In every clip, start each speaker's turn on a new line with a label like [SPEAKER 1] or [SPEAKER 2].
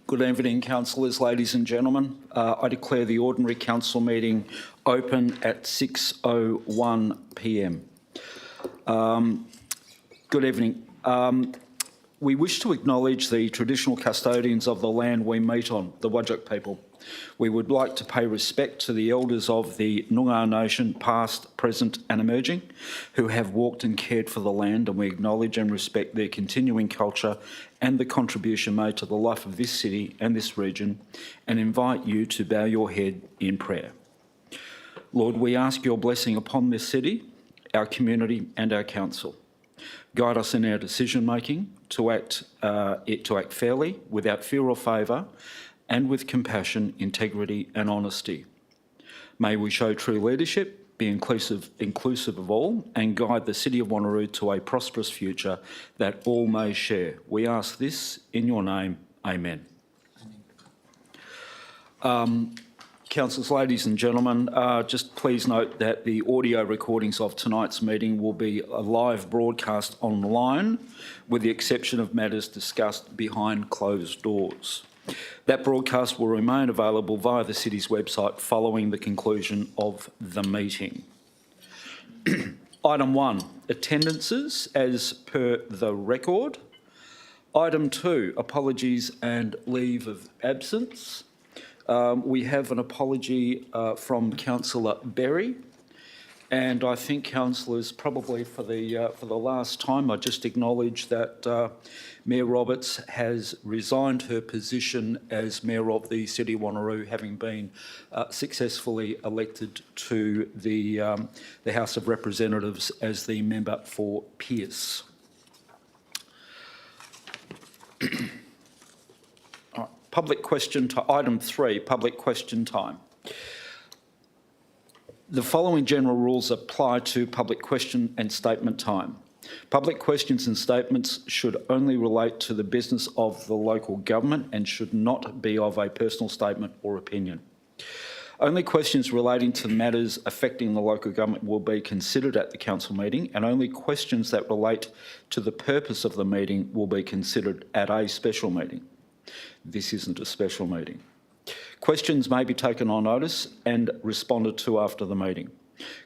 [SPEAKER 1] Good evening, councillors, ladies and gentlemen. I declare the ordinary council meeting open at 6:01 p.m. Good evening. We wish to acknowledge the traditional custodians of the land we meet on, the Whadjuk people. We would like to pay respect to the elders of the Noongar Nation, past, present and emerging, who have walked and cared for the land, and we acknowledge and respect their continuing culture and the contribution made to the life of this city and this region, and invite you to bow your head in prayer. Lord, we ask your blessing upon this city, our community and our council. Guide us in our decision-making to act fairly, without fear or favour, and with compassion, integrity and honesty. May we show true leadership, be inclusive of all, and guide the City of Wanneroo to a prosperous future that all may share. We ask this in your name. Amen. Councillors, ladies and gentlemen, just please note that the audio recordings of tonight's meeting will be a live broadcast online, with the exception of matters discussed behind closed doors. That broadcast will remain available via the City's website following the conclusion of the meeting. Item 1, attendances as per the record. Item 2, apologies and leave of absence. We have an apology from Councillor Berry, and I think, councillors, probably for the last time, I just acknowledge that Mayor Roberts has resigned her position as Mayor of the City of Wanneroo, having been successfully elected to the House of Representatives as the member for Pearce. Public question to item 3, public question time. The following general rules apply to public question and statement time. Public questions and statements should only relate to the business of the local government and should not be of a personal statement or opinion. Only questions relating to matters affecting the local government will be considered at the council meeting, and only questions that relate to the purpose of the meeting will be considered at a special meeting. This isn't a special meeting. Questions may be taken on notice and responded to after the meeting.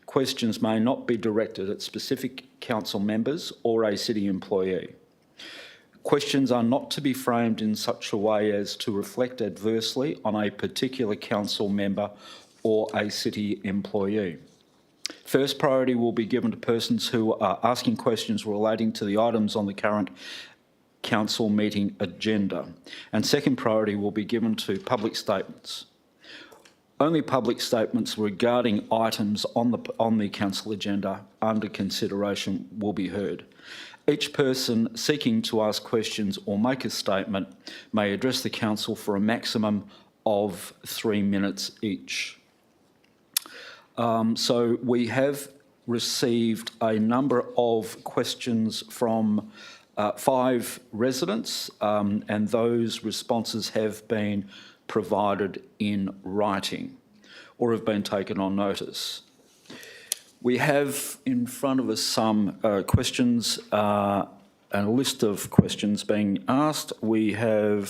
[SPEAKER 1] Questions may not be directed at specific council members or a city employee. Questions are not to be framed in such a way as to reflect adversely on a particular council member or a city employee. First priority will be given to persons who are asking questions relating to the items on the current council meeting agenda, and second priority will be given to public statements. Only public statements regarding items on the council agenda under consideration will be heard. Each person seeking to ask questions or make a statement may address the council for a maximum of 3 minutes each. So we have received a number of questions from 5 residents, and those responses have been provided in writing or have been taken on notice. We have in front of us some questions and a list of questions being asked. We have,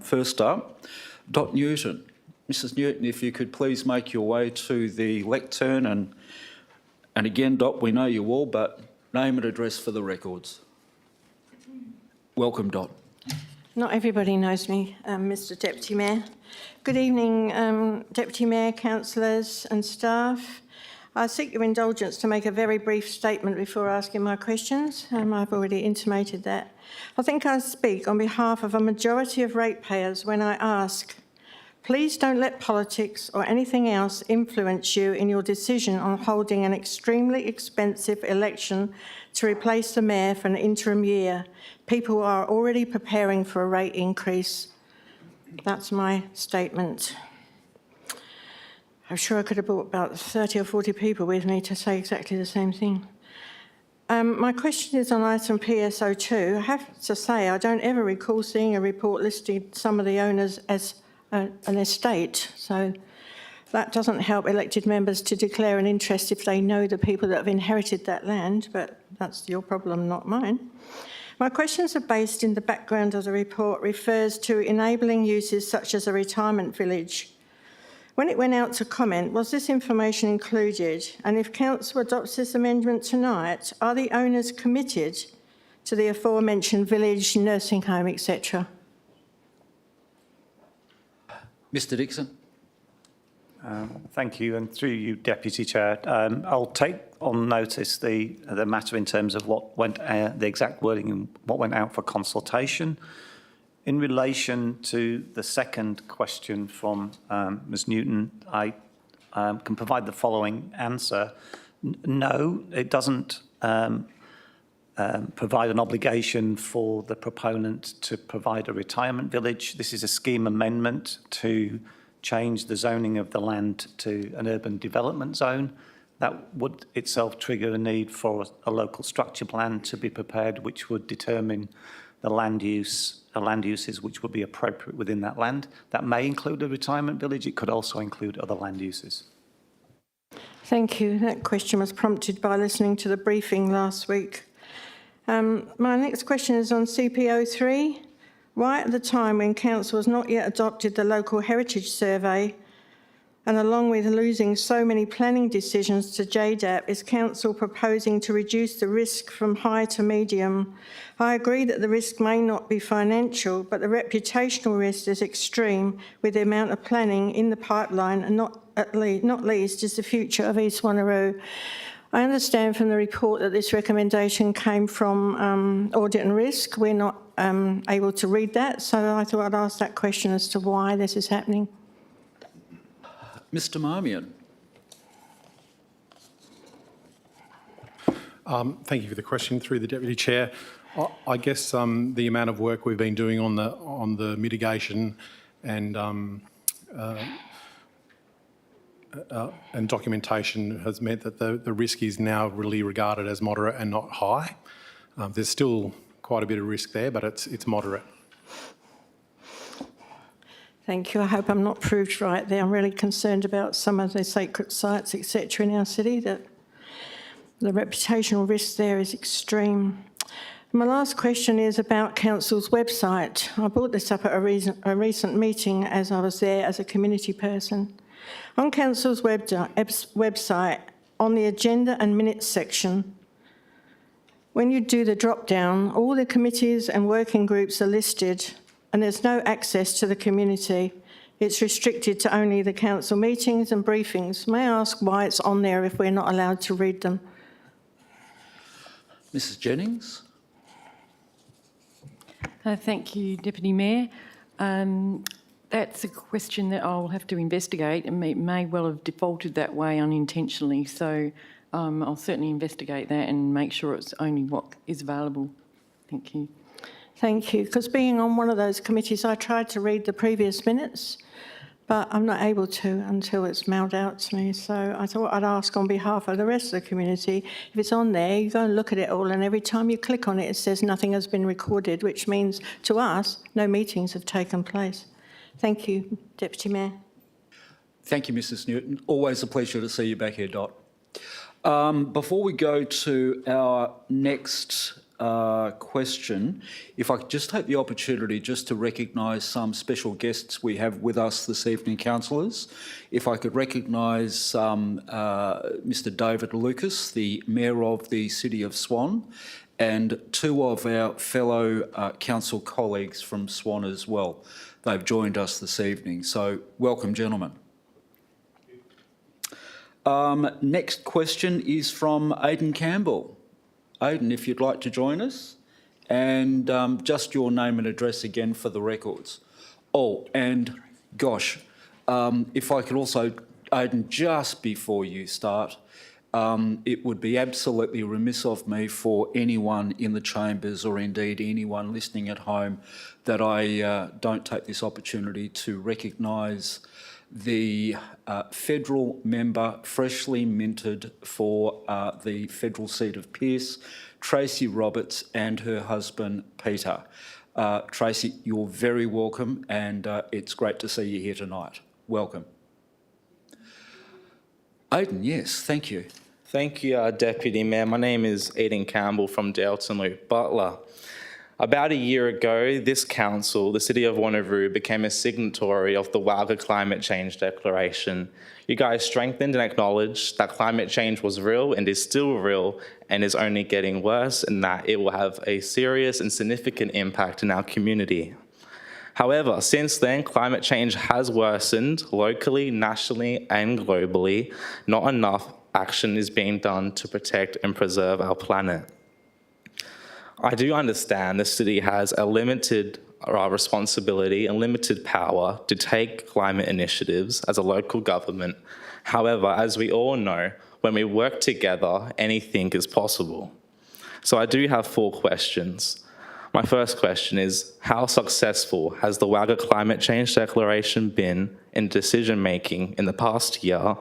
[SPEAKER 1] first up, Dot Newton. Mrs Newton, if you could please make your way to the lectern, and again, Dot, we know you all, but name and address for the records. Welcome, Dot.
[SPEAKER 2] Not everybody knows me, Mr Deputy Mayor. Good evening, Deputy Mayor, councillors and staff. I seek your indulgence to make a very brief statement before asking my questions. I've already intimated that. I think I speak on behalf of a majority of ratepayers when I ask, please don't let politics or anything else influence you in your decision on holding an extremely expensive election to replace the mayor for an interim year. People are already preparing for a rate increase. That's my statement. I'm sure I could have brought about 30 or 40 people with me to say exactly the same thing. My question is on item PSO2. I have to say I don't ever recall seeing a report listing some of the owners as an estate, so that doesn't help elected members to declare an interest if they know the people that have inherited that land, but that's your problem, not mine. My questions are based in the background of the report refers to enabling uses such as a retirement village. When it went out to comment, was this information included? And if Council adopts this amendment tonight, are the owners committed to the aforementioned village, nursing home, etc.?
[SPEAKER 1] Mr Dixon.
[SPEAKER 3] Thank you, and through you, Deputy Chair, I'll take on notice the matter in terms of what went the exact wording and what went out for consultation. In relation to the second question from Ms Newton, I can provide the following answer. No, it doesn't provide an obligation for the proponent to provide a retirement village. This is a scheme amendment to change the zoning of the land to an urban development zone. That would itself trigger a need for a local structure plan to be prepared, which would determine the land uses which would be appropriate within that land. That may include a retirement village. It could also include other land uses.
[SPEAKER 2] Thank you. That question was prompted by listening to the briefing last week. My next question is on CP03. Right at the time when Council has not yet adopted the local heritage survey, and along with losing so many planning decisions to JDAP, is Council proposing to reduce the risk from high to medium? I agree that the risk may not be financial, but the reputational risk is extreme with the amount of planning in the pipeline, and not least is the future of East Wanneroo. I understand from the report that this recommendation came from Audit and Risk. We're not able to read that, so I thought I'd ask that question as to why this is happening.
[SPEAKER 1] Mr Marmion.
[SPEAKER 4] Thank you for the question through the Deputy Chair. I guess the amount of work we've been doing on the mitigation and documentation has meant that the risk is now really regarded as moderate and not high. There's still quite a bit of risk there, but it's moderate.
[SPEAKER 2] Thank you. I hope I'm not proved right there. I'm really concerned about some of the sacred sites, etc., in our city, that the reputational risk there is extreme. My last question is about Council's website. I brought this up at a recent meeting as I was there as a community person. On Council's website, on the agenda and minutes section, when you do the drop down, all the committees and working groups are listed, and there's no access to the community. It's restricted to only the council meetings and briefings. May I ask why it's on there if we're not allowed to read them?
[SPEAKER 1] Mrs Jennings.
[SPEAKER 5] Thank you, Deputy Mayor. That's a question that I'll have to investigate, and it may well have defaulted that way unintentionally. So I'll certainly investigate that and make sure it's only what is available. Thank you.
[SPEAKER 2] Thank you. Because being on one of those committees, I tried to read the previous minutes, but I'm not able to until it's mailed out to me. So I thought I'd ask on behalf of the rest of the community, if it's on there, you go and look at it all, and every time you click on it, it says nothing has been recorded, which means to us, no meetings have taken place. Thank you, Deputy Mayor.
[SPEAKER 1] Thank you, Mrs Newton. Always a pleasure to see you back here, Dot. Before we go to our next question, if I could just take the opportunity just to recognise some special guests we have with us this evening, councillors. If I could recognise Mr David Lucas, the Mayor of the City of Swan, and two of our fellow council colleagues from Swan as well. They've joined us this evening, so welcome, gentlemen. Next question is from Aidan Campbell. Aidan, if you'd like to join us, and just your name and address again for the records. Oh, and gosh, if I could also, Aidan, just before you start, it would be absolutely remiss of me for anyone in the chambers or indeed anyone listening at home that I don't take this opportunity to recognise the federal member freshly minted for the federal seat of Pearce, Tracy Roberts, and her husband Peter. Tracy, you're very welcome, and it's great to see you here tonight. Welcome. Aidan, yes, thank you.
[SPEAKER 6] Thank you, Deputy Mayor. My name is Aidan Campbell from Delton Loop Butler. About a year ago, this council, the City of Wanneroo, became a signatory of the Walga Climate Change Declaration. You guys strengthened and acknowledged that climate change was real and is still real and is only getting worse, and that it will have a serious and significant impact in our community. However, since then, climate change has worsened locally, nationally, and globally. Not enough action is being done to protect and preserve our planet. I do understand the city has a limited responsibility and limited power to take climate initiatives as a local government. However, as we all know, when we work together, anything is possible. So I do have 4 questions. My first question is, how successful has the Walga Climate Change Declaration been in decision-making in the past year?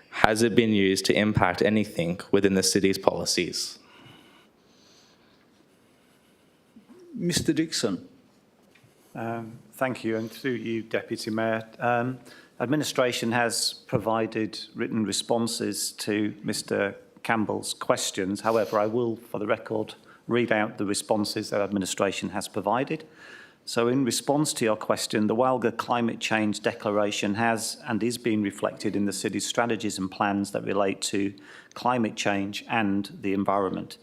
[SPEAKER 6] Has it been used to impact anything within the city's policies?
[SPEAKER 1] Mr Dixon.
[SPEAKER 3] Thank you, and through you, Deputy Mayor. Administration has provided written responses to Mr Campbell's questions. However, I will, for the record, read out the responses that administration has provided. So in response to your question, the Walga Climate Change Declaration has and is being reflected in the city's strategies and plans that relate to climate change and the environment.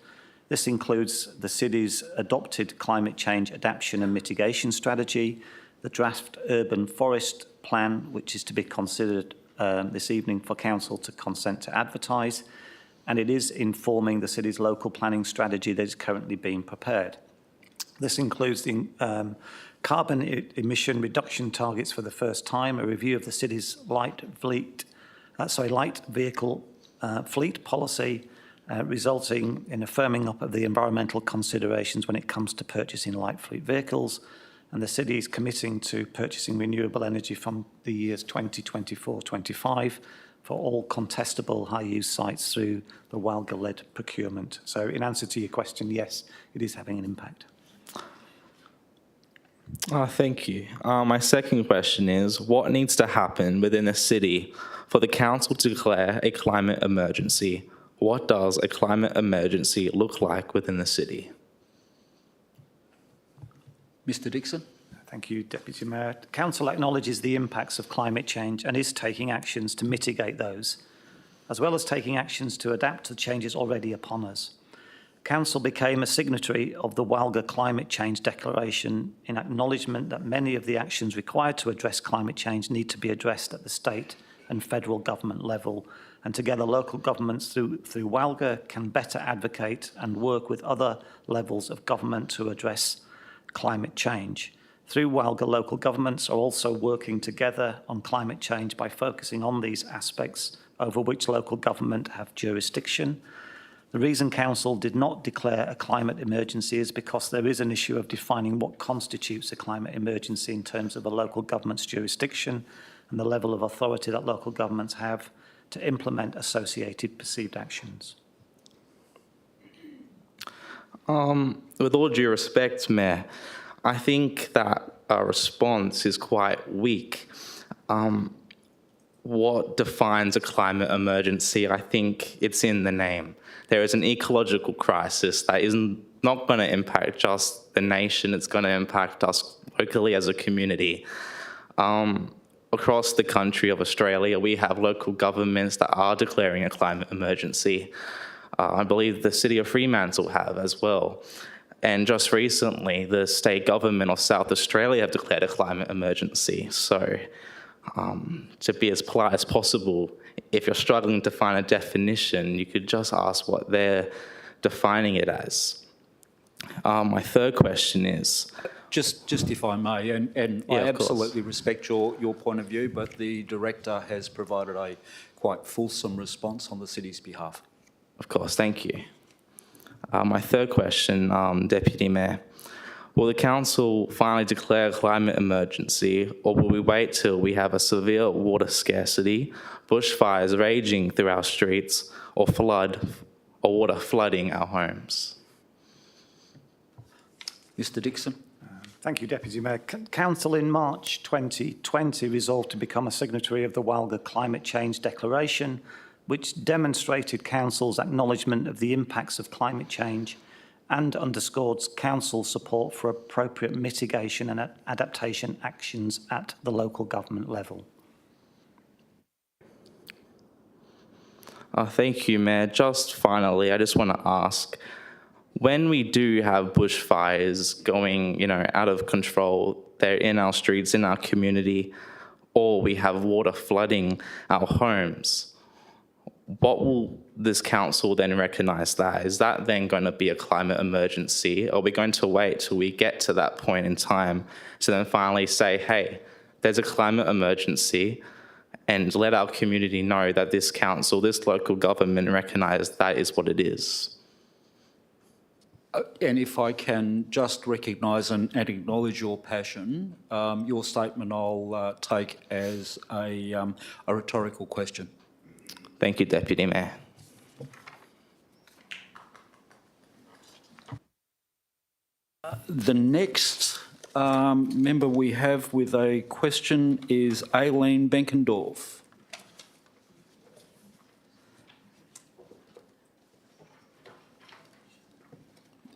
[SPEAKER 3] This includes the city's adopted climate change adaptation and mitigation strategy, the draft urban forest plan, which is to be considered this evening for council to consent to advertise, and it is informing the city's local planning strategy that is currently being prepared. This includes the carbon emission reduction targets for the first time, a review of the city's light vehicle fleet policy, resulting in a firming up of the environmental considerations when it comes to purchasing light fleet vehicles, and the city is committing to purchasing renewable energy from the years 2024-25 for all contestable high-use sites through the Walga-led procurement. So in answer to your question, yes, it is having an impact.
[SPEAKER 6] Thank you. My second question is, what needs to happen within the city for the council to declare a climate emergency? What does a climate emergency look like within the city?
[SPEAKER 1] Mr Dixon.
[SPEAKER 3] Thank you, Deputy Mayor. Council acknowledges the impacts of climate change and is taking actions to mitigate those, as well as taking actions to adapt to changes already upon us. Council became a signatory of the Walga Climate Change Declaration in acknowledgement that many of the actions required to address climate change need to be addressed at the state and federal government level, and together local governments through Walga can better advocate and work with other levels of government to address climate change. Through Walga, local governments are also working together on climate change by focusing on these aspects over which local government have jurisdiction. The reason Council did not declare a climate emergency is because there is an issue of defining what constitutes a climate emergency in terms of a local government's jurisdiction and the level of authority that local governments have to implement associated perceived actions.
[SPEAKER 6] With all due respect, Mayor, I think that our response is quite weak. What defines a climate emergency? I think it's in the name. There is an ecological crisis that is not going to impact just the nation, it's going to impact us locally as a community. Across the country of Australia, we have local governments that are declaring a climate emergency. I believe the City of Fremantle have as well. And just recently, the state government of South Australia have declared a climate emergency. So to be as polite as possible, if you're struggling to find a definition, you could just ask what they're defining it as. My third question is...
[SPEAKER 1] Just if I may, and
[SPEAKER 6] Yeah,
[SPEAKER 1] I
[SPEAKER 6] of course.
[SPEAKER 1] absolutely respect your point of view, but the Director has provided a quite fulsome response on the city's behalf.
[SPEAKER 6] Of course, thank you. My third question, Deputy Mayor. Will the council finally declare a climate emergency, or will we wait till we have a severe water scarcity, bushfires raging through our streets, or water flooding our homes?
[SPEAKER 1] Mr Dixon.
[SPEAKER 3] Thank you, Deputy Mayor. Council in March 2020 resolved to become a signatory of the Walga Climate Change Declaration, which demonstrated Council's acknowledgement of the impacts of climate change and underscores council support for appropriate mitigation and adaptation actions at the local government level.
[SPEAKER 6] Thank you, Mayor. Just finally, I just want to ask, when we do have bushfires going, out of control, they're in our streets, in our community, or we have water flooding our homes, what will this council then recognise that? Is that then going to be a climate emergency? Or are we going to wait till we get to that point in time to then finally say, hey, there's a climate emergency, and let our community know that this council, this local government recognise that is what it is?
[SPEAKER 1] And if I can just recognise and acknowledge your passion, your statement I'll take as a rhetorical question.
[SPEAKER 6] Thank you, Deputy Mayor.
[SPEAKER 1] The next member we have with a question is Aileen Benkendorf.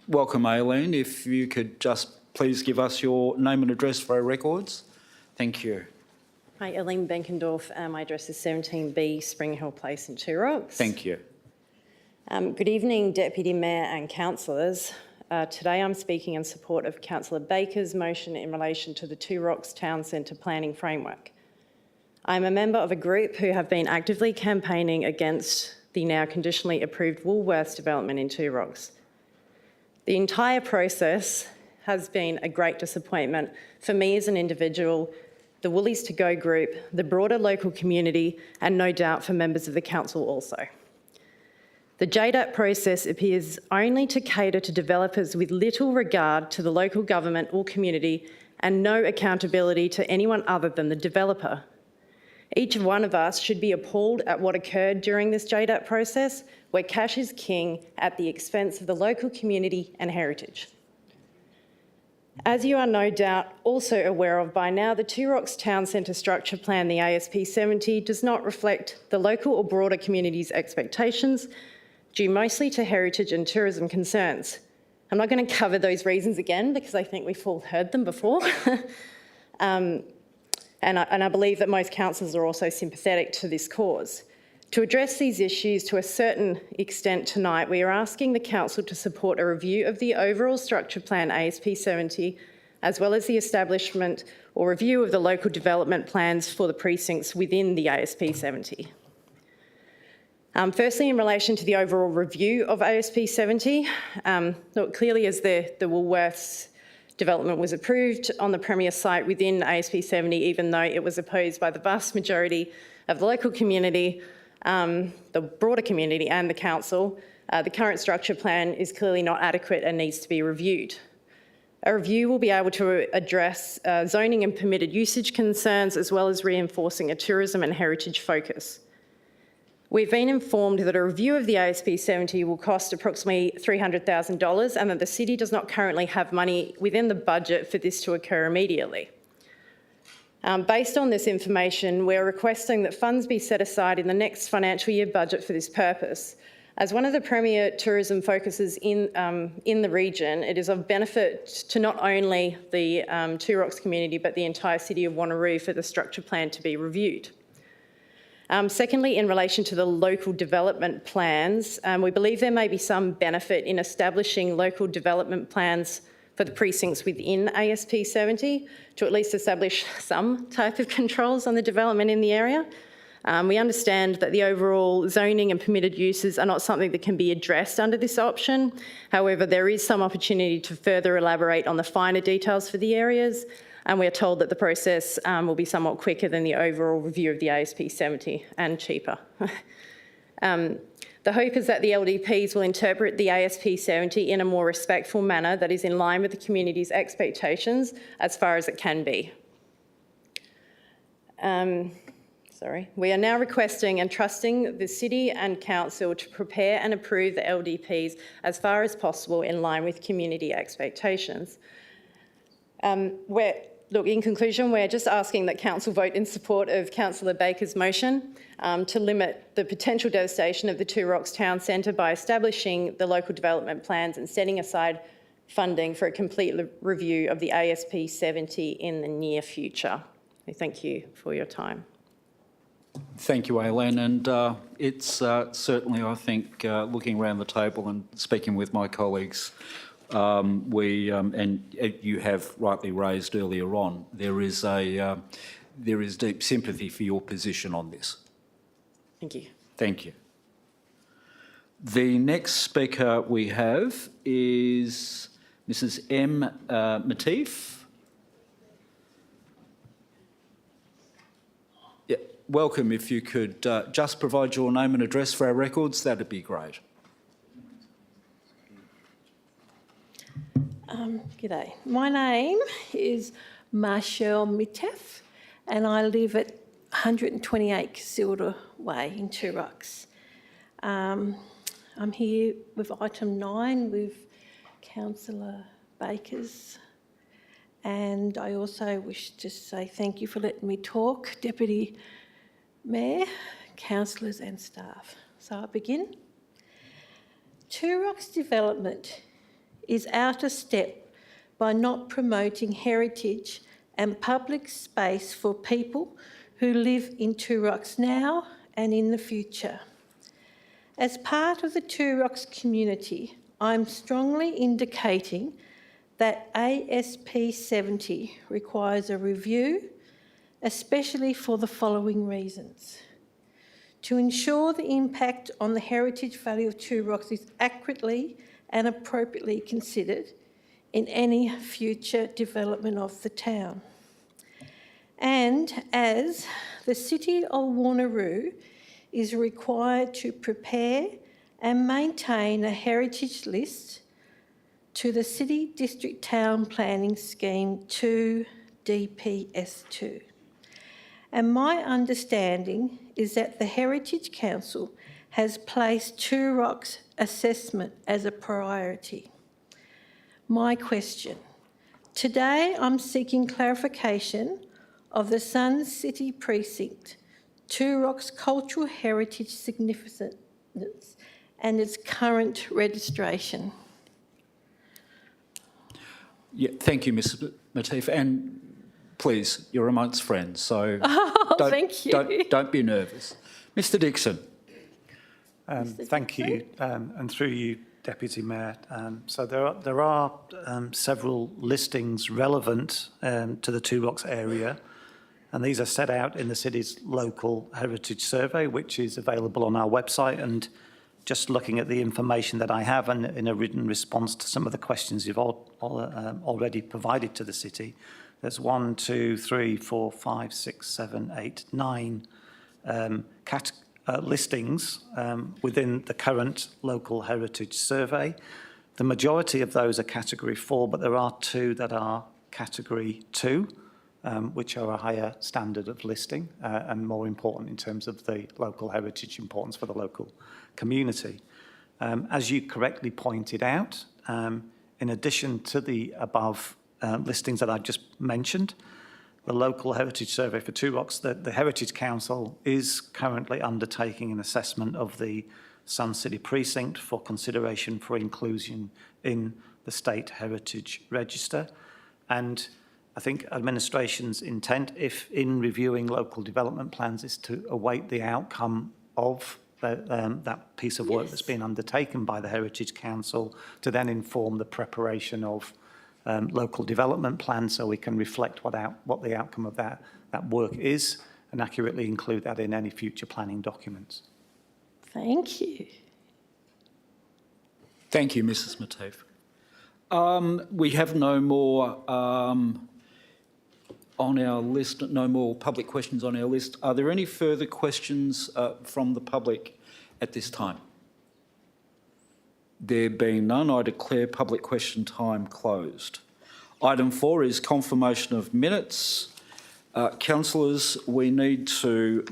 [SPEAKER 1] Welcome, Aileen. If you could just please give us your name and address for our records. Thank you.
[SPEAKER 7] Hi, Aileen Benkendorf. My address is 17B Spring Hill Place in Two Rocks.
[SPEAKER 1] Thank you.
[SPEAKER 7] Good evening, Deputy Mayor and councillors. Today I'm speaking in support of Councillor Baker's motion in relation to the Two Rocks Town Centre Planning Framework. I'm a member of a group who have been actively campaigning against the now conditionally approved Woolworths development in Two Rocks. The entire process has been a great disappointment for me as an individual, the Woolies to Go group, the broader local community, and no doubt for members of the council also. The JDAP process appears only to cater to developers with little regard to the local government or community and no accountability to anyone other than the developer. Each one of us should be appalled at what occurred during this JDAP process, where cash is king at the expense of the local community and heritage. As you are no doubt also aware of by now, the Two Rocks Town Centre Structure Plan, the ASP 70, does not reflect the local or broader community's expectations, due mostly to heritage and tourism concerns. I'm not going to cover those reasons again because I think we've all heard them before. And I believe that most councillors are also sympathetic to this cause. To address these issues to a certain extent tonight, we are asking the council to support a review of the overall structure plan ASP 70, as well as the establishment or review of the local development plans for the precincts within the ASP 70. Firstly, in relation to the overall review of ASP 70, look, clearly as the Woolworths development was approved on the Premier site within ASP 70, even though it was opposed by the vast majority of the local community, the broader community and the council, the current structure plan is clearly not adequate and needs to be reviewed. A review will be able to address zoning and permitted usage concerns, as well as reinforcing a tourism and heritage focus. We've been informed that a review of the ASP 70 will cost approximately $300,000 and that the city does not currently have money within the budget for this to occur immediately. Based on this information, we're requesting that funds be set aside in the next financial year budget for this purpose. As one of the premier tourism focuses in the region, it is of benefit to not only the Two Rocks community, but the entire city of Wanneroo for the structure plan to be reviewed. Secondly, in relation to the local development plans, we believe there may be some benefit in establishing local development plans for the precincts within ASP 70 to at least establish some type of controls on the development in the area. We understand that the overall zoning and permitted uses are not something that can be addressed under this option. However, there is some opportunity to further elaborate on the finer details for the areas, and we're told that the process will be somewhat quicker than the overall review of the ASP 70 and cheaper. The hope is that the LDPs will interpret the ASP 70 in a more respectful manner that is in line with the community's expectations as far as it can be. We are now requesting and trusting the City and Council to prepare and approve the LDPs as far as possible in line with community expectations. look, in conclusion, we're just asking that Council vote in support of Councillor Baker's motion to limit the potential devastation of the Two Rocks Town Centre by establishing the local development plans and setting aside funding for a complete review of the ASP 70 in the near future. Thank you for your time.
[SPEAKER 1] Thank you, Aileen. And it's certainly, I think, looking around the table and speaking with my colleagues, and you have rightly raised earlier on, there is deep sympathy for your position on this.
[SPEAKER 7] Thank you.
[SPEAKER 1] Thank you. The next speaker we have is Mrs. M. Matif. Yeah, welcome. If you could just provide your name and address for our records, that'd be great.
[SPEAKER 8] G'day. My name is Marshall Mitef and I live at 128 Casilda Way in Two Rocks. I'm here with item 9 with Councillor Bakers, and I also wish to say thank you for letting me talk, Deputy Mayor, councillors and staff. So I begin. Two Rocks development is out of step by not promoting heritage and public space for people who live in Two Rocks now and in the future. As part of the Two Rocks community, I'm strongly indicating that ASP 70 requires a review, especially for the following reasons. To ensure the impact on the heritage value of Two Rocks is accurately and appropriately considered in any future development of the town. And as the City of Wanneroo is required to prepare and maintain a heritage list to the City District Town Planning Scheme 2 DPS2. And my understanding is that the Heritage Council has placed Two Rocks assessment as a priority. My question. Today I'm seeking clarification of the Sun City Precinct, Two Rocks cultural heritage significance and its current registration.
[SPEAKER 1] Yeah, thank you, Ms. Matif. And please, you're amongst friends, so
[SPEAKER 8] Thank you.
[SPEAKER 1] Don't be nervous. Mr. Dixon.
[SPEAKER 3] Thank you, and through you, Deputy Mayor. So there are several listings relevant to the Two Rocks area, and these are set out in the city's local heritage survey, which is available on our website. And just looking at the information that I have and in a written response to some of the questions you've already provided to the city, there's 1, 2, 3, 4, 5, 6, 7, 8, 9 listings within the current local heritage survey. The majority of those are category 4, but there are 2 that are category 2, which are a higher standard of listing and more important in terms of the local heritage importance for the local community. As you correctly pointed out, in addition to the above listings that I've just mentioned, the local heritage survey for Two Rocks, the Heritage Council is currently undertaking an assessment of the Sun City Precinct for consideration for inclusion in the State Heritage Register. And I think administration's intent, if in reviewing local development plans, is to await the outcome of that piece of work that's been undertaken by the Heritage Council to then inform the preparation of local development plans, so we can reflect what the outcome of that work is and accurately include that in any future planning documents.
[SPEAKER 8] Thank you.
[SPEAKER 1] Thank you, Mrs. Matif. We have no more on our list, no more public questions on our list. Are there any further questions from the public at this time? There being none, I declare public question time closed. Item 4 is confirmation of minutes. Councillors, we need to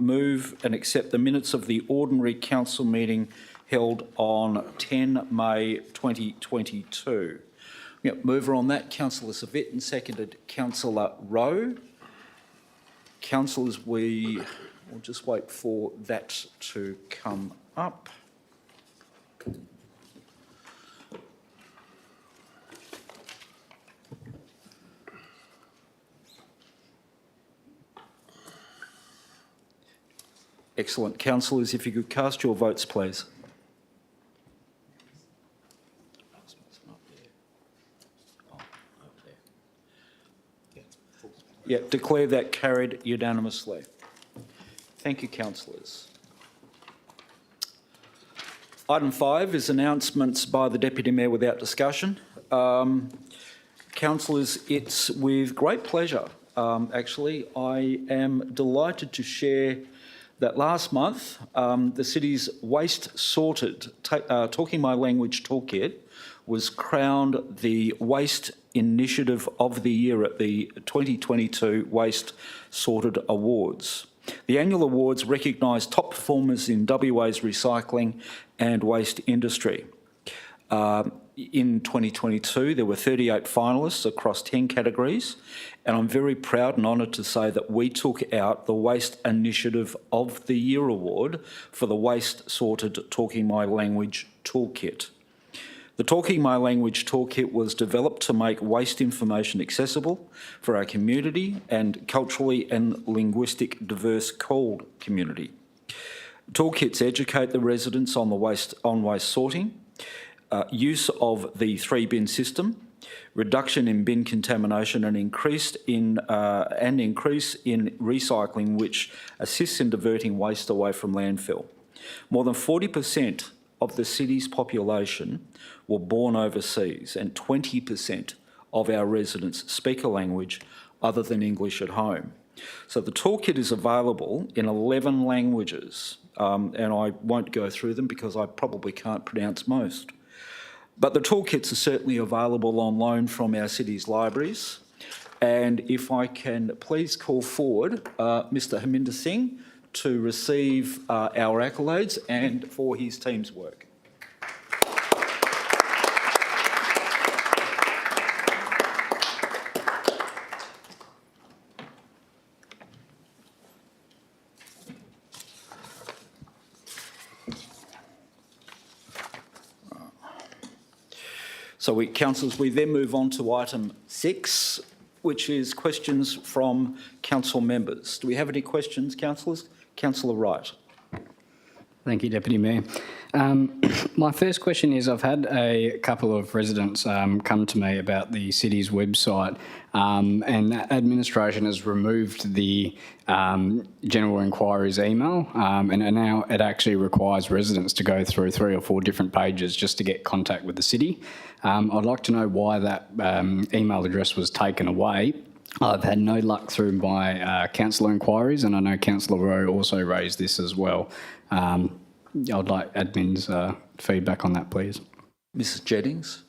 [SPEAKER 1] move and accept the minutes of the ordinary council meeting held on 10 May 2022. Yep, mover on that, Councillor Civic, and seconded Councillor Rowe. Councillors, we will just wait for that to come up. Excellent. Councillors, if you could cast your votes, please. Yeah, declare that carried unanimously. Thank you, councillors. Item 5 is announcements by the Deputy Mayor without discussion. Councillors, it's with great pleasure, actually, I am delighted to share that last month the city's Waste Sorted, Talking My Language Toolkit, was crowned the Waste Initiative of the Year at the 2022 Waste Sorted Awards. The annual awards recognise top performers in WA's recycling and waste industry. In 2022, there were 38 finalists across 10 categories, and I'm very proud and honoured to say that we took out the Waste Initiative of the Year award for the Waste Sorted Talking My Language Toolkit. The Talking My Language Toolkit was developed to make waste information accessible for our community and culturally and linguistic diverse CALD community. Toolkits educate the residents on waste sorting, use of the 3-bin system, reduction in bin contamination, and increase in recycling, which assists in diverting waste away from landfill. More than 40% of the city's population were born overseas, and 20% of our residents speak a language other than English at home. So the toolkit is available in 11 languages, and I won't go through them because I probably can't pronounce most. But the toolkits are certainly available on loan from our city's libraries. And if I can please call forward Mr. Harminder Singh to receive our accolades and for his team's work. So, councillors, we then move on to item 6, which is questions from council members. Do we have any questions, councillors? Councillor Wright.
[SPEAKER 9] Thank you, Deputy Mayor. My first question is, I've had a couple of residents come to me about the city's website, and administration has removed the general inquiries email, and now it actually requires residents to go through 3 or 4 different pages just to get contact with the city. I'd like to know why that email address was taken away. I've had no luck through my councillor inquiries, and I know Councillor Rowe also raised this as well. I'd like admin's feedback on that, please.
[SPEAKER 1] Mrs. Jennings.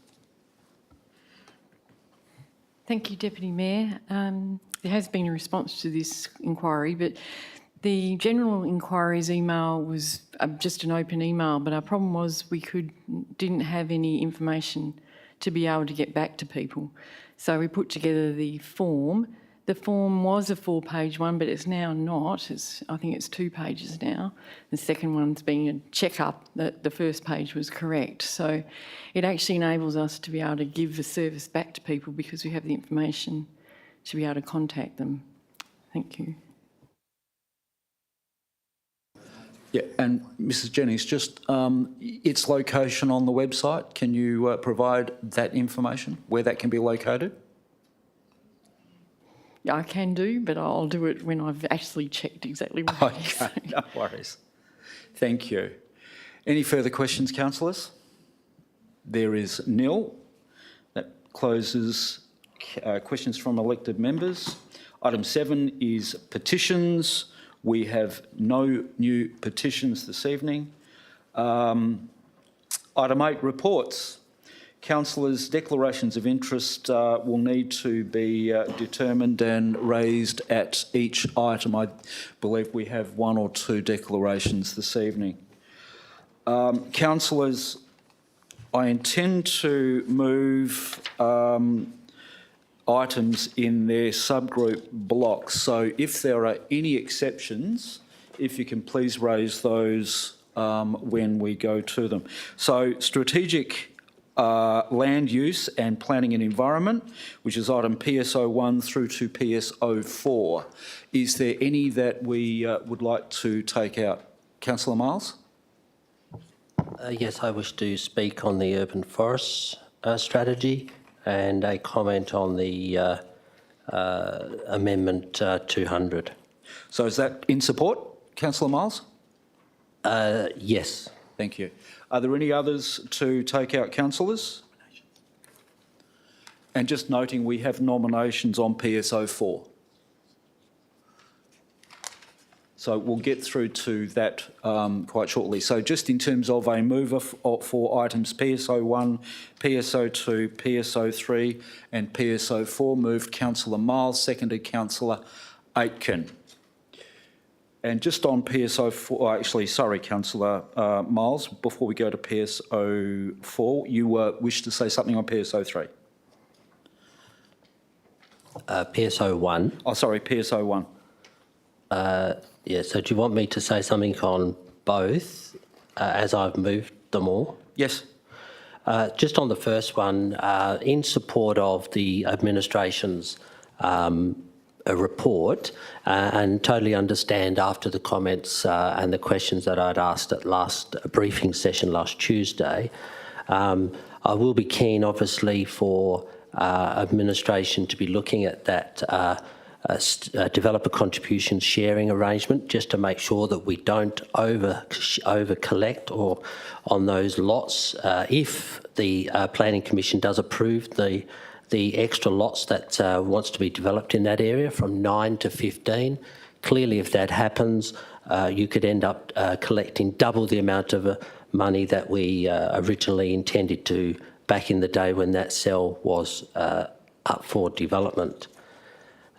[SPEAKER 5] Thank you, Deputy Mayor. There has been a response to this inquiry, but the general inquiries email was just an open email, but our problem was we didn't have any information to be able to get back to people. So we put together the form. The form was a 4-page one, but it's now not. I think it's 2 pages now. The second one's being a check-up that the first page was correct. So it actually enables us to be able to give the service back to people because we have the information to be able to contact them. Thank you.
[SPEAKER 1] Yeah, and Mrs. Jennings, just its location on the website, can you provide that information, where that can be located?
[SPEAKER 5] Yeah, I can do, but I'll do it when I've actually checked exactly what it is.
[SPEAKER 1] Okay, no worries. Thank you. Any further questions, councillors? There is nil. That closes questions from elected members. Item 7 is petitions. We have no new petitions this evening. Item 8, reports. Councillors' declarations of interest will need to be determined and raised at each item. I believe we have 1 or 2 declarations this evening. Councillors, I intend to move items in their subgroup blocks. So if there are any exceptions, if you can please raise those when we go to them. So strategic land use and planning and environment, which is item PSO1 through to PSO4. Is there any that we would like to take out? Councillor Miles?
[SPEAKER 10] Yes, I wish to speak on the urban forests strategy and a comment on the Amendment 200.
[SPEAKER 1] So is that in support, Councillor Miles?
[SPEAKER 10] Yes.
[SPEAKER 1] Thank you. Are there any others to take out, councillors? And just noting we have nominations on PSO4. So we'll get through to that quite shortly. So just in terms of a mover for items PSO1, PSO2, PSO3 and PSO4, moved Councillor Miles, seconded Councillor Aitken. And just on PSO4, actually, sorry, Councillor Miles, before we go to PSO4, you wish to say something on PSO3?
[SPEAKER 10] PSO1.
[SPEAKER 1] Oh, sorry, PSO1.
[SPEAKER 10] Yeah, so do you want me to say something on both as I've moved them all?
[SPEAKER 1] Yes.
[SPEAKER 10] Just on the first one, in support of the administration's report and totally understand after the comments and the questions that I'd asked at last briefing session last Tuesday, I will be keen obviously for administration to be looking at that developer contribution sharing arrangement just to make sure that we don't over collect or on those lots. If the Planning Commission does approve the extra lots that wants to be developed in that area from 9 to 15, clearly if that happens, you could end up collecting double the amount of money that we originally intended to back in the day when that cell was up for development.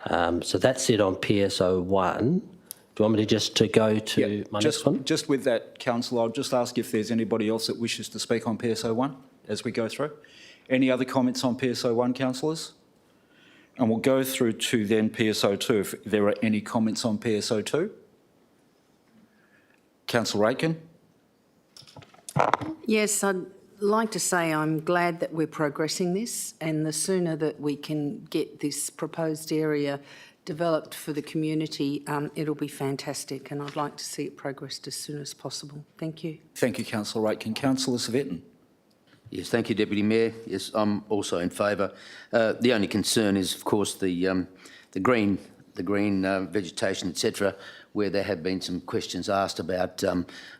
[SPEAKER 10] So that's it on PSO1. Do you want me to just to go to my next one?
[SPEAKER 1] Just with that, Councillor, I'll just ask if there's anybody else that wishes to speak on PSO1 as we go through. Any other comments on PSO1, councillors? And we'll go through to then PSO2 if there are any comments on PSO2. Councillor Aitken?
[SPEAKER 11] Yes, I'd like to say I'm glad that we're progressing this, and the sooner that we can get this proposed area developed for the community, it'll be fantastic, and I'd like to see it progressed as soon as possible. Thank you.
[SPEAKER 1] Thank you, Councillor Aitken. Councillor Civic?
[SPEAKER 12] Yes, thank you, Deputy Mayor. Yes, I'm also in favour. The only concern is, of course, the green vegetation, etc., where there have been some questions asked about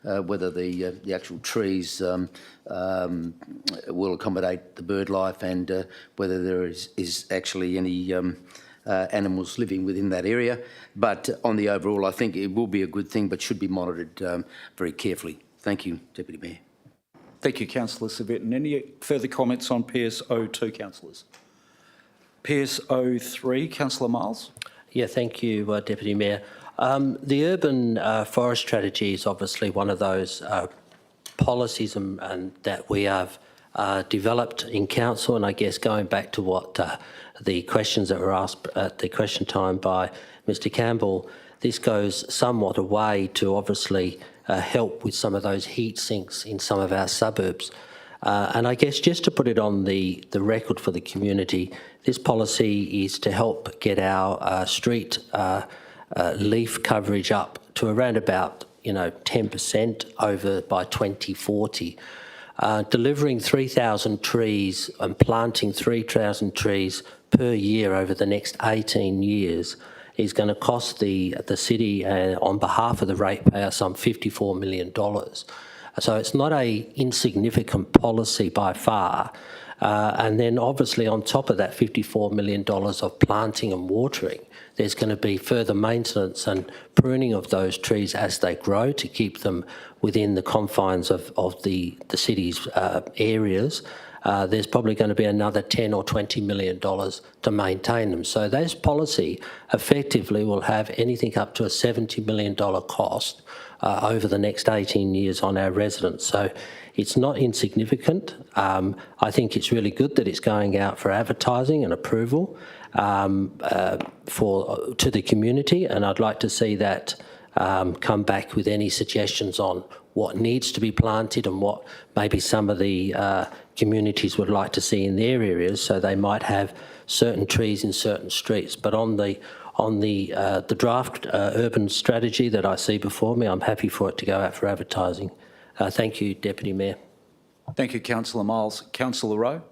[SPEAKER 12] whether the actual trees will accommodate the bird life and whether there is actually any animals living within that area. But on the overall, I think it will be a good thing, but should be monitored very carefully. Thank you, Deputy Mayor.
[SPEAKER 1] Thank you, Councillor Civic. And any further comments on PSO2, councillors? PSO3, Councillor Miles?
[SPEAKER 10] Yeah, thank you, Deputy Mayor. The urban forest strategy is obviously one of those policies and that we have developed in council, and I guess going back to what the questions that were asked at the question time by Mr Campbell, this goes somewhat away to obviously help with some of those heat sinks in some of our suburbs. And I guess just to put it on the record for the community, this policy is to help get our street leaf coverage up to around about 10% over by 2040. Delivering 3,000 trees and planting 3,000 trees per year over the next 18 years is going to cost the city on behalf of the ratepayer some $54 million. So it's not a insignificant policy by far. And then obviously on top of that $54 million of planting and watering, there's going to be further maintenance and pruning of those trees as they grow to keep them within the confines of the city's areas. there's probably going to be another $10 or $20 million to maintain them. So this policy effectively will have anything up to a $70 million cost over the next 18 years on our residents. So it's not insignificant. I think it's really good that it's going out for advertising and approval to the community, and I'd like to see that come back with any suggestions on what needs to be planted and what maybe some of the communities would like to see in their areas, so they might have certain trees in certain streets. But on the draft urban strategy that I see before me, I'm happy for it to go out for advertising. Thank you, Deputy Mayor.
[SPEAKER 1] Thank you, Councillor Miles. Councillor Rowe?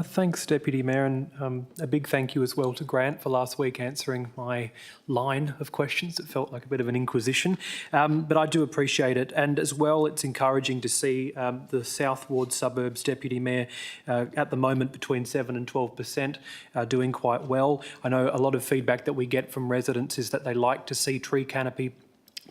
[SPEAKER 13] Thanks, Deputy Mayor, and a big thank you as well to Grant for last week answering my line of questions. It felt like a bit of an inquisition, but I do appreciate it. And as well, it's encouraging to see the South Ward suburbs, Deputy Mayor, at the moment between 7 and 12% doing quite well. I know a lot of feedback that we get from residents is that they like to see tree canopy,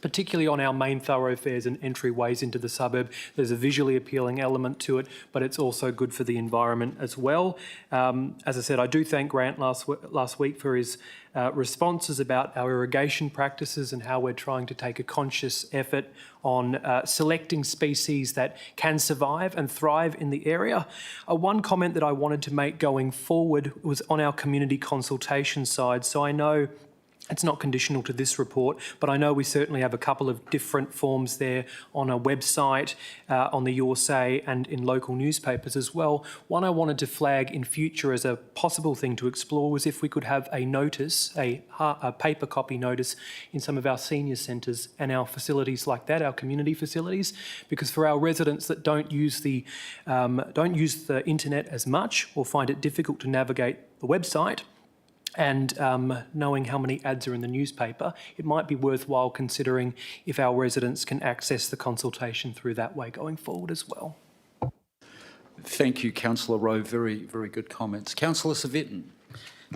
[SPEAKER 13] particularly on our main thoroughfares and entryways into the suburb. There's a visually appealing element to it, but it's also good for the environment as well. As I said, I do thank Grant last week for his responses about our irrigation practices and how we're trying to take a conscious effort on selecting species that can survive and thrive in the area. One comment that I wanted to make going forward was on our community consultation side. So I know it's not conditional to this report, but I know we certainly have a couple of different forms there on a website, on the Your Say, and in local newspapers as well. One I wanted to flag in future as a possible thing to explore was if we could have a notice, a paper copy notice in some of our senior centres and our facilities like that, our community facilities, because for our residents that don't use the internet as much or find it difficult to navigate the website, and knowing how many ads are in the newspaper, it might be worthwhile considering if our residents can access the consultation through that way going forward as well.
[SPEAKER 1] Thank you, Councillor Rowe. Very, very good comments. Councillor Civic.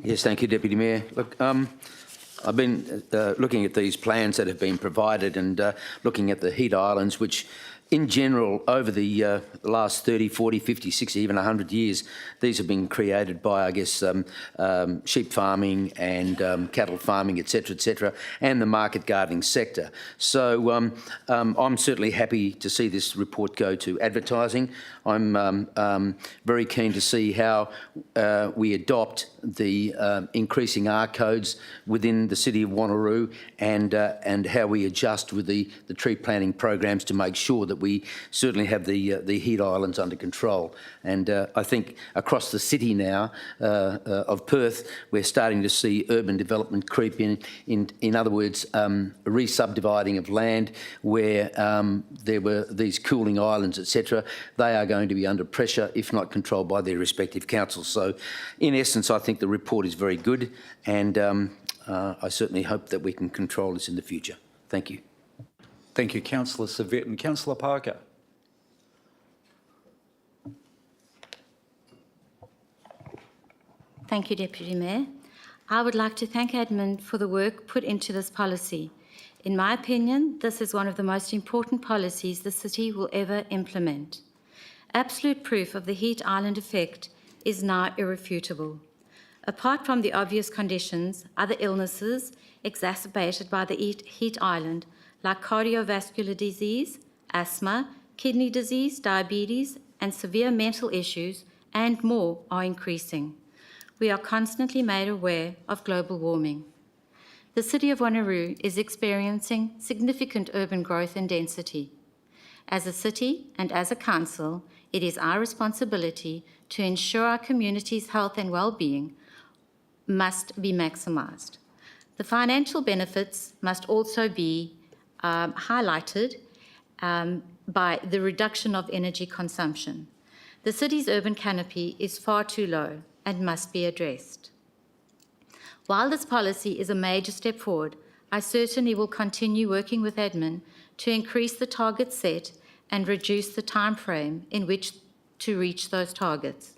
[SPEAKER 12] Yes, thank you, Deputy Mayor. Look, I've been looking at these plans that have been provided and looking at the heat islands, which in general, over the last 30, 40, 50, 60, even 100 years, these have been created by, I guess, sheep farming and cattle farming, et cetera, and the market gardening sector. So I'm certainly happy to see this report go to advertising. I'm very keen to see how we adopt the increasing R codes within the City of Wanneroo and how we adjust with the tree planting programs to make sure that we certainly have the heat islands under control. And I think across the city now of Perth, we're starting to see urban development creep in. In other words, re-subdividing of land where there were these cooling islands, etc. They are going to be under pressure if not controlled by their respective councils. So in essence, I think the report is very good, and I certainly hope that we can control this in the future. Thank you.
[SPEAKER 1] Thank you, Councillor Civic. And Councillor Parker.
[SPEAKER 14] Thank you, Deputy Mayor. I would like to thank Admin for the work put into this policy. In my opinion, this is one of the most important policies the city will ever implement. Absolute proof of the heat island effect is now irrefutable. Apart from the obvious conditions, other illnesses exacerbated by the heat island, like cardiovascular disease, asthma, kidney disease, diabetes, and severe mental issues, and more, are increasing. We are constantly made aware of global warming. The City of Wanneroo is experiencing significant urban growth and density. As a city and as a council, it is our responsibility to ensure our community's health and well-being must be maximised. The financial benefits must also be highlighted by the reduction of energy consumption. The city's urban canopy is far too low and must be addressed. While this policy is a major step forward, I certainly will continue working with Admin to increase the targets set and reduce the time frame in which to reach those targets.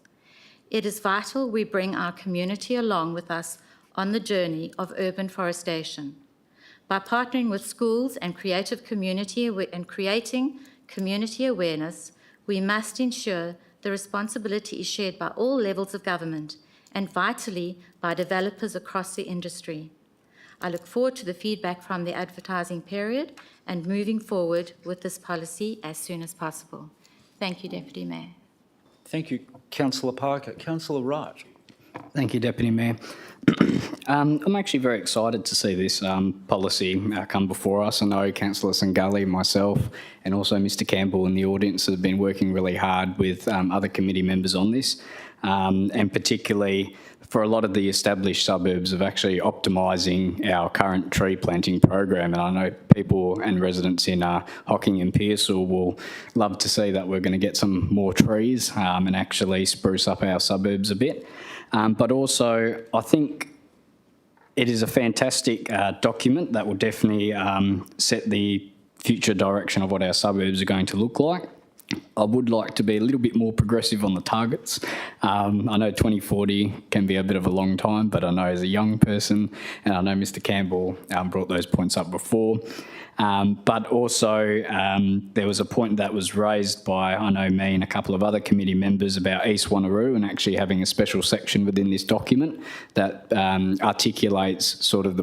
[SPEAKER 14] It is vital we bring our community along with us on the journey of urban forestation. By partnering with schools and creating community awareness, We must ensure the responsibility is shared by all levels of government and vitally by developers across the industry. I look forward to the feedback from the advertising period and moving forward with this policy as soon as possible. Thank you, Deputy Mayor.
[SPEAKER 1] Thank you, Councillor Parker. Councillor Wright.
[SPEAKER 9] Thank you, Deputy Mayor. I'm actually very excited to see this policy come before us. I know Councillor Sangali, myself, and also Mr Campbell in the audience have been working really hard with other committee members on this, and particularly for a lot of the established suburbs of actually optimising our current tree planting program. And I know people and residents in Hocking and Pearsall will love to see that we're going to get some more trees and actually spruce up our suburbs a bit. But also, I think it is a fantastic document that will definitely set the future direction of what our suburbs are going to look like. I would like to be a little bit more progressive on the targets. I know 2040 can be a bit of a long time, but I know as a young person, and I know Mr Campbell brought those points up before, but also there was a point that was raised by, I know, me and a couple of other committee members about East Wanneroo and actually having a special section within this document that articulates sort of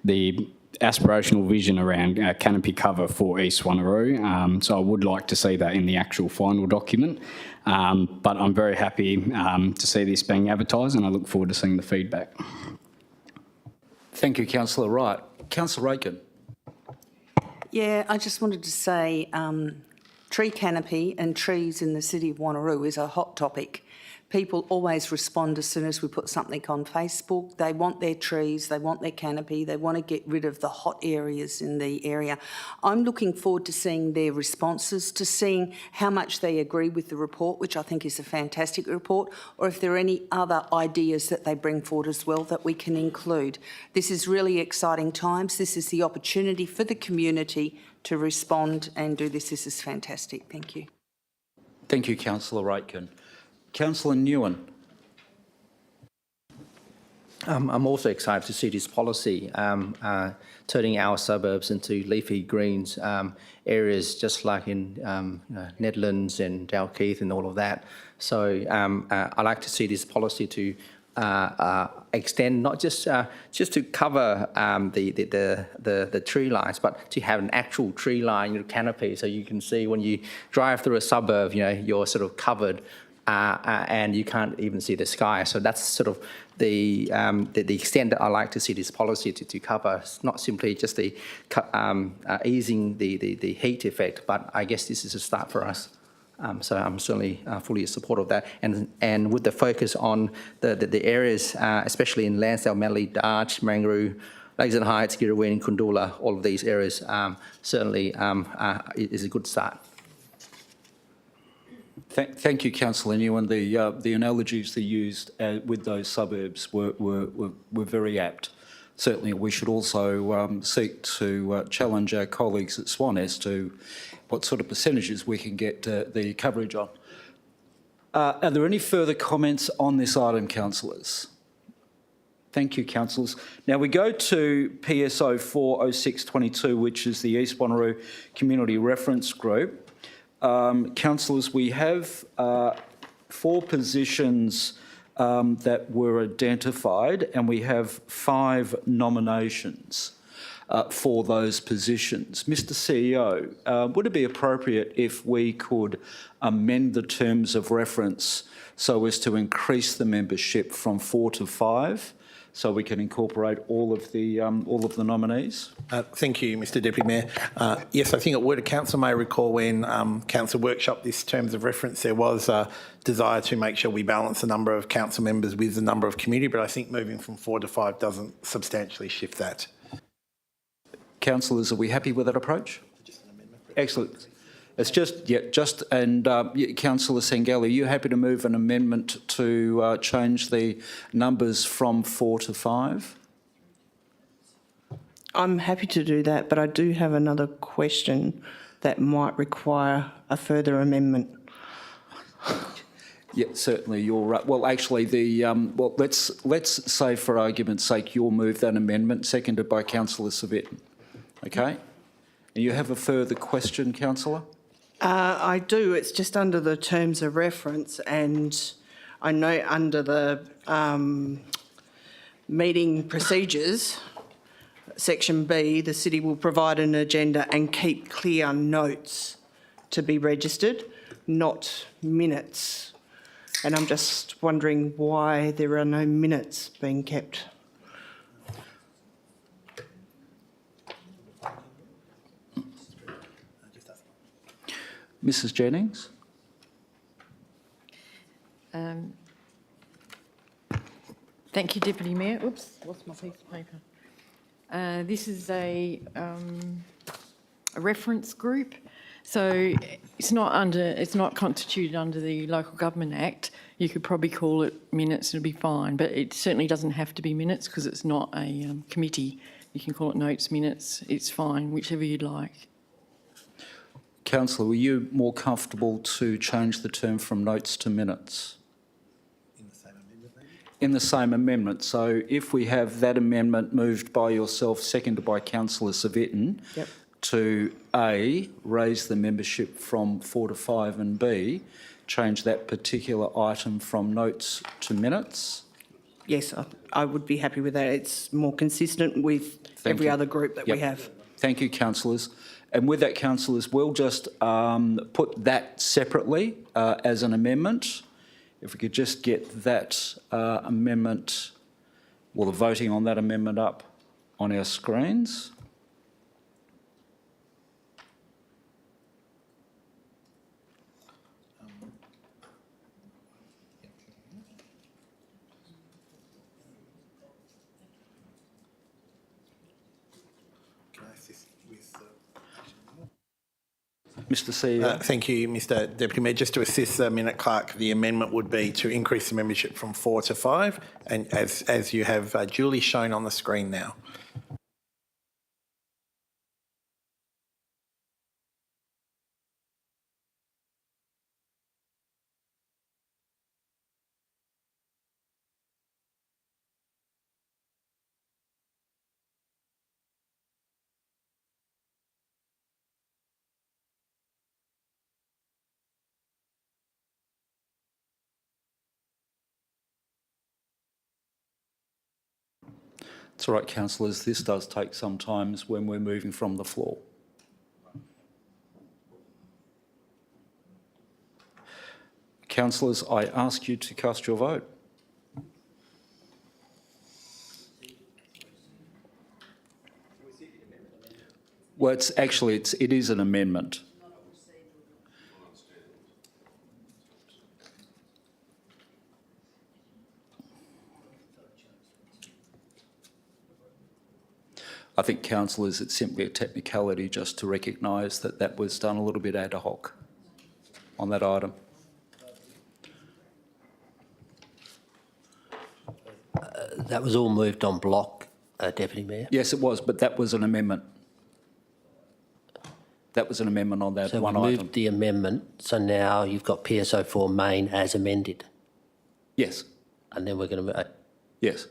[SPEAKER 9] the aspirational vision around canopy cover for East Wanneroo. So I would like to see that in the actual final document. But I'm very happy to see this being advertised, and I look forward to seeing the feedback.
[SPEAKER 1] Thank you, Councillor Wright. Councillor Aiken.
[SPEAKER 11] Yeah, I just wanted to say tree canopy and trees in the City of Wanneroo is a hot topic. People always respond as soon as we put something on Facebook. They want their trees, they want their canopy, they want to get rid of the hot areas in the area. I'm looking forward to seeing their responses, to seeing how much they agree with the report, which I think is a fantastic report, or if there are any other ideas that they bring forward as well that we can include. This is really exciting times. This is the opportunity for the community to respond and do this. This is fantastic. Thank you.
[SPEAKER 1] Thank you, Councillor Aitken. Councillor Nguyen.
[SPEAKER 15] I'm also excited to see this policy turning our suburbs into leafy greens areas, just like in Netherlands and Dalkeith and all of that. So I like to see this policy to extend not just to cover the tree lines, but to have an actual tree line canopy, so you can see when you drive through a suburb, you're sort of covered. And you can't even see the sky. So that's sort of the extent that I like to see this policy to cover. It's not simply just the easing the heat effect, but I guess this is a start for us. So I'm certainly fully in support of that. And with the focus on the areas, especially in Lansdale, Manly, Darch, Mangaroo, Lakeside Heights, Girraween, Kundula, all of these areas certainly is a good start.
[SPEAKER 1] Thank you, Councillor Nguyen. The analogies they used with those suburbs were very apt. Certainly, we should also seek to challenge our colleagues at Swan as to what sort of percentages we can get the coverage on. Are there any further comments on this item, councillors? Thank you, councillors. Now we go to PSO 40622, which is the East Wanneroo Community Reference Group. Councillors, we have 4 positions that were identified, and we have 5 nominations for those positions. Mr CEO, would it be appropriate if we could amend the terms of reference so as to increase the membership from 4 to 5? So we can incorporate all of the nominees.
[SPEAKER 16] Thank you, Mr Deputy Mayor. Yes, I think it would. Council may recall when Council workshopped this terms of reference, there was a desire to make sure we balance the number of council members with the number of committee, but I think moving from 4 to 5 doesn't substantially shift that.
[SPEAKER 1] Councillors, are we happy with that approach? Excellent. It's Councillor Sangali, are you happy to move an amendment to change the numbers from 4 to 5?
[SPEAKER 17] I'm happy to do that, but I do have another question that might require a further amendment.
[SPEAKER 1] Yeah, certainly, you're right. Well, actually, let's say for argument's sake you'll move that amendment, seconded by Councillor Civic. Okay? And you have a further question, Councillor?
[SPEAKER 17] I do. It's just under the terms of reference, and I know under the meeting procedures, section B, the city will provide an agenda and keep clear notes to be registered, not minutes. And I'm just wondering why there are no minutes being kept.
[SPEAKER 1] Mrs Jennings?
[SPEAKER 5] Thank you, Deputy Mayor. Oops, lost my piece of paper. This is a reference group, so it's not constituted under the Local Government Act. You could probably call it minutes, it'll be fine, but it certainly doesn't have to be minutes because it's not a committee. You can call it notes, minutes, it's fine, whichever you'd like.
[SPEAKER 1] Councillor, were you more comfortable to change the term from notes to minutes? In the same amendment. So if we have that amendment moved by yourself, seconded by Councillor Civic,
[SPEAKER 17] Yep.
[SPEAKER 1] to A, raise the membership from 4 to 5, and B, change that particular item from notes to minutes?
[SPEAKER 17] Yes, I would be happy with that. It's more consistent with every other group that we have.
[SPEAKER 1] Thank you, councillors. And with that, councillors, we'll just put that separately as an amendment. If we could just get that amendment, well, the voting on that amendment up on our screens. Mr CEO.
[SPEAKER 16] Thank you, Mr Deputy Mayor. Just to assist the minute clerk, the amendment would be to increase the membership from 4 to 5, and as you have duly shown on the screen now.
[SPEAKER 1] It's all right, councillors, this does take some time when we're moving from the floor. Councillors, I ask you to cast your vote. Well, it is an amendment. I think, councillors, it's simply a technicality just to recognise that that was done a little bit ad hoc on that item.
[SPEAKER 10] That was all moved on block, Deputy Mayor.
[SPEAKER 1] Yes, it was, but that was an amendment. That was an amendment on that one
[SPEAKER 10] So we
[SPEAKER 1] item.
[SPEAKER 10] moved the amendment, so now you've got PSO4 main as amended.
[SPEAKER 1] Yes.
[SPEAKER 10] And then we're going to...
[SPEAKER 1] Yes.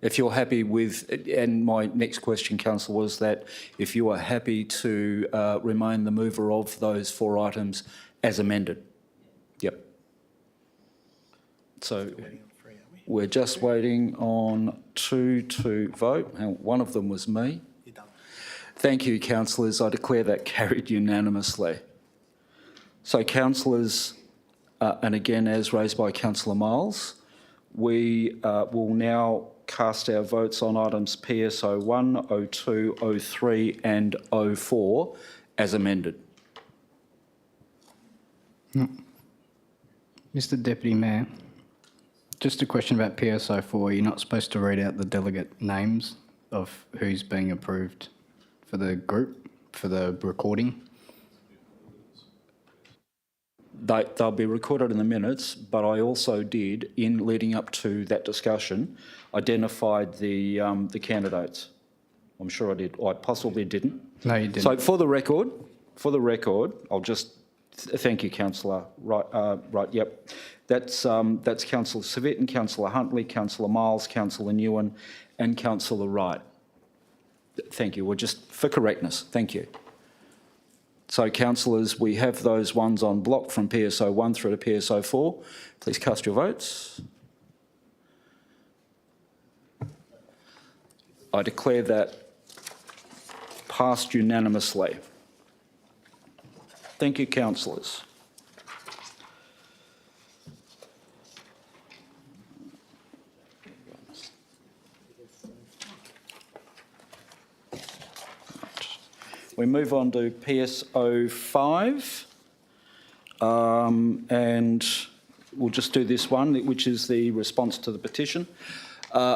[SPEAKER 1] If you're happy with, and my next question, councillor, was that if you are happy to remain the mover of those 4 items as amended. Yep. So we're just waiting on 2 to vote. And one of them was me. Thank you, councillors. I declare that carried unanimously. So, councillors, and again, as raised by Councillor Miles, we will now cast our votes on items PSO 1, 02, 03 and 04 as amended.
[SPEAKER 9] Mr Deputy Mayor, just a question about PSO4. You're not supposed to read out the delegate names of who's being approved for the group, for the recording?
[SPEAKER 1] They'll be recorded in the minutes, but I also did, in leading up to that discussion, identified the candidates. I'm sure I did. I possibly didn't.
[SPEAKER 9] No, you didn't.
[SPEAKER 1] So for the record, I'll just thank you, councillor. Right. Yep. That's Councillor Civic and Councillor Huntley, Councillor Miles, Councillor Newen, and Councillor Wright. Thank you. Well, just for correctness, thank you. So, councillors, we have those ones on block from PSO 1 through to PSO 4. Please cast your votes. I declare that passed unanimously. Thank you, councillors. We move on to PSO 5, and we'll just do this one, which is the response to the petition.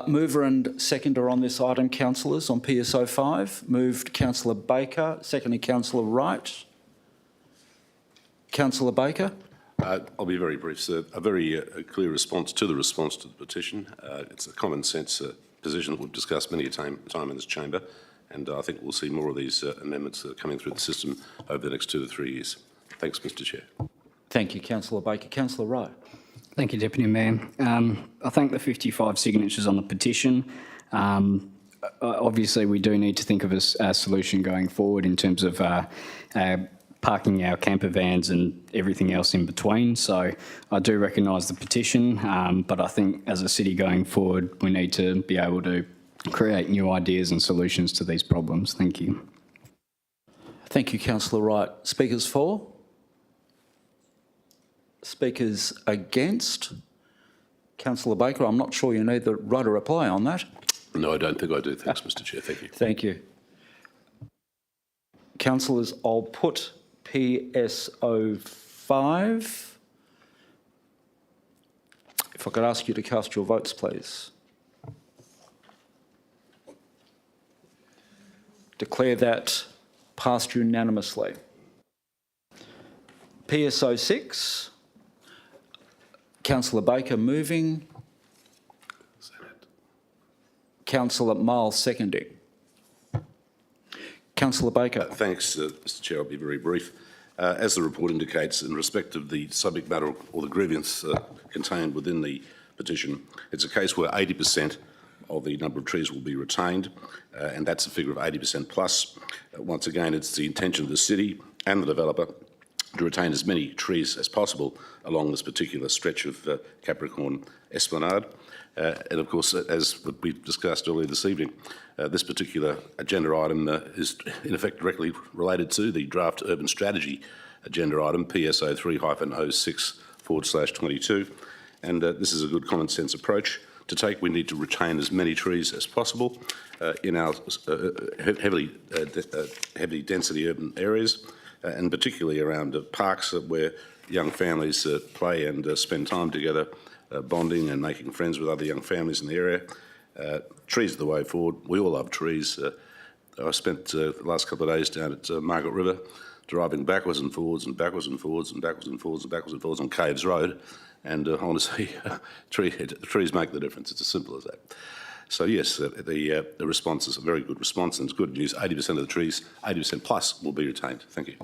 [SPEAKER 1] Mover and seconder on this item, councillors, on PSO 5. Moved Councillor Baker, seconded Councillor Wright. Councillor Baker.
[SPEAKER 18] I'll be very brief, sir. A very clear response to the petition. It's a common sense position that we've discussed many a time in this chamber, and I think we'll see more of these amendments coming through the system over the next 2 to 3 years. Thanks, Mr Chair.
[SPEAKER 1] Thank you, Councillor Baker. Councillor Wright.
[SPEAKER 9] Thank you, Deputy Mayor. I thank the 55 signatures on the petition. Obviously, we do need to think of a solution going forward in terms of parking our camper vans and everything else in between. So I do recognise the petition, but I think as a city going forward, we need to be able to create new ideas and solutions to these problems. Thank you.
[SPEAKER 1] Thank you, Councillor Wright. Speakers for? Speakers against? Councillor Baker, I'm not sure you need the right to reply on that.
[SPEAKER 18] No, I don't think I do. Thanks, Mr Chair. Thank you.
[SPEAKER 1] Thank you. Councillors, I'll put PSO 5. If I could ask you to cast your votes, please. Declare that passed unanimously. PSO 6. Councillor Baker moving. Councillor Miles seconding. Councillor Baker.
[SPEAKER 18] Thanks, Mr Chair. I'll be very brief. As the report indicates, in respect of the subject matter or the grievance contained within the petition, it's a case where 80% of the number of trees will be retained, and that's a figure of 80% plus. Once again, it's the intention of the city and the developer to retain as many trees as possible along this particular stretch of Capricorn Esplanade. And of course, as we discussed earlier this evening, this particular agenda item is in effect directly related to the draft urban strategy agenda item, PSO 3-06/22. And this is a good common sense approach to take. We need to retain as many trees as possible in our heavily density urban areas, and particularly around parks where young families play and spend time together, bonding and making friends with other young families in the area. Trees are the way forward. We all love trees. I spent the last couple of days down at Margaret River, driving backwards and forwards and backwards and forwards and backwards and forwards and backwards and forwards on Caves Road, and honestly, trees make the difference. It's as simple as that. So yes, the response is a very good response, and it's good news. 80% of the trees, 80% plus, will be retained. Thank you.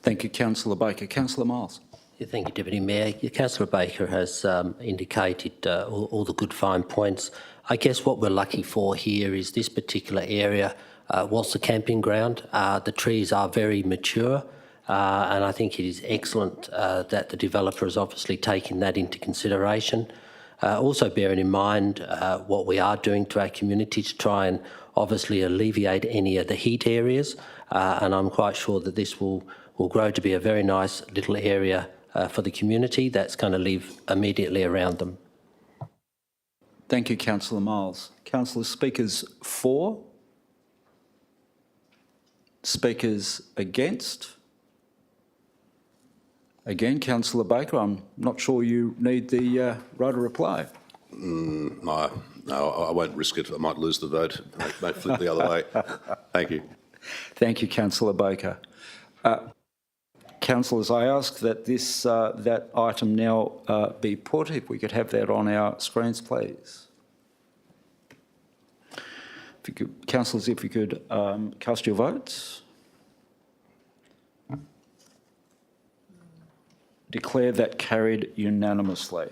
[SPEAKER 1] Thank you, Councillor Baker. Councillor Miles.
[SPEAKER 10] Yeah, thank you, Deputy Mayor. Councillor Baker has indicated all the good fine points. I guess what we're lucky for here is this particular area was the camping ground. The trees are very mature, and I think it is excellent that the developer has obviously taken that into consideration. Also bearing in mind what we are doing to our community to try and obviously alleviate any of the heat areas, and I'm quite sure that this will grow to be a very nice little area for the community that's going to live immediately around them.
[SPEAKER 1] Thank you, Councillor Miles. Councillor, speakers for? Speakers against? Again, Councillor Baker, I'm not sure you need the right to reply.
[SPEAKER 18] No, I won't risk it. I might lose the vote. It may flip the other way. Thank you.
[SPEAKER 1] Thank you, Councillor Baker. Councillors, I ask that this that item now be put. If we could have that on our screens, please. If you could, councillors, if you could cast your votes. Declare that carried unanimously.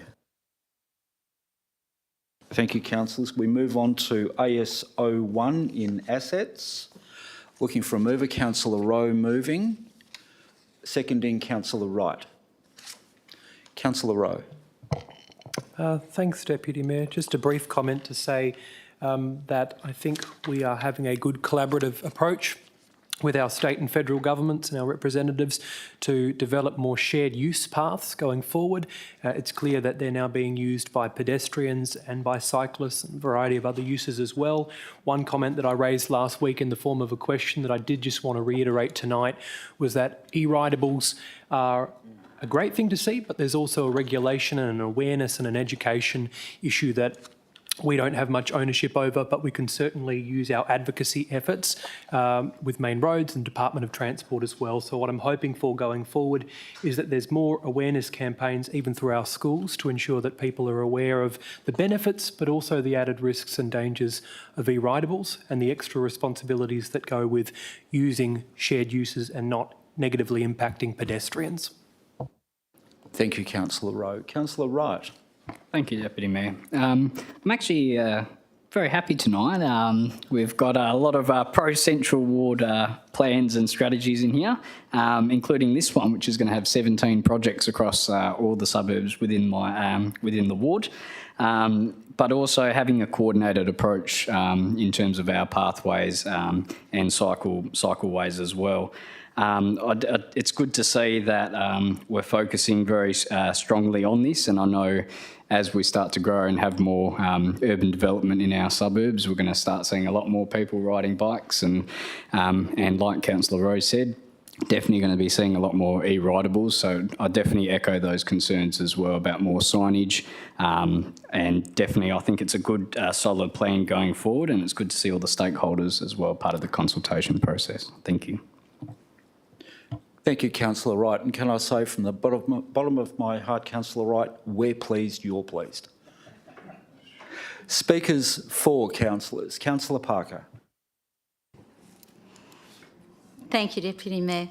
[SPEAKER 1] Thank you, councillors. We move on to AS01 in assets. Looking for a mover, Councillor Rowe moving. Seconding, Councillor Wright. Councillor Rowe.
[SPEAKER 13] Thanks, Deputy Mayor. Just a brief comment to say that I think we are having a good collaborative approach with our state and federal governments and our representatives to develop more shared use paths going forward. It's clear that they're now being used by pedestrians and by cyclists and a variety of other uses as well. One comment that I raised last week in the form of a question that I did just want to reiterate tonight was that e-ridables are a great thing to see, but there's also a regulation and an awareness and an education issue that we don't have much ownership over, but we can certainly use our advocacy efforts with Main Roads and Department of Transport as well. So what I'm hoping for going forward is that there's more awareness campaigns even through our schools to ensure that people are aware of the benefits, but also the added risks and dangers of e-ridables and the extra responsibilities that go with using shared uses and not negatively impacting pedestrians.
[SPEAKER 1] Thank you, Councillor Rowe. Councillor Wright.
[SPEAKER 9] Thank you, Deputy Mayor. I'm actually very happy tonight. We've got a lot of pro-Central Ward plans and strategies in here, including this one, which is going to have 17 projects across all the suburbs within the ward. But also having a coordinated approach in terms of our pathways and cycleways as well. It's good to see that we're focusing very strongly on this, and I know as we start to grow and have more urban development in our suburbs, we're going to start seeing a lot more people riding bikes, and like Councillor Rose said, definitely going to be seeing a lot more e-ridables. So I definitely echo those concerns as well about more signage, and definitely I think it's a good solid plan going forward, and it's good to see all the stakeholders as well part of the consultation process. Thank you.
[SPEAKER 1] Thank you, Councillor Wright. And can I say from the bottom of my heart, Councillor Wright, we're pleased, you're pleased. Speakers for councillors. Councillor Parker.
[SPEAKER 14] Thank you, Deputy Mayor.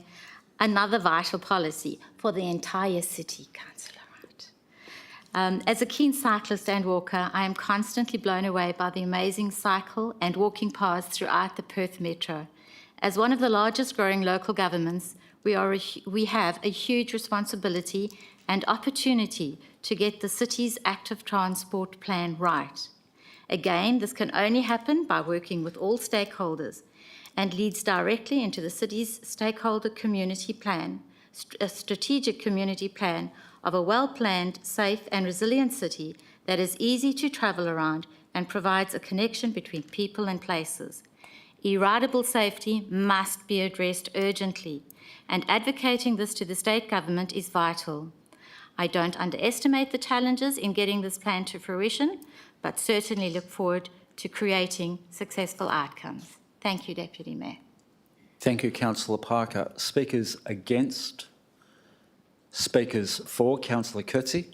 [SPEAKER 14] Another vital policy for the entire city, Councillor Wright. As a keen cyclist and walker, I am constantly blown away by the amazing cycle and walking paths throughout the Perth Metro. As one of the largest growing local governments, we have a huge responsibility and opportunity to get the city's active transport plan right. Again, this can only happen by working with all stakeholders and leads directly into the city's stakeholder community plan, a strategic community plan of a well-planned, safe and resilient city that is easy to travel around and provides a connection between people and places. E-ridable safety must be addressed urgently, and advocating this to the state government is vital. I don't underestimate the challenges in getting this plan to fruition, but certainly look forward to creating successful outcomes. Thank you, Deputy Mayor.
[SPEAKER 1] Thank you, Councillor Parker. Speakers against? Speakers for? Councillor Coetzee.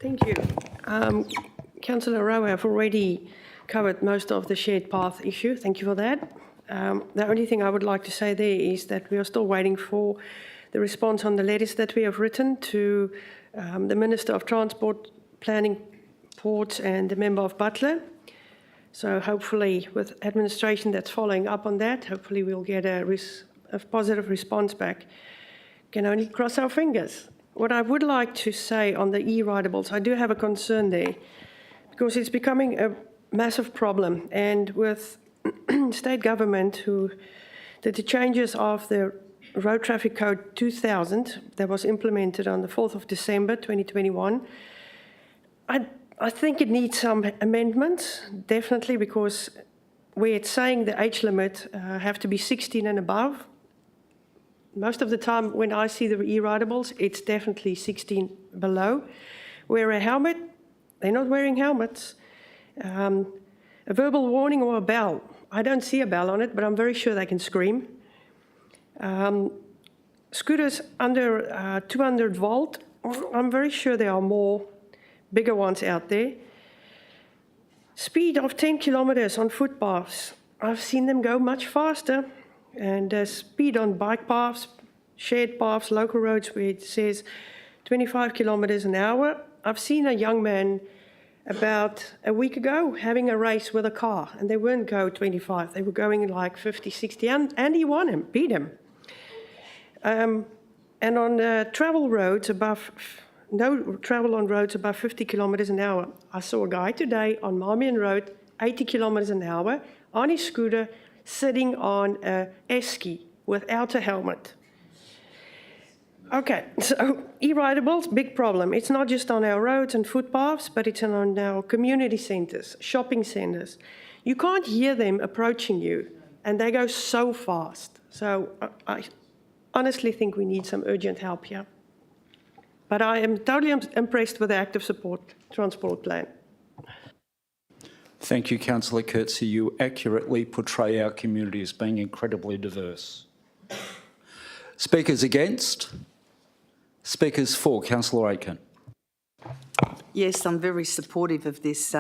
[SPEAKER 19] Thank you. Councillor Rowe, I've already covered most of the shared path issue. Thank you for that. The only thing I would like to say there is that we are still waiting for the response on the letters that we have written to the Minister of Transport, Planning, Ports and the Member of Butler. So hopefully with administration that's following up on that, hopefully we'll get a positive response back. Can only cross our fingers. What I would like to say on the e-ridables, I do have a concern there because it's becoming a massive problem, and with state government who did the changes of the Road Traffic Code 2000 that was implemented on the 4th of December 2021, I think it needs some amendments, definitely, because where it's saying the age limit have to be 16 and above, most of the time when I see the e-ridables, it's definitely 16 below. Wear a helmet, they're not wearing helmets. A verbal warning or a bell. I don't see a bell on it, but I'm very sure they can scream. Scooters under 200 volt, I'm very sure there are more bigger ones out there. Speed of 10 kilometers on footpaths. I've seen them go much faster. And speed on bike paths, shared paths, local roads where it says 25 kilometers an hour. I've seen a young man about a week ago having a race with a car, and they weren't go 25, they were going like 50, 60, and he won him, beat him. And on travel roads above, no travel on roads above 50 kilometres an hour. I saw a guy today on Marmion Road, 80 kilometres an hour, on his scooter, sitting on a esky without a helmet. Okay, so e-ridables, big problem. It's not just on our roads and footpaths, but it's on our community centres, shopping centres. You can't hear them approaching you, and they go so fast. So I honestly think we need some urgent help here. But I am totally impressed with the active support transport plan.
[SPEAKER 1] Thank you, Councillor Coetzee. You accurately portray our community as being incredibly diverse. Speakers against? Speakers for. Councillor Aitken.
[SPEAKER 11] Yes, I'm very supportive of this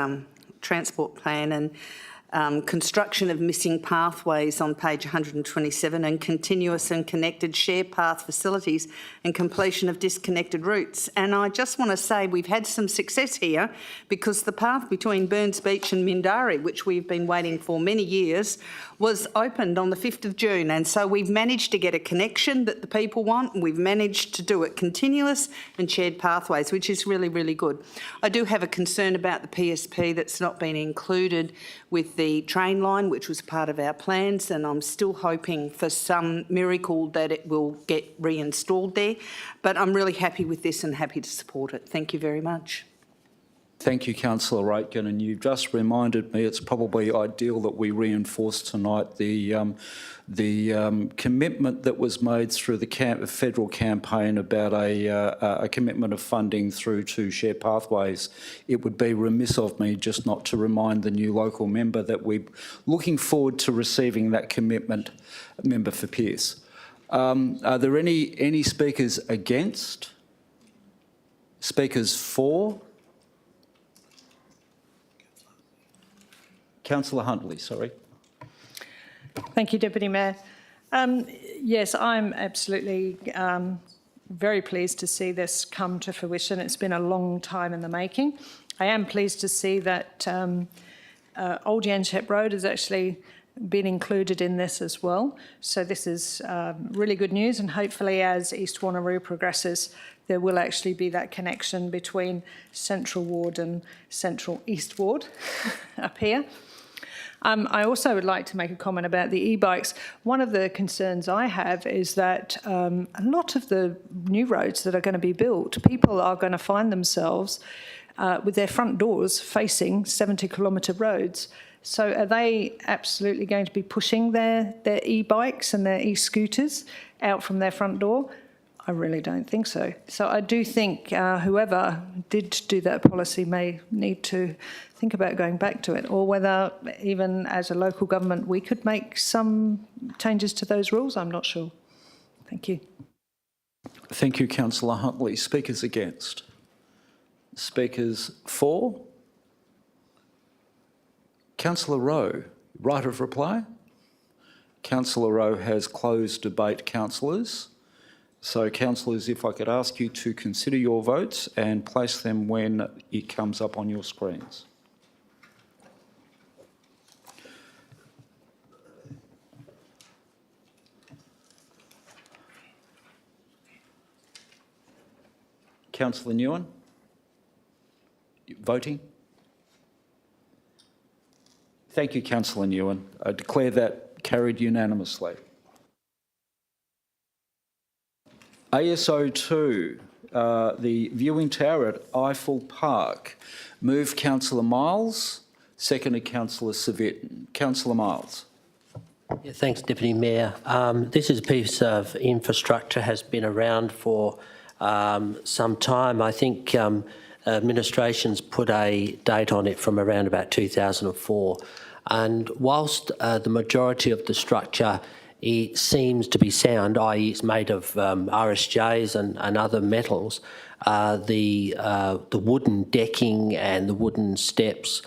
[SPEAKER 11] transport plan and construction of missing pathways on page 127 and continuous and connected share path facilities and completion of disconnected routes. And I just want to say we've had some success here because the path between Burns Beach and Mindari, which we've been waiting for many years, was opened on the 5th of June. And so we've managed to get a connection that the people want, and we've managed to do it continuous and shared pathways, which is really, really good. I do have a concern about the PSP that's not been included with the train line, which was part of our plans, and I'm still hoping for some miracle that it will get reinstalled there. But I'm really happy with this and happy to support it. Thank you very much.
[SPEAKER 1] Thank you, Councillor Aitken, and you've just reminded me it's probably ideal that we reinforce tonight the commitment that was made through the federal campaign about a commitment of funding through to shared pathways. It would be remiss of me just not to remind the new local member that we're looking forward to receiving that commitment, Member for Pearce. Are there any speakers against? Speakers for? Councillor Huntley, sorry.
[SPEAKER 20] Thank you, Deputy Mayor. Yes, I'm absolutely very pleased to see this come to fruition. It's been a long time in the making. I am pleased to see that Old Yanchep Road has actually been included in this as well. So this is really good news, and hopefully as East Wanneroo progresses, there will actually be that connection between Central Ward and Central East Ward up here. I also would like to make a comment about the e-bikes. One of the concerns I have is that a lot of the new roads that are going to be built, people are going to find themselves with their front doors facing 70-kilometre roads. So are they absolutely going to be pushing their e-bikes and their e-scooters out from their front door? I really don't think so. So I do think whoever did do that policy may need to think about going back to it, or whether even as a local government we could make some changes to those rules. I'm not sure. Thank you.
[SPEAKER 1] Thank you, Councillor Huntley. Speakers against? Speakers for? Councillor Rowe, right of reply? Councillor Rowe has closed debate, councillors. So, councillors, if I could ask you to consider your votes and place them when it comes up on your screens. Councillor Nguyen, voting? Thank you, Councillor Nguyen. I declare that carried unanimously. ASO 2, the viewing tower at Eiffel Park. Move Councillor Miles, seconded Councillor Civic. Councillor Miles.
[SPEAKER 10] Yeah, thanks, Deputy Mayor. This is a piece of infrastructure, has been around for some time. I think administration's put a date on it from around about 2004. And whilst the majority of the structure it seems to be sound, i.e. it's made of RSJs and other metals, the wooden decking and the wooden steps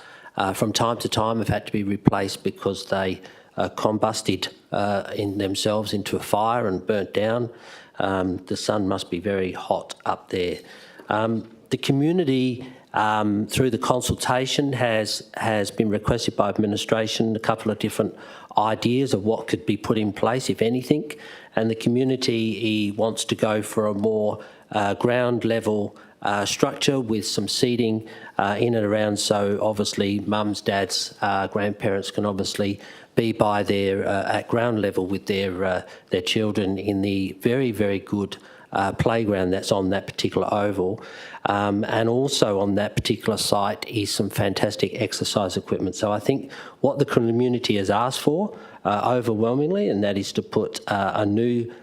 [SPEAKER 10] from time to time have had to be replaced because they combusted in themselves into a fire and burnt down. The sun must be very hot up there. The community through the consultation has been requested by administration a couple of different ideas of what could be put in place, if anything, and the community wants to go for a more ground level structure with some seating in and around, so obviously mums, dads, grandparents can obviously be by their at ground level with their children in the very, very good playground that's on that particular oval. And also on that particular site is some fantastic exercise equipment. So I think what the community has asked for overwhelmingly, and that is to put a new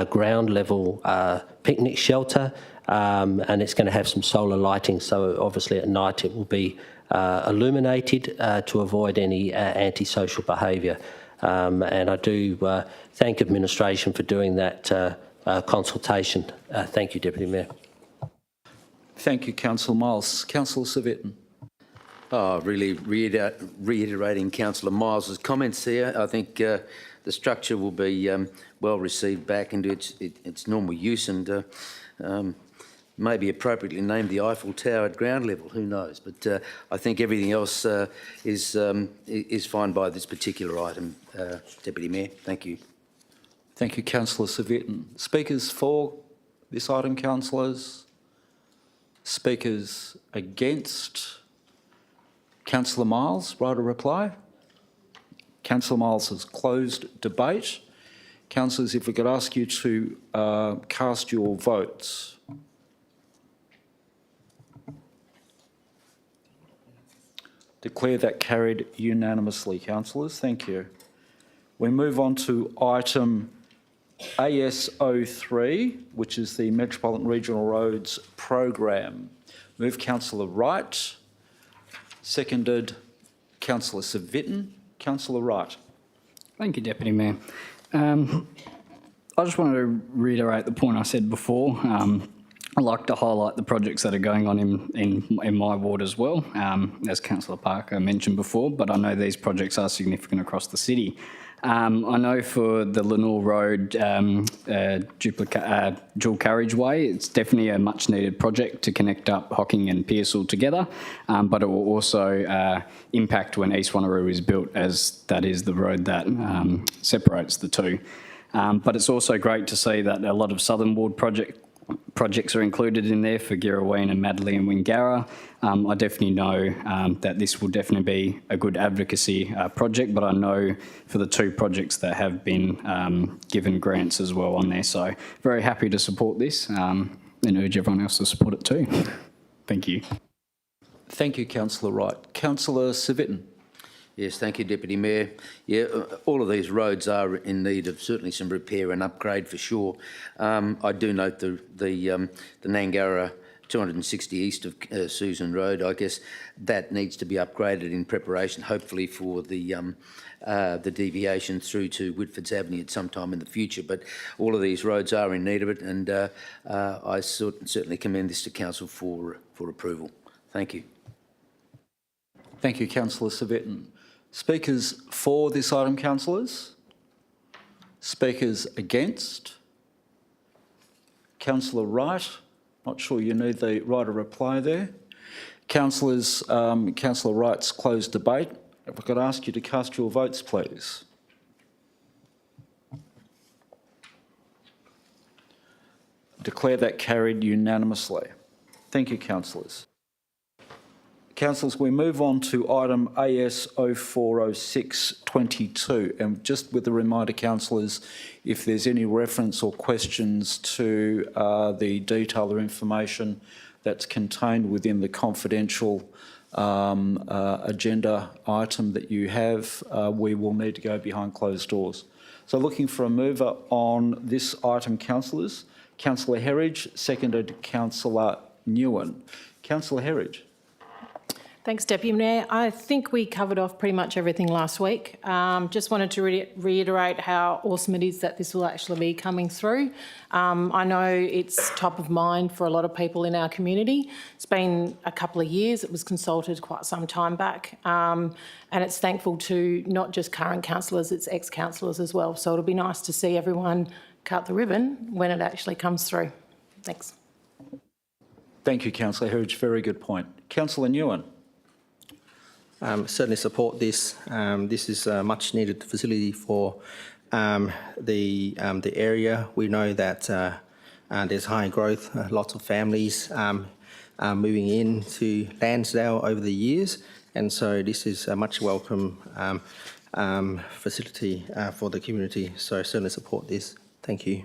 [SPEAKER 10] ground level picnic shelter, and it's going to have some solar lighting, so obviously at night it will be illuminated to avoid any antisocial behaviour. And I do thank administration for doing that consultation. Thank you, Deputy Mayor.
[SPEAKER 1] Thank you, Councillor Miles. Councillor Civic.
[SPEAKER 12] Really reiterating Councillor Miles's comments here. I think the structure will be well received back into its normal use, and maybe appropriately named the Eiffel Tower at ground level. Who knows? But I think everything else is fine by this particular item, Deputy Mayor. Thank you.
[SPEAKER 1] Thank you, Councillor Civic. Speakers for this item, councillors? Speakers against? Councillor Miles, right a reply? Councillor Miles has closed debate. Councillors, if we could ask you to cast your votes. Declare that carried unanimously, councillors. Thank you. We move on to item AS03, which is the Metropolitan Regional Roads Program. Move Councillor Wright. Seconded Councillor Civic. Councillor Wright.
[SPEAKER 9] Thank you, Deputy Mayor. I just wanted to reiterate the point I said before. I'd like to highlight the projects that are going on in my ward as well, as Councillor Parker mentioned before, but I know these projects are significant across the city. I know for the Lenore Road dual carriageway, it's definitely a much needed project to connect up Hocking and Pearsall together, but it will also impact when East Wanneroo is built, as that is the road that separates the two. But it's also great to see that a lot of Southern Ward projects are included in there for Girraween and Madley and Wingara. I definitely know that this will definitely be a good advocacy project, but I know for the two projects that have been given grants as well on there. So very happy to support this and urge everyone else to support it too. Thank you.
[SPEAKER 1] Thank you, Councillor Wright. Councillor Civic.
[SPEAKER 12] Yes, thank you, Deputy Mayor. Yeah, all of these roads are in need of certainly some repair and upgrade for sure. I do note the Nangara 260 east of Susan Road. I guess that needs to be upgraded in preparation, hopefully for the deviation through to Whitfords Avenue at some time in the future. But all of these roads are in need of it, and I certainly commend this to Council for approval. Thank you.
[SPEAKER 1] Thank you, Councillor Civic. Speakers for this item, councillors? Speakers against? Councillor Wright? Not sure you need the right of reply there. Councillors, Councillor Wright's closed debate. If I could ask you to cast your votes, please. Declare that carried unanimously. Thank you, councillors. Councillors, we move on to item AS 040622, and just with a reminder, councillors, if there's any reference or questions to the detail or information that's contained within the confidential agenda item that you have, we will need to go behind closed doors. So looking for a mover on this item, councillors. Councillor Herridge, seconded Councillor Nguyen. Councillor Herridge.
[SPEAKER 21] Thanks, Deputy Mayor. I think we covered off pretty much everything last week. Just wanted to reiterate how awesome it is that this will actually be coming through. I know it's top of mind for a lot of people in our community. It's been a couple of years. It was consulted quite some time back. And it's thankful to not just current councillors, it's ex-councillors as well. So it'll be nice to see everyone cut the ribbon when it actually comes through. Thanks.
[SPEAKER 1] Thank you, Councillor Herridge. Very good point. Councillor Nguyen.
[SPEAKER 15] Certainly support this. This is a much needed facility for the area. We know that there's high growth, lots of families moving into Lansdale over the years, and so this is a much welcome facility for the community. So certainly support this. Thank you.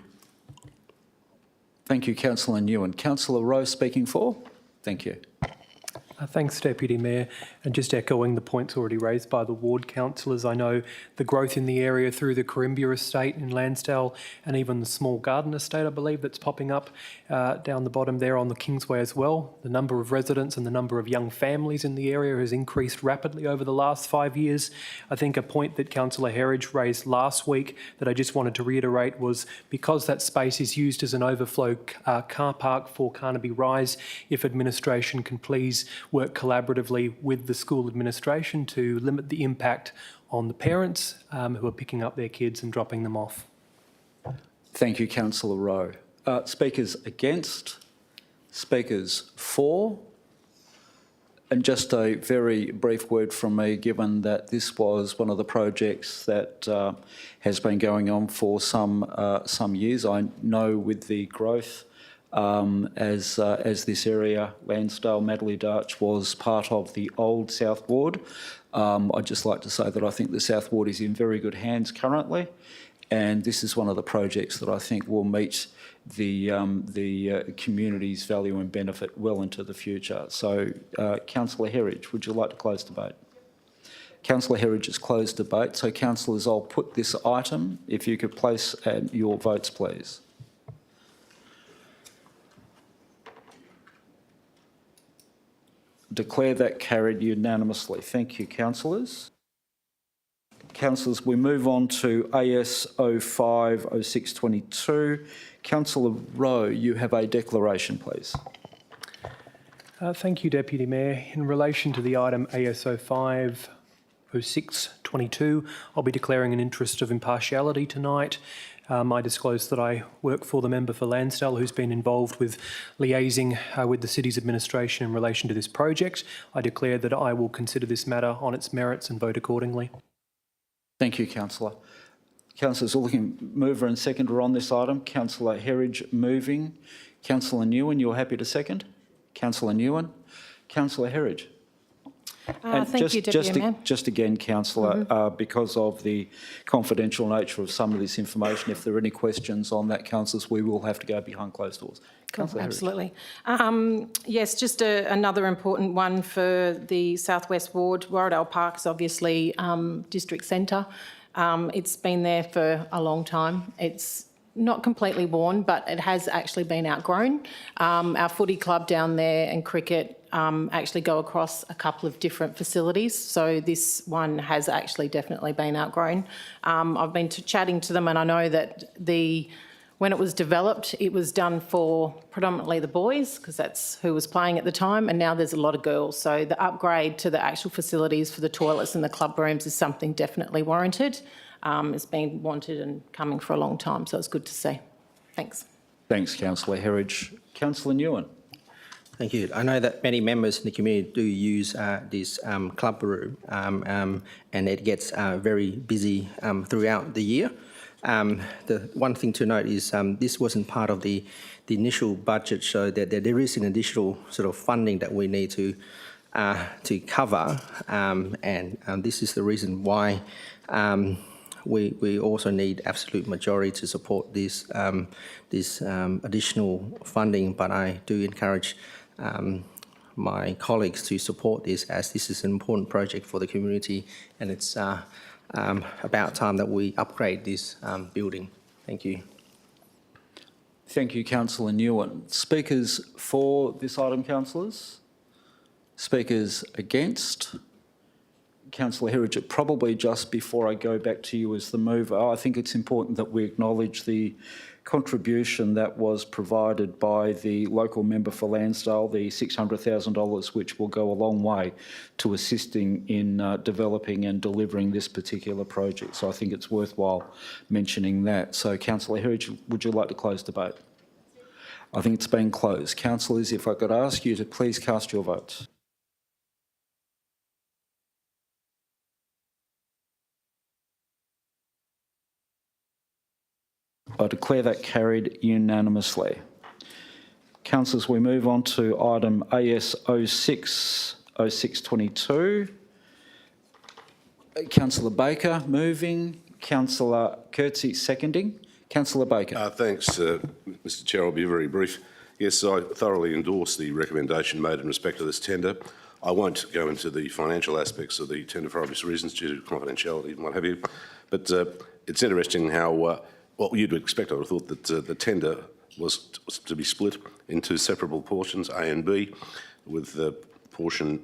[SPEAKER 1] Thank you, Councillor Nguyen. Councillor Rowe speaking for. Thank you.
[SPEAKER 13] Thanks, Deputy Mayor. And just echoing the points already raised by the ward councillors, I know the growth in the area through the Carimbia estate in Lansdale and even the small garden estate, I believe, that's popping up down the bottom there on the Kingsway as well. The number of residents and the number of young families in the area has increased rapidly over the last 5 years. I think a point that Councillor Herridge raised last week that I just wanted to reiterate was because that space is used as an overflow car park for Carnaby Rise, if administration can please work collaboratively with the school administration to limit the impact on the parents who are picking up their kids and dropping them off.
[SPEAKER 1] Thank you, Councillor Rowe. Speakers against? Speakers for? And just a very brief word from me, given that this was one of the projects that has been going on for some years. I know with the growth as this area, Lansdale, Madeley Darch, was part of the old South Ward. I'd just like to say that I think the South Ward is in very good hands currently, and this is one of the projects that I think will meet the community's value and benefit well into the future. So, Councillor Herridge, would you like to close debate? Councillor Herridge has closed debate. So, councillors, I'll put this item, if you could place your votes, please. Declare that carried unanimously. Thank you, councillors. Councillors, we move on to AS 050622. Councillor Rowe, you have a declaration, please.
[SPEAKER 13] Thank you, Deputy Mayor. In relation to the item AS 050622, I'll be declaring an interest of impartiality tonight. I disclose that I work for the member for Lansdale who's been involved with liaising with the city's administration in relation to this project. I declare that I will consider this matter on its merits and vote accordingly.
[SPEAKER 1] Thank you, councillor. Councillors are looking mover and seconder on this item. Councillor Herridge moving. Councillor Nguyen, you're happy to second? Councillor Nguyen. Councillor Herridge.
[SPEAKER 21] Thank you, Deputy Mayor.
[SPEAKER 1] Just again, councillor, because of the confidential nature of some of this information, if there are any questions on that, councillors, we will have to go behind closed doors. Councillor
[SPEAKER 21] Absolutely. Yes, just another important one for the Southwest Ward. Warradale Park is obviously district centre. It's been there for a long time. It's not completely worn, but it has actually been outgrown. Our footy club down there and cricket actually go across a couple of different facilities. So this one has actually definitely been outgrown. I've been chatting to them, and I know that when it was developed, it was done for predominantly the boys because that's who was playing at the time, and now there's a lot of girls. So the upgrade to the actual facilities for the toilets and the club rooms is something definitely warranted. It's been wanted and coming for a long time, so it's good to see. Thanks.
[SPEAKER 1] Thanks, Councillor Herridge. Councillor Nguyen.
[SPEAKER 15] Thank you. I know that many members in the community do use this club room, and it gets very busy throughout the year. The one thing to note is this wasn't part of the initial budget, so that there is an additional sort of funding that we need to cover, and this is the reason why we also need absolute majority to support this additional funding. But I do encourage my colleagues to support this, as this is an important project for the community, and it's about time that we upgrade this building. Thank you.
[SPEAKER 1] Thank you, Councillor Nguyen. Speakers for this item, councillors? Speakers against? Councillor Herridge, probably just before I go back to you as the mover, I think it's important that we acknowledge the contribution that was provided by the local member for Lansdale, the $600,000, which will go a long way to assisting in developing and delivering this particular project. So I think it's worthwhile mentioning that. So, Councillor Herridge, would you like to close debate? I think it's been closed. Councillors, if I could ask you to please cast your votes. I declare that carried unanimously. Councillors, we move on to item AS 0622. Councillor Baker moving, Councillor Coetzee seconding. Councillor Baker.
[SPEAKER 18] Thanks, Mr Chair. I'll be very brief. Yes, I thoroughly endorse the recommendation made in respect to this tender. I won't go into the financial aspects of the tender for obvious reasons due to confidentiality and what have you, but it's interesting how, what you'd expect, I would have thought that the tender was to be split into separable portions, A and B, with portion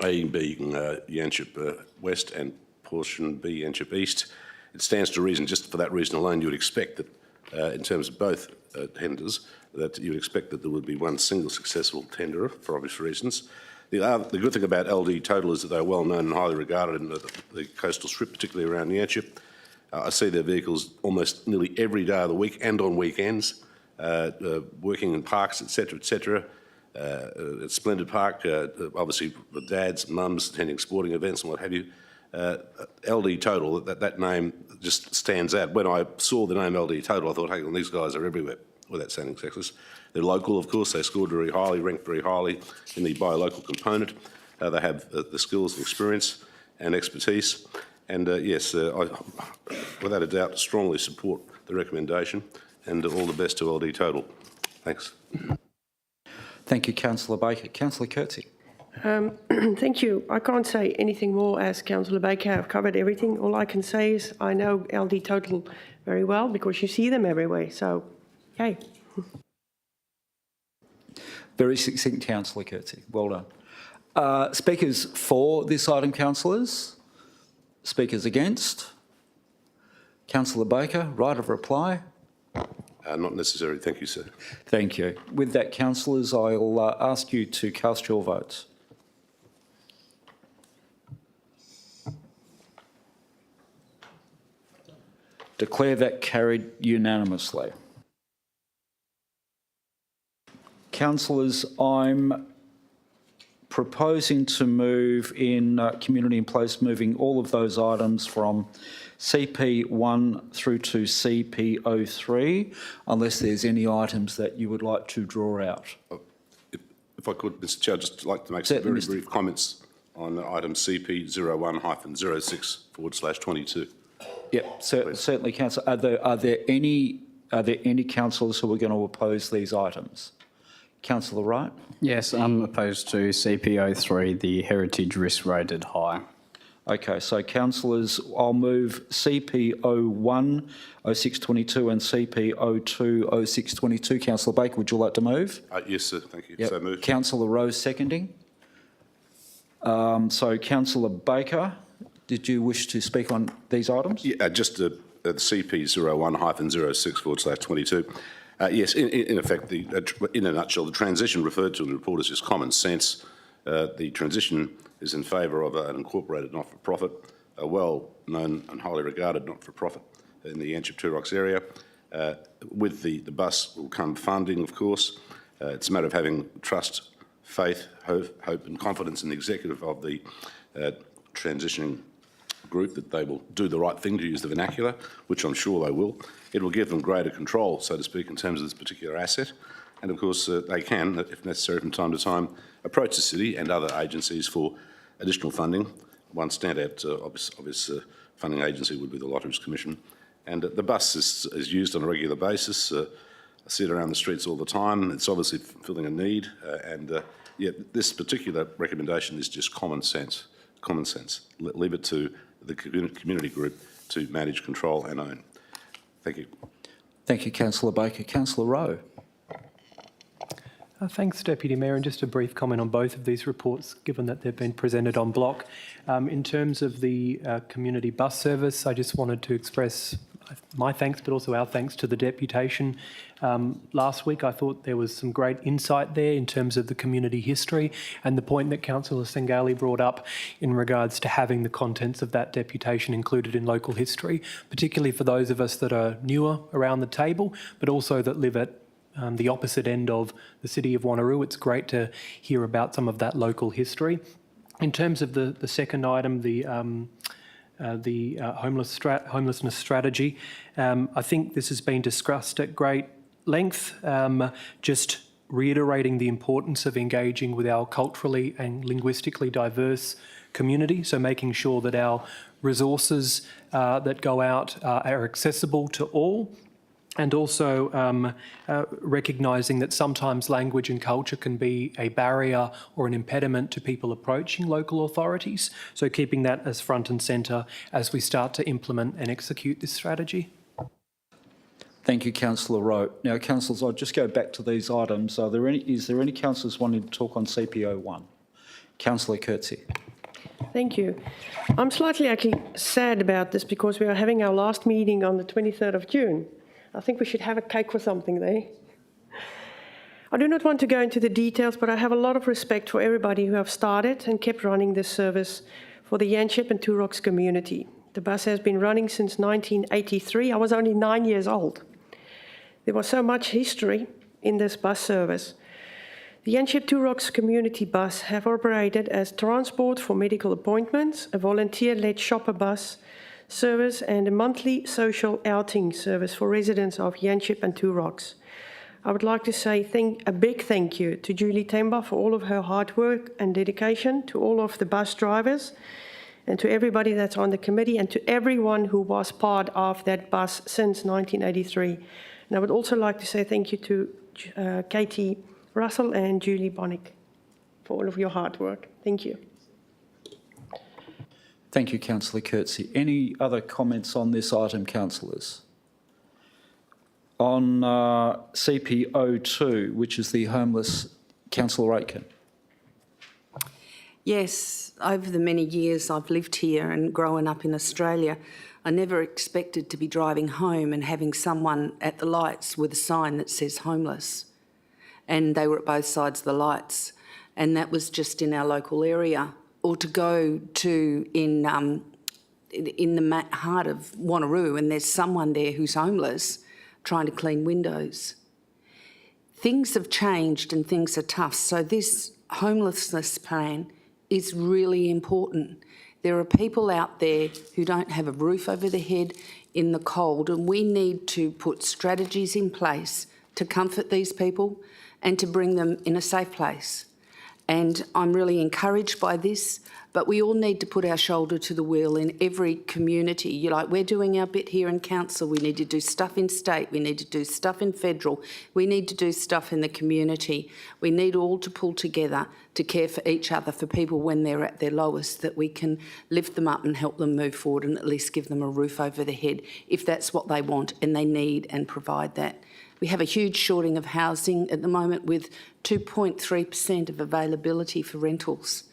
[SPEAKER 18] A being Yanchep West and portion B Yanchep East. It stands to reason, just for that reason alone, you would expect that in terms of both tenders, that you would expect that there would be one single successful tenderer for obvious reasons. The good thing about LD Total is that they're well known and highly regarded in the coastal strip, particularly around Yanchep. I see their vehicles almost nearly every day of the week and on weekends, working in parks, etc., etc. At Splendid Park, obviously with dads, mums attending sporting events and what have you. LD Total, that name just stands out. When I saw the name LD Total, I thought, hey, well, these guys are everywhere, without sounding sexist. They're local, of course. They scored very highly, ranked very highly in the buy local component. They have the skills and experience and expertise. And yes, I, without a doubt, strongly support the recommendation, and all the best to LD Total. Thanks.
[SPEAKER 1] Thank you, Councillor Baker. Councillor Coetzee.
[SPEAKER 19] Thank you. I can't say anything more as Councillor Baker. I've covered everything. All I can say is I know LD Total very well because you see them everywhere. So, okay.
[SPEAKER 1] Very succinct, Councillor Coetzee. Well done. Speakers for this item, councillors? Speakers against? Councillor Baker, right of reply?
[SPEAKER 18] Not necessary. Thank you, sir.
[SPEAKER 1] Thank you. With that, councillors, I'll ask you to cast your votes. Declare that carried unanimously. Councillors, I'm proposing to move in community and place, moving all of those items from CP1 through to CP03, unless there's any items that you would like to draw out.
[SPEAKER 18] If I could, Mr Chair, I'd just like to make some very brief comments on item CP01-06/22.
[SPEAKER 1] Yep, certainly, Councillor. Are there any councillors who are going to oppose these items? Councillor Wright?
[SPEAKER 9] Yes, I'm opposed to CP03, the heritage risk rated high.
[SPEAKER 1] Okay, so councillors, I'll move CP01-0622 and CP02-0622. Councillor Baker, would you like to move?
[SPEAKER 18] Yes, sir. Thank you.
[SPEAKER 1] Yep.
[SPEAKER 18] So moved.
[SPEAKER 1] Councillor Rose seconding. So Councillor Baker, did you wish to speak on these items?
[SPEAKER 18] Yeah, just CP01-06/22. Yes, in effect, in a nutshell, the transition referred to in the report is just common sense. The transition is in favour of an incorporated not-for-profit, a well-known and highly regarded not-for-profit in the Yanchep Two Rocks area. With the bus will come funding, of course. It's a matter of having trust, faith, hope and confidence in the executive of the transitioning group that they will do the right thing, to use the vernacular, which I'm sure they will. It will give them greater control, so to speak, in terms of this particular asset. And of course, they can, if necessary from time to time, approach the city and other agencies for additional funding. One standout obvious funding agency would be the Lotteries Commission. And the bus is used on a regular basis. I see it around the streets all the time. It's obviously filling a need. Yeah, this particular recommendation is just common sense. Common sense. Leave it to the community group to manage, control and own. Thank you.
[SPEAKER 1] Thank you, Councillor Baker. Councillor Rowe.
[SPEAKER 13] Thanks, Deputy Mayor, and just a brief comment on both of these reports, given that they've been presented en bloc. In terms of the community bus service, I just wanted to express my thanks, but also our thanks to the deputation. Last week, I thought there was some great insight there in terms of the community history and the point that Councillor Sengali brought up in regards to having the contents of that deputation included in local history, particularly for those of us that are newer around the table, but also that live at the opposite end of the City of Wanneroo. It's great to hear about some of that local history. In terms of the second item, the homelessness strategy, I think this has been discussed at great length, just reiterating the importance of engaging with our culturally and linguistically diverse community, so making sure that our resources that go out are accessible to all, and also recognising that sometimes language and culture can be a barrier or an impediment to people approaching local authorities. So keeping that as front and centre as we start to implement and execute this strategy.
[SPEAKER 1] Thank you, Councillor Rowe. Now, councillors, I'll just go back to these items. Is there any councillors wanting to talk on CPO 1? Councillor Coetzee.
[SPEAKER 19] Thank you. I'm slightly actually sad about this because we are having our last meeting on the 23rd of June. I think we should have a cake or something there. I do not want to go into the details, but I have a lot of respect for everybody who have started and kept running this service for the Yanchep and Two Rocks community. The bus has been running since 1983. I was only 9 years old. There was so much history in this bus service. The Yanchep Two Rocks community bus have operated as transport for medical appointments, a volunteer-led shopper bus service, and a monthly social outing service for residents of Yanchep and Two Rocks. I would like to say a big thank you to Julie Temba for all of her hard work and dedication, to all of the bus drivers, and to everybody that's on the committee, and to everyone who was part of that bus since 1983. And I would also like to say thank you to Katie Russell and Julie Bonnick for all of your hard work. Thank you.
[SPEAKER 1] Thank you, Councillor Coetzee. Any other comments on this item, councillors? On CPO 2, which is the homeless, Councillor Aitken.
[SPEAKER 11] Yes, over the many years I've lived here and grown up in Australia, I never expected to be driving home and having someone at the lights with a sign that says homeless. And they were at both sides of the lights. And that was just in our local area. Or to go to in the heart of Wanneroo and there's someone there who's homeless trying to clean windows. Things have changed and things are tough. So this homelessness plan is really important. There are people out there who don't have a roof over their head in the cold, and we need to put strategies in place to comfort these people and to bring them in a safe place. And I'm really encouraged by this, but we all need to put our shoulder to the wheel in every community. We're doing our bit here in council. We need to do stuff in state. We need to do stuff in federal. We need to do stuff in the community. We need all to pull together to care for each other, for people when they're at their lowest, that we can lift them up and help them move forward and at least give them a roof over their head if that's what they want and they need, and provide that. We have a huge shortage of housing at the moment with 2.3% of availability for rentals.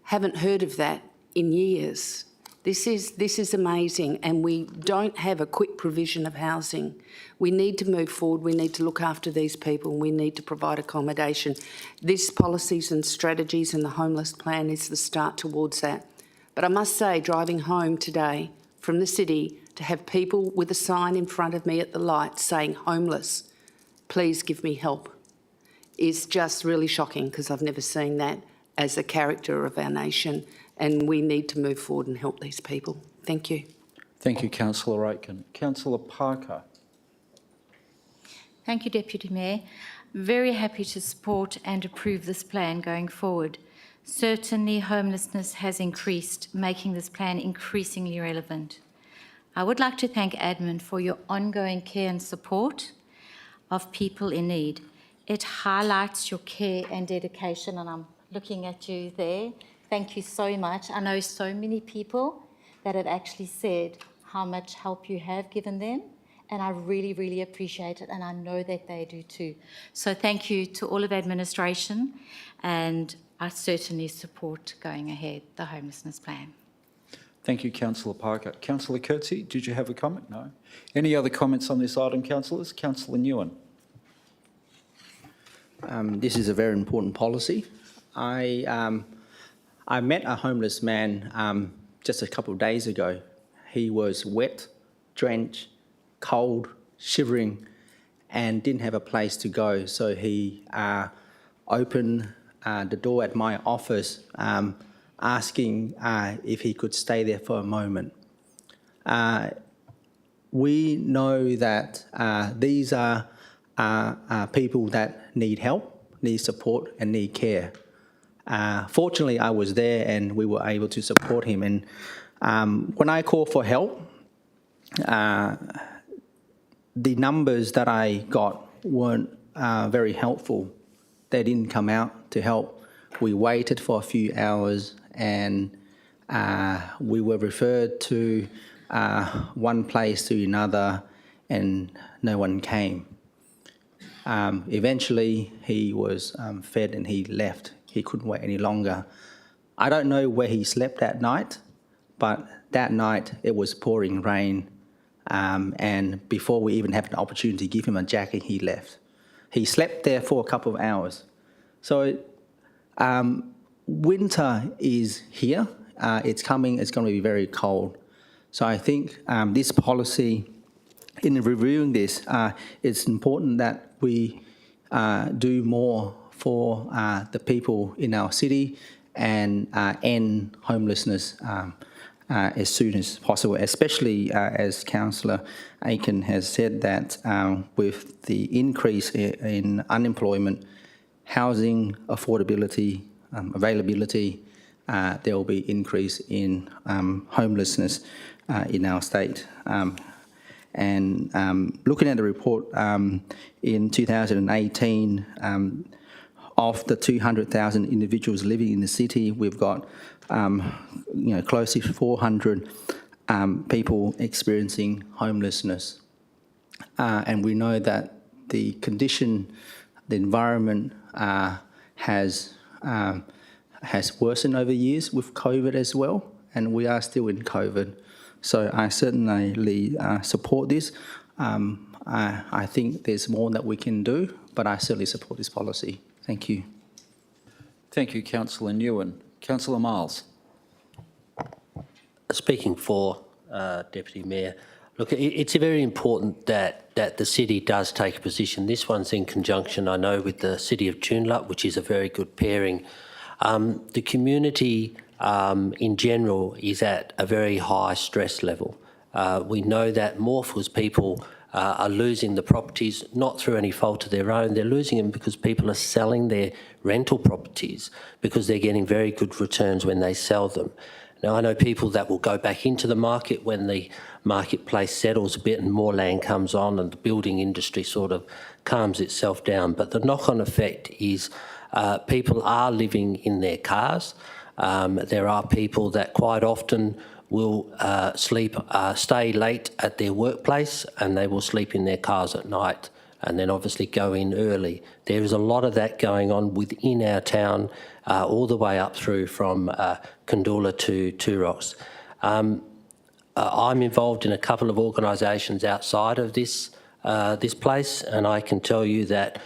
[SPEAKER 11] Haven't heard of that in years. This is amazing, and we don't have a quick provision of housing. We need to move forward. We need to look after these people. We need to provide accommodation. These policies and strategies and the homeless plan is the start towards that. But I must say, driving home today from the city, to have people with a sign in front of me at the light saying homeless, please give me help, is just really shocking, because I've never seen that as a character of our nation, and we need to move forward and help these people. Thank you.
[SPEAKER 1] Thank you, Councillor Aitken. Councillor Parker.
[SPEAKER 14] Thank you, Deputy Mayor. Very happy to support and approve this plan going forward. Certainly, homelessness has increased, making this plan increasingly relevant. I would like to thank admin for your ongoing care and support of people in need. It highlights your care and dedication, and I'm looking at you there. Thank you so much. I know so many people that have actually said how much help you have given them, and I really, really appreciate it, and I know that they do too. So thank you to all of administration, and I certainly support going ahead the homelessness plan.
[SPEAKER 1] Thank you, Councillor Parker. Councillor Coetzee, did you have a comment? No. Any other comments on this item, councillors? Councillor Nguyen.
[SPEAKER 15] This is a very important policy. I met a homeless man just a couple of days ago. He was wet, drenched, cold, shivering, and didn't have a place to go. So he opened the door at my office, asking if he could stay there for a moment. We know that these are people that need help, need support, and need care. Fortunately, I was there and we were able to support him. And when I called for help, the numbers that I got weren't very helpful. They didn't come out to help. We waited for a few hours and we were referred to one place to another and no one came. Eventually, he was fed and he left. He couldn't wait any longer. I don't know where he slept that night, but that night it was pouring rain. And before we even had an opportunity to give him a jacket, he left. He slept there for a couple of hours. So winter is here. It's coming. It's going to be very cold. So I think this policy, in reviewing this, it's important that we do more for the people in our city and end homelessness as soon as possible, especially as Councillor Aiken has said that with the increase in unemployment, housing affordability, availability, there will be increase in homelessness in our state. Looking at the report, in 2018, of the 200,000 individuals living in the city, we've got close to 400 people experiencing homelessness. And we know that the condition, the environment has worsened over years with COVID as well, and we are still in COVID. So I certainly support this. I think there's more that we can do, but I certainly support this policy. Thank you.
[SPEAKER 1] Thank you, Councillor Nguyen. Councillor Miles.
[SPEAKER 10] Speaking for Deputy Mayor, look, it's very important that the city does take a position. This one's in conjunction, I know, with the City of Joondalup, which is a very good pairing. The community in general is at a very high stress level. We know that Morphers people are losing the properties, not through any fault of their own. They're losing them because people are selling their rental properties because they're getting very good returns when they sell them. Now, I know people that will go back into the market when the marketplace settles a bit and more land comes on and the building industry sort of calms itself down. But the knock-on effect is people are living in their cars. There are people that quite often will stay late at their workplace and they will sleep in their cars at night and then obviously go in early. There is a lot of that going on within our town, all the way up through from Kandoola to Two Rocks. I'm involved in a couple of organisations outside of this place, and I can tell you that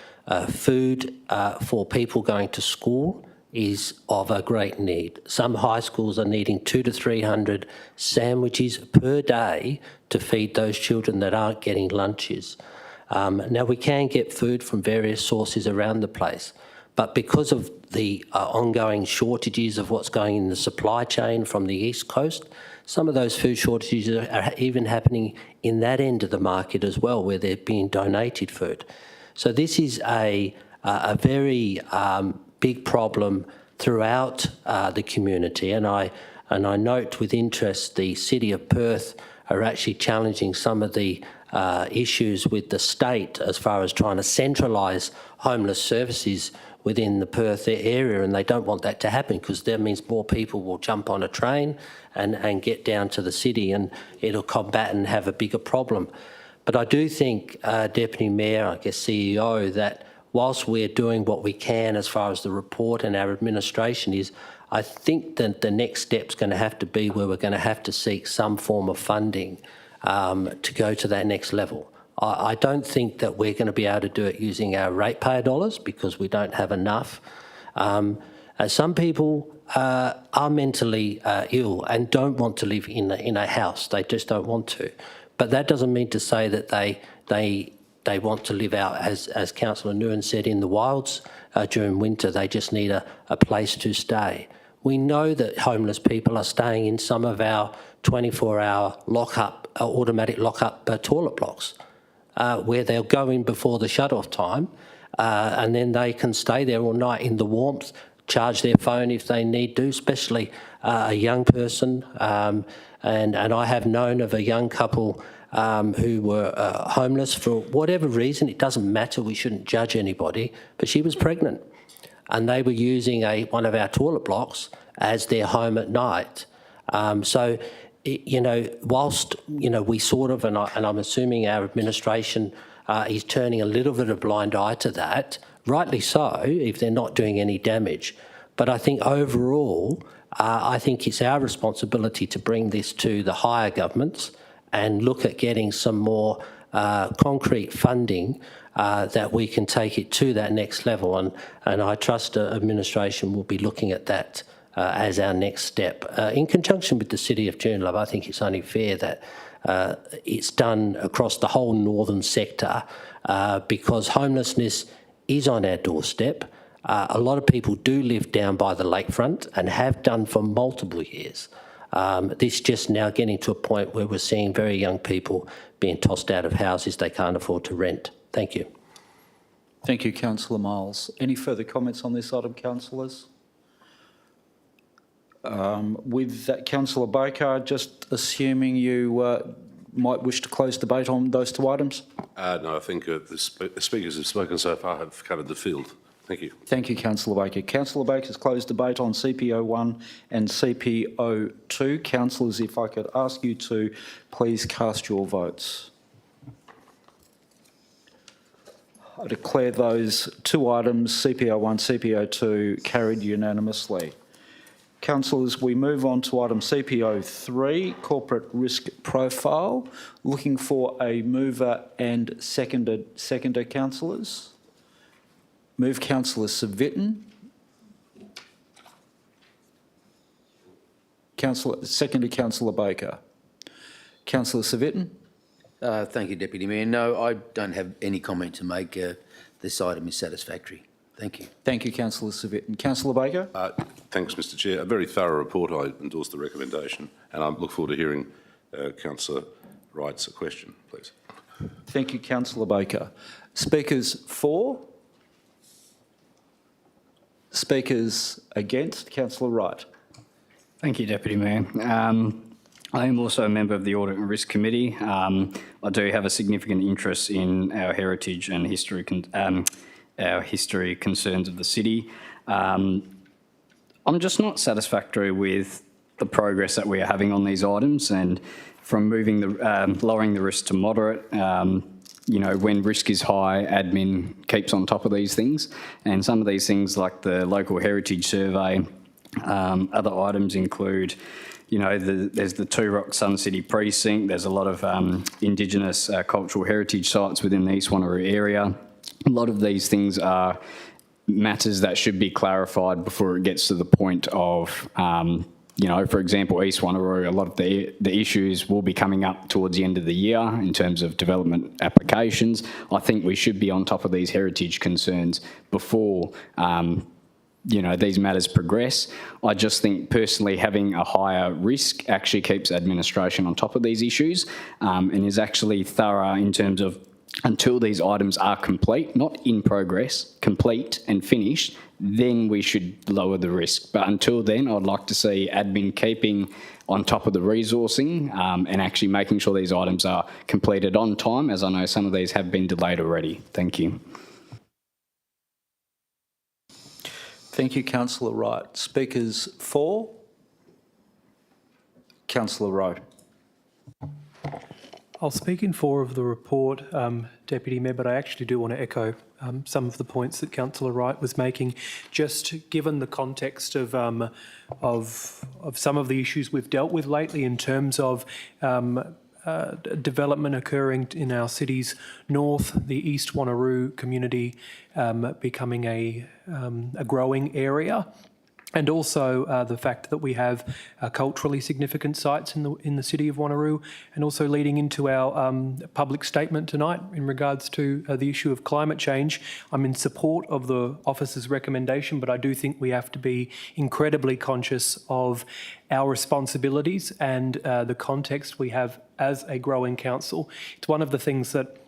[SPEAKER 10] food for people going to school is of a great need. Some high schools are needing 200 to 300 sandwiches per day to feed those children that aren't getting lunches. Now, we can get food from various sources around the place, but because of the ongoing shortages of what's going in the supply chain from the East Coast, some of those food shortages are even happening in that end of the market as well, where they're being donated food. So this is a very big problem throughout the community, and I note with interest the City of Perth are actually challenging some of the issues with the state as far as trying to centralise homeless services within the Perth area, and they don't want that to happen because that means more people will jump on a train and get down to the city, and it'll combat and have a bigger problem. But I do think, Deputy Mayor, I guess CEO, that whilst we're doing what we can as far as the report and our administration is, I think that the next step's going to have to be where we're going to have to seek some form of funding to go to that next level. I don't think that we're going to be able to do it using our ratepayer dollars because we don't have enough. Some people are mentally ill and don't want to live in a house. They just don't want to. But that doesn't mean to say that they they want to live out, as Councillor Nguyen said, in the wilds during winter. They just need a place to stay. We know that homeless people are staying in some of our 24-hour lockup, automatic lockup toilet blocks, where they'll go in before the shut-off time, and then they can stay there all night in the warmth, charge their phone if they need to, especially a young person. And I have known of a young couple who were homeless for whatever reason. It doesn't matter, we shouldn't judge anybody, but she was pregnant and they were using one of our toilet blocks as their home at night. So, you know, whilst, you know, we sort of, and I'm assuming our administration is turning a little bit of a blind eye to that, rightly so, if they're not doing any damage. But I think overall, I think it's our responsibility to bring this to the higher governments and look at getting some more concrete funding that we can take it to that next level. And I trust the administration will be looking at that as our next step. In conjunction with the City of Joondalup, I think it's only fair that it's done across the whole northern sector because homelessness is on our doorstep. A lot of people do live down by the lakefront and have done for multiple years. This just now getting to a point where we're seeing very young people being tossed out of houses they can't afford to rent. Thank you.
[SPEAKER 1] Thank you, Councillor Miles. Any further comments on this item, councillors? With that, Councillor Baker, just assuming you might wish to close debate on those two items?
[SPEAKER 18] No, I think the speakers have spoken so far have covered the field. Thank you.
[SPEAKER 1] Thank you, Councillor Baker. Councillor Baker's closed debate on CPO1 and CPO2. Councillors, if I could ask you to please cast your votes. I declare those two items, CPO1, CPO2, carried unanimously. Councillors, we move on to item CPO3, Corporate Risk Profile. Looking for a mover and seconder, councillors. Move Councillor Civic. Seconder Councillor Baker. Councillor Civic.
[SPEAKER 12] Thank you, Deputy Mayor. No, I don't have any comment to make. This item is satisfactory. Thank you.
[SPEAKER 1] Thank you, Councillor Civic. Councillor Baker.
[SPEAKER 18] Thanks, Mr Chair. A very thorough report. I endorse the recommendation and I look forward to hearing Councillor Wright's question, please.
[SPEAKER 1] Thank you, Councillor Baker. Speakers for? Speakers against? Councillor Wright.
[SPEAKER 9] Thank you, Deputy Mayor. I am also a member of the Audit and Risk Committee. I do have a significant interest in our heritage and history, concerns of the city. I'm just not satisfactory with the progress that we are having on these items, and from moving the lowering the risk to moderate. You know, when risk is high, admin keeps on top of these things, and some of these things, like the local heritage survey, other items include, you know, there's the Two Rock Sun City precinct. There's a lot of Indigenous cultural heritage sites within the East Wanneroo area. A lot of these things are matters that should be clarified before it gets to the point of, you know, for example, East Wanneroo, a lot of the issues will be coming up towards the end of the year in terms of development applications. I think we should be on top of these heritage concerns before, you know, these matters progress. I just think personally having a higher risk actually keeps administration on top of these issues and is actually thorough in terms of until these items are complete, not in progress, complete and finished, then we should lower the risk. But until then, I'd like to see admin keeping on top of the resourcing and actually making sure these items are completed on time, as I know some of these have been delayed already. Thank you.
[SPEAKER 1] Thank you, Councillor Wright. Speakers for? Councillor Rowe.
[SPEAKER 13] I'll speak in favour of the report, Deputy Mayor, but I actually do want to echo some of the points that Councillor Wright was making, just given the context of some of the issues we've dealt with lately in terms of development occurring in our city's north, the East Wanneroo community becoming a growing area. And also the fact that we have culturally significant sites in the city of Wanneroo, and also leading into our public statement tonight in regards to the issue of climate change. I'm in support of the officer's recommendation, but I do think we have to be incredibly conscious of our responsibilities and the context we have as a growing council. It's one of the things that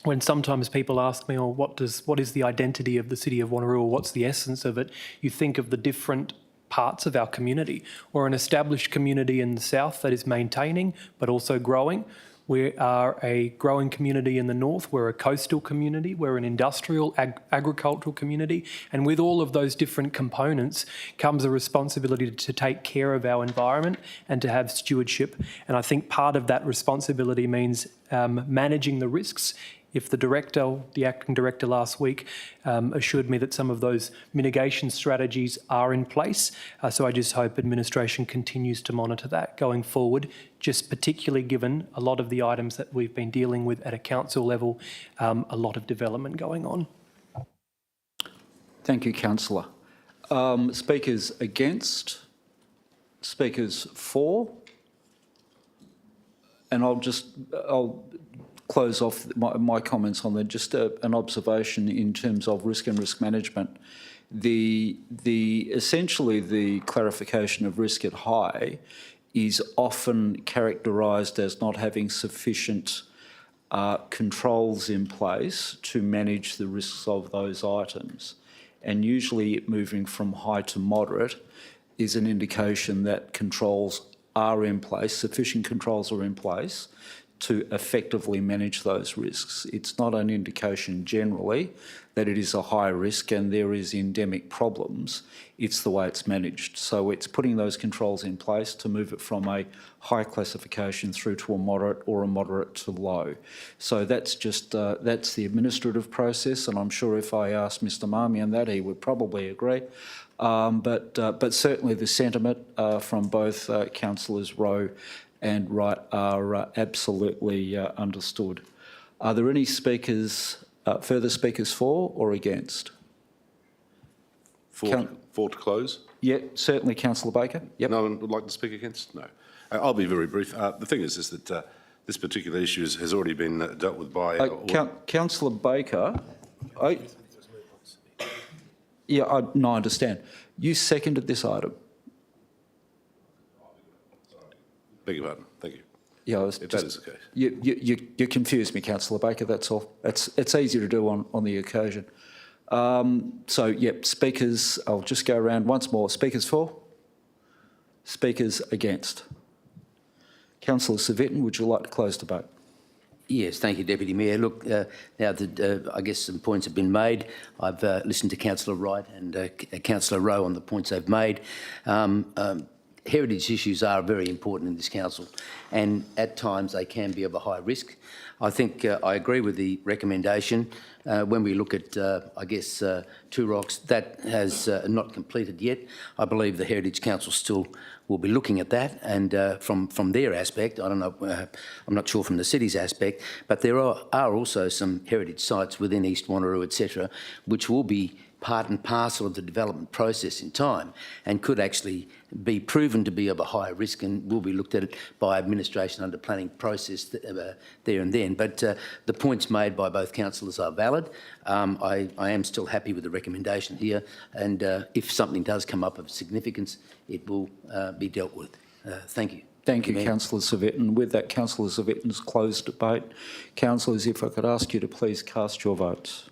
[SPEAKER 13] when sometimes people ask me, what is the identity of the City of Wanneroo, or what's the essence of it, you think of the different parts of our community. We're an established community in the south that is maintaining but also growing. We are a growing community in the north. We're a coastal community. We're an industrial, agricultural community. And with all of those different components comes a responsibility to take care of our environment and to have stewardship. And I think part of that responsibility means managing the risks. If the acting director last week assured me that some of those mitigation strategies are in place. So I just hope administration continues to monitor that going forward, just particularly given a lot of the items that we've been dealing with at a council level, a lot of development going on.
[SPEAKER 1] Thank you, councillor. Speakers against? Speakers for? And I'll close off my comments on that. Just an observation in terms of risk and risk management. Essentially the clarification of risk at high is often characterised as not having sufficient controls in place to manage the risks of those items. And usually moving from high to moderate is an indication that controls are in place, sufficient controls are in place to effectively manage those risks. It's not an indication generally that it is a high risk and there is endemic problems. It's the way it's managed. So it's putting those controls in place to move it from a high classification through to a moderate or a moderate to low. So that's just that's the administrative process, and I'm sure if I asked Mr. Marmion that, he would probably agree. But certainly the sentiment from both Councillors Rowe and Wright are absolutely understood. Are there any speakers, further speakers for or against?
[SPEAKER 18] For to close?
[SPEAKER 1] Yeah, certainly, Councillor Baker. Yep.
[SPEAKER 18] No one would like to speak against? No. I'll be very brief. The thing is that this particular issue has already been dealt with by...
[SPEAKER 1] Councillor Baker, I understand. You seconded this item.
[SPEAKER 18] Beg your pardon. Thank you.
[SPEAKER 1] Yeah,
[SPEAKER 18] if that is the case.
[SPEAKER 1] You confused me, Councillor Baker, that's all. It's easy to do on the occasion. So, yep, speakers, I'll just go around once more. Speakers for? Speakers against? Councillor Civic, would you like to close debate?
[SPEAKER 12] Yes, thank you, Deputy Mayor. Look, now that I guess some points have been made, I've listened to Councillor Wright and Councillor Rowe on the points they've made. Heritage issues are very important in this council, and at times they can be of a high risk. I think I agree with the recommendation. When we look at, I guess, Two Rocks, that has not completed yet. I believe the Heritage Council still will be looking at that, and from their aspect, I don't know, I'm not sure from the city's aspect, but there are also some heritage sites within East Wanneroo, etc., which will be part and parcel of the development process in time and could actually be proven to be of a higher risk and will be looked at by administration under planning process there and then. But the points made by both councillors are valid. I am still happy with the recommendation here, and if something does come up of significance, it will be dealt with. Thank you.
[SPEAKER 1] Thank you, Councillor Civic. And with that, Councillor Civic's closed debate. Councillors, if I could ask you to please cast your votes.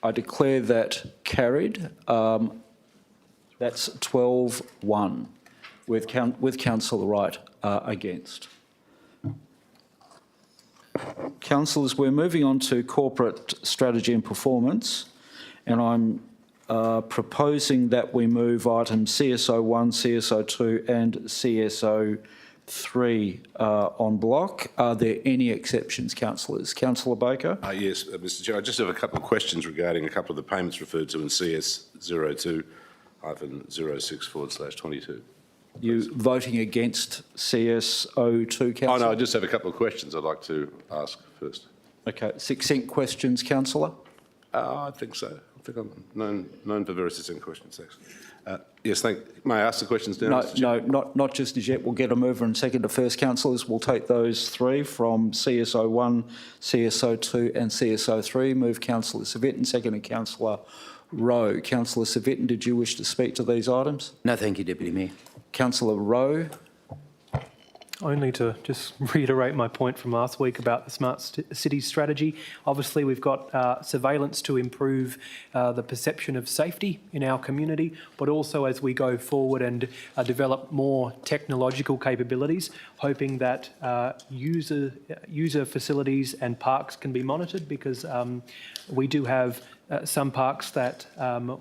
[SPEAKER 1] I declare that carried. That's 12-1 with Councillor Wright against. Councillors, we're moving on to corporate strategy and performance, and I'm proposing that we move items CSO1, CSO2 and CSO3 on block. Are there any exceptions, councillors? Councillor Baker?
[SPEAKER 18] Yes, Mr Chair. I just have a couple of questions regarding a couple of the payments referred to in CS02-06/22.
[SPEAKER 1] You voting against CSO2, Councillor?
[SPEAKER 18] Oh, no, I just have a couple of questions I'd like to ask first.
[SPEAKER 1] Okay, succinct questions, Councillor?
[SPEAKER 18] I think so. I think I'm known for very succinct questions, thanks. Yes, may I ask the questions now?
[SPEAKER 1] No, not just as yet. We'll get a mover and second to first, councillors. We'll take those three from CSO1, CSO2 and CSO3. Move Councillor Civic and second to Councillor Rowe. Councillor Civic, did you wish to speak to these items?
[SPEAKER 12] No, thank you, Deputy Mayor.
[SPEAKER 1] Councillor Rowe.
[SPEAKER 13] Only to just reiterate my point from last week about the Smart Cities strategy. Obviously, we've got surveillance to improve the perception of safety in our community, but also as we go forward and develop more technological capabilities, hoping that user facilities and parks can be monitored, because we do have some parks that,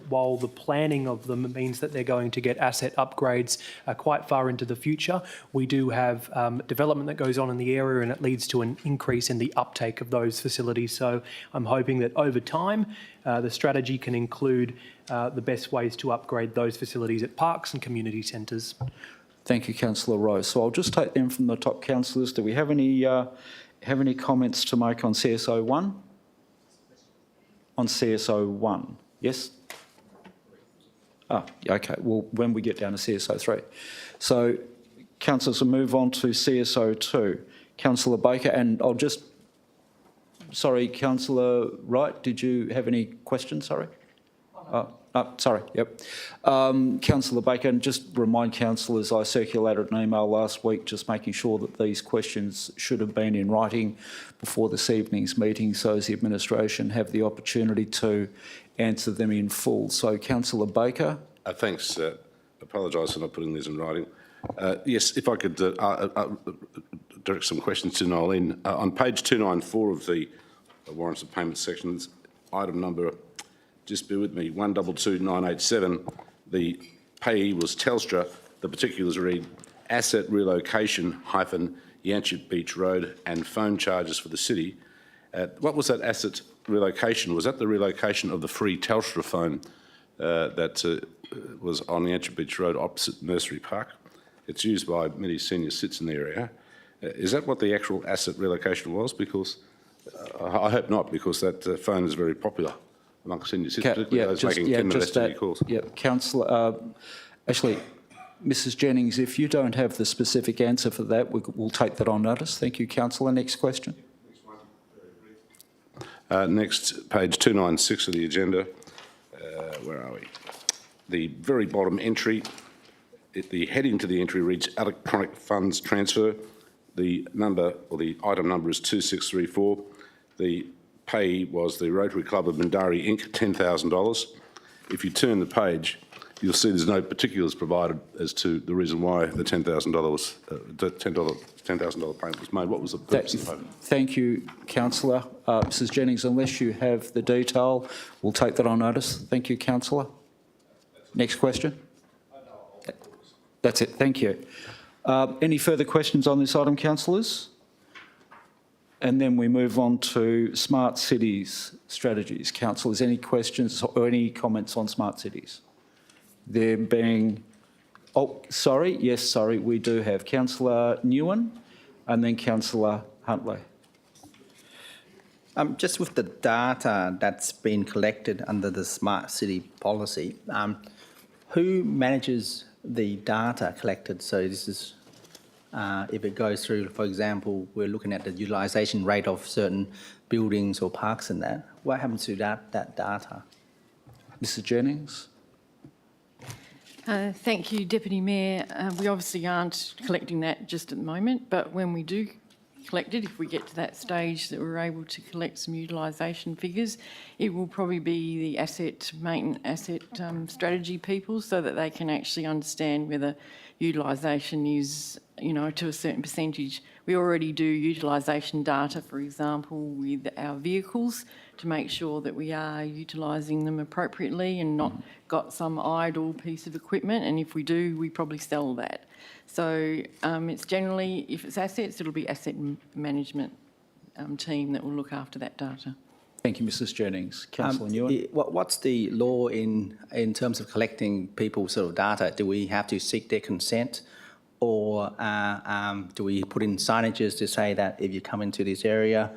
[SPEAKER 13] while the planning of them means that they're going to get asset upgrades quite far into the future, we do have development that goes on in the area, and it leads to an increase in the uptake of those facilities. So I'm hoping that over time, the strategy can include the best ways to upgrade those facilities at parks and community centres.
[SPEAKER 1] Thank you, Councillor Rowe. So I'll just take them from the top councillors. Do we have any comments to make on CSO1? On CSO1, yes? Okay, well, when we get down to CSO3. So, councillors, we'll move on to CSO2. Councillor Baker, and I'll just... Sorry, Councillor Wright, did you have any questions, sorry? Sorry, yep. Councillor Baker, and just remind councillors, I circulated an email last week just making sure that these questions should have been in writing before this evening's meeting, so as the administration have the opportunity to answer them in full. So, Councillor Baker.
[SPEAKER 18] Thanks. Apologise for not putting these in writing. Yes, if I could direct some questions to Nolene. On page 294 of the warrants of payment sections, item number, just bear with me, 122987, the payee was Telstra. The particulars read, asset relocation hyphen Yanchep Beach Road and phone charges for the city. What was that asset relocation? Was that the relocation of the free Telstra phone that was on Yanchep Beach Road opposite Nursery Park? It's used by many senior cits in the area. Is that what the actual asset relocation was? Because I hope not, because that phone is very popular amongst senior cits, particularly those making 10-minute STD calls.
[SPEAKER 1] Yeah, Councillor, actually, Mrs Jennings, if you don't have the specific answer for that, we'll take that on notice. Thank you, Councillor. Next question.
[SPEAKER 18] Next, page 296 of the agenda. Where are we? The very bottom entry, the heading to the entry reads electronic funds transfer. The number, or the item number, is 2634. The payee was the Rotary Club of Mindarie Inc., $10,000. If you turn the page, you'll see there's no particulars provided as to the reason why the $10,000 payment was made. What was the purpose of the payment?
[SPEAKER 1] Thank you, Councillor. Mrs Jennings, unless you have the detail, we'll take that on notice. Thank you, Councillor. Next question. That's it. Thank you. Any further questions on this item, councillors? And then we move on to Smart Cities strategies. Councillors, any questions or any comments on Smart Cities? There being... Oh, sorry. Yes, sorry. We do have Councillor Newen and then Councillor Huntley.
[SPEAKER 15] Just with the data that's been collected under the Smart City policy, who manages the data collected? So this is, if it goes through, for example, we're looking at the utilisation rate of certain buildings or parks and that. What happens to that data?
[SPEAKER 1] Mrs Jennings?
[SPEAKER 5] Thank you, Deputy Mayor. We obviously aren't collecting that just at the moment, but when we do collect it, if we get to that stage that we're able to collect some utilisation figures, it will probably be the asset maintenance, asset strategy people, so that they can actually understand whether utilisation is, you know, to a certain percentage. We already do utilisation data, for example, with our vehicles to make sure that we are utilising them appropriately and not got some idle piece of equipment. And if we do, we probably sell that. So it's generally, if it's assets, it'll be asset management team that will look after that data.
[SPEAKER 1] Thank you, Mrs Jennings. Councillor Nguyen.
[SPEAKER 15] What's the law in terms of collecting people's sort of data? Do we have to seek their consent, or do we put in signages to say that if you come into this area,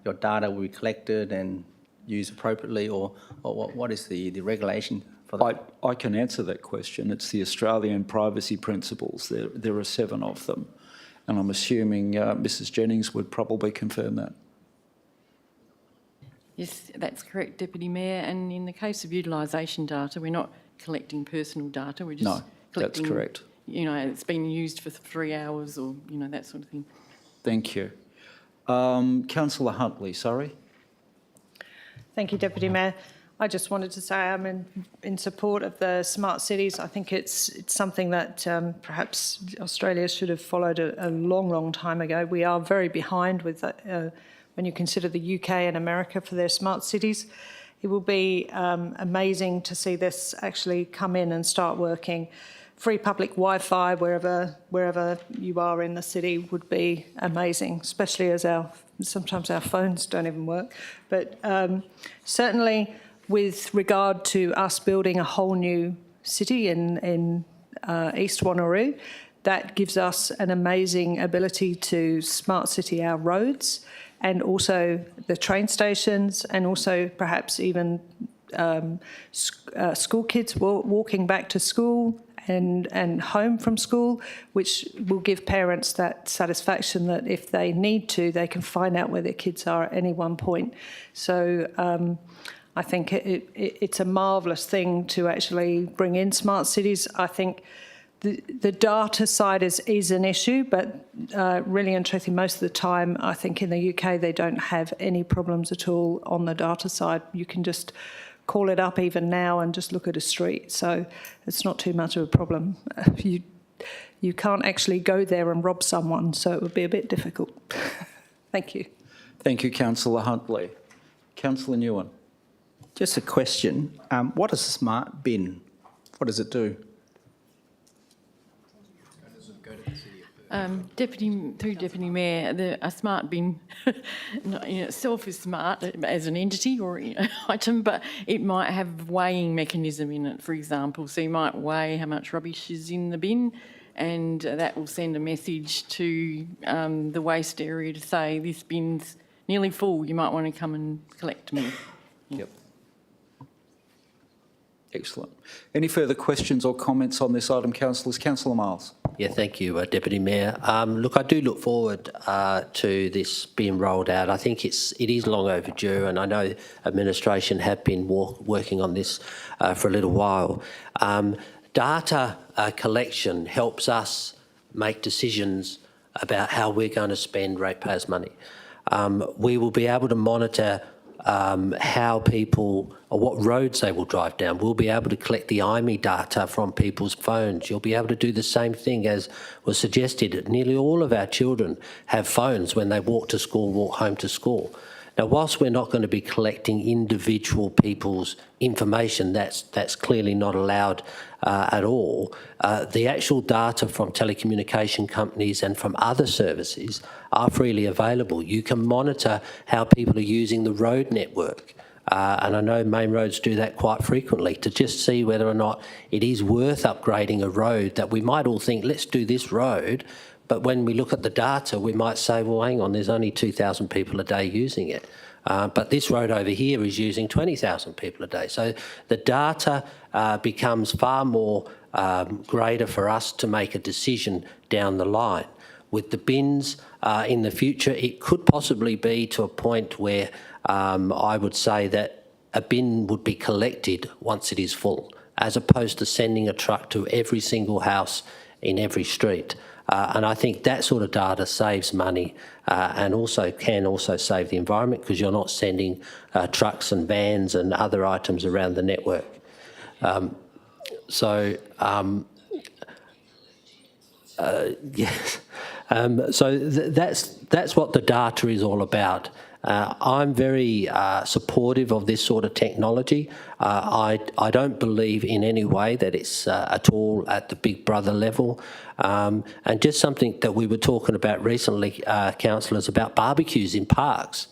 [SPEAKER 15] your data will be collected and used appropriately, or what is the regulation for that?
[SPEAKER 1] I can answer that question. It's the Australian privacy principles. There are 7 of them, and I'm assuming Mrs Jennings would probably confirm that.
[SPEAKER 5] Yes, that's correct, Deputy Mayor. And in the case of utilisation data, we're not collecting personal data. We're just collecting,
[SPEAKER 1] that's correct.
[SPEAKER 5] You know, it's been used for 3 hours or, you know, that sort of thing.
[SPEAKER 1] Thank you. Councillor Huntley, sorry.
[SPEAKER 20] Thank you, Deputy Mayor. I just wanted to say I'm in support of the smart cities. I think it's something that perhaps Australia should have followed a long time ago. We are very behind with when you consider the UK and America for their smart cities. It will be amazing to see this actually come in and start working. Free public Wi-Fi wherever you are in the city would be amazing, especially as sometimes our phones don't even work. But certainly with regard to us building a whole new city in East Wanneroo, that gives us an amazing ability to smart city our roads and also the train stations, and also perhaps even school kids walking back to school and home from school, which will give parents that satisfaction that if they need to, they can find out where their kids are at any one point. So I think it's a marvellous thing to actually bring in smart cities. I think the data side is an issue, but really and truthfully, most of the time, I think in the UK, they don't have any problems at all on the data side. You can just call it up even now and just look at a street. So it's not too much of a problem. You can't actually go there and rob someone, so it would be a bit difficult. Thank you.
[SPEAKER 1] Thank you, Councillor Huntley. Councillor Nguyen.
[SPEAKER 15] Just a question. What is a smart bin? What does it do?
[SPEAKER 5] Deputy Mayor, a smart bin in itself is smart as an entity or item, but it might have weighing mechanism in it, for example. So you might weigh how much rubbish is in the bin, and that will send a message to the waste area to say this bin's nearly full. You might want to come and collect me.
[SPEAKER 1] Yep. Excellent. Any further questions or comments on this item, councillors? Councillor Miles.
[SPEAKER 10] Yeah, thank you, Deputy Mayor. Look, I do look forward to this being rolled out. I think it is long overdue, and I know administration have been working on this for a little while. Data collection helps us make decisions about how we're going to spend ratepayers' money. We will be able to monitor how people or what roads they will drive down. We'll be able to collect the IME data from people's phones. You'll be able to do the same thing as was suggested. Nearly all of our children have phones when they walk to school, walk home to school. Now, whilst we're not going to be collecting individual people's information, that's clearly not allowed at all, the actual data from telecommunication companies and from other services are freely available. You can monitor how people are using the road network. And I know main roads do that quite frequently, to just see whether or not it is worth upgrading a road that we might all think, let's do this road. But when we look at the data, we might say, well, hang on, there's only 2,000 people a day using it. But this road over here is using 20,000 people a day. So the data becomes far more greater for us to make a decision down the line. With the bins in the future, it could possibly be to a point where I would say that a bin would be collected once it is full, as opposed to sending a truck to every single house in every street. And I think that sort of data saves money and also can also save the environment, because you're not sending trucks and vans and other items around the network. Yes. So that's what the data is all about. I'm very supportive of this sort of technology. I don't believe in any way that it's at all at the Big Brother level. And just something that we were talking about recently, councillors, about barbecues in parks.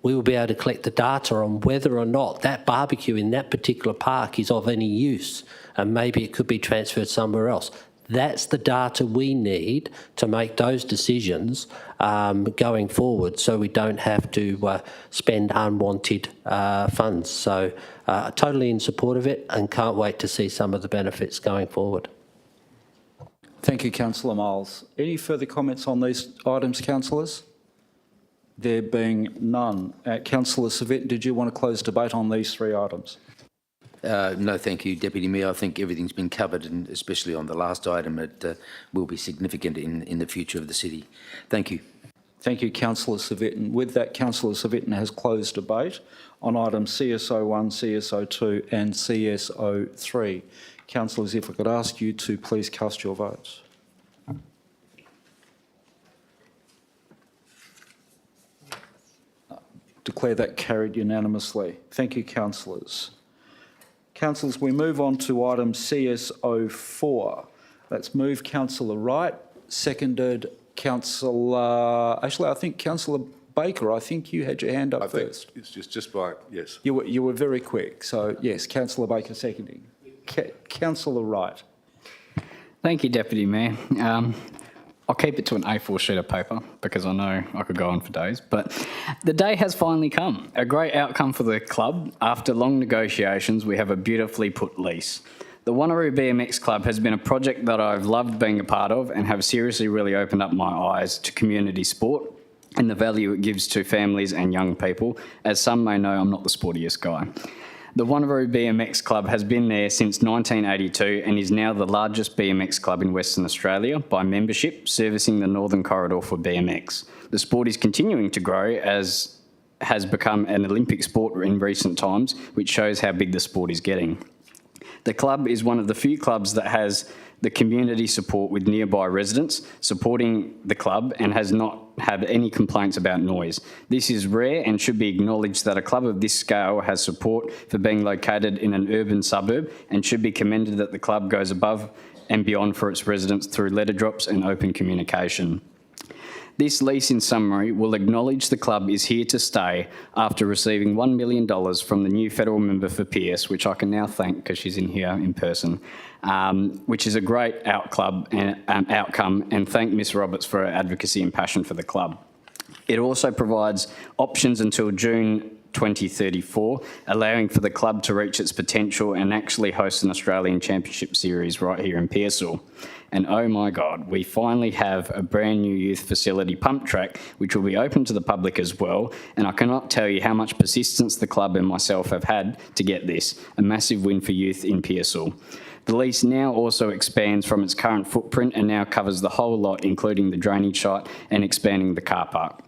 [SPEAKER 10] we will be able to collect the data on whether or not that barbecue in that particular park is of any use, and maybe it could be transferred somewhere else. That's the data we need to make those decisions going forward, so we don't have to spend unwanted funds. So totally in support of it and can't wait to see some of the benefits going forward.
[SPEAKER 1] Thank you, Councillor Miles. Any further comments on these items, councillors? There being none. Councillor Civic, did you want to close debate on these three items?
[SPEAKER 12] No, thank you, Deputy Mayor. I think everything's been covered, and especially on the last item, it will be significant in the future of the city. Thank you.
[SPEAKER 1] Thank you, Councillor Civic. And with that, Councillor Civic has closed debate on items CSO1, CSO2 and CSO3. Councillors, if I could ask you to please cast your votes. Declare that carried unanimously. Thank you, councillors. Councillors, we move on to item CSO4. Let's move Councillor Wright, seconded Councillor... Actually, I think Councillor Baker, I think you had your hand up first.
[SPEAKER 18] It's just by, yes.
[SPEAKER 1] You were very quick. So, yes, Councillor Baker seconding. Councillor Wright.
[SPEAKER 9] Thank you, Deputy Mayor. I'll keep it to an A4 sheet of paper because I know I could go on for days. But the day has finally come. A great outcome for the club. After long negotiations, we have a beautifully put lease. The Wanaru Bmx Club has been a project that I've loved being a part of and have seriously really opened up my eyes to community sport and the value it gives to families and young people. As some may know, I'm not the sportiest guy. The Wanneroo Bmx Club has been there since 1982 and is now the largest BMX club in Western Australia by membership, servicing the Northern Corridor for BMX. The sport is continuing to grow as has become an Olympic sport in recent times, which shows how big the sport is getting. The club is one of the few clubs that has the community support with nearby residents supporting the club and has not had any complaints about noise. This is rare and should be acknowledged that a club of this scale has support for being located in an urban suburb, and should be commended that the club goes above and beyond for its residents through letter drops and open communication. This lease, in summary, will acknowledge the club is here to stay after receiving $1 million from the new federal member for Pierce, which I can now thank because she's in here in person, which is a great outcome, and thank Ms Roberts for her advocacy and passion for the club. It also provides options until June 2034, allowing for the club to reach its potential and actually host an Australian Championship Series right here in Pearsall. And oh my God, we finally have a brand new youth facility pump track, which will be open to the public as well. And I cannot tell you how much persistence the club and myself have had to get this, a massive win for youth in Pearsall. The lease now also expands from its current footprint and now covers the whole lot, including the drainage site and expanding the car park.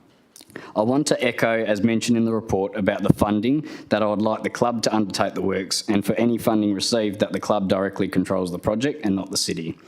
[SPEAKER 9] I want to echo, as mentioned in the report, about the funding, that I would like the club to undertake the works, and for any funding received that the club directly controls the project and not the city.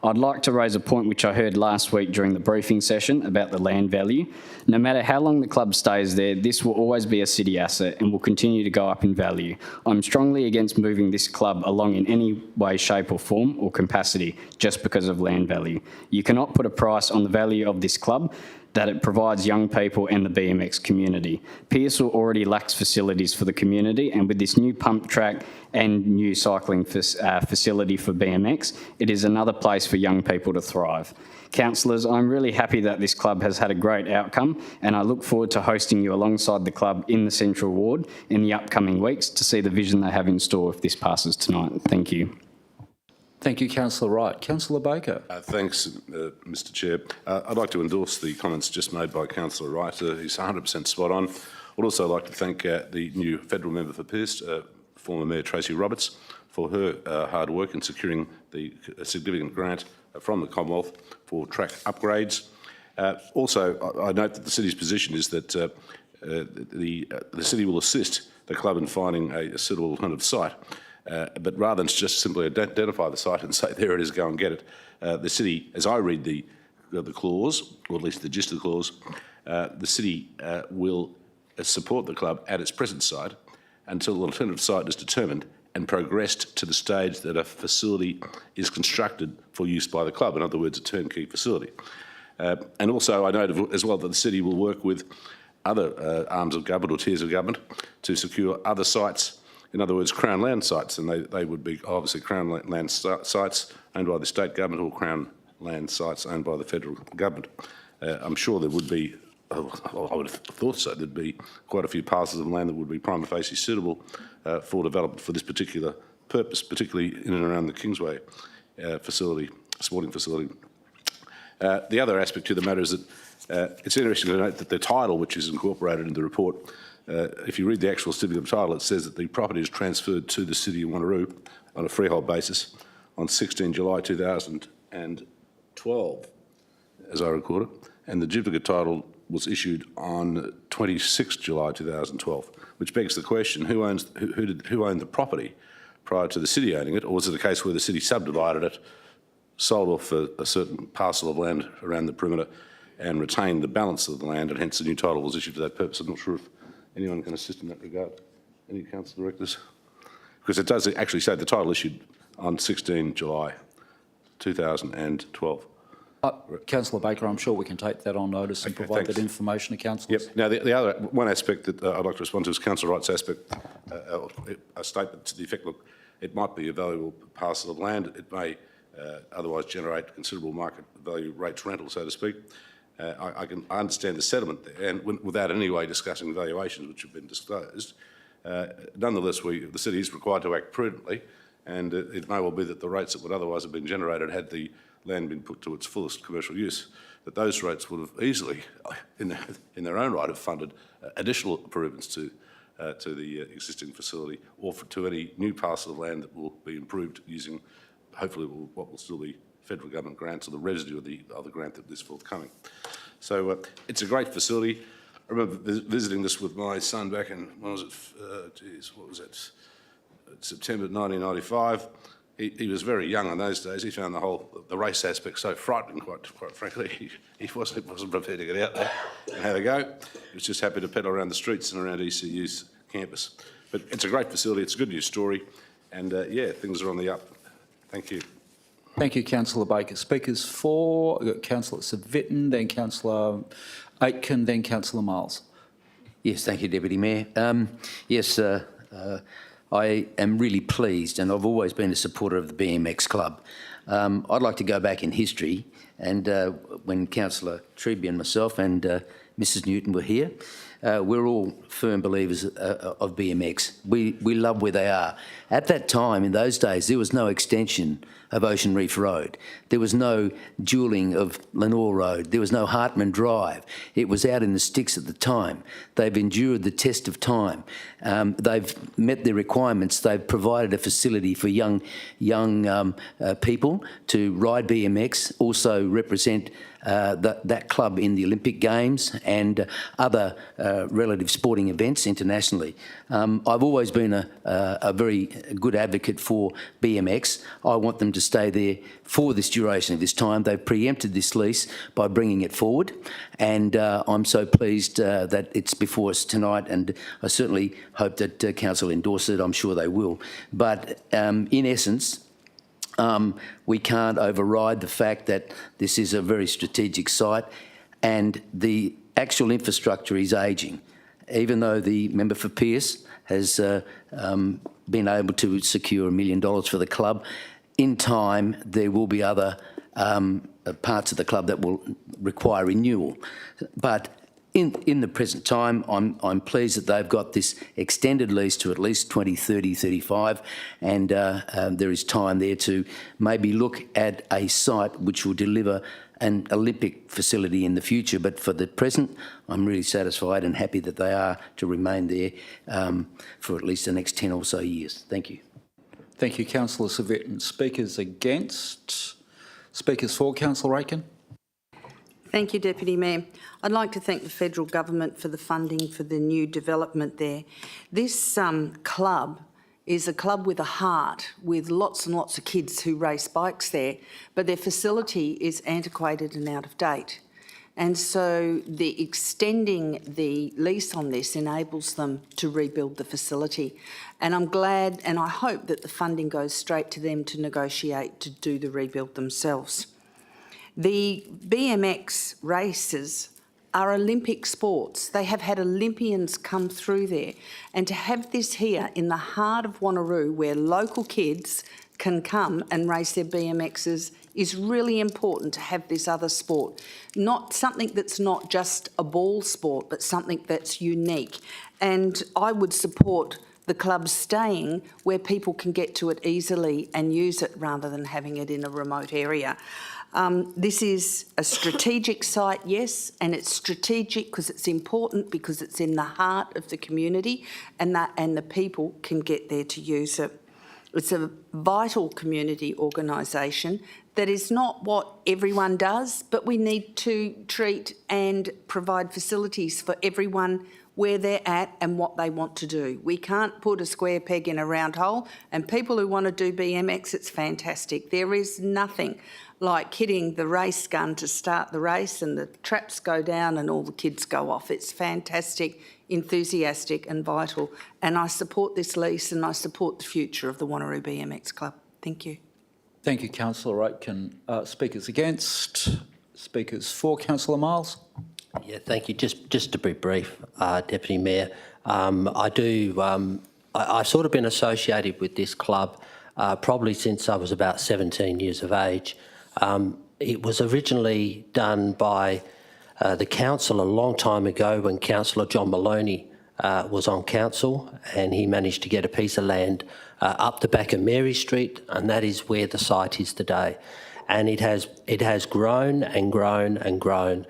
[SPEAKER 9] I'd like to raise a point which I heard last week during the briefing session about the land value. No matter how long the club stays there, this will always be a city asset and will continue to go up in value. I'm strongly against moving this club along in any way, shape or form or capacity just because of land value. You cannot put a price on the value of this club that it provides young people and the BMX community. Pearsall already lacks facilities for the community, and with this new pump track and new cycling facility for BMX, it is another place for young people to thrive. Councillors, I'm really happy that this club has had a great outcome, and I look forward to hosting you alongside the club in the Central Ward in the upcoming weeks to see the vision they have in store if this passes tonight. Thank you.
[SPEAKER 1] Thank you, Councillor Wright. Councillor Baker.
[SPEAKER 18] Thanks, Mr Chair. I'd like to endorse the comments just made by Councillor Wright. He's 100% spot on. I'd also like to thank the new federal member for Pierce, former Mayor Tracy Roberts, for her hard work in securing the significant grant from the Commonwealth for track upgrades. Also, I note that the city's position is that the city will assist the club in finding a suitable alternative site. But rather than just simply identify the site and say, there it is, go and get it, the city, as I read the clause, or at least the gist of the clause, the city will support the club at its present site until the alternative site is determined and progressed to the stage that a facility is constructed for use by the club, in other words, a turnkey facility. And also I note as well that the city will work with other arms of government or tiers of government to secure other sites, in other words, Crown land sites, and they would be obviously Crown land sites owned by the state government or Crown land sites owned by the federal government. I'm sure there would be, I would have thought so, there'd be quite a few parcels of land that would be prima facie suitable for development for this particular purpose, particularly in and around the Kingsway facility, sporting facility. The other aspect to the matter is that it's interesting to note that the title, which is incorporated in the report, if you read the actual certificate of title, it says that the property is transferred to the City of Wanneroo on a freehold basis on 16 July 2012, as I record it, and the duplicate title was issued on 26 July 2012, which begs the question, who owned the property prior to the city owning it, or was it a case where the city subdivided it, sold off a certain parcel of land around the perimeter and retained the balance of the land, and hence the new title was issued for that purpose? I'm not sure if anyone can assist in that regard. Any council directors? Because it does actually say the title issued on 16 July 2012.
[SPEAKER 1] Councillor Baker, I'm sure we can take that on notice and provide that information to councillors.
[SPEAKER 18] Yep. Now, the other one aspect that I'd like to respond to is council rights aspect, a statement to the effect, look, it might be a valuable parcel of land. It may otherwise generate considerable market value rates rental, so to speak. I understand the sentiment there, and without in any way discussing valuations which have been disclosed, nonetheless, the city is required to act prudently, and it may well be that the rates that would otherwise have been generated had the land been put to its fullest commercial use, that those rates would have easily, in their own right, have funded additional improvements to the existing facility, or to any new parcel of land that will be improved using, hopefully, what will still be federal government grants or the residue of the grant that is forthcoming. So it's a great facility. I remember visiting this with my son back in, when was it? What was it? September 1995. He was very young in those days. He found the race aspect so frightening, quite frankly. He wasn't prepared to get out there and have a go. He was just happy to pedal around the streets and around ECU's campus. But it's a great facility. It's a good news story. And yeah, things are on the up. Thank you.
[SPEAKER 1] Thank you, Councillor Baker. Speakers for, we've got Councillor Civic, then Councillor Aitken, then Councillor Miles.
[SPEAKER 12] Yes, thank you, Deputy Mayor. Yes, I am really pleased, and I've always been a supporter of the BMX Club. I'd like to go back in history, and when Councillor Treby and myself and Mrs Newton were here, we're all firm believers of BMX. We love where they are. At that time, in those days, there was no extension of Ocean Reef Road. There was no dualling of Lenore Road. There was no Hartman Drive. It was out in the sticks at the time. They've endured the test of time. They've met their requirements. They've provided a facility for young people to ride BMX, also represent that club in the Olympic Games and other relative sporting events internationally. I've always been a very good advocate for BMX. I want them to stay there for this duration of this time. They've preempted this lease by bringing it forward, and I'm so pleased that it's before us tonight, and I certainly hope that Council endorse it. I'm sure they will. But in essence, we can't override the fact that this is a very strategic site and the actual infrastructure is ageing. Even though the member for Pearce has been able to secure $1 million for the club, in time there will be other parts of the club that will require renewal. But in the present time, I'm pleased that they've got this extended lease to at least 2030, 35, and there is time there to maybe look at a site which will deliver an Olympic facility in the future. But for the present, I'm really satisfied and happy that they are to remain there for at least the next 10 or so years. Thank you.
[SPEAKER 1] Thank you, Councillor Civic. Speakers against? Speakers for, Councillor Aitken?
[SPEAKER 11] Thank you, Deputy Mayor. I'd like to thank the federal government for the funding for the new development there. This club is a club with a heart, with lots and lots of kids who race bikes there, but their facility is antiquated and out of date. And so the extending the lease on this enables them to rebuild the facility. And I'm glad, and I hope that the funding goes straight to them to negotiate to do the rebuild themselves. The BMX races are Olympic sports. They have had Olympians come through there. And to have this here in the heart of Wanneroo, where local kids can come and race their BMXs, is really important to have this other sport. Not something that's not just a ball sport, but something that's unique. And I would support the club staying where people can get to it easily and use it rather than having it in a remote area. This is a strategic site, yes, and it's strategic because it's important because it's in the heart of the community and the people can get there to use it. It's a vital community organisation that is not what everyone does, but we need to treat and provide facilities for everyone where they're at and what they want to do. We can't put a square peg in a round hole, and people who want to do BMX, it's fantastic. There is nothing like hitting the race gun to start the race and the traps go down and all the kids go off. It's fantastic, enthusiastic and vital. And I support this lease and I support the future of the Wanaru Bmx Club. Thank you.
[SPEAKER 1] Thank you, Councillor Aitken. Speakers against? Speakers for? Councillor Miles?
[SPEAKER 10] Yeah, thank you. Just to be brief, Deputy Mayor, I've sort of been associated with this club probably since I was about 17 years of age. It was originally done by the council a long time ago when Councillor John Maloney was on council, and he managed to get a piece of land up the back of Mary Street, and that is where the site is today. And it has grown and grown and grown.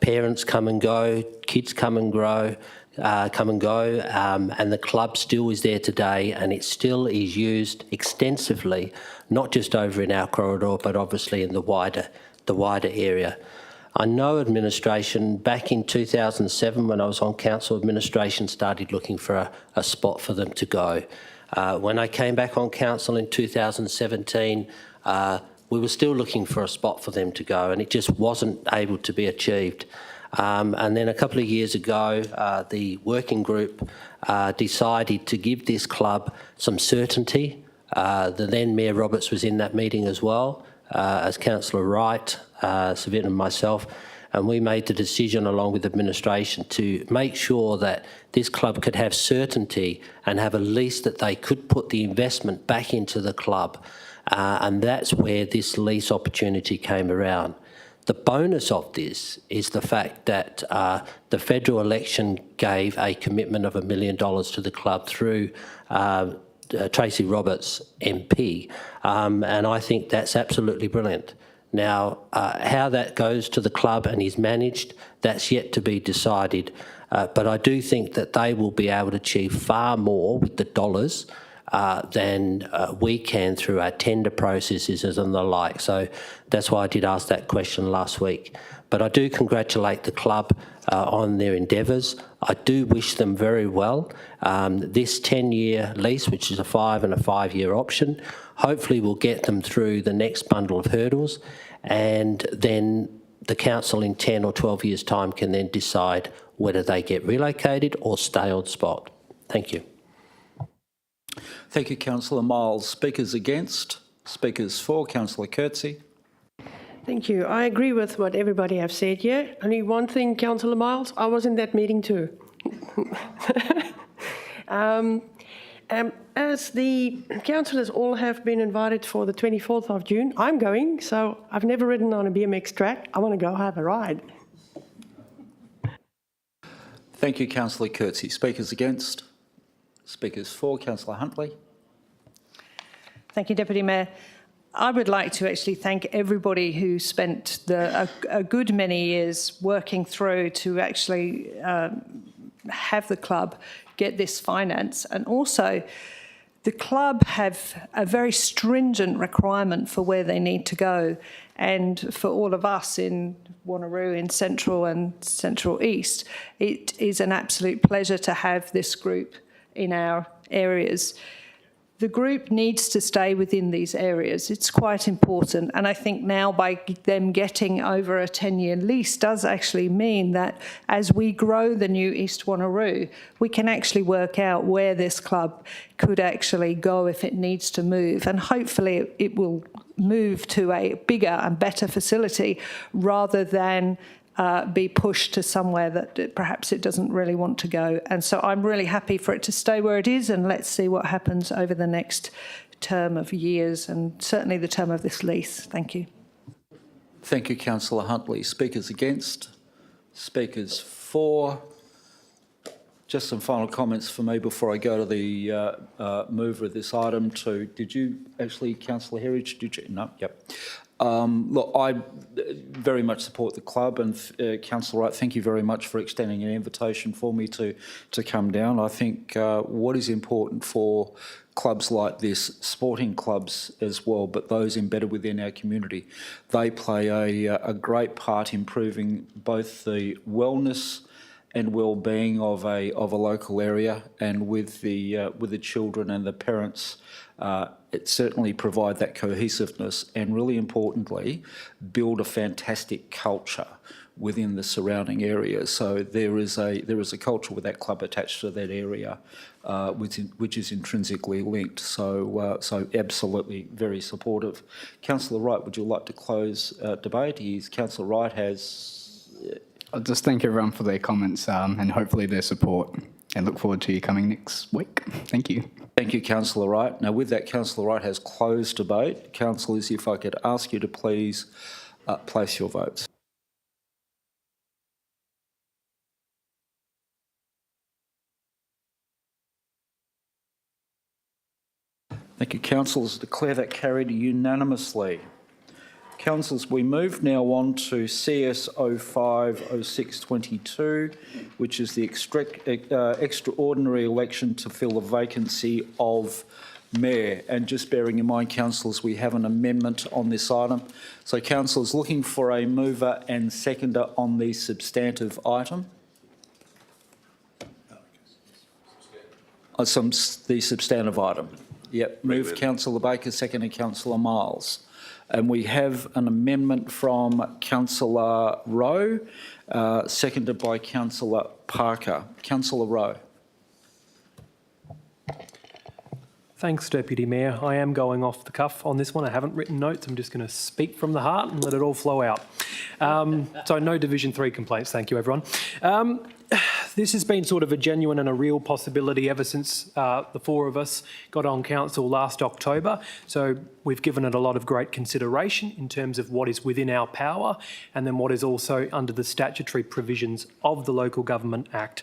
[SPEAKER 10] Parents come and go, kids come and go, and the club still is there today, and it still is used extensively, not just over in our corridor, but obviously in the wider area. I know administration, back in 2007 when I was on council, administration started looking for a spot for them to go. When I came back on council in 2017, we were still looking for a spot for them to go, and it just wasn't able to be achieved. And then a couple of years ago, the working group decided to give this club some certainty. The then Mayor Roberts was in that meeting as well, as Councillor Wright, Civic and myself, and we made the decision along with administration to make sure that this club could have certainty and have a lease that they could put the investment back into the club. And that's where this lease opportunity came around. The bonus of this is the fact that the federal election gave a commitment of $1 million to the club through Tracy Roberts MP, and I think that's absolutely brilliant. Now, how that goes to the club and is managed, that's yet to be decided, but I do think that they will be able to achieve far more with the dollars than we can through our tender processes and the like. So that's why I did ask that question last week. But I do congratulate the club on their endeavours. I do wish them very well. This 10-year lease, which is a 5 and a 5-year option, hopefully will get them through the next bundle of hurdles, and then the council in 10 or 12 years' time can then decide whether they get relocated or stay on spot. Thank you.
[SPEAKER 1] Thank you, Councillor Miles. Speakers against? Speakers for? Councillor Coetzee.
[SPEAKER 19] Thank you. I agree with what everybody have said here. Only one thing, Councillor Miles, I was in that meeting too. As the councillors all have been invited for the 24th of June, I'm going, so I've never ridden on a BMX track. I want to go have a ride.
[SPEAKER 1] Thank you, Councillor Coetzee. Speakers against? Speakers for? Councillor Huntley.
[SPEAKER 20] Thank you, Deputy Mayor. I would like to actually thank everybody who spent a good many years working through to actually have the club get this finance, and also the club have a very stringent requirement for where they need to go, and for all of us in Wanneroo, in Central and Central East, it is an absolute pleasure to have this group in our areas. The group needs to stay within these areas. It's quite important. And I think now by them getting over a 10-year lease does actually mean that as we grow the new East Wanneroo, we can actually work out where this club could actually go if it needs to move. And hopefully it will move to a bigger and better facility rather than be pushed to somewhere that perhaps it doesn't really want to go. And so I'm really happy for it to stay where it is, and let's see what happens over the next term of years and certainly the term of this lease. Thank you.
[SPEAKER 1] Thank you, Councillor Huntley. Speakers against? Speakers for? Just some final comments for me before I go to the mover of this item. Did you actually, Councillor Herridge? Did you? No. Yep. Look, I very much support the club, and Councillor Wright, thank you very much for extending an invitation for me to come down. I think what is important for clubs like this, sporting clubs as well, but those embedded within our community, they play a great part in improving both the wellness and well-being of a local area, and with the children and the parents, it certainly provide that cohesiveness, and really importantly, build a fantastic culture within the surrounding area. So there is a culture with that club attached to that area, which is intrinsically linked. So absolutely very supportive. Councillor Wright, would you like to close debate? Councillor Wright has.
[SPEAKER 9] I'll just thank everyone for their comments and hopefully their support, and look forward to you coming next week. Thank you.
[SPEAKER 1] Thank you, Councillor Wright. Now, with that, Councillor Wright has closed debate. Councillors, if I could ask you to please place your votes. Thank you, councillors. Declare that carried unanimously. Councillors, we move now on to CS 050622, which is the extraordinary election to fill the vacancy of Mayor. And just bearing in mind, councillors, we have an amendment on this item. So, councillors, looking for a mover and seconder on the substantive item. The substantive item. Yep. Move Councillor Baker, seconded Councillor Miles. And we have an amendment from Councillor Rowe, seconded by Councillor Parker. Councillor Rowe.
[SPEAKER 13] Thanks, Deputy Mayor. I am going off the cuff on this one. I haven't written notes. I'm just going to speak from the heart and let it all flow out. So no Division 3 complaints. Thank you, everyone. This has been sort of a genuine and a real possibility ever since the four of us got on council last October. So we've given it a lot of great consideration in terms of what is within our power, and then what is also under the statutory provisions of the Local Government Act.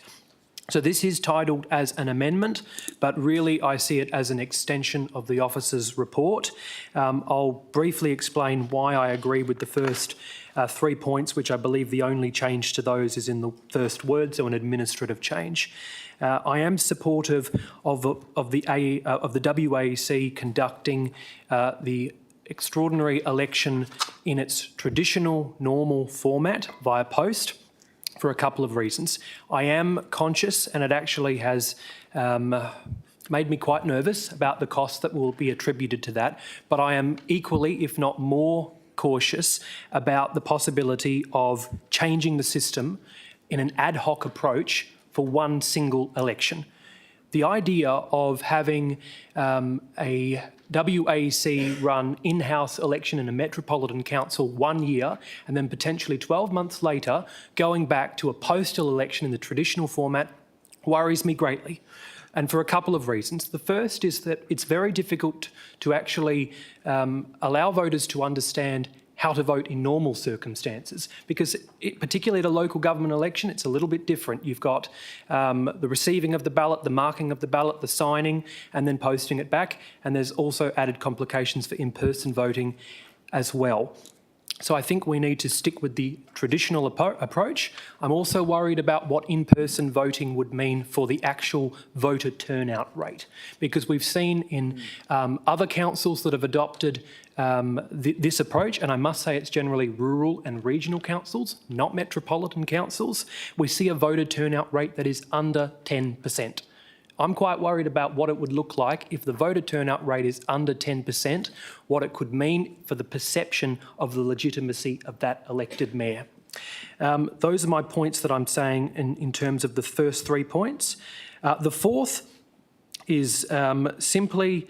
[SPEAKER 13] So this is titled as an amendment, but really I see it as an extension of the officer's report. I'll briefly explain why I agree with the first 3 points, which I believe the only change to those is in the first word, so an administrative change. I am supportive of the WAEC conducting the extraordinary election in its traditional, normal format via post, for a couple of reasons. I am conscious, and it actually has made me quite nervous about the cost that will be attributed to that, but I am equally, if not more, cautious about the possibility of changing the system in an ad hoc approach for one single election. The idea of having a WAEC run in-house election in a metropolitan council 1 year, and then potentially 12 months later going back to a postal election in the traditional format worries me greatly, and for a couple of reasons. The first is that it's very difficult to actually allow voters to understand how to vote in normal circumstances, because particularly at a local government election, it's a little bit different. You've got the receiving of the ballot, the marking of the ballot, the signing, and then posting it back. And there's also added complications for in-person voting as well. So I think we need to stick with the traditional approach. I'm also worried about what in-person voting would mean for the actual voter turnout rate, because we've seen in other councils that have adopted this approach, and I must say it's generally rural and regional councils, not metropolitan councils, we see a voter turnout rate that is under 10%. I'm quite worried about what it would look like if the voter turnout rate is under 10%, what it could mean for the perception of the legitimacy of that elected mayor. Those are my points that I'm saying in terms of the first 3 points. The fourth is simply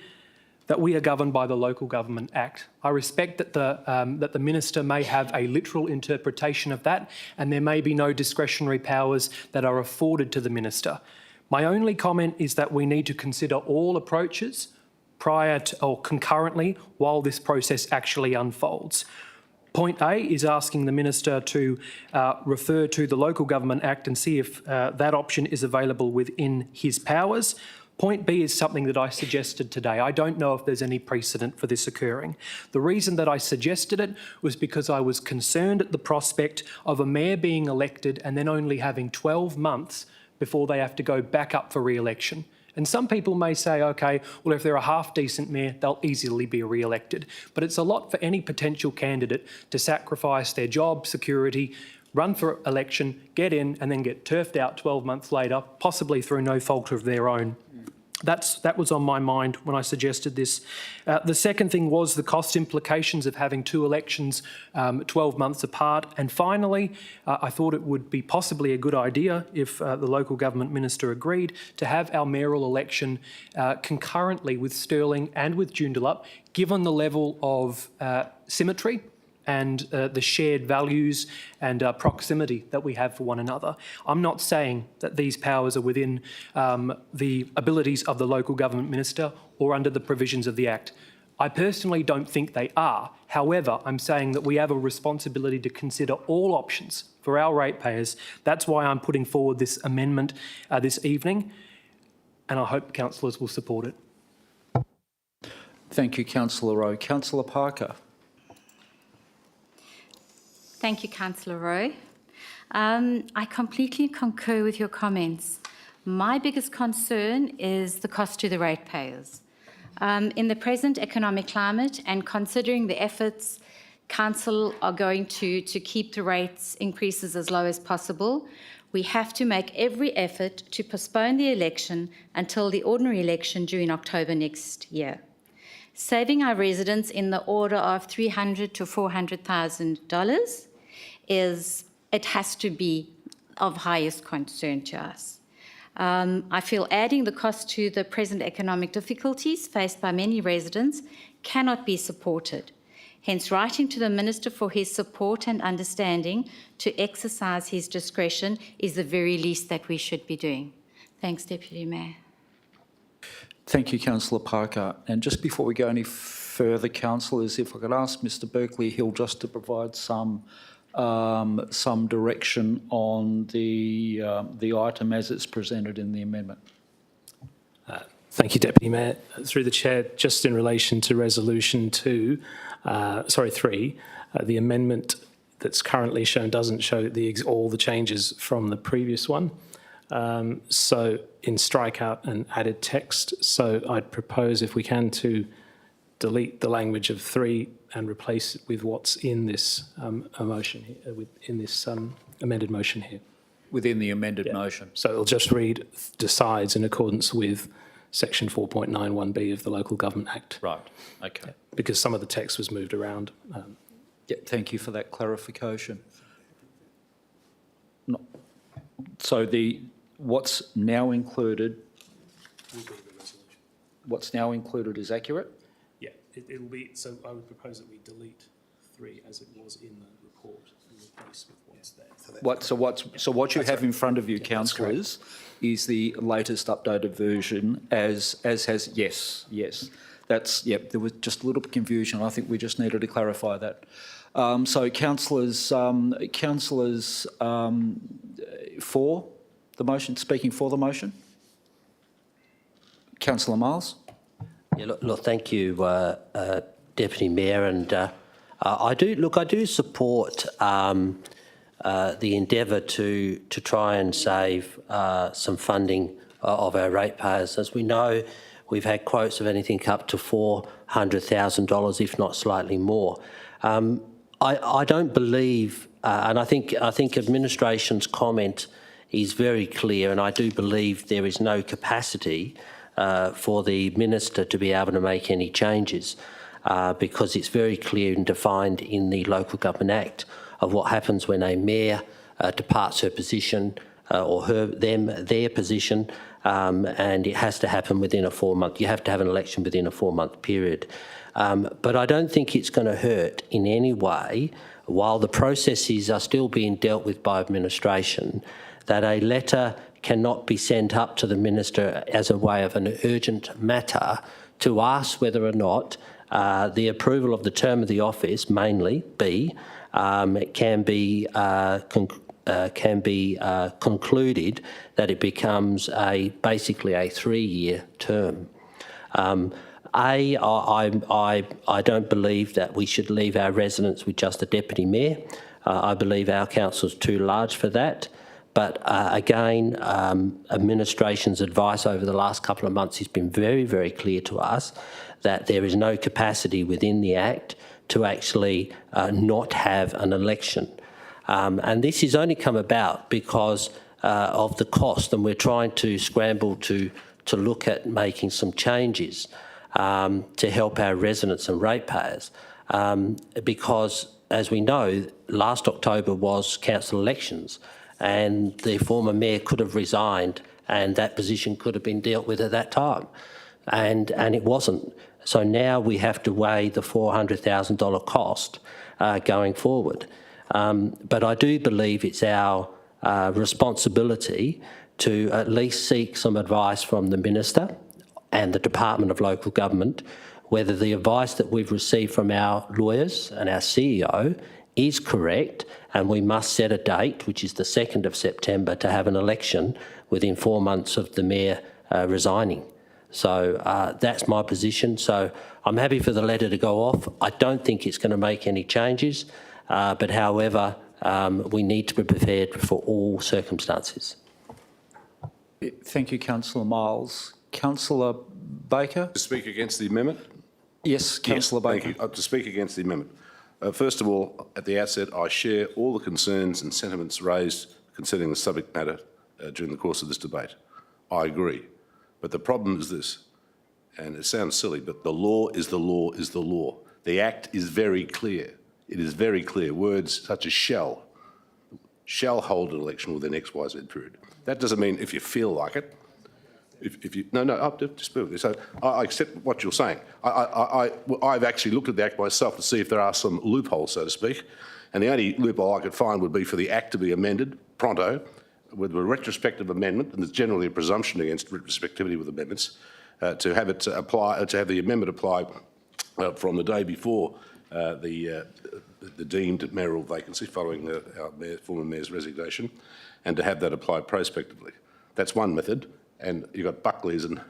[SPEAKER 13] that we are governed by the Local Government Act. I respect that the Minister may have a literal interpretation of that, and there may be no discretionary powers that are afforded to the Minister. My only comment is that we need to consider all approaches prior to or concurrently while this process actually unfolds. Point A is asking the Minister to refer to the Local Government Act and see if that option is available within his powers. Point B is something that I suggested today. I don't know if there's any precedent for this occurring. The reason that I suggested it was because I was concerned at the prospect of a mayor being elected and then only having 12 months before they have to go back up for re-election. And some people may say, OK, well, if they're a half-decent mayor, they'll easily be re-elected. But it's a lot for any potential candidate to sacrifice their job, security, run for election, get in, and then get turfed out 12 months later, possibly through no fault of their own. That was on my mind when I suggested this. The second thing was the cost implications of having two elections 12 months apart. And finally, I thought it would be possibly a good idea, if the local government minister agreed, to have our mayoral election concurrently with Stirling and with Joondalup, given the level of symmetry and the shared values and proximity that we have for one another. I'm not saying that these powers are within the abilities of the local government minister or under the provisions of the Act. I personally don't think they are. However, I'm saying that we have a responsibility to consider all options for our ratepayers. That's why I'm putting forward this amendment this evening, and I hope councillors will support it.
[SPEAKER 1] Thank you, Councillor Rowe. Councillor Parker.
[SPEAKER 14] Thank you, Councillor Rowe. I completely concur with your comments. My biggest concern is the cost to the ratepayers. In the present economic climate and considering the efforts Council are going to keep the rates increases as low as possible, we have to make every effort to postpone the election until the ordinary election due in October next year. Saving our residents in the order of $300,000 to $400,000 it has to be of highest concern to us. I feel adding the cost to the present economic difficulties faced by many residents cannot be supported. Hence, writing to the Minister for his support and understanding to exercise his discretion is the very least that we should be doing. Thanks, Deputy Mayor.
[SPEAKER 1] Thank you, Councillor Parker. And just before we go any further, councillors, if I could ask Mr Berkeley-Hill just to provide some direction on the item as it's presented in the amendment.
[SPEAKER 4] Thank you, Deputy Mayor. Through the Chair, just in relation to Resolution 3, the amendment that's currently shown doesn't show all the changes from the previous one. So in strikeout and added text, so I'd propose, if we can, to delete the language of 3 and replace it with what's in this motion here, in this amended motion here.
[SPEAKER 1] Within the amended motion.
[SPEAKER 4] So it'll just read, decides in accordance with Section 4.91B of the Local Government Act.
[SPEAKER 1] Right, okay.
[SPEAKER 4] Because some of the text was moved around.
[SPEAKER 1] Yeah, thank you for that clarification. So what's now included is accurate?
[SPEAKER 4] Yeah, it'll be, so I would propose that we delete 3 as it was in the report and replace with what's there.
[SPEAKER 1] So what you have in front of you, councillors, is the latest updated version as has, yes. That's, yep, there was just a little bit of confusion. I think we just needed to clarify that. So councillors for the motion, speaking for the motion? Councillor Miles?
[SPEAKER 10] Yeah, look, thank you, Deputy Mayor, and I do support the endeavour to try and save some funding of our ratepayers. As we know, we've had quotes of anything up to $400,000, if not slightly more. I don't believe, and I think administration's comment is very clear, and I do believe there is no capacity for the minister to be able to make any changes because it's very clear and defined in the Local Government Act of what happens when a mayor departs her position or their position. and it has to happen within a 4-month. You have to have an election within a 4-month period. But I don't think it's going to hurt in any way, while the processes are still being dealt with by administration, that a letter cannot be sent up to the minister as a way of an urgent matter to ask whether or not the approval of the term of the office, mainly B, can be concluded that it becomes basically a 3-year term. I don't believe that we should leave our residents with just a deputy mayor. I believe our council's too large for that. But again, administration's advice over the last couple of months has been very, very clear to us that there is no capacity within the Act to actually not have an election. And this has only come about because of the cost, and we're trying to scramble to look at making some changes to help our residents and ratepayers. Because, as we know, last October was council elections, and the former mayor could have resigned and that position could have been dealt with at that time. And it wasn't. So now we have to weigh the $400,000 cost going forward. But I do believe it's our responsibility to at least seek some advice from the Minister and the Department of Local Government, whether the advice that we've received from our lawyers and our CEO is correct, and we must set a date, which is the 2nd of September, to have an election within 4 months of the mayor resigning. So that's my position. So I'm happy for the letter to go off. I don't think it's going to make any changes, but however, we need to be prepared for all circumstances.
[SPEAKER 1] Thank you, Councillor Miles. Councillor Baker?
[SPEAKER 18] To speak against the amendment?
[SPEAKER 1] Yes, Councillor Baker.
[SPEAKER 18] Thank you. To speak against the amendment. First of all, at the outset, I share all the concerns and sentiments raised concerning the subject matter during the course of this debate. I agree. But the problem is this, and it sounds silly, but the law is the law is the law. The Act is very clear. It is very clear. Words such as shall hold an election within X, Y, Z period. That doesn't mean if you feel like it. I'll dispute with you. So I accept what you're saying. I've actually looked at the Act myself to see if there are some loopholes, so to speak, and the only loophole I could find would be for the Act to be amended pronto with a retrospective amendment, and there's generally a presumption against retrospectivity with amendments, to have it apply, to have the amendment apply from the day before the deemed mayoral vacancy following our former mayor's resignation, and to have that applied prospectively. That's one method. And you've got Buckley's and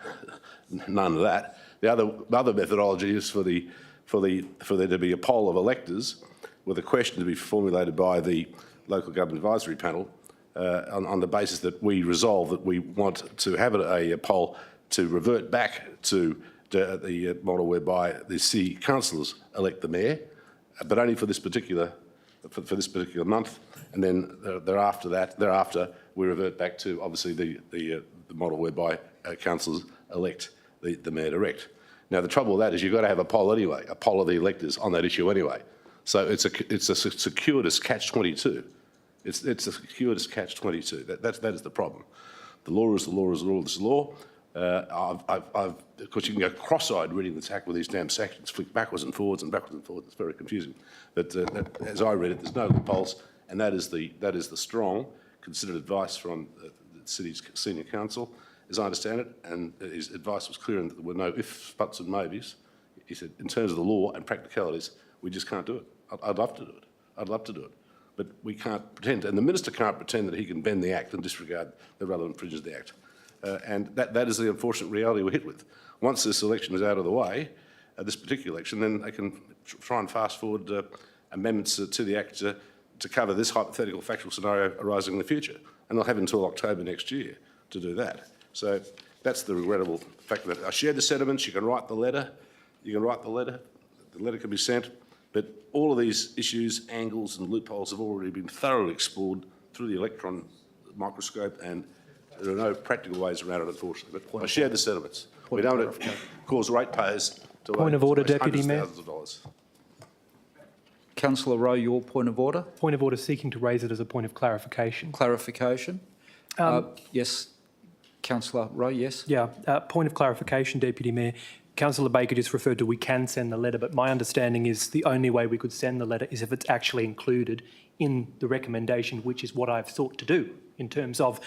[SPEAKER 18] none of that. The other methodology is for there to be a poll of electors with a question to be formulated by the Local Government Advisory Panel on the basis that we resolve that we want to have a poll to revert back to the model whereby the city councillors elect the mayor, but only for this particular month, and then thereafter we revert back to obviously the model whereby councillors elect the mayor-elect. Now, the trouble with that is you've got to have a poll anyway, a poll of the electors on that issue anyway. So it's a circuitous catch-22. It's a circuitous catch-22. That is the problem. The law is the law is the law is the law. Of course, you can go cross-eyed reading the Act with these damn sections, flick backwards and forwards. It's very confusing. But as I read it, there's no loopholes, and that is the strong, considered advice from the city's senior council, as I understand it, and his advice was clear in that there were no ifs, buts and maybes. He said, in terms of the law and practicalities, we just can't do it. I'd love to do it. I'd love to do it. But we can't pretend, and the Minister can't pretend that he can bend the Act and disregard the relevant provisions of the Act. And that is the unfortunate reality we're hit with. Once this election is out of the way, this particular election, then they can try and fast forward amendments to the Act to cover this hypothetical factual scenario arising in the future. And they'll have until October next year to do that. So that's the regrettable fact that I share the sentiments. You can write the letter. The letter can be sent. But all of these issues, angles and loopholes have already been thoroughly explored through the electron microscope, and there are no practical ways around it, unfortunately. But I share the sentiments. We don't want to cause ratepayers to
[SPEAKER 13] Point of order, Deputy Mayor.
[SPEAKER 18] hundreds of thousands of dollars.
[SPEAKER 1] Councillor Rowe, your point of order?
[SPEAKER 13] Point of order, seeking to raise it as a point of clarification.
[SPEAKER 1] Clarification? Yes. Councillor Rowe, yes?
[SPEAKER 13] Yeah, point of clarification, Deputy Mayor. Councillor Baker just referred to we can send the letter, but my understanding is the only way we could send the letter is if it's actually included in the recommendation, which is what I've sought to do in terms of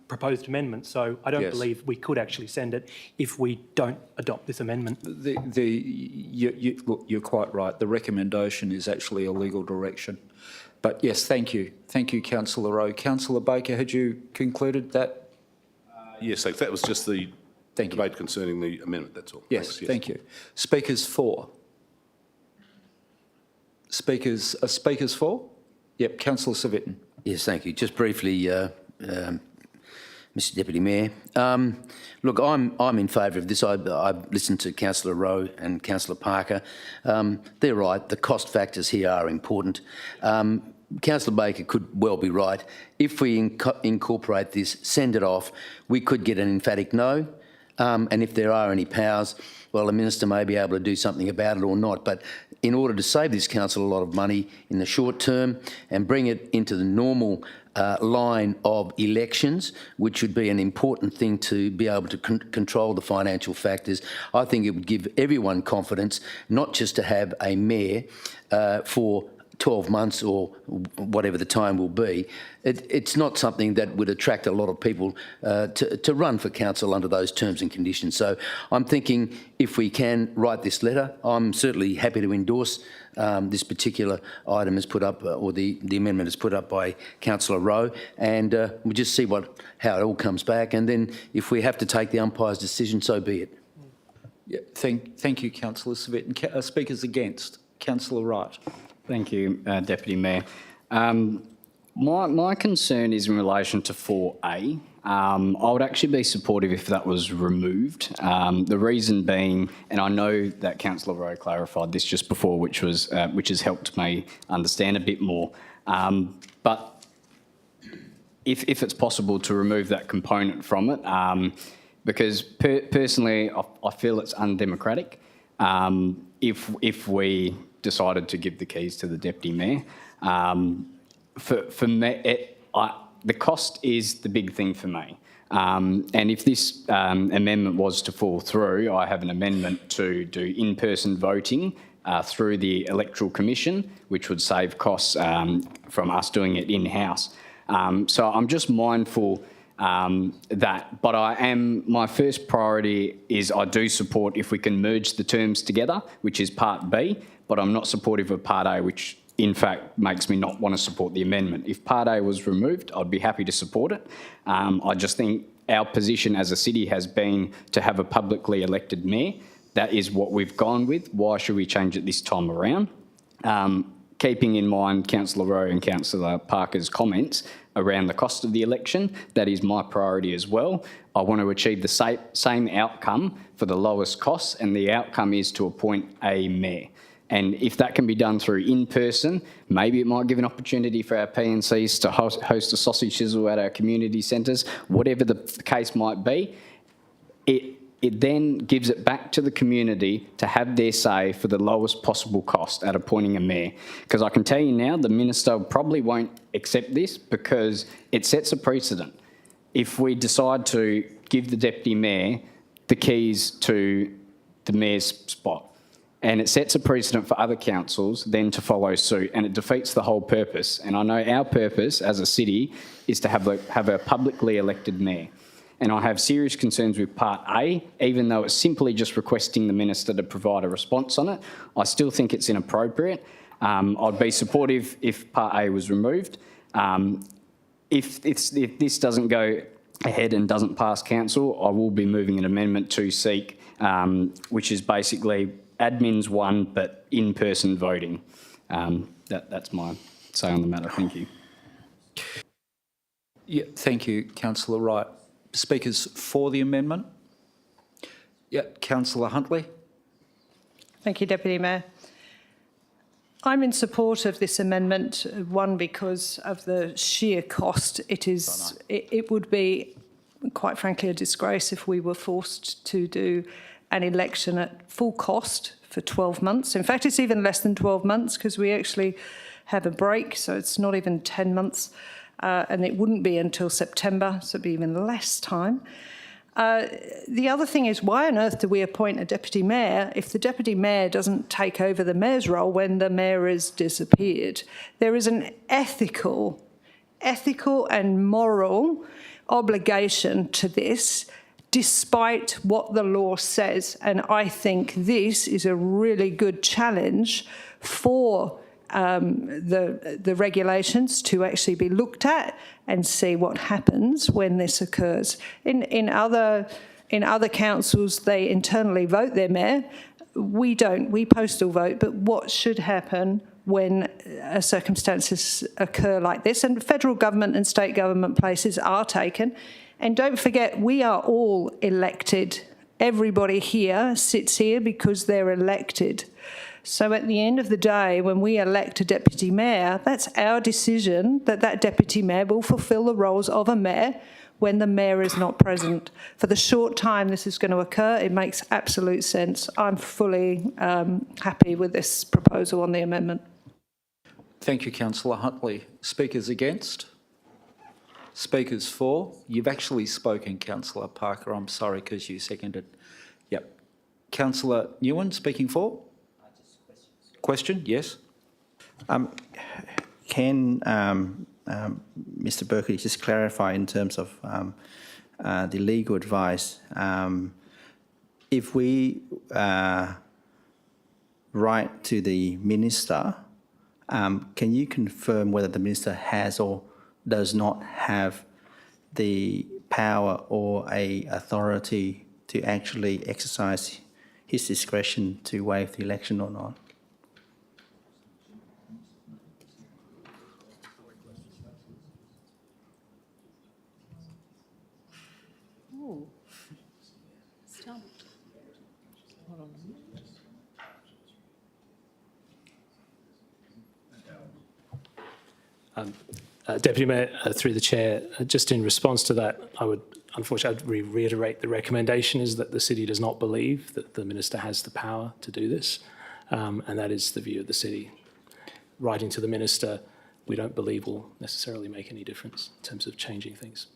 [SPEAKER 13] proposed amendments. So I don't believe we could actually send it if we don't adopt this amendment.
[SPEAKER 1] Look, you're quite right. The recommendation is actually a legal direction. But yes, thank you. Thank you, Councillor Rowe. Councillor Baker, had you concluded that?
[SPEAKER 18] Yes, that was just the debate concerning the amendment, that's all.
[SPEAKER 1] Yes, thank you. Speakers for? Speakers for? Yep, Councillor Civic.
[SPEAKER 12] Yes, thank you. Just briefly, Mr Deputy Mayor. Look, I'm in favour of this. I've listened to Councillor Rowe and Councillor Parker. They're right. The cost factors here are important. Councillor Baker could well be right. If we incorporate this, send it off, we could get an emphatic no. And if there are any powers, well, the Minister may be able to do something about it or not. But in order to save this council a lot of money in the short term and bring it into the normal line of elections, which would be an important thing to be able to control the financial factors, I think it would give everyone confidence, not just to have a mayor for 12 months or whatever the time will be. It's not something that would attract a lot of people to run for council under those terms and conditions. So I'm thinking if we can write this letter, I'm certainly happy to endorse this particular item is put up, or the amendment is put up by Councillor Rowe, and we'll just see how it all comes back, and then if we have to take the umpire's decision, so be it.
[SPEAKER 1] Yeah, thank you, Councillor Civic. Speakers against? Councillor Wright.
[SPEAKER 9] Thank you, Deputy Mayor. My concern is in relation to 4A. I would actually be supportive if that was removed. The reason being, and I know that Councillor Rowe clarified this just before, which has helped me understand a bit more. But if it's possible to remove that component from it, because personally I feel it's undemocratic. If we decided to give the keys to the Deputy Mayor. For me, the cost is the big thing for me. And if this amendment was to fall through, I have an amendment to do in-person voting through the Electoral Commission, which would save costs from us doing it in-house. So I'm just mindful that, but my first priority is I do support if we can merge the terms together, which is Part B, but I'm not supportive of Part A, which in fact makes me not want to support the amendment. If Part A was removed, I'd be happy to support it. I just think our position as a city has been to have a publicly elected mayor. That is what we've gone with. Why should we change it this time around? Keeping in mind Councillor Rowe and Councillor Parker's comments around the cost of the election, that is my priority as well. I want to achieve the same outcome for the lowest costs, and the outcome is to appoint a mayor. And if that can be done through in-person, maybe it might give an opportunity for our PNCs to host a sausage sizzle at our community centres, whatever the case might be. It then gives it back to the community to have their say for the lowest possible cost at appointing a mayor. Because I can tell you now, the Minister probably won't accept this because it sets a precedent. If we decide to give the Deputy Mayor the keys to the Mayor's spot, and it sets a precedent for other councils then to follow suit, and it defeats the whole purpose. And I know our purpose as a city is to have a publicly elected mayor. And I have serious concerns with Part A, even though it's simply just requesting the Minister to provide a response on it. I still think it's inappropriate. I'd be supportive if Part A was removed. If this doesn't go ahead and doesn't pass council, I will be moving an amendment to seek, which is basically admin's one, but in-person voting. That's my say on the matter. Thank you.
[SPEAKER 1] Yeah, thank you, Councillor Wright. Speakers for the amendment? Yeah, Councillor Huntley.
[SPEAKER 20] Thank you, Deputy Mayor. I'm in support of this amendment, one, because of the sheer cost. It would be, quite frankly, a disgrace if we were forced to do an election at full cost for 12 months. In fact, it's even less than 12 months because we actually have a break, so it's not even 10 months. and it wouldn't be until September, so it'd be even less time. The other thing is, why on earth do we appoint a deputy mayor if the deputy mayor doesn't take over the mayor's role when the mayor has disappeared? There is an ethical and moral obligation to this, despite what the law says. And I think this is a really good challenge for the regulations to actually be looked at and see what happens when this occurs. In other councils, they internally vote their mayor. We don't. We postal vote. But what should happen when circumstances occur like this? And federal government and state government places are taken. And don't forget, we are all elected. Everybody here sits here because they're elected. So at the end of the day, when we elect a deputy mayor, that's our decision that that deputy mayor will fulfil the roles of a mayor when the mayor is not present. For the short time this is going to occur, it makes absolute sense. I'm fully happy with this proposal on the amendment.
[SPEAKER 1] Thank you, Councillor Huntley. Speakers against? Speakers for? You've actually spoken, Councillor Parker. I'm sorry, because you seconded. Yep. Councillor Nguyen, speaking for? Question? Yes.
[SPEAKER 15] Can Mr. Berkeley just clarify in terms of the legal advice? If we write to the minister, can you confirm whether the minister has or does not have the power or a authority to actually exercise his discretion to waive the election or not?
[SPEAKER 4] Deputy Mayor, through the Chair, just in response to that, I would unfortunately reiterate the recommendation is that the City does not believe that the Minister has the power to do this, and that is the view of the City. Writing to the Minister, we don't believe will necessarily make any difference in terms of changing things.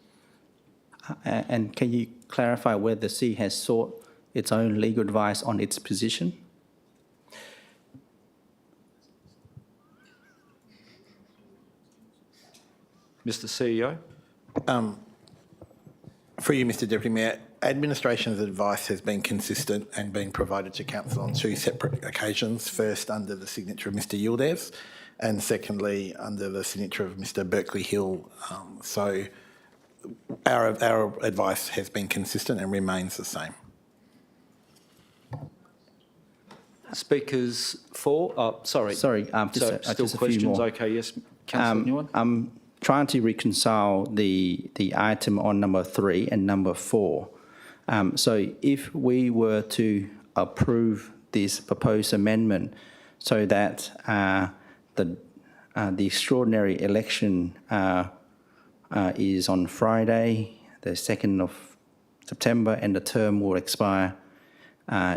[SPEAKER 15] And can you clarify whether the City has sought its own legal advice on its position?
[SPEAKER 1] Mr. CEO.
[SPEAKER 16] For you, Mr. Deputy Mayor, administration's advice has been consistent and been provided to council on two separate occasions. First, under the signature of Mr. Yildiz, and secondly, under the signature of Mr. Berkeley Hill. So our advice has been consistent and remains the same.
[SPEAKER 1] Speakers for? Sorry.
[SPEAKER 15] Sorry,
[SPEAKER 1] Still
[SPEAKER 15] just a few
[SPEAKER 1] questions?
[SPEAKER 15] more.
[SPEAKER 1] Okay, yes. Councillor Nguyen.
[SPEAKER 15] I'm trying to reconcile the item on number 3 and number 4. So if we were to approve this proposed amendment so that the extraordinary election is on Friday, the 2nd of September, and the term will expire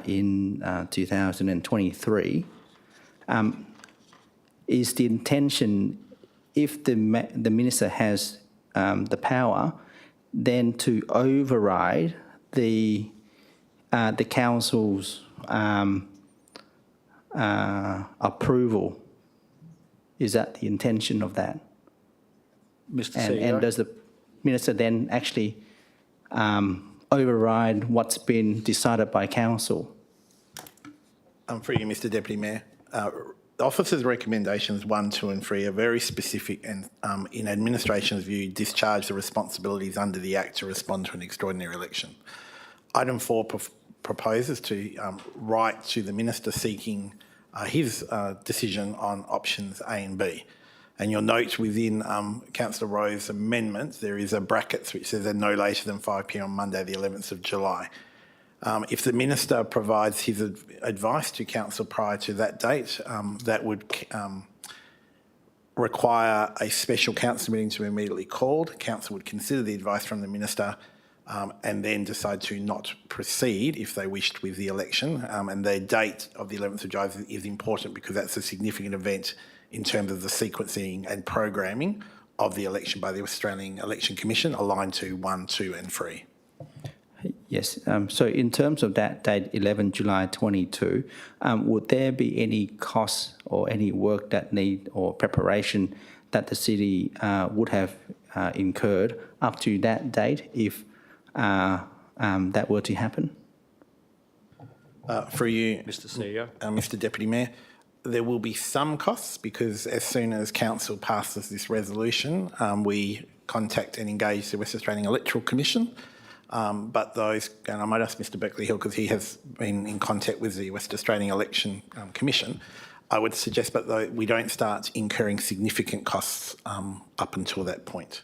[SPEAKER 15] in 2023, is the intention, if the minister has the power, then to override the council's approval? Is that the intention of that?
[SPEAKER 1] Mr. CEO.
[SPEAKER 15] And does the minister then actually override what's been decided by council?
[SPEAKER 16] For you, Mr. Deputy Mayor. The officer's recommendations 1, 2 and 3 are very specific and, in administration's view, discharge the responsibilities under the Act to respond to an extraordinary election. Item 4 proposes to write to the minister seeking his decision on options A and B. And you'll note within Councillor Rowe's amendments, there is a brackets which says no later than 5 p.m. on Monday, the 11th of July. If the minister provides his advice to council prior to that date, that would require a special council meeting to be immediately called. Council would consider the advice from the minister and then decide to not proceed if they wished with the election. And the date of the 11th of July is important because that's a significant event in terms of the sequencing and programming of the election by the Australian Election Commission aligned to 1, 2 and 3.
[SPEAKER 15] Yes, so in terms of that date, 11 July 22, would there be any costs or any work that need or preparation that the city would have incurred up to that date if that were to happen?
[SPEAKER 16] For you,
[SPEAKER 1] Mr. CEO.
[SPEAKER 16] Mr. Deputy Mayor, there will be some costs because as soon as Council passes this resolution, we contact and engage the West Australian Electoral Commission. But those, and I might ask Mr. Berkeley-Hill because he has been in contact with the West Australian Election Commission, I would suggest that we don't start incurring significant costs up until that point.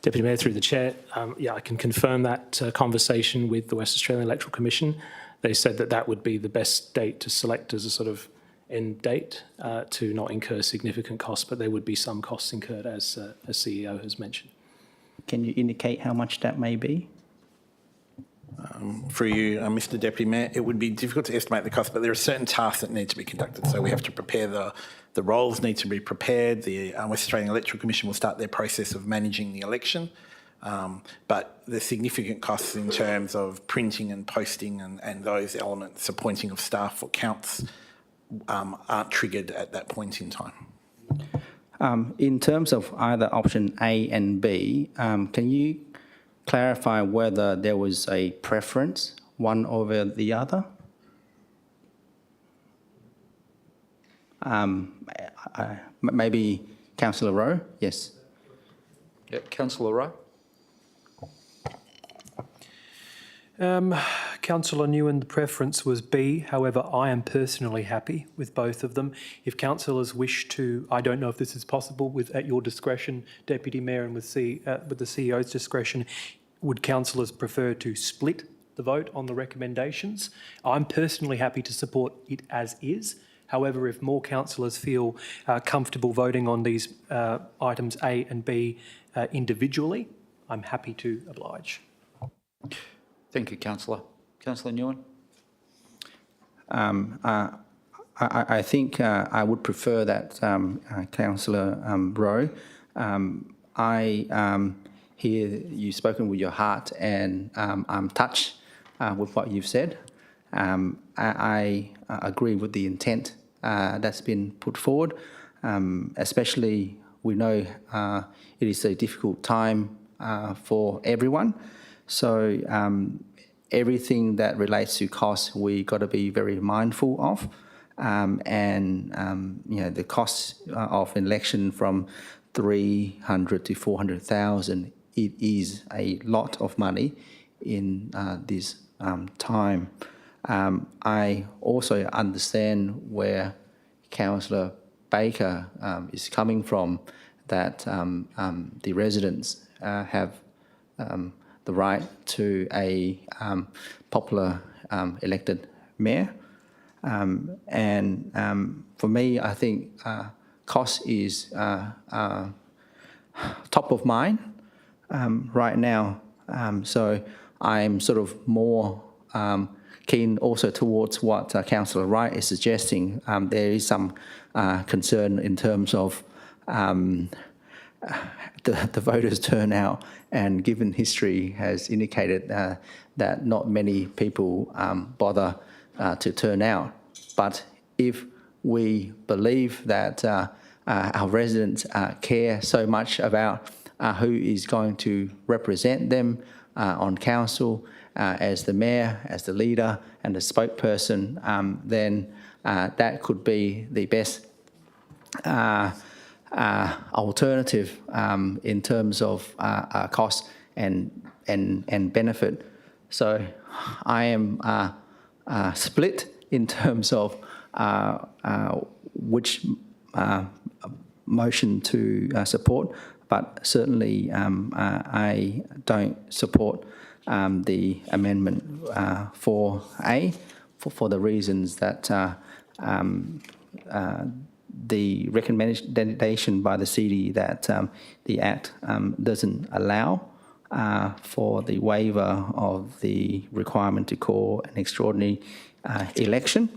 [SPEAKER 4] Deputy Mayor, through the Chair, I can confirm that conversation with the West Australian Electoral Commission. They said that that would be the best date to select as a sort of end date to not incur significant costs, but there would be some costs incurred, as CEO has mentioned.
[SPEAKER 15] Can you indicate how much that may be?
[SPEAKER 16] For you, Mr. Deputy Mayor, it would be difficult to estimate the cost, but there are certain tasks that need to be conducted. So we have to prepare the roles need to be prepared. The West Australian Electoral Commission will start their process of managing the election. But the significant costs in terms of printing and posting and those elements, appointing of staff for counts, aren't triggered at that point in time.
[SPEAKER 15] In terms of either option A and B, can you clarify whether there was a preference, one over the other? Maybe Councillor Rowe? Yes.
[SPEAKER 1] Yeah, Councillor Rowe.
[SPEAKER 13] Councillor Nguyen, the preference was B. However, I am personally happy with both of them. If councillors wish to, I don't know if this is possible at your discretion, Deputy Mayor, and with the CEO's discretion, would councillors prefer to split the vote on the recommendations? I'm personally happy to support it as is. However, if more councillors feel comfortable voting on these items A and B individually, I'm happy to oblige.
[SPEAKER 1] Thank you, Councillor. Councillor Nguyen.
[SPEAKER 15] I think I would prefer that, Councillor Rowe. I hear you've spoken with your heart, and I'm touched with what you've said. I agree with the intent that's been put forward, especially we know it is a difficult time for everyone. So everything that relates to costs, we got to be very mindful of. The costs of an election from 300 to 400,000, it is a lot of money in this time. I also understand where Councillor Baker is coming from, that the residents have the right to a popular elected mayor. For me, I think cost is top of mind right now. So I'm sort of more keen also towards what Councillor Wright is suggesting. There is some concern in terms of the voters' turnout, and given history has indicated that not many people bother to turn out. But if we believe that our residents care so much about who is going to represent them on council, as the mayor, as the leader and the spokesperson, then that could be the best alternative in terms of cost and benefit. So I am split in terms of which motion to support, but certainly I don't support the amendment 4A for the reasons that the recommendation by the CD that the Act doesn't allow for the waiver of the requirement to call an extraordinary election.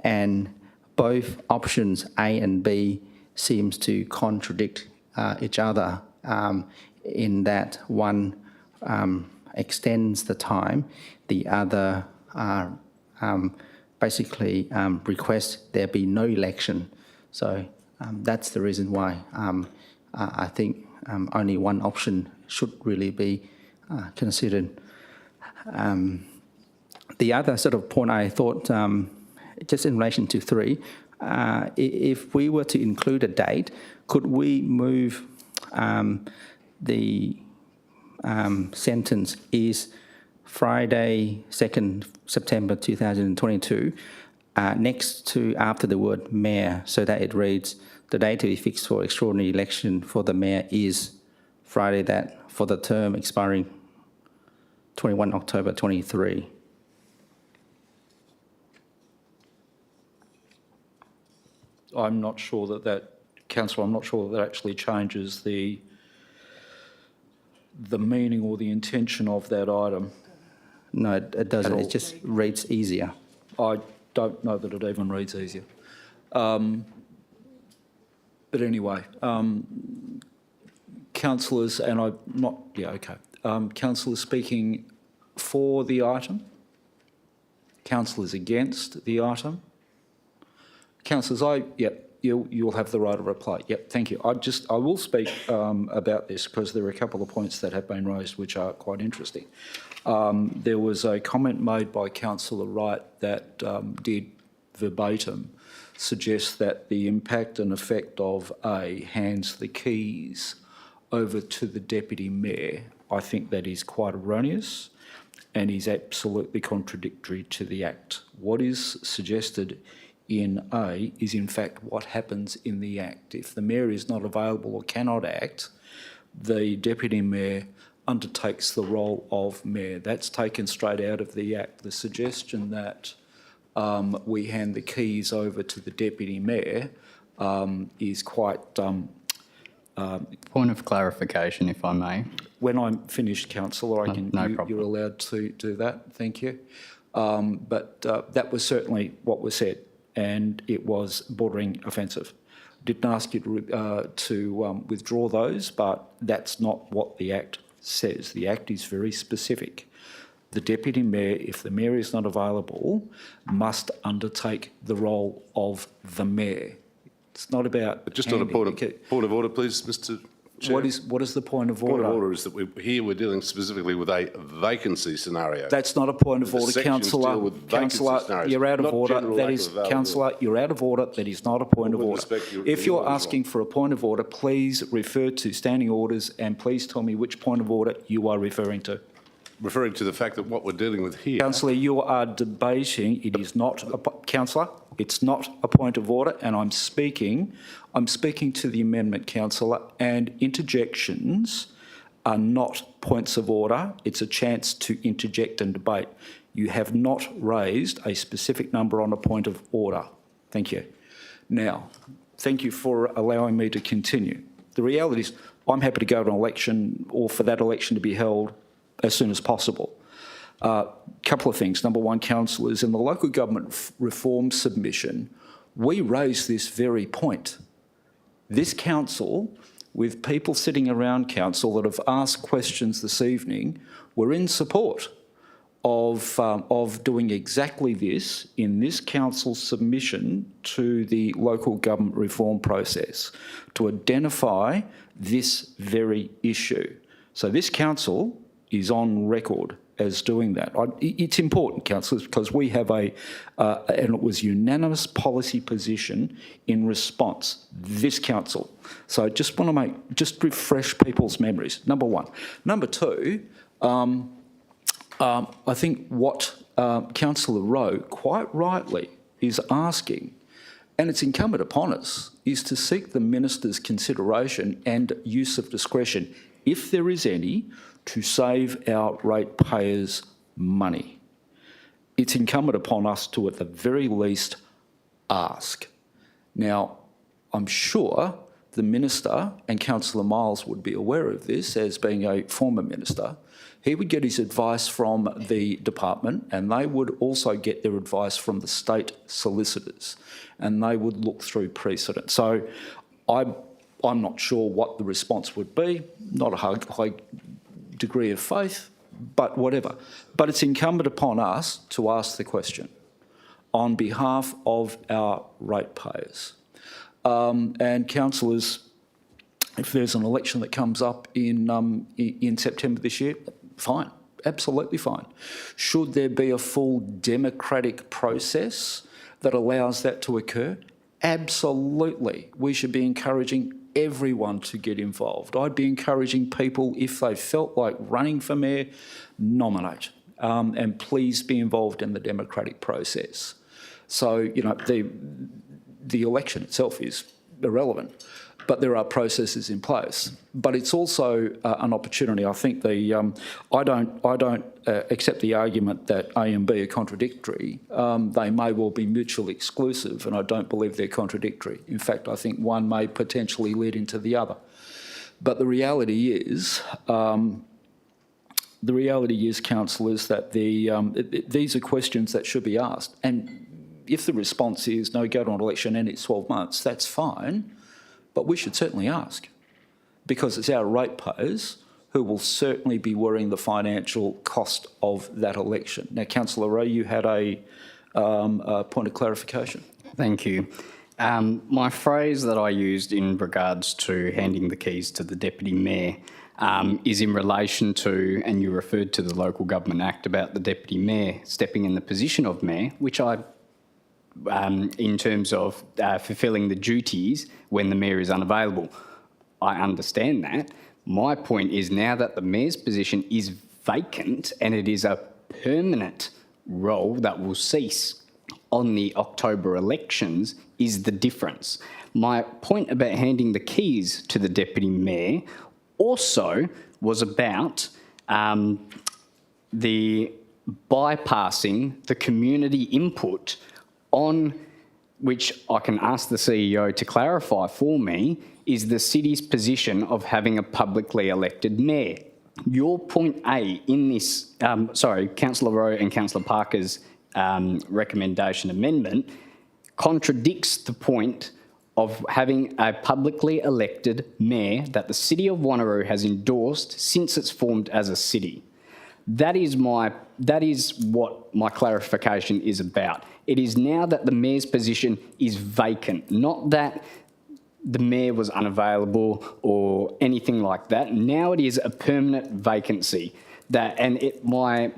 [SPEAKER 15] And both options A and B seems to contradict each other in that one extends the time, the other basically requests there be no election. So that's the reason why I think only one option should really be considered. The other sort of point I thought, just in relation to 3, if we were to include a date, could we move the sentence is Friday, 2nd September 2022, next to after the word mayor, so that it reads, the date to be fixed for extraordinary election for the mayor is Friday that for the term expiring 21 October 23.
[SPEAKER 1] I'm not sure that Councillor, I'm not sure that actually changes the meaning or the intention of that item.
[SPEAKER 15] No, it doesn't. It just reads easier.
[SPEAKER 1] I don't know that it even reads easier. But anyway, councillors, and I'm not, yeah, okay. Councillors speaking for the item? Councillors against the item? Councillors, you'll have the right of reply. Yep, thank you. I will speak about this because there are a couple of points that have been raised which are quite interesting. There was a comment made by Councillor Wright that did verbatim suggest that the impact and effect of A hands the keys over to the Deputy Mayor. I think that is quite erroneous and is absolutely contradictory to the Act. What is suggested in A is in fact what happens in the Act. If the Mayor is not available or cannot act, the Deputy Mayor undertakes the role of Mayor. That's taken straight out of the Act. The suggestion that we hand the keys over to the Deputy Mayor is quite...
[SPEAKER 9] Point of clarification, if I may.
[SPEAKER 1] When I'm finished, Councillor, you're allowed to do that. Thank you. But that was certainly what was said, and it was bordering offensive. Didn't ask you to withdraw those, but that's not what the Act says. The Act is very specific. The Deputy Mayor, if the Mayor is not available, must undertake the role of the Mayor. It's not about...
[SPEAKER 18] Just on a point of order, please, Mr. Chair.
[SPEAKER 1] What is the point of order?
[SPEAKER 18] Point of order is that we're dealing specifically with a vacancy scenario.
[SPEAKER 1] That's not a point of order, Councillor. Councillor, you're out of order. That is, Councillor, you're out of order. That is not a point of order. If you're asking for a point of order, please refer to standing orders and please tell me which point of order you are referring to.
[SPEAKER 18] Referring to the fact that what we're dealing with here...
[SPEAKER 1] Councillor, you are debating. It is not... Councillor, it's not a point of order, and I'm speaking to the amendment, Councillor, and interjections are not points of order. It's a chance to interject and debate. You have not raised a specific number on a point of order. Thank you. Now, thank you for allowing me to continue. The reality is I'm happy to go to an election or for that election to be held as soon as possible. Couple of things. Number one, councillors, in the local government reform submission, we raised this very point. This council, with people sitting around council that have asked questions this evening, were in support of doing exactly this in this council's submission to the local government reform process, to identify this very issue. So this council is on record as doing that. It's important, councillors, because we have and it was unanimous policy position in response, this council. So I just want to just refresh people's memories, number one. Number two, I think what Councillor Rowe quite rightly is asking, and it's incumbent upon us, is to seek the Minister's consideration and use of discretion, if there is any, to save our ratepayers money. It's incumbent upon us to, at the very least, ask. Now, I'm sure the Minister and Councillor Miles would be aware of this as being a former Minister. He would get his advice from the department, and they would also get their advice from the state solicitors, and they would look through precedent. So I'm not sure what the response would be, not a high degree of faith, but whatever. But it's incumbent upon us to ask the question on behalf of our ratepayers. And councillors, if there's an election that comes up in September this year, fine, absolutely fine. Should there be a full democratic process that allows that to occur? Absolutely. We should be encouraging everyone to get involved. I'd be encouraging people, if they felt like running for mayor, nominate, and please be involved in the democratic process. So, you know, the election itself is irrelevant, but there are processes in place. But it's also an opportunity. I think I don't accept the argument that A and B are contradictory. They may well be mutually exclusive, and I don't believe they're contradictory. In fact, I think one may potentially lead into the other. But the reality is, councillors, that these are questions that should be asked. And if the response is no, go to an election and it's 12 months, that's fine. But we should certainly ask, because it's our ratepayers who will certainly be worrying the financial cost of that election. Now, Councillor Rowe, you had a point of clarification.
[SPEAKER 9] Thank you. My phrase that I used in regards to handing the keys to the Deputy Mayor is in relation to, and you referred to the Local Government Act about the Deputy Mayor stepping in the position of Mayor, which I in terms of fulfilling the duties when the Mayor is unavailable. I understand that. My point is, now that the Mayor's position is vacant and it is a permanent role that will cease on the October elections, is the difference. My point about handing the keys to the Deputy Mayor also was about the bypassing the community input, on which I can ask the CEO to clarify for me, is the city's position of having a publicly elected mayor. Your point A in this, Councillor Rowe and Councillor Parker's recommendation amendment contradicts the point of having a publicly elected mayor that the City of Wanneroo has endorsed since it's formed as a city. That is what my clarification is about. It is now that the mayor's position is vacant, not that the mayor was unavailable or anything like that. Now it is a permanent vacancy. My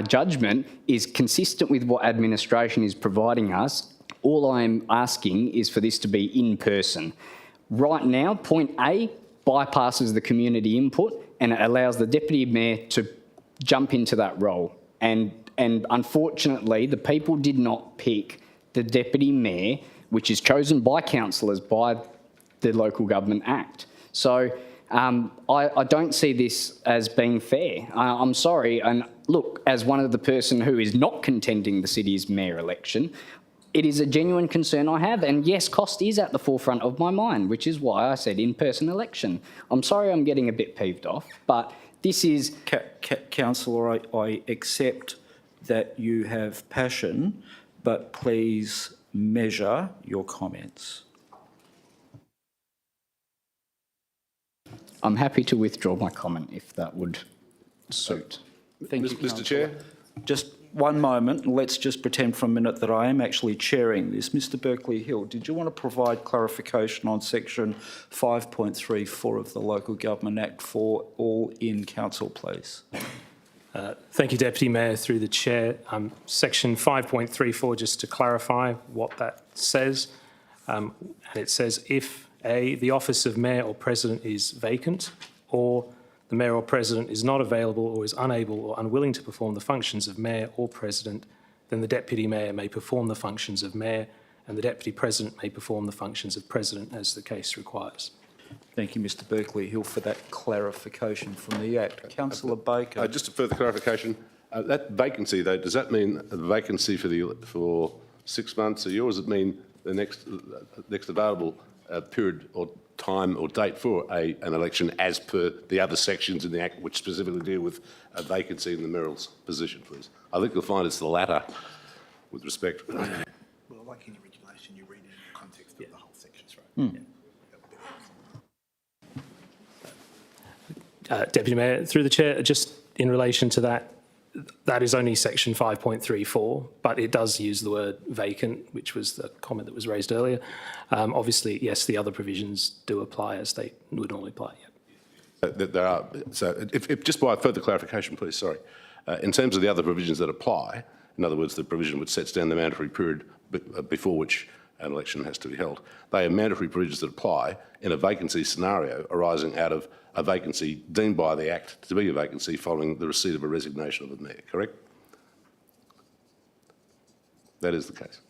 [SPEAKER 9] judgment is consistent with what administration is providing us. All I'm asking is for this to be in person. Right now, point A bypasses the community input and it allows the Deputy Mayor to jump into that role. And unfortunately, the people did not pick the Deputy Mayor, which is chosen by councillors by the Local Government Act. So I don't see this as being fair. I'm sorry. And look, as one of the person who is not contending the city's mayor election, it is a genuine concern I have. And yes, cost is at the forefront of my mind, which is why I said in-person election. I'm sorry I'm getting a bit peeved off, but this is...
[SPEAKER 1] Councillor, I accept that you have passion, but please measure your comments.
[SPEAKER 9] I'm happy to withdraw my comment if that would suit.
[SPEAKER 1] Thank you,
[SPEAKER 18] Mr. Chair.
[SPEAKER 1] Just one moment. Let's just pretend for a minute that I am actually chairing this. Mr. Berkeley-Hill, did you want to provide clarification on section 5.34 of the Local Government Act for all in council, please?
[SPEAKER 4] Thank you, Deputy Mayor, through the chair. Section 5.34, just to clarify what that says. And it says if A, the office of Mayor or President is vacant, or the Mayor or President is not available or is unable or unwilling to perform the functions of Mayor or President, then the Deputy Mayor may perform the functions of Mayor and the Deputy President may perform the functions of President as the case requires.
[SPEAKER 1] Thank you, Mr. Berkeley-Hill, for that clarification from the Act. Councillor Baker.
[SPEAKER 18] Just a further clarification. That vacancy, though, does that mean a vacancy for 6 months, a year, or does it mean the next available period or time or date for an election as per the other sections in the Act which specifically deal with a vacancy in the mayoral's position, please. I think you'll find it's the latter with respect.
[SPEAKER 16] Well, like any regulation, you read it in the context of the whole sections, right?
[SPEAKER 4] Deputy Mayor, through the chair, just in relation to that, that is only section 5.34, but it does use the word vacant, which was the comment that was raised earlier. Obviously, yes, the other provisions do apply as they would normally apply.
[SPEAKER 18] There are, so if just by further clarification, please, sorry. In terms of the other provisions that apply, in other words, the provision which sets down the mandatory period before which an election has to be held, they are mandatory provisions that apply in a vacancy scenario arising out of a vacancy deemed by the Act to be a vacancy following the receipt of a resignation of the Mayor, correct? That is the case.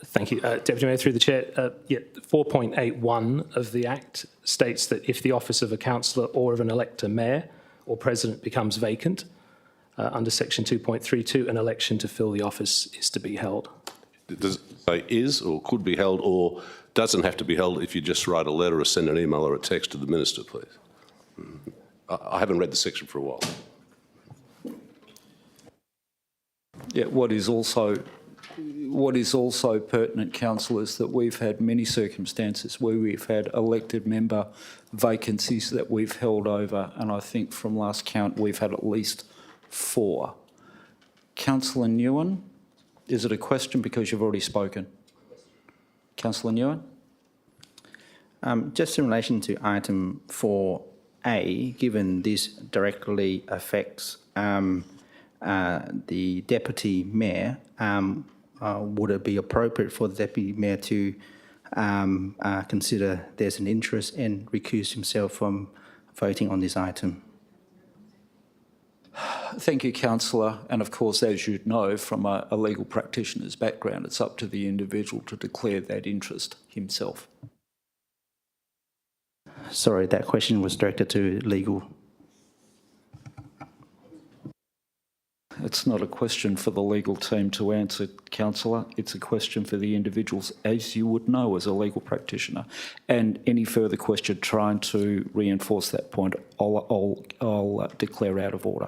[SPEAKER 4] Thank you. Deputy Mayor, through the chair, 4.81 of the Act states that if the office of a councillor or of an elector mayor or president becomes vacant, under section 2.32, an election to fill the office is to be held.
[SPEAKER 18] Does it say is or could be held or doesn't have to be held if you just write a letter or send an email or a text to the minister, please? I haven't read the section for a while.
[SPEAKER 1] Yeah, what is also pertinent, councillors, that we've had many circumstances where we've had elected member vacancies that we've held over, and I think from last count we've had at least 4. Councillor Nguyen, is it a question because you've already spoken? Councillor Nguyen?
[SPEAKER 15] Just in relation to item 4A, given this directly affects the Deputy Mayor, would it be appropriate for the Deputy Mayor to consider there's an interest and recuse himself from voting on this item?
[SPEAKER 1] Thank you, councillor. And of course, as you know, from a legal practitioner's background, it's up to the individual to declare that interest himself.
[SPEAKER 15] Sorry, that question was directed to legal.
[SPEAKER 1] It's not a question for the legal team to answer, councillor. It's a question for the individuals, as you would know as a legal practitioner. And any further question trying to reinforce that point, I'll declare out of order.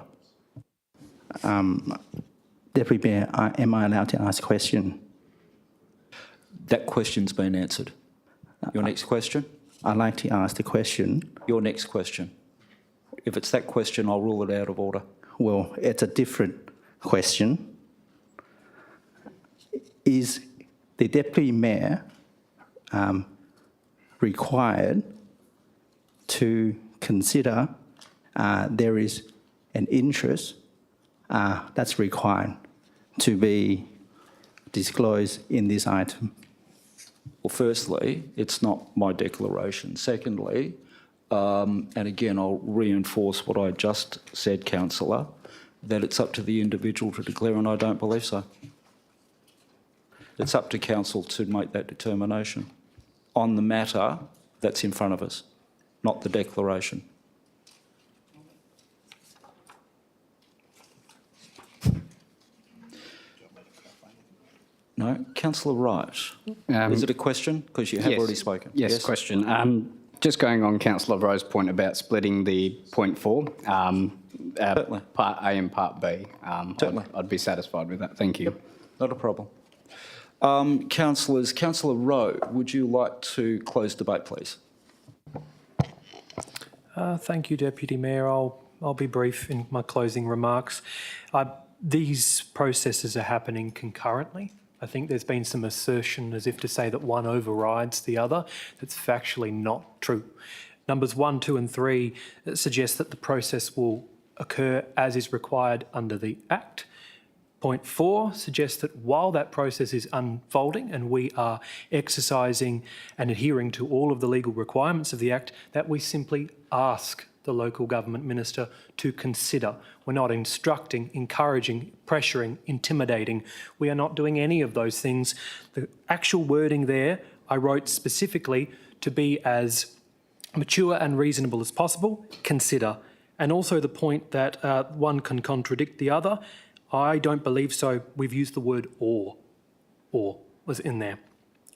[SPEAKER 15] Deputy Mayor, am I allowed to ask a question?
[SPEAKER 1] That question's been answered. Your next question?
[SPEAKER 15] I'd like to ask the question.
[SPEAKER 1] Your next question. If it's that question, I'll rule it out of order.
[SPEAKER 15] Well, it's a different question. Is the Deputy Mayor required to consider there is an interest that's required to be disclosed in this item?
[SPEAKER 1] Well, firstly, it's not my declaration. Secondly, and again, I'll reinforce what I just said, councillor, that it's up to the individual to declare, and I don't believe so. It's up to council to make that determination on the matter that's in front of us, not the declaration. No, councillor Wright. Is it a question? Because you have already spoken.
[SPEAKER 9] Yes, question. Just going on Councillor Rowe's point about splitting the point 4, part A and part B.
[SPEAKER 1] Certainly.
[SPEAKER 9] I'd be satisfied with that. Thank you.
[SPEAKER 1] Yep, not a problem. Councillors, Councillor Rowe, would you like to close debate, please?
[SPEAKER 13] Thank you, Deputy Mayor. I'll be brief in my closing remarks. These processes are happening concurrently. I think there's been some assertion as if to say that one overrides the other. That's factually not true. Numbers 1, 2 and 3 suggest that the process will occur as is required under the Act. Point 4 suggests that while that process is unfolding and we are exercising and adhering to all of the legal requirements of the Act, that we simply ask the local government minister to consider. We're not instructing, encouraging, pressuring, intimidating. We are not doing any of those things. The actual wording there, I wrote specifically to be as mature and reasonable as possible, consider. And also the point that one can contradict the other. I don't believe so. We've used the word or was in there.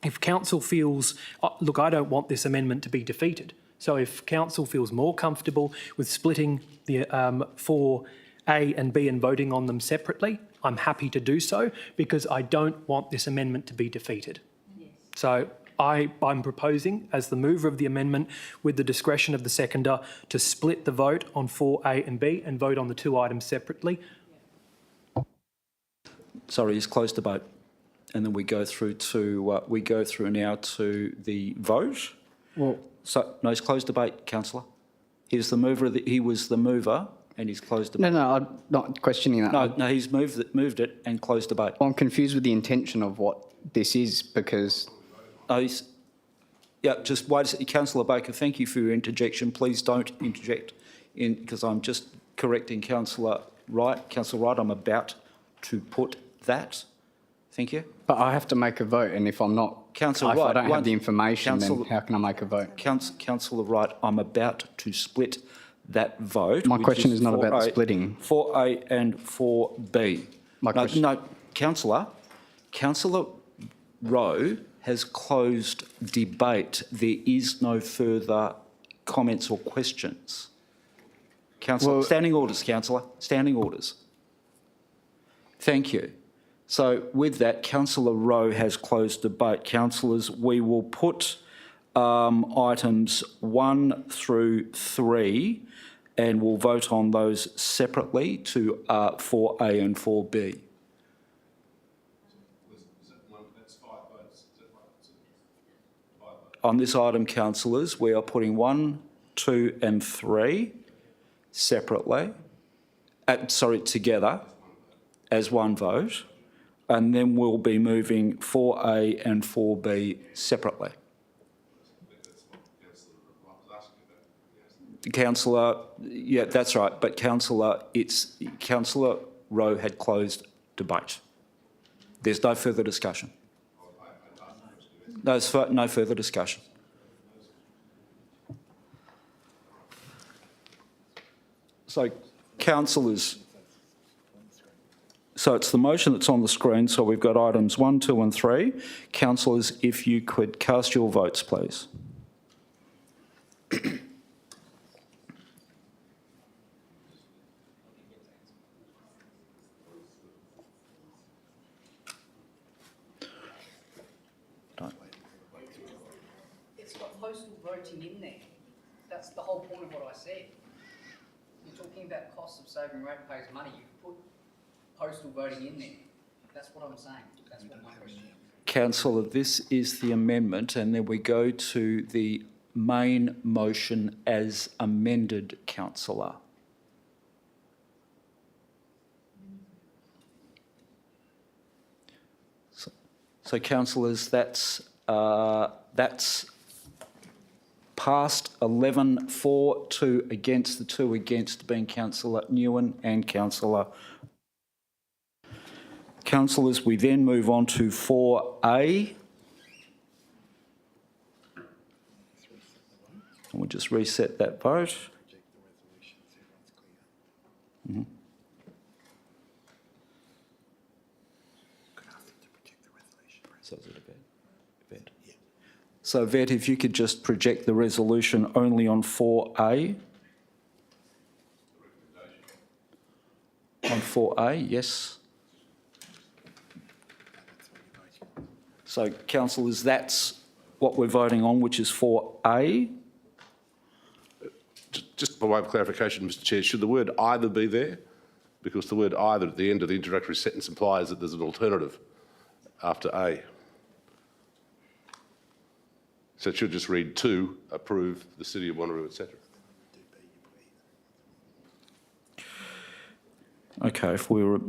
[SPEAKER 13] if council feels, look, I don't want this amendment to be defeated. So if council feels more comfortable with splitting the 4A and B and voting on them separately, I'm happy to do so because I don't want this amendment to be defeated. Yes. So I'm proposing, as the mover of the amendment, with the discretion of the seconder, to split the vote on 4A and B and vote on the 2 items separately.
[SPEAKER 1] Sorry, he's closed debate. And then we go through now to the vote.
[SPEAKER 9] Well,
[SPEAKER 1] so no, he's closed debate, councillor. He's the mover. He was the mover, and he's closed debate.
[SPEAKER 9] No, I'm not questioning that.
[SPEAKER 1] No, he's moved it and closed debate.
[SPEAKER 9] I'm confused with the intention of what this is because.
[SPEAKER 1] Yeah, just wait a second, Councillor Baker. Thank you for your interjection. Please don't interject in because I'm just correcting Councillor Wright. Councillor Wright, I'm about to put that. Thank you.
[SPEAKER 9] But I have to make a vote, and if I'm not,
[SPEAKER 1] Councillor
[SPEAKER 9] if
[SPEAKER 1] Wright,
[SPEAKER 9] I don't have the information, then how can I make a vote?
[SPEAKER 1] Councillor Wright, I'm about to split that vote.
[SPEAKER 9] My question is not about the splitting.
[SPEAKER 1] 4A and 4B. No, Councillor Rowe has closed debate. There is no further comments or questions. Councillor, standing orders, Councillor, standing orders. Thank you. So with that, Councillor Rowe has closed debate. Councillors, we will put items 1 through 3 and we'll vote on those separately to 4A and 4B. On this item, councillors, we are putting 1, 2 and 3 separately, together as one vote, and then we'll be moving 4A and 4B separately. Councillor, yeah, that's right, but Councillor Rowe had closed debate. There's no further discussion. There's no further discussion. So, councillors, so it's the motion that's on the screen. So we've got items 1, 2 and 3. Councillors, if you could cast your votes, please.
[SPEAKER 2] It's got postal voting in there. That's the whole point of what I said. You're talking about costs of saving ratepayers money. You put postal voting in there. That's what I'm saying. That's what my question is.
[SPEAKER 1] Councillor, this is the amendment, and then we go to the main motion as amended, councillor. So councillors, that's passed 11 for, 2 against, the 2 against being Councillor Newen and Councillor. Councillors, we then move on to 4A. And we'll just reset that vote. Mm-hmm. So is it a vet? Yeah. So Vet, if you could just project the resolution only on 4A. On 4A, yes. So councillors, that's what we're voting on, which is 4A.
[SPEAKER 18] Just by way of clarification, Mr Chair, should the word either be there? Because the word either at the end of the introductory sentence implies that there's an alternative after A. So it should just read to approve the City of Wanneroo, etc.
[SPEAKER 1] Okay, if we were...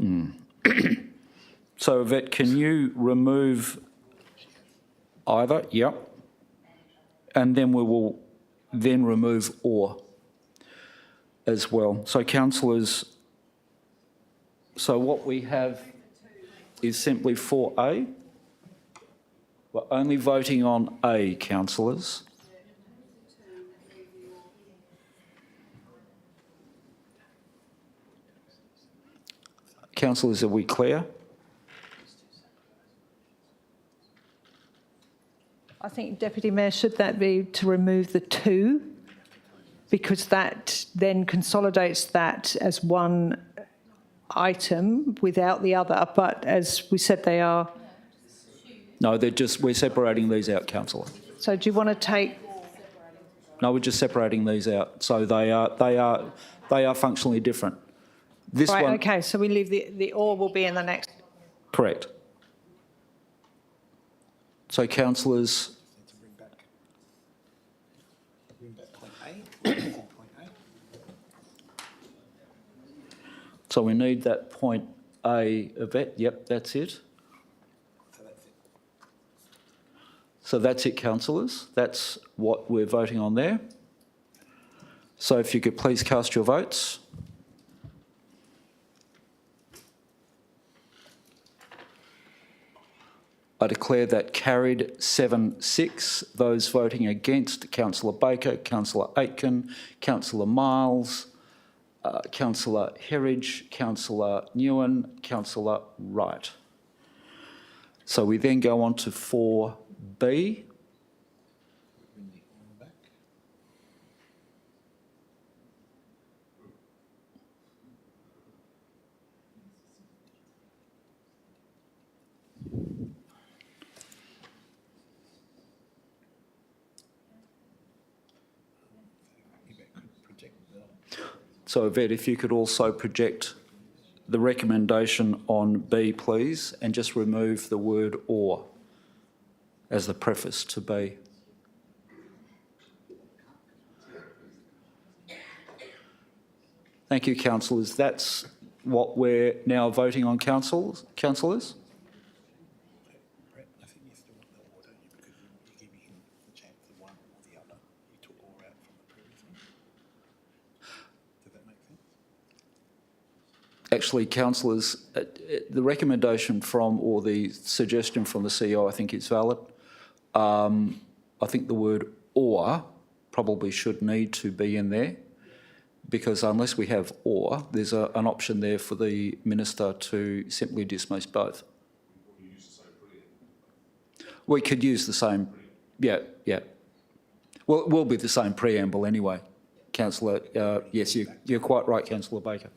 [SPEAKER 1] So, Yvette, can you remove either? Yep. And then we will then remove or as well. So, councillors, so what we have is simply 4A. We're only voting on A, councillors. Councillors, are we clear?
[SPEAKER 20] think, Deputy Mayor, should that be to remove the two? Because that then consolidates that as one item without the other, but as we said, they are...
[SPEAKER 1] No, we're separating these out, councillor.
[SPEAKER 20] So do you want to take...
[SPEAKER 1] No, we're just separating these out. So they are functionally different. This
[SPEAKER 20] right,
[SPEAKER 1] one,
[SPEAKER 20] okay, so we leave the or will be in the next...
[SPEAKER 1] correct. So councillors, so we need that point A of it. Yep, that's it. So that's it, councillors. That's what we're voting on there. So if you could please cast your votes. I declare that carried 7-6. Those voting against, Councillor Baker, Councillor Aitken, Councillor Miles, Councillor Herridge, Councillor Newen, Councillor Wright. So we then go on to 4B. So Yvette, if you could also project the recommendation on B, please, and just remove the word or as the preface to B. Thank you, councillors. That's what we're now voting on, councillors. Actually, councillors, the recommendation from, or the suggestion from the CEO, I think is valid. I think the word or probably should need to be in there, because unless we have or, there's an option there for the minister to simply dismiss both. We could use the same, yeah. Well, it will be the same preamble anyway, councillor. Yes, you're quite right, councillor Baker.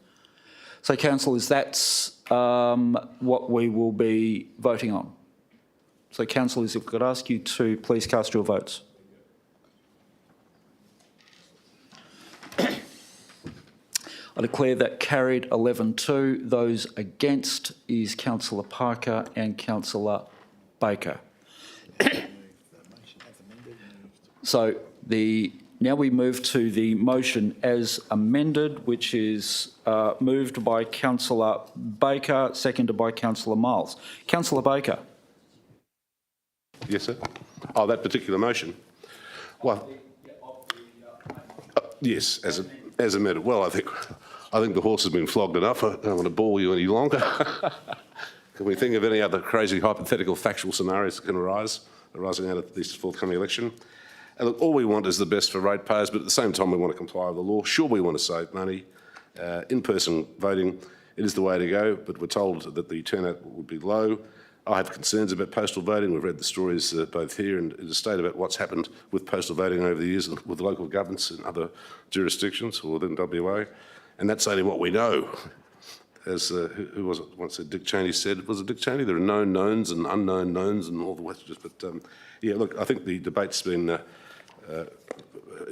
[SPEAKER 1] So, councillors, that's what we will be voting on. So, councillors, if I could ask you to please cast your votes. I declare that carried 11-2. Those against is Councillor Parker and Councillor Baker. So, now we move to the motion as amended, which is moved by Councillor Baker, seconded by Councillor Miles. Councillor Baker.
[SPEAKER 18] Yes, sir. Oh, that particular motion. Well, yes, as amended. Well, I think the horse has been flogged enough. I don't want to bore you any longer. Can we think of any other crazy hypothetical factual scenarios that can arising out of this forthcoming election? And look, all we want is the best for ratepayers, but at the same time we want to comply with the law. Sure, we want to save money. In-person voting, it is the way to go, but we're told that the turnout would be low. I have concerns about postal voting. We've read the stories both here and in the state about what's happened with postal voting over the years with local governments and other jurisdictions or within WA. And that's only what we know. As who was it once said, Dick Cheney said, was it Dick Cheney? There are known knowns and unknown knowns and all the rest. But yeah, look, I think the debate's been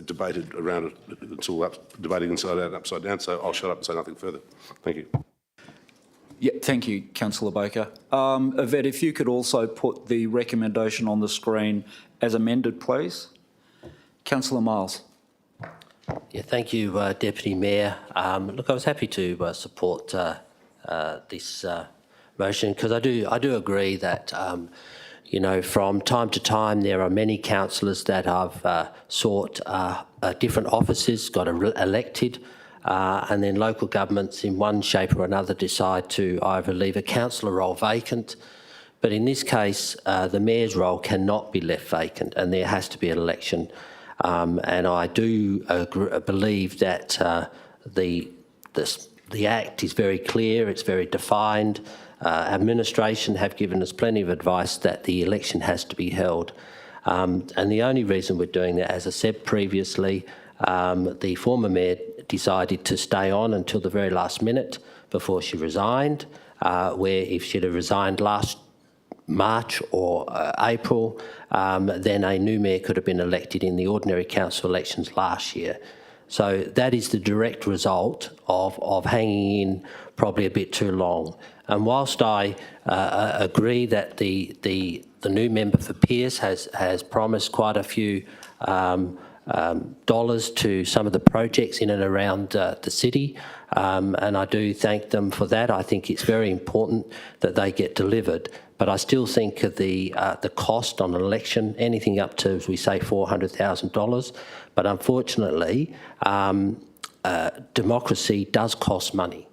[SPEAKER 18] debated around it until debating inside out and upside down, so I'll shut up and say nothing further. Thank you.
[SPEAKER 1] Yeah, thank you, Councillor Baker. Yvette, if you could also put the recommendation on the screen as amended, please. Councillor Miles.
[SPEAKER 10] Yeah, thank you, Deputy Mayor. Look, I was happy to support this motion because I do agree that you know, from time to time there are many councillors that have sought different offices, got elected, and then local governments in one shape or another decide to either leave a councillor role vacant. But in this case, the mayor's role cannot be left vacant and there has to be an election. And I do believe that the Act is very clear, it's very defined. Administration have given us plenty of advice that the election has to be held. And the only reason we're doing that, as I said previously, the former mayor decided to stay on until the very last minute before she resigned, where if she'd have resigned last March or April, then a new mayor could have been elected in the ordinary council elections last year. So that is the direct result of hanging in probably a bit too long. And whilst I agree that the new member for Pearce has promised quite a few dollars to some of the projects in and around the city, and I do thank them for that. I think it's very important that they get delivered. But I still think of the cost on an election, anything up to, as we say, $400,000. But unfortunately, democracy does cost money.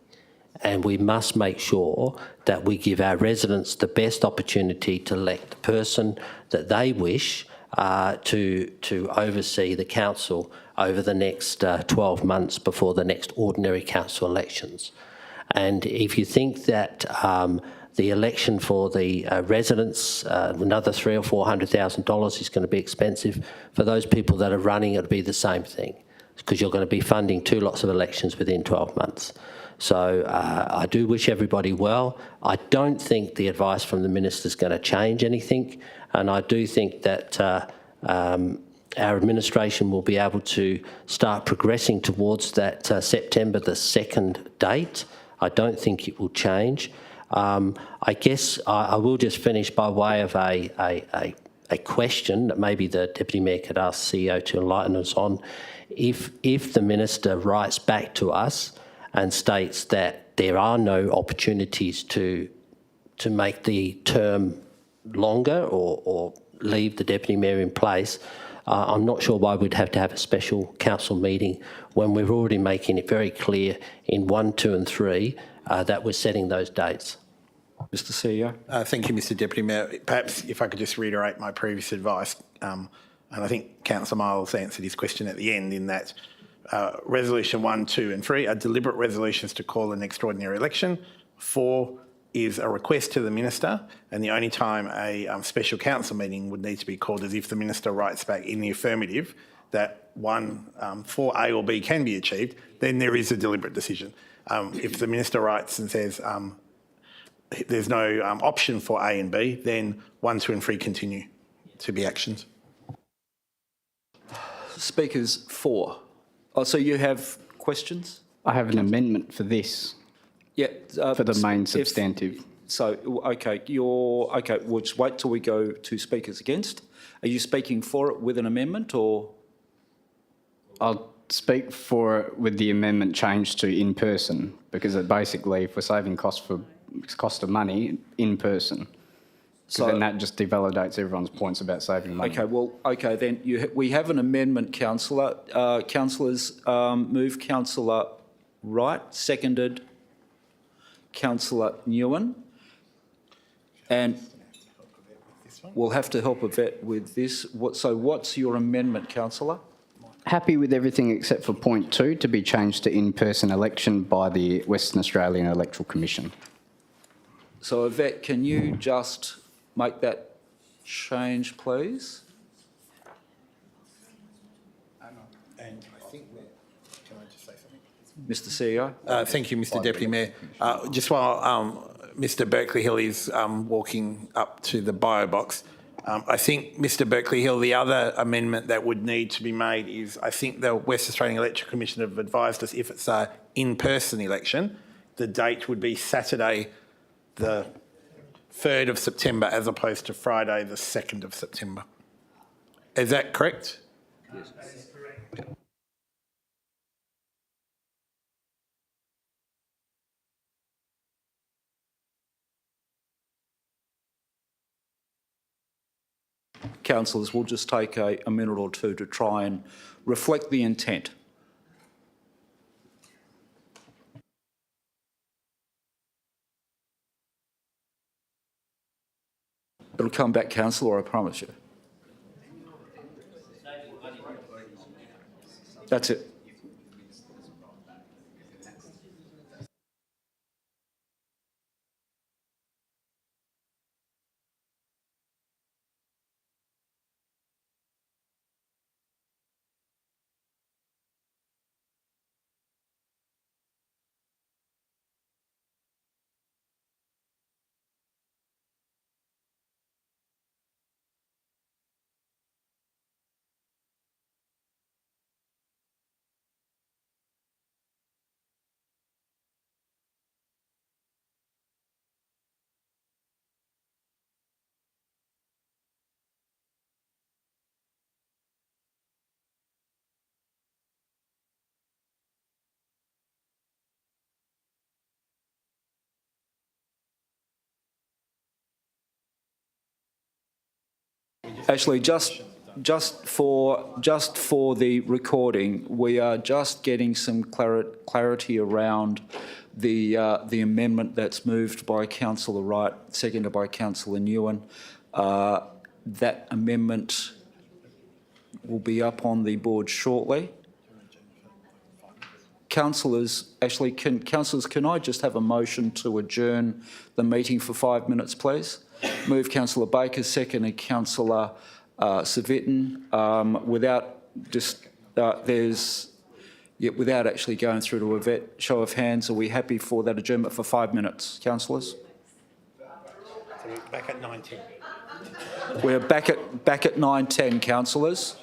[SPEAKER 10] And we must make sure that we give our residents the best opportunity to elect the person that they wish to oversee the council over the next 12 months before the next ordinary council elections. And if you think that the election for the residents, another $300,000 or $400,000 is going to be expensive, for those people that are running, it'll be the same thing, because you're going to be funding 2 lots of elections within 12 months. So I do wish everybody well. I don't think the advice from the minister is going to change anything, and I do think that our administration will be able to start progressing towards that September the 2nd date. I don't think it will change. I guess I will just finish by way of a question that maybe the Deputy Mayor could ask the CEO to enlighten us on. If the Minister writes back to us and states that there are no opportunities to make the term longer or leave the Deputy Mayor in place, I'm not sure why we'd have to have a special council meeting when we're already making it very clear in 1, 2 and 3 that we're setting those dates.
[SPEAKER 1] Mr CEO.
[SPEAKER 16] Thank you, Mr Deputy Mayor. Perhaps if I could just reiterate my previous advice, and I think Councillor Miles answered his question at the end in that Resolution 1, 2 and 3 are deliberate resolutions to call an extraordinary election. 4 is a request to the Minister, and the only time a special council meeting would need to be called is if the Minister writes back in the affirmative that 4 A or B can be achieved, then there is a deliberate decision. If the Minister writes and says there's no option for A and B, then 1, 2 and 3 continue to be actions.
[SPEAKER 1] Speakers 4. Oh, so you have questions?
[SPEAKER 9] I have an amendment for this.
[SPEAKER 1] Yeah.
[SPEAKER 9] For the main substantive.
[SPEAKER 1] Okay, we'll just wait till we go to speakers against. Are you speaking for it with an amendment, or?
[SPEAKER 9] I'll speak for it with the amendment changed to in person, because it basically, if we're saving cost of money, in person. So then that just devalidates everyone's points about saving money.
[SPEAKER 1] Okay, then we have an amendment, Councillor. Councillors, move Councillor Wright, seconded Councillor Nguyen. And we'll have to help a vet with this. So what's your amendment, Councillor?
[SPEAKER 9] Happy with everything except for point 2 to be changed to in-person election by the Western Australian Electoral Commission.
[SPEAKER 1] So Yvette, can you just make that change, please?
[SPEAKER 16] And I think can I just say something?
[SPEAKER 1] Mr CEO.
[SPEAKER 16] Thank you, Mr Deputy Mayor. Just while Mr Berkeley Hill is walking up to the bio box, I think, Mr Berkeley Hill, the other amendment that would need to be made is, I think the West Australian Electoral Commission have advised us if it's an in-person election, the date would be Saturday the 3rd of September as opposed to Friday the 2nd of September. Is that correct?
[SPEAKER 1] Yes. That is correct. Councillors, we'll just take a minute or two to try and reflect the intent. It'll come back, Councillor, I promise you. That's it. Ashley, just for the recording, we are just getting some clarity around the amendment that's moved by Councillor Wright, seconded by Councillor Newen. That amendment will be up on the board shortly. Councillors, Ashley, councillors, can I just have a motion to adjourn the meeting for 5 minutes, please? Move Councillor Baker, seconded Councillor Civic. Without actually going through to a show of hands, are we happy for that adjournment for 5 minutes, councillors?
[SPEAKER 16] So we're back at 9:10.
[SPEAKER 1] We're back at 9:10, councillors.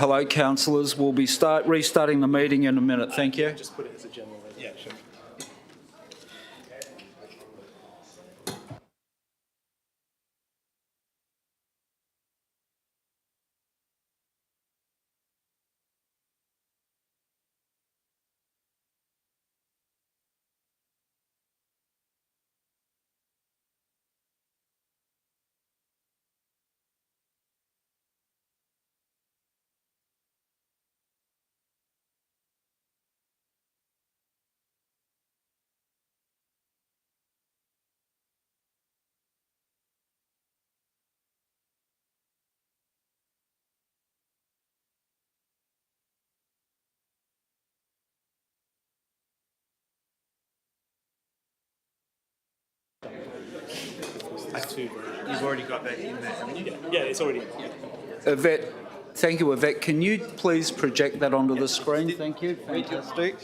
[SPEAKER 1] Hello, councillors. We'll be restarting the meeting in a minute. Thank you.
[SPEAKER 4] Just put it as a general resolution.
[SPEAKER 16] Yeah, sure. You've already got that in there, haven't you?
[SPEAKER 4] Yeah, it's already.
[SPEAKER 1] Yvette, thank you, Yvette. Can you please project that onto the screen? Thank you. Fantastic.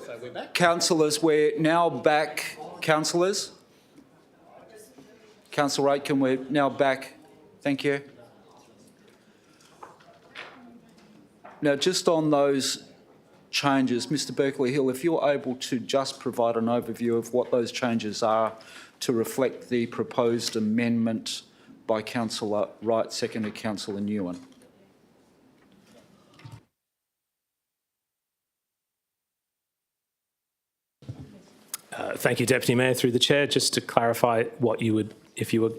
[SPEAKER 16] So we're back.
[SPEAKER 1] Councillors, we're now back. Councillors? Councillor Aitken, we're now back. Thank you. Now, just on those changes, Mr Berkeley Hill, if you're able to just provide an overview of what those changes are to reflect the proposed amendment by Councillor Wright, seconded Councillor Nguyen.
[SPEAKER 4] Thank you, Deputy Mayor. Through the Chair, just to clarify what you would, if you were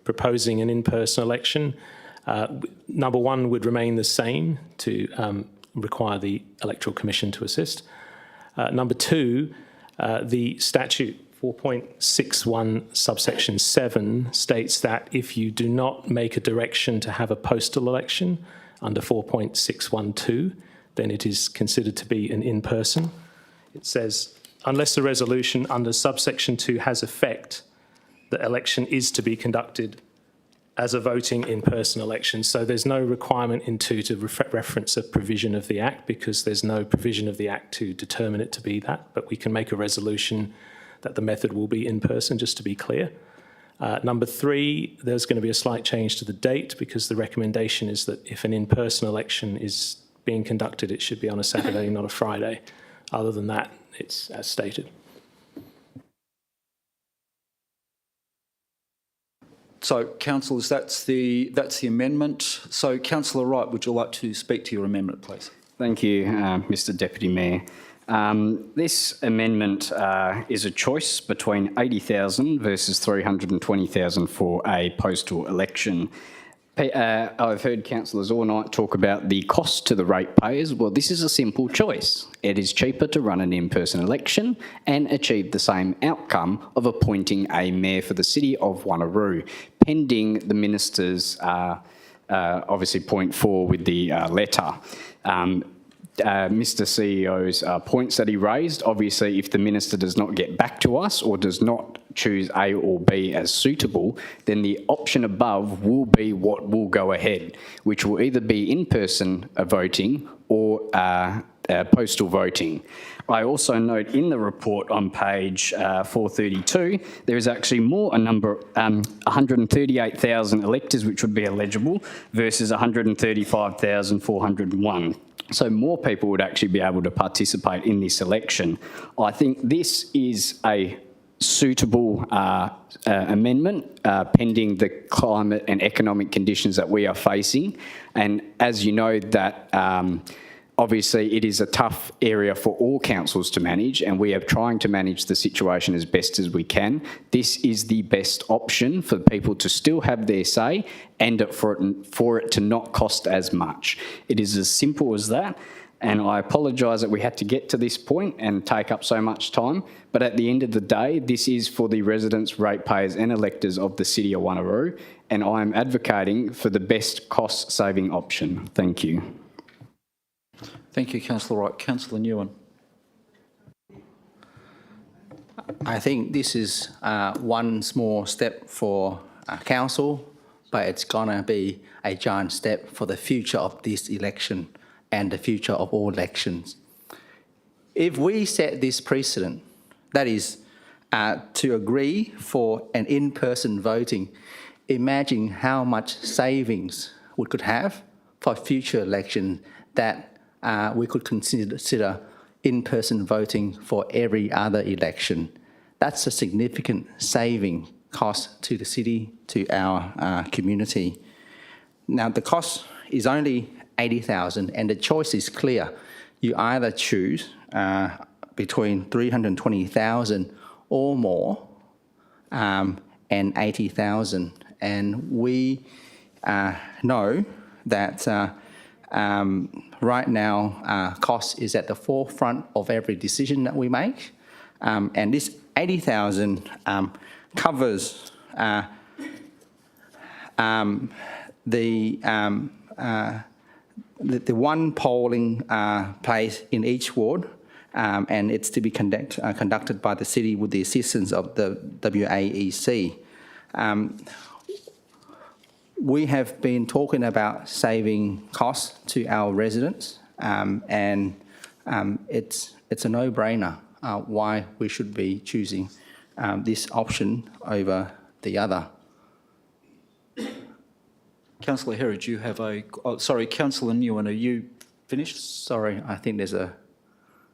[SPEAKER 4] proposing an in-person election, number one would remain the same to require the Electoral Commission to assist. Number two, the statute 4.61 subsection 7 states that if you do not make a direction to have a postal election under 4.612, then it is considered to be an in-person. It says, unless the resolution under subsection 2 has effect, the election is to be conducted as a voting in-person election. So there's no requirement in 2 to reference a provision of the Act, because there's no provision of the Act to determine it to be that, but we can make a resolution that the method will be in person, just to be clear. Number 3, there's going to be a slight change to the date, because the recommendation is that if an in-person election is being conducted, it should be on a Saturday, not a Friday. Other than that, it's as stated.
[SPEAKER 1] So, councillors, that's the amendment. So, Councillor Wright, would you like to speak to your amendment, please?
[SPEAKER 9] Thank you, Mr Deputy Mayor. This amendment is a choice between 80,000 versus 320,000 for a postal election. I've heard councillors all night talk about the cost to the ratepayers. Well, this is a simple choice. It is cheaper to run an in-person election and achieve the same outcome of appointing a mayor for the City of Wanneroo, pending the minister's obviously point 4 with the letter. Mr CEO's points that he raised, obviously if the minister does not get back to us or does not choose A or B as suitable, then the option above will be what will go ahead, which will either be in-person voting or postal voting. I also note in the report on page 432, there is actually a number, 138,000 electors which would be eligible versus 135,401. So more people would actually be able to participate in this election. I think this is a suitable amendment pending the climate and economic conditions that we are facing. And as you know, that obviously it is a tough area for all councils to manage, and we are trying to manage the situation as best as we can. This is the best option for people to still have their say and for it to not cost as much. It is as simple as that. And I apologise that we had to get to this point and take up so much time. But at the end of the day, this is for the residents, ratepayers and electors of the City of Wanneroo. And I am advocating for the best cost-saving option. Thank you.
[SPEAKER 1] Thank you, Councillor Wright. Councillor Nguyen.
[SPEAKER 15] I think this is one small step for council, but it's going to be a giant step for the future of this election and the future of all elections. If we set this precedent, that is to agree for an in-person voting, imagine how much savings we could have for future elections, that we could consider in-person voting for every other election. That's a significant saving cost to the city, to our community. Now, the cost is only $80,000, and the choice is clear. You either choose between $320,000 or more, and $80,000. And we know that right now, cost is at the forefront of every decision that we make. And this $80,000 covers the one polling place in each ward, and it's to be conducted by the city with the assistance of the WAEC. We have been talking about saving costs to our residents, and it's a no-brainer why we should be choosing this option over the other.
[SPEAKER 1] Councillor Herridge, you have a... Oh, sorry, Councillor Nguyen, are you finished?
[SPEAKER 15] Sorry, I think there's a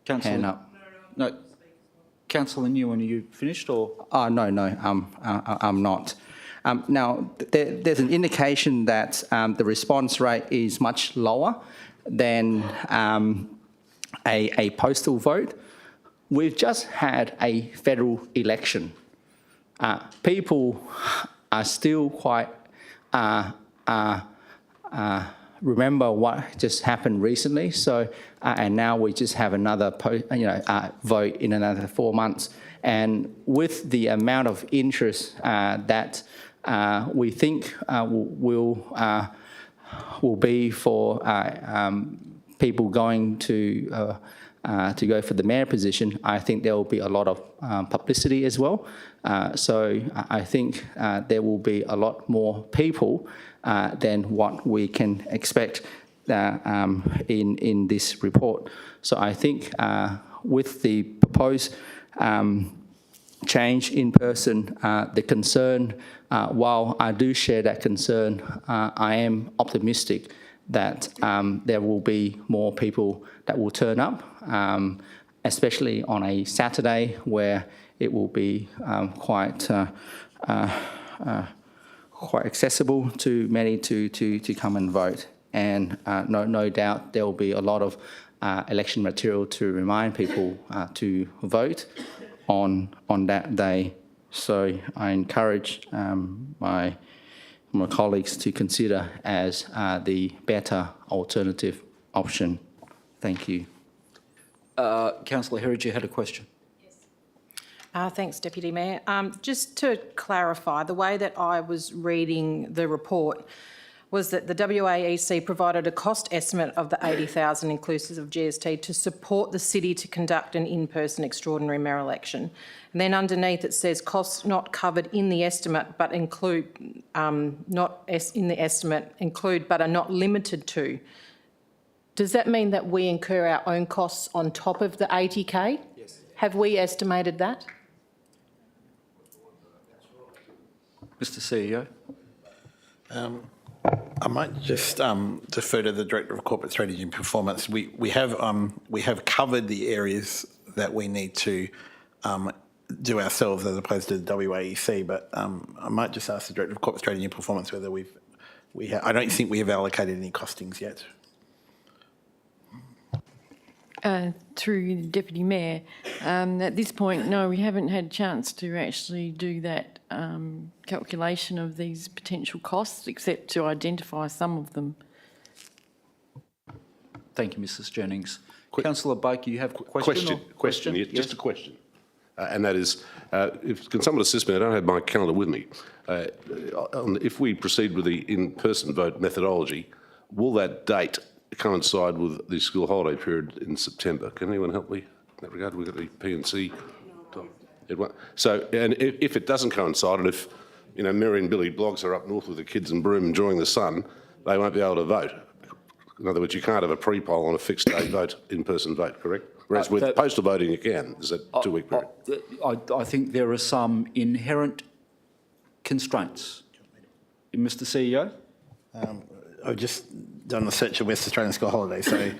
[SPEAKER 15] hand up.
[SPEAKER 1] No. Councillor Nguyen, are you finished or...?
[SPEAKER 15] Oh, no, I'm not. Now, there's an indication that the response rate is much lower than a postal vote. We've just had a federal election. People are still quite remember what just happened recently. So, and now we just have another vote in another 4 months. And with the amount of interest that we think will be for people going to go for the mayor position, I think there will be a lot of publicity as well. So I think there will be a lot more people than what we can expect in this report. So I think with the proposed change in person, the concern, while I do share that concern, I am optimistic that there will be more people that will turn up, especially on a Saturday where it will be quite accessible to many to come and vote. And no doubt there will be a lot of election material to remind people to vote on that day. So I encourage my colleagues to consider as the better alternative option. Thank you.
[SPEAKER 1] Councillor Herridge, you had a question.
[SPEAKER 21] Thanks, Deputy Mayor. Just to clarify, the way that I was reading the report was that the WAEC provided a cost estimate of the $80,000 inclusive of GST to support the city to conduct an in-person extraordinary mayor election. And then underneath it says costs not covered in the estimate but include, include but are not limited to. Does that mean that we incur our own costs on top of the 80K? Yes. Have we estimated that?
[SPEAKER 1] Mr. CEO.
[SPEAKER 16] I might just defer to the Director of Corporate Strategy and Performance. We have covered the areas that we need to do ourselves as opposed to the WAEC, but I might just ask the Director of Corporate Strategy and Performance whether I don't think we have allocated any costings yet.
[SPEAKER 5] Through the Deputy Mayor, at this point, no, we haven't had a chance to actually do that calculation of these potential costs, except to identify some of them.
[SPEAKER 1] Thank you, Mrs. Jennings. Councillor Baker, you have a question?
[SPEAKER 18] Question, yeah, just a question. And that is, can someone assist me? I don't have my calendar with me. If we proceed with the in-person vote methodology, will that date coincide with the school holiday period in September? Can anyone help me in that regard? We've got the P&C. So, and if it doesn't coincide, and if, Mary and Billy Bloggs are up north with the kids in Broome enjoying the sun, they won't be able to vote. In other words, you can't have a pre-poll on a fixed day vote, in-person vote, correct? Whereas with postal voting, you can. Is that 2 week period?
[SPEAKER 1] I think there are some inherent constraints. Mr. CEO?
[SPEAKER 16] I've just done the search of West Australian school holidays. So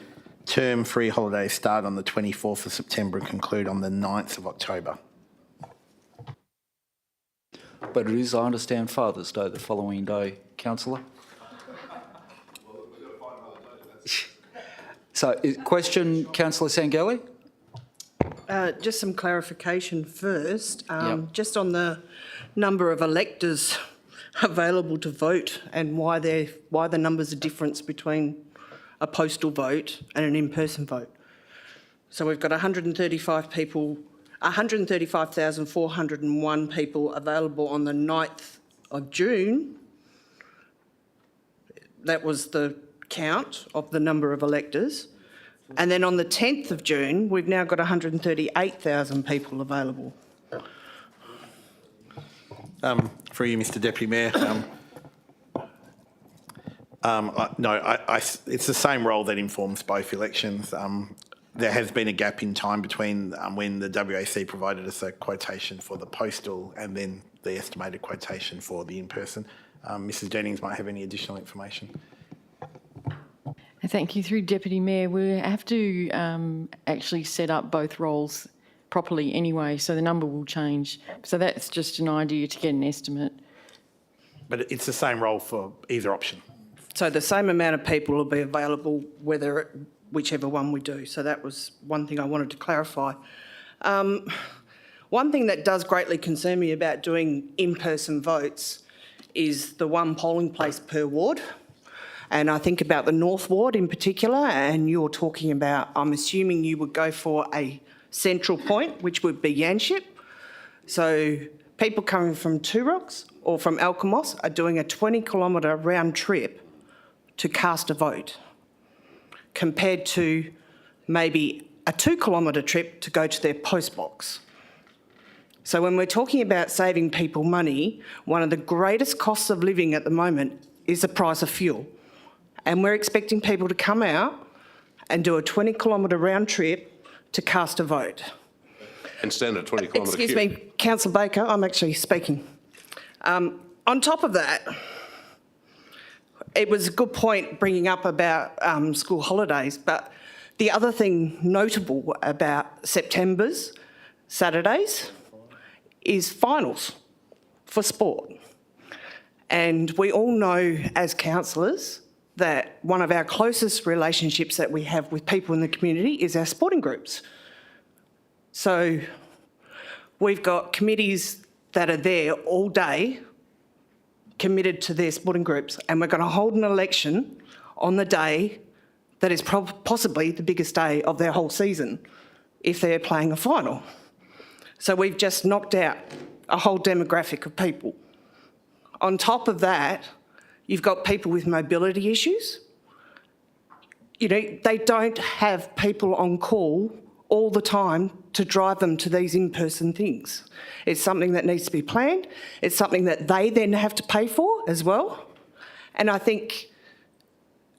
[SPEAKER 16] term 3 holidays start on the 24th of September and conclude on the 9th of October.
[SPEAKER 1] But it is, I understand, Father's Day the following day, Councillor. So, question, Councillor Sangelli?
[SPEAKER 17] Just some clarification first.
[SPEAKER 1] Yep.
[SPEAKER 17] Just on the number of electors available to vote and why the numbers are different between a postal vote and an in-person vote. So we've got 135,401 people available on the 9th of June. That was the count of the number of electors. And then on the 10th of June, we've now got 138,000 people available.
[SPEAKER 16] For you, Mr Deputy Mayor, it's the same role that informs both elections. There has been a gap in time between when the WAC provided us a quotation for the postal and then the estimated quotation for the in-person. Mrs Jennings might have any additional information.
[SPEAKER 5] Thank you. Through Deputy Mayor, we have to actually set up both roles properly anyway, so the number will change. So that's just an idea to get an estimate.
[SPEAKER 16] But it's the same role for either option.
[SPEAKER 17] So the same amount of people will be available whichever one we do. So that was one thing I wanted to clarify. One thing that does greatly concern me about doing in-person votes is the one polling place per ward. And I think about the North Ward in particular, and you're talking about, I'm assuming you would go for a central point, which would be Yanship. So people coming from Two Rocks or from Alkimos are doing a 20-kilometre round trip to cast a vote, compared to maybe a 2-kilometre trip to go to their post box. So when we're talking about saving people money, one of the greatest costs of living at the moment is the price of fuel. And we're expecting people to come out and do a 20-kilometre round trip to cast a vote.
[SPEAKER 18] And stand at 20-kilometre queue.
[SPEAKER 17] Excuse me, Councillor Baker, I'm actually speaking. On top of that, it was a good point bringing up about school holidays, but the other thing notable about September's Saturdays is finals for sport. And we all know as councillors that one of our closest relationships that we have with people in the community is our sporting groups. So we've got committees that are there all day committed to their sporting groups, and we're going to hold an election on the day that is possibly the biggest day of their whole season if they're playing a final. So we've just knocked out a whole demographic of people. On top of that, you've got people with mobility issues. You know, they don't have people on call all the time to drive them to these in-person things. It's something that needs to be planned. It's something that they then have to pay for as well. And I think,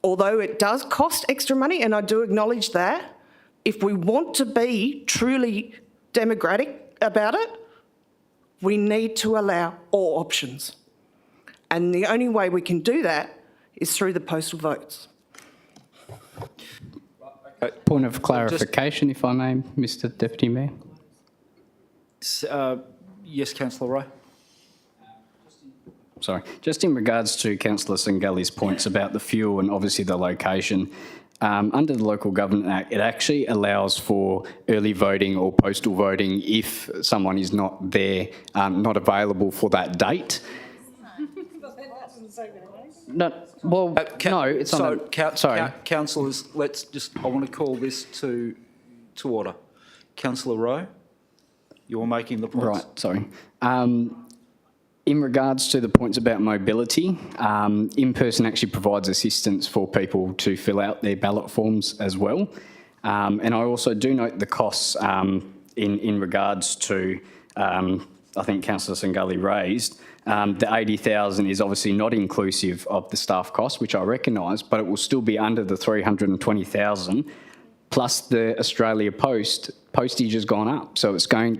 [SPEAKER 17] although it does cost extra money, and I do acknowledge that, if we want to be truly democratic about it, we need to allow all options. And the only way we can do that is through the postal votes.
[SPEAKER 9] Point of clarification, if I may, Mr Deputy Mayor.
[SPEAKER 1] Yes, Councillor Rowe.
[SPEAKER 9] Sorry, just in regards to Councillor Sangelli's points about the fuel and obviously the location, under the Local Government Act, it actually allows for early voting or postal voting if someone is not there, not available for that date. No, well, no, it's on sorry.
[SPEAKER 1] Councillors, I want to call this to order. Councillor Rowe, you're making the points.
[SPEAKER 9] Right, sorry. In regards to the points about mobility, in-person actually provides assistance for people to fill out their ballot forms as well. And I also do note the costs in regards to, I think Councillor Sangelli raised, the 80,000 is obviously not inclusive of the staff costs, which I recognise, but it will still be under the 320,000, plus the Australia Post postage has gone up. So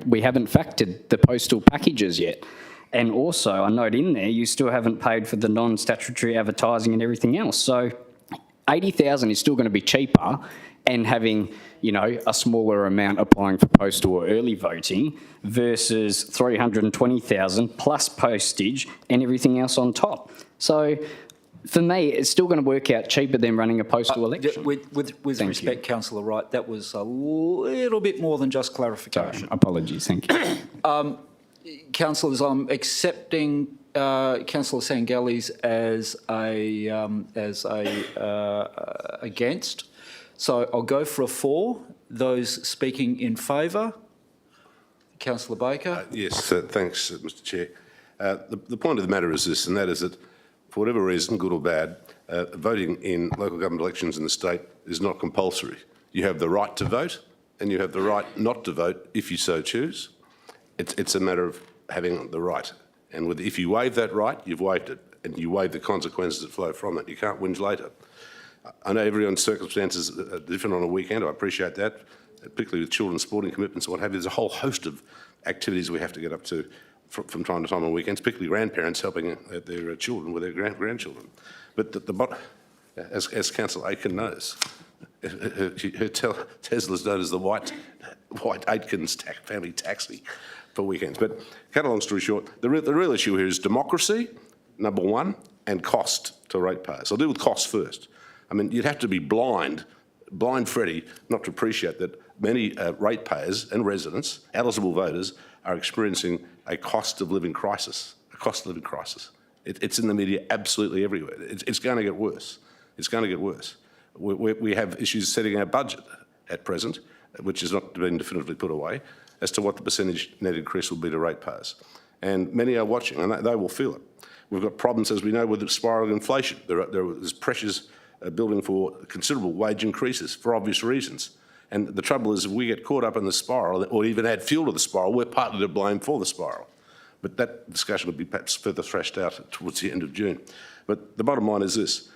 [SPEAKER 9] we haven't factored the postal packages yet. And also, I note in there, you still haven't paid for the non-statutory advertising and everything else. So 80,000 is still going to be cheaper, and having, you know, a smaller amount applying for postal or early voting versus 320,000 plus postage and everything else on top. So for me, it's still going to work out cheaper than running a postal election.
[SPEAKER 1] With respect, Councillor Wright, that was a little bit more than just clarification.
[SPEAKER 9] Sorry, apologies, thank you.
[SPEAKER 1] Councillors, I'm accepting Councillor Sangali's as against. So I'll go for a 4. Those speaking in favour. Councillor Baker.
[SPEAKER 18] Yes, thanks, Mr Chair. The point of the matter is this, and that is that for whatever reason, good or bad, voting in local government elections in the state is not compulsory. You have the right to vote and you have the right not to vote if you so choose. It's a matter of having the right. And if you waive that right, you've waived it, and you waive the consequences that flow from it. You can't whinge later. I know everyone's circumstances are different on a weekend. I appreciate that, particularly with children's sporting commitments and what have you. There's a whole host of activities we have to get up to from time to time on weekends, particularly grandparents helping their children with their grandchildren. But as Councillor Aitken knows, her Tesla's known as the White Aitken's family taxi for weekends. But cut a long story short, the real issue here is democracy, number one, and cost to ratepayers. I'll deal with cost first. I mean, you'd have to be blind Freddy, not to appreciate that many ratepayers and residents, eligible voters, are experiencing a cost of living crisis. It's in the media absolutely everywhere. It's going to get worse. It's going to get worse. We have issues setting our budget at present, which has not been definitively put away, as to what the percentage net increase will be to ratepayers. And many are watching, and they will feel it. We've got problems, as we know, with the spiralling inflation. There's pressures building for considerable wage increases for obvious reasons. And the trouble is, if we get caught up in the spiral, or even add fuel to the spiral, we're partly to blame for the spiral. But that discussion will be perhaps further thrashed out towards the end of June. But the bottom line is this.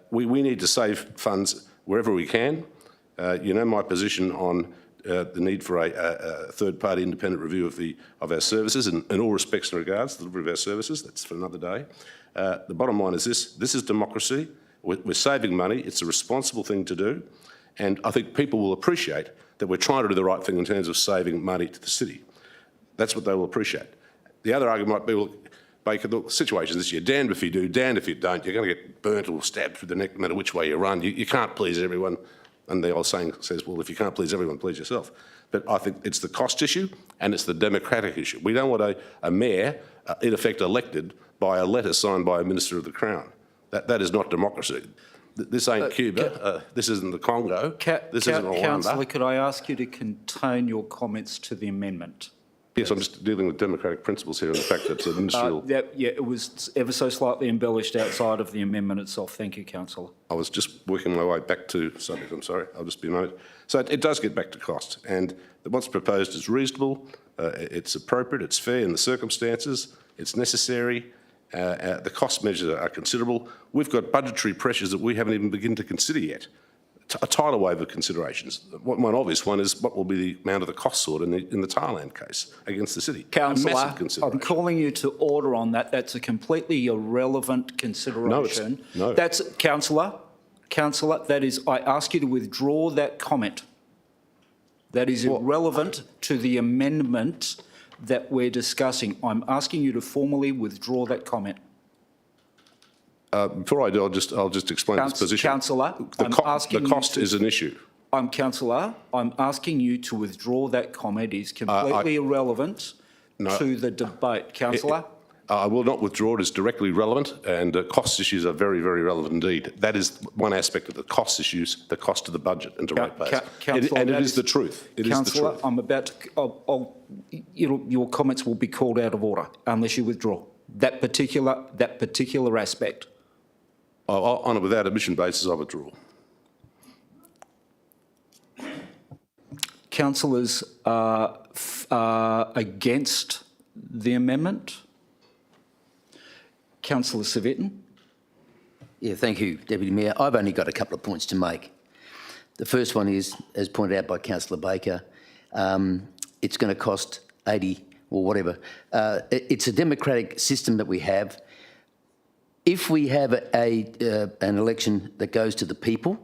[SPEAKER 18] We need to save funds wherever we can. You know my position on the need for a third-party independent review of our services in all respects and regards, the delivery of our services. That's for another day. The bottom line is this. This is democracy. We're saving money. It's a responsible thing to do. And I think people will appreciate that we're trying to do the right thing in terms of saving money to the city. That's what they will appreciate. The other argument might be, well, Baker, the situation is this, you're damned if you do, damned if you don't. You're going to get burnt or stabbed through the neck no matter which way you run. You can't please everyone. And the old saying says, well, if you can't please everyone, please yourself. But I think it's the cost issue and it's the democratic issue. We don't want a mayor, in effect, elected by a letter signed by a Minister of the Crown. That is not democracy. This ain't Cuba. This isn't the Congo. This isn't Rwanda.
[SPEAKER 1] Councillor, could I ask you to contain your comments to the amendment?
[SPEAKER 18] Yes, I'm just dealing with democratic principles here and the fact that it's a ministerial...
[SPEAKER 1] Yeah, it was ever so slightly embellished outside of the amendment itself. Thank you, Councillor.
[SPEAKER 18] I was just working my way back to subject, I'm sorry. I'll just be a moment. So it does get back to cost, and what's proposed is reasonable, it's appropriate, it's fair in the circumstances, it's necessary. The cost measures are considerable. We've got budgetary pressures that we haven't even begun to consider yet. A tidal wave of considerations. One obvious one is what will be the amount of the cost sword in the Thailand case against the city.
[SPEAKER 1] Councillor, I'm calling you to order on that. That's a completely irrelevant consideration.
[SPEAKER 18] No.
[SPEAKER 1] That's, Councillor, that is, I ask you to withdraw that comment. That is irrelevant to the amendment that we're discussing. I'm asking you to formally withdraw that comment.
[SPEAKER 18] Before I do, I'll just explain this position.
[SPEAKER 1] Councillor,
[SPEAKER 18] the cost is an issue.
[SPEAKER 1] Councillor, I'm asking you to withdraw that comment. It is completely irrelevant to the debate. Councillor?
[SPEAKER 18] I will not withdraw it. It's directly relevant, and cost issues are very, very relevant indeed. That is one aspect of the cost issues, the cost of the budget and to ratepayers. And it is the truth. It is the truth.
[SPEAKER 1] I'm about to... your comments will be called out of order unless you withdraw that particular aspect.
[SPEAKER 18] On a without admission basis, I withdraw.
[SPEAKER 1] Councillors against the amendment? Councillor Civic.
[SPEAKER 12] Yeah, thank you, Deputy Mayor. I've only got a couple of points to make. The first one is, as pointed out by Councillor Baker, it's going to cost or whatever. It's a democratic system that we have. If we have an election that goes to the people,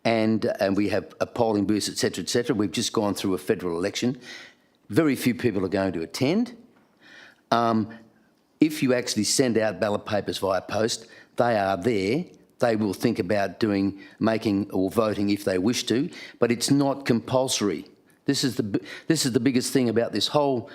[SPEAKER 12] and we have a polling booth, et cetera, we've just gone through a federal election, very few people are going to attend. If you actually send out ballot papers via post, they are there. They will think about making or voting if they wish to, but it's not compulsory. This is the biggest thing about this whole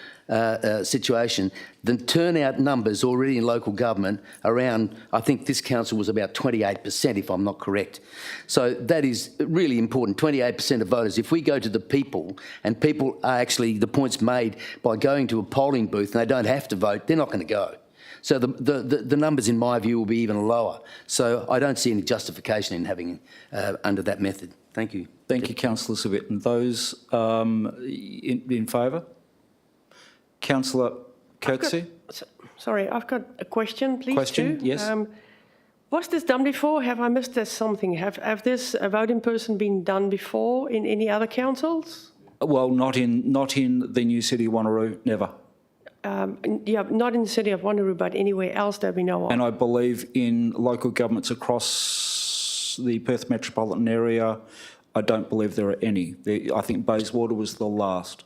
[SPEAKER 12] situation. The turnout numbers already in local government around, I think this council was about 28%, if I'm not correct. So that is really important, 28% of voters. If we go to the people, and people are actually, the points made by going to a polling booth and they don't have to vote, they're not going to go. So the numbers, in my view, will be even lower. So I don't see any justification in having under that method. Thank you.
[SPEAKER 1] Thank you, Councillor Civic. And those in favour? Councillor Coetzee?
[SPEAKER 19] Sorry, I've got a question, please.
[SPEAKER 1] Question,
[SPEAKER 19] too.
[SPEAKER 1] yes.
[SPEAKER 19] Was this done before? Have I missed this something? Have this vote in person been done before in any other councils?
[SPEAKER 1] Well, not in the new City of Wanneroo, never.
[SPEAKER 19] Yeah, not in the City of Wanneroo, but anywhere else that we know of.
[SPEAKER 1] And I believe in local governments across the Perth metropolitan area, I don't believe there are any. I think Bayswater was the last.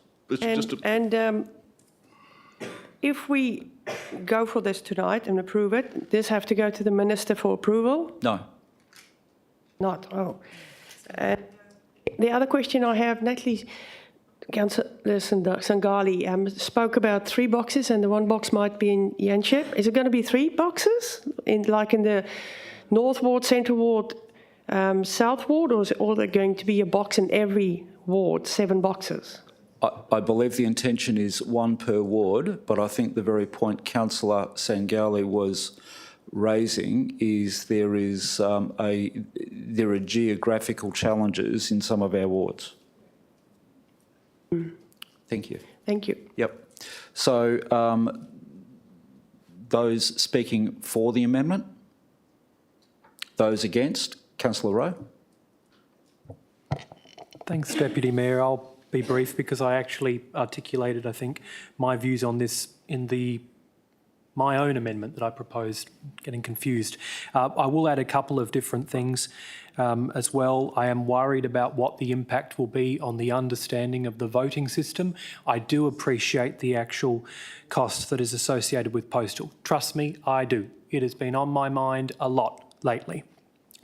[SPEAKER 19] If we go for this tonight and approve it, this have to go to the Minister for approval?
[SPEAKER 1] No.
[SPEAKER 19] Not, oh. The other question I have, Natalie, Councillor Sangali spoke about 3 boxes and the 1 box might be in Yanchep. Is it going to be 3 boxes, like in the North Ward, Central Ward, South Ward, or is it all going to be a box in every ward, 7 boxes?
[SPEAKER 1] I believe the intention is 1 per ward, but I think the very point Councillor Sangali was raising is there are geographical challenges in some of our wards. Thank you.
[SPEAKER 19] Thank you.
[SPEAKER 1] Yep. So those speaking for the amendment? Those against? Councillor Rowe?
[SPEAKER 13] Thanks, Deputy Mayor. I'll be brief because I actually articulated, I think, my views on this in my own amendment that I proposed, getting confused. I will add a couple of different things as well. I am worried about what the impact will be on the understanding of the voting system. I do appreciate the actual cost that is associated with postal. Trust me, I do. It has been on my mind a lot lately.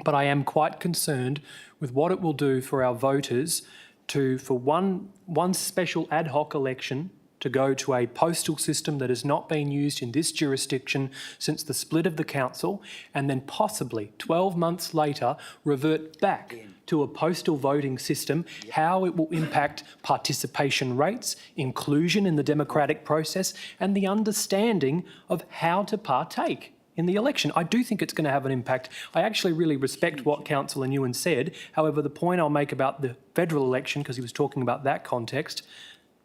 [SPEAKER 13] But I am quite concerned with what it will do for our voters for one special ad hoc election to go to a postal system that has not been used in this jurisdiction since the split of the council, and then possibly 12 months later revert back to a postal voting system, how it will impact participation rates, inclusion in the democratic process, and the understanding of how to partake in the election. I do think it's going to have an impact. I actually really respect what Councillor Nguyen said. However, the point I'll make about the federal election, because he was talking about that context,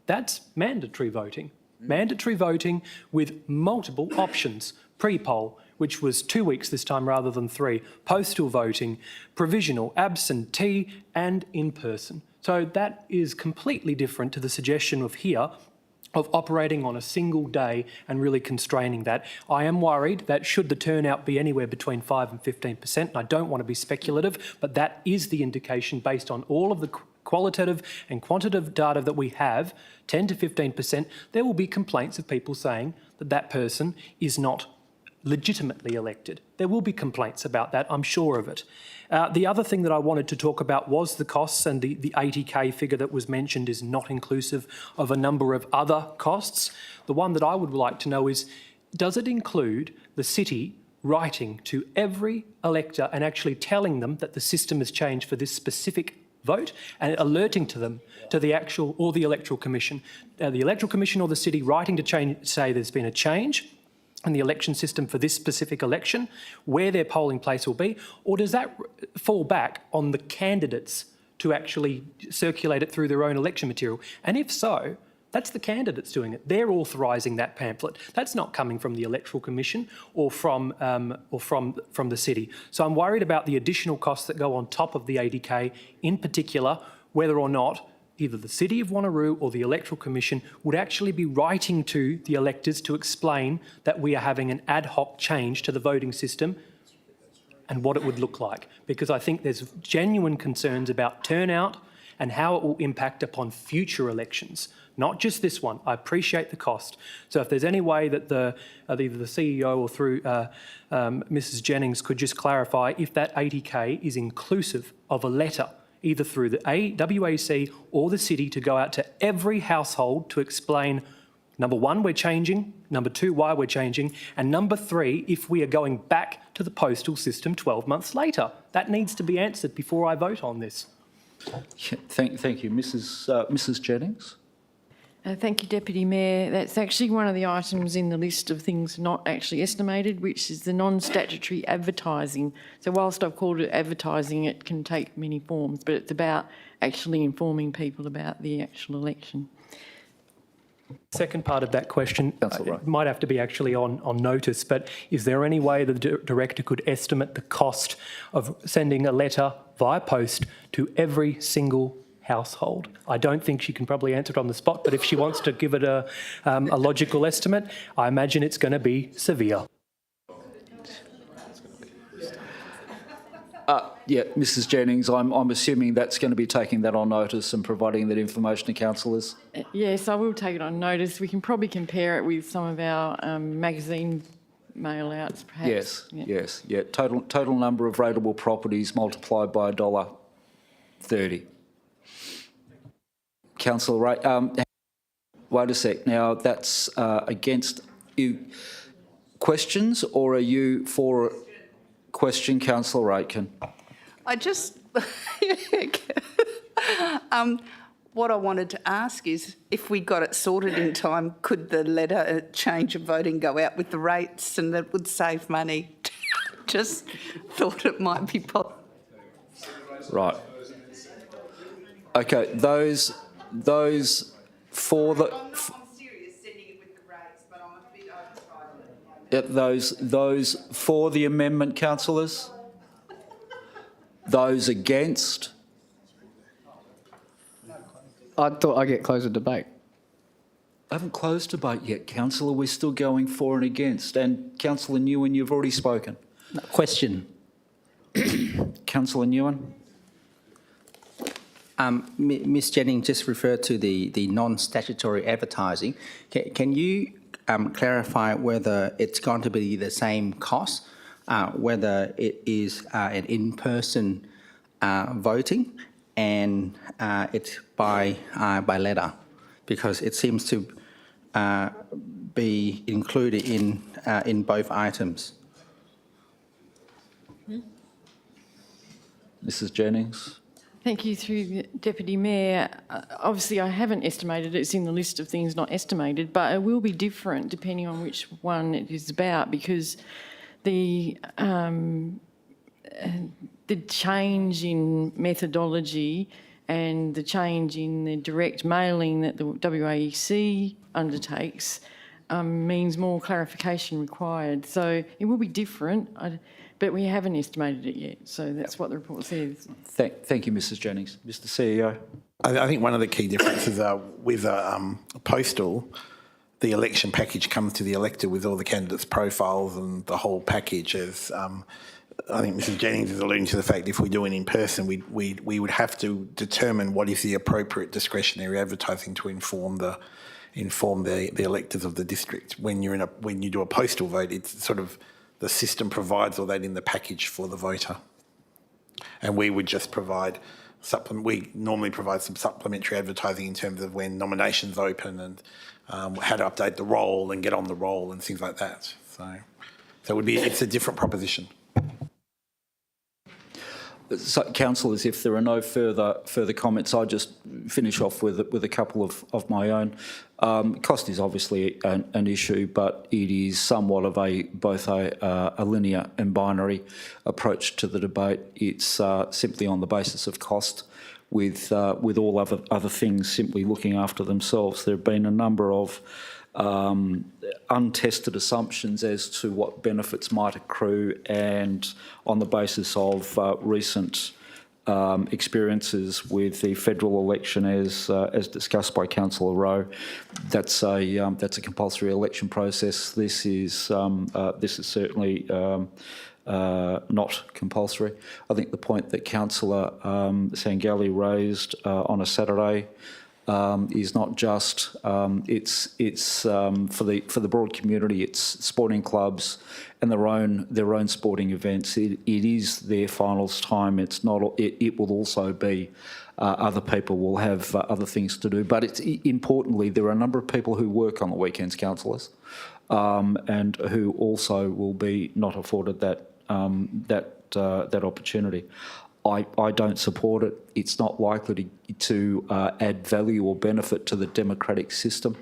[SPEAKER 13] that's mandatory voting. Mandatory voting with multiple options. Pre-poll, which was 2 weeks this time rather than 3. Postal voting, provisional, absentee, and in person. So that is completely different to the suggestion of here of operating on a single day and really constraining that. I am worried that should the turnout be anywhere between 5 and 15%, and I don't want to be speculative, but that is the indication based on all of the qualitative and quantitative data that we have, 10 to 15%, there will be complaints of people saying that that person is not legitimately elected. There will be complaints about that, I'm sure of it. The other thing that I wanted to talk about was the costs, and the 80K figure that was mentioned is not inclusive of a number of other costs. The one that I would like to know is, does it include the city writing to every elector and actually telling them that the system has changed for this specific vote and alerting to them, to the actual, or the Electoral Commission, the Electoral Commission or the city writing to say there's been a change in the election system for this specific election, where their polling place will be, or does that fall back on the candidates to actually circulate it through their own election material? And if so, that's the candidates doing it. They're authorising that pamphlet. That's not coming from the Electoral Commission or from the city. So I'm worried about the additional costs that go on top of the 80K, in particular, whether or not either the City of Wanneroo or the Electoral Commission would actually be writing to the electors to explain that we are having an ad hoc change to the voting system and what it would look like. Because I think there's genuine concerns about turnout and how it will impact upon future elections, not just this one. I appreciate the cost. So if there's any way that either the CEO or through Mrs Jennings could just clarify if that 80K is inclusive of a letter, either through the WAC or the city, to go out to every household to explain, number one, we're changing, number two, why we're changing, and number three, if we are going back to the postal system 12 months later. That needs to be answered before I vote on this.
[SPEAKER 1] Thank you. Mrs Jennings?
[SPEAKER 5] Thank you, Deputy Mayor. That's actually one of the items in the list of things not actually estimated, which is the non-statutory advertising. So whilst I've called it advertising, it can take many forms, but it's about actually informing people about the actual election.
[SPEAKER 13] Second part of that question might have to be actually on notice, but is there any way the director could estimate the cost of sending a letter via post to every single household? I don't think she can probably answer it on the spot, but if she wants to give it a logical estimate, I imagine it's going to be severe.
[SPEAKER 1] Yeah, Mrs Jennings, I'm assuming that's going to be taking that on notice and providing that information to councillors?
[SPEAKER 5] Yes, I will take it on notice. We can probably compare it with some of our magazine mail-outs, perhaps.
[SPEAKER 1] Yes. Total number of rateable properties multiplied by $1.30. Councillor Ray, wait a sec. Now, that's against you. Questions, or are you for a question, Councillor Raitkin?
[SPEAKER 11] I just, what I wanted to ask is, if we got it sorted in time, could the letter change of voting go out with the rates, and that would save money? Just thought it might be possible.
[SPEAKER 1] Right. Okay, those for the...
[SPEAKER 11] I'm serious, sending it with the rates, but I'm a bit overtired.
[SPEAKER 1] Those for the amendment, councillors? Those against?
[SPEAKER 9] I thought I'd get closer debate.
[SPEAKER 1] I haven't closed debate yet, councillor. We're still going for and against. And councillor Nguyen, you've already spoken.
[SPEAKER 10] No, question.
[SPEAKER 1] Councillor Nguyen.
[SPEAKER 15] Ms Jennings just referred to the non-statutory advertising. Can you clarify whether it's going to be the same cost, whether it is an in-person voting and it's by letter? Because it seems to be included in both items.
[SPEAKER 1] Mrs Jennings.
[SPEAKER 5] Thank you, through the Deputy Mayor. Obviously, I haven't estimated it. It's in the list of things not estimated, but it will be different depending on which one it is about, because the change in methodology and the change in the direct mailing that the WAC undertakes means more clarification required. So it will be different. But we haven't estimated it yet, so that's what the report says.
[SPEAKER 1] Thank you, Mrs Jennings. Mr CEO.
[SPEAKER 16] I think one of the key differences are with postal, the election package comes to the elector with all the candidates' profiles and the whole package. As I think Mrs Jennings is alluding to the fact, if we do it in person, we would have to determine what is the appropriate discretionary advertising to inform the electors of the district. When you do a postal vote, it's sort of the system provides all that in the package for the voter. And we would just provide we normally provide some supplementary advertising in terms of when nominations open and how to update the roll and get on the roll and things like that. So it's a different proposition.
[SPEAKER 1] So, councillors, if there are no further comments, I'll just finish off with a couple of my own. Cost is obviously an issue, but it is somewhat of both a linear and binary approach to the debate. It's simply on the basis of cost, with all other things simply looking after themselves. There have been a number of untested assumptions as to what benefits might accrue, and on the basis of recent experiences with the federal election as discussed by Councillor Rowe. That's a compulsory election process. This is certainly not compulsory. I think the point that Councillor Sangali raised on a Saturday is not just it's for the broad community. It's sporting clubs and their own sporting events. It is their finals time. It's not. It will also be other people will have other things to do. But it's importantly there are a number of people who work on the weekends, councillors, and who also will be not afforded that opportunity. I don't support it. It's not likely to add value or benefit to the democratic system.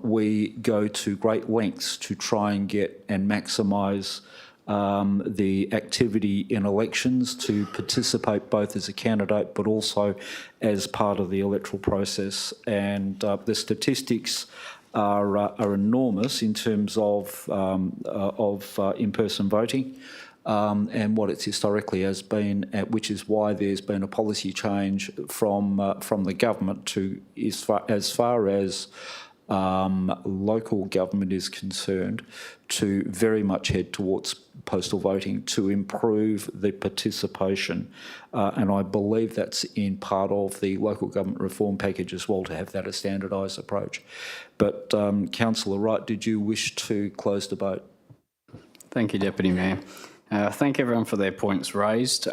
[SPEAKER 1] We go to great lengths to try and get and maximise the activity in elections, to participate both as a candidate but also as part of the electoral process. And the statistics are enormous in terms of in-person voting. And what it's historically has been, which is why there's been a policy change from the government to as far as local government is concerned, to very much head towards postal voting to improve the participation. And I believe that's in part of the local government reform package as well, to have that a standardised approach. But Councillor Wright, did you wish to close debate?
[SPEAKER 9] Thank you, Deputy Mayor. Thank everyone for their points raised.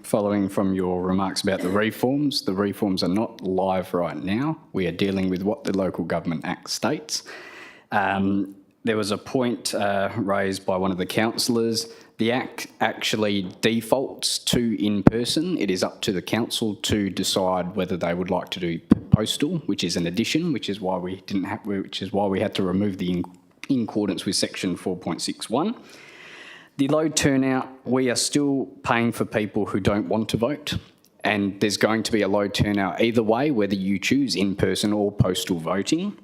[SPEAKER 9] Following from your remarks about the reforms are not live right now. We are dealing with what the Local Government Act states. There was a point raised by one of the councillors. The Act actually defaults to in-person. It is up to the council to decide whether they would like to do postal, which is an addition, which is why we had to remove the in accordance with section 4.61. The low turnout, we are still paying for people who don't want to vote, and there's going to be a low turnout either way, whether you choose in-person or postal voting.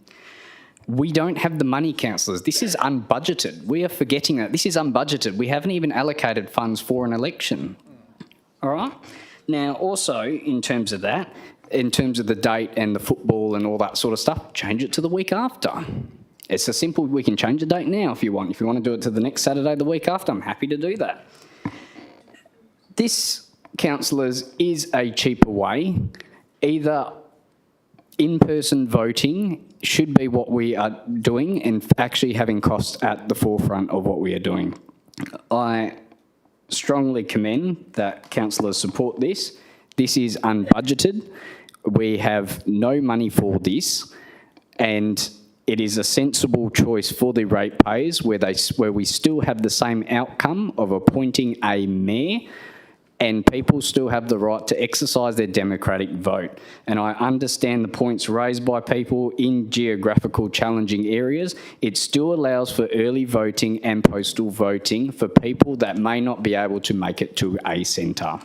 [SPEAKER 9] We don't have the money, councillors. This is unbudgeted. We are forgetting that. This is unbudgeted. We haven't even allocated funds for an election. All right? Now, also, in terms of that, in terms of the date and the football and all that sort of stuff, change it to the week after. It's a simple, we can change the date now if you want. If you want to do it to the next Saturday the week after, I'm happy to do that. This, councillors, is a cheaper way. Either in-person voting should be what we are doing and actually having costs at the forefront of what we are doing. I strongly commend that councillors support this. This is unbudgeted. We have no money for this, and it is a sensible choice for the ratepayers where we still have the same outcome of appointing a mayor, and people still have the right to exercise their democratic vote. And I understand the points raised by people in geographical challenging areas. It still allows for early voting and postal voting for people that may not be able to make it to a centre.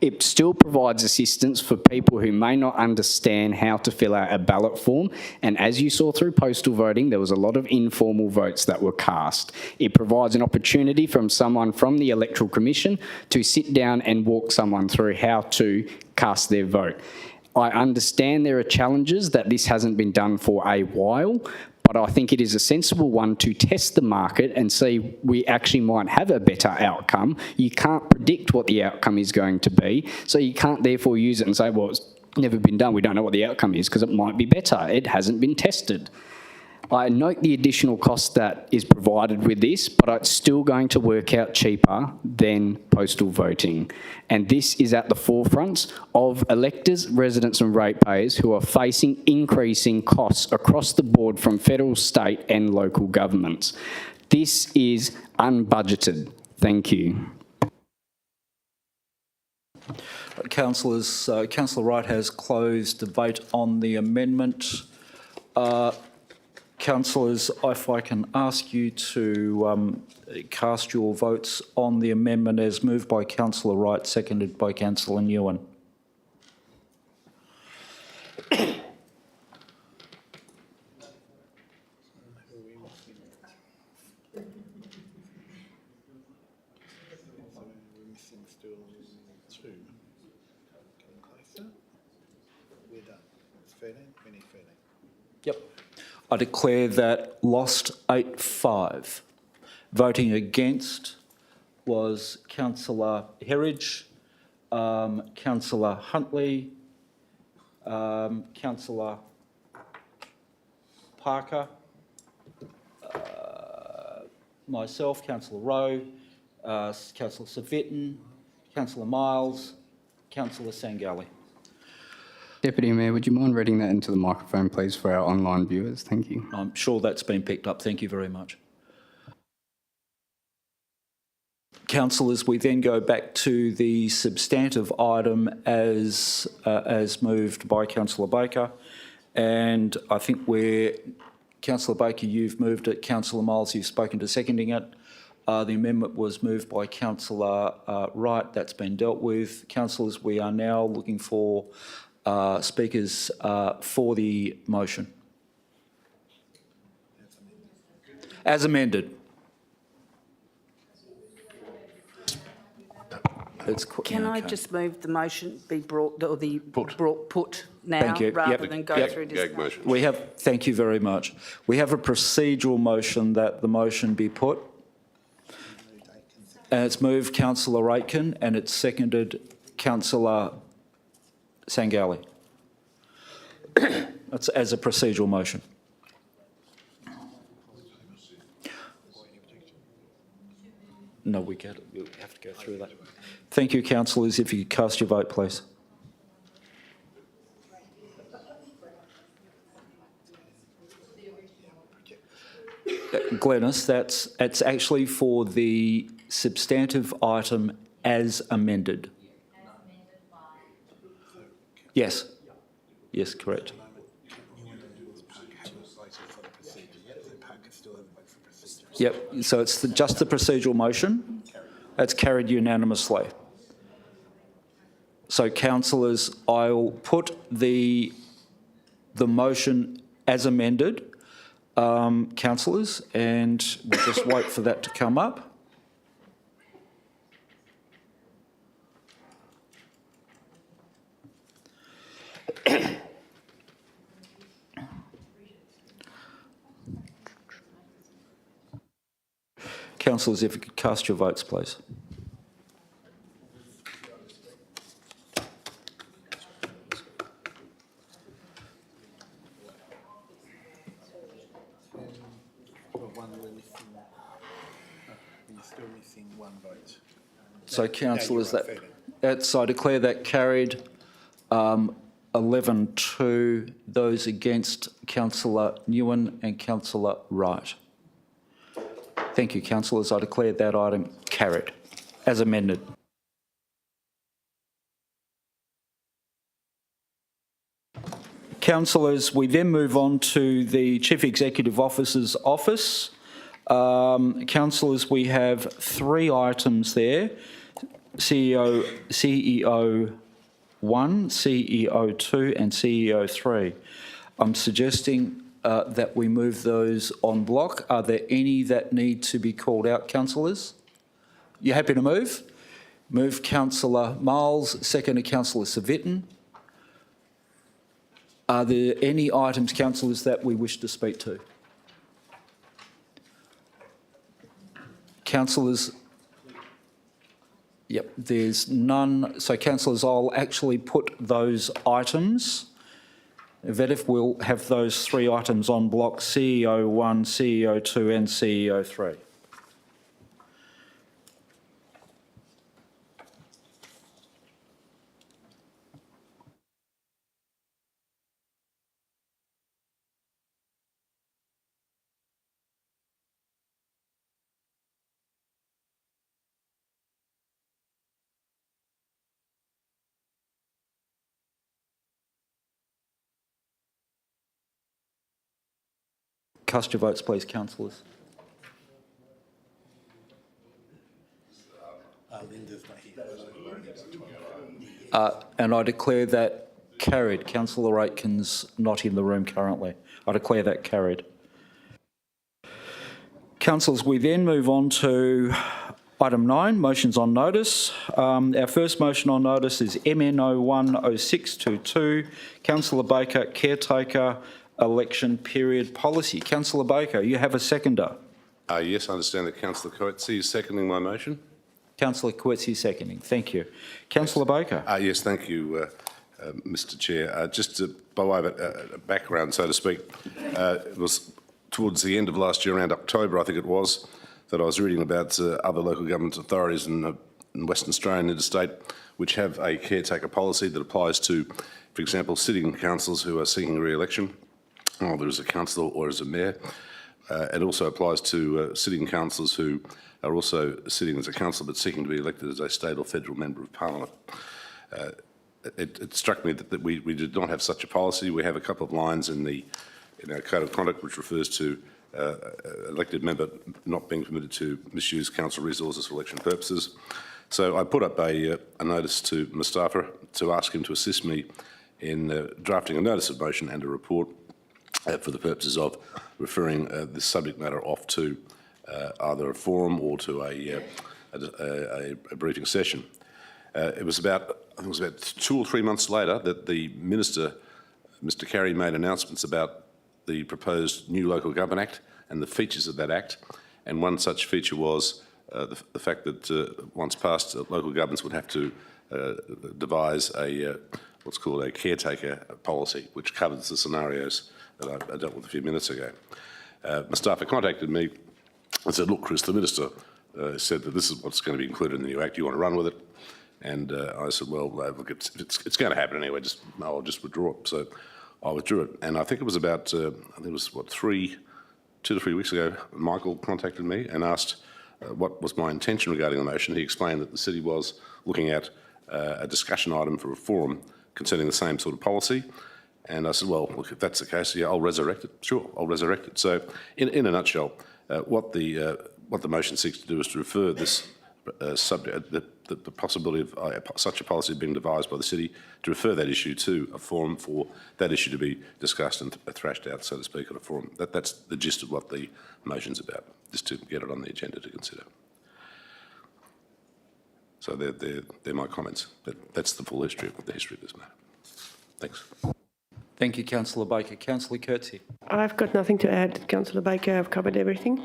[SPEAKER 9] It still provides assistance for people who may not understand how to fill out a ballot form. And as you saw through postal voting, there was a lot of informal votes that were cast. It provides an opportunity from someone from the Electoral Commission to sit down and walk someone through how to cast their vote. I understand there are challenges that this hasn't been done for a while, but I think it is a sensible one to test the market and see we actually might have a better outcome. You can't predict what the outcome is going to be, so you can't therefore use it and say, well, it's never been done, we don't know what the outcome is, because it might be better. It hasn't been tested. I note the additional cost that is provided with this, but it's still going to work out cheaper than postal voting. And this is at the forefront of electors, residents and ratepayers who are facing increasing costs across the board from federal, state and local governments. This is unbudgeted. Thank you.
[SPEAKER 1] Councillors, Councillor Wright has closed debate on the amendment. Councillors, if I can ask you to cast your votes on the amendment as moved by Councillor Wright, seconded by Councillor Nguyen. Yep. I declare that lost 8-5. Voting against was Councillor Herridge, Councillor Huntley, Councillor Parker, myself, Councillor Rowe, Councillor Savitton, Councillor Miles, Councillor Sangali.
[SPEAKER 9] Deputy Mayor, would you mind reading that into the microphone, please, for our online viewers? Thank you.
[SPEAKER 1] I'm sure that's been picked up. Thank you very much. Councillors, we then go back to the substantive item as moved by Councillor Baker. And I think Councillor Baker, you've moved it. Councillor Miles, you've spoken to seconding it. The amendment was moved by Councillor Wright. That's been dealt with. Councillors, we are now looking for speakers for the motion. As amended.
[SPEAKER 11] Can I just move the motion be brought, or the put now,
[SPEAKER 1] Thank you.
[SPEAKER 11] rather
[SPEAKER 1] Yep.
[SPEAKER 11] than go
[SPEAKER 1] Yep.
[SPEAKER 11] through discussion?
[SPEAKER 1] We have, thank you very much. We have a procedural motion that the motion be put. And it's moved Councillor Aitken and it's seconded Councillor Sangali. That's as a procedural motion. No, we have to go through that. Thank you, councillors. If you could cast your vote, please. Glenys, it's actually for the substantive item as amended. Yes. Yes, correct. Yep, so it's just the procedural motion. That's carried unanimously. So, councillors, I'll put the motion as amended, councillors, and we'll just wait for that to come up. Councillors, if you could cast your votes, please. So, councillors, that's I declare that carried. 11-2. Those against, Councillor Nguyen and Councillor Wright. Thank you, councillors. I declare that item carried, as amended. Councillors, we then move on to the Chief Executive Officer's office. Councillors, we have 3 items there. CEO 1, CEO 2 and CEO 3. I'm suggesting that we move those en bloc. Are there any that need to be called out, councillors? You happy to move? Move Councillor Miles, second to Councillor Savitton. Are there any items, councillors, that we wish to speak to? Councillors? Yep, there's none. So, councillors, I'll actually put those items. Vedif will have those 3 items on block, CEO 1, CEO 2 and CEO 3. Cast your votes, please, councillors. And I declare that carried. Councillor Aitken's not in the room currently. I declare that carried. Councillors, we then move on to Item 9, motions on notice. Our first motion on notice is MN010622, Councillor Baker, Caretaker Election Period Policy. Councillor Baker, you have a seconder.
[SPEAKER 18] Yes, I understand that Councillor Coetzee is seconding my motion.
[SPEAKER 1] Councillor Coetzee seconding. Thank you. Councillor Baker.
[SPEAKER 18] Yes, thank you, Mr Chair. Just by way of background, so to speak, it was towards the end of last year, around October, I think it was, that I was reading about other local government authorities in Western Australia and interstate which have a caretaker policy that applies to, for example, sitting councillors who are seeking re-election, either as a councillor or as a mayor. It also applies to sitting councillors who are also sitting as a councillor but seeking to be elected as a state or federal member of parliament. It struck me that we did not have such a policy. We have a couple of lines in our code of conduct which refers to elected member not being permitted to misuse council resources for election purposes. So I put up a notice to Mustafa to ask him to assist me in drafting a notice of motion and a report for the purposes of referring this subject matter off to either a forum or to a briefing session. It was about 2 or 3 months later that the Minister, Mr Carey, made announcements about the proposed new Local Government Act and the features of that Act, and one such feature was the fact that once passed, local governments would have to devise what's called a caretaker policy, which covers the scenarios that I dealt with a few minutes ago. Mustafa contacted me and said, look, Chris, the Minister said that this is what's going to be included in the new Act. Do you want to run with it? And I said, well, look, it's going to happen anyway. I'll just withdraw it. So I withdrew it. And I think it was about, 2 to 3 weeks ago, Michael contacted me and asked what was my intention regarding the motion. He explained that the city was looking at a discussion item for a forum concerning the same sort of policy. And I said, well, look, if that's the case, yeah, I'll resurrect it. Sure, I'll resurrect it. So in a nutshell, what the motion seeks to do is to refer this subject, the possibility of such a policy being devised by the city, to refer that issue to a forum for that issue to be discussed and thrashed out, so to speak, at a forum. That's the gist of what the motion's about, just to get it on the agenda to consider. So they're my comments. That's the full history of this matter. Thanks.
[SPEAKER 1] Thank you, Councillor Baker. Councillor Coetzee.
[SPEAKER 19] I've got nothing to add, Councillor Baker. I've covered everything.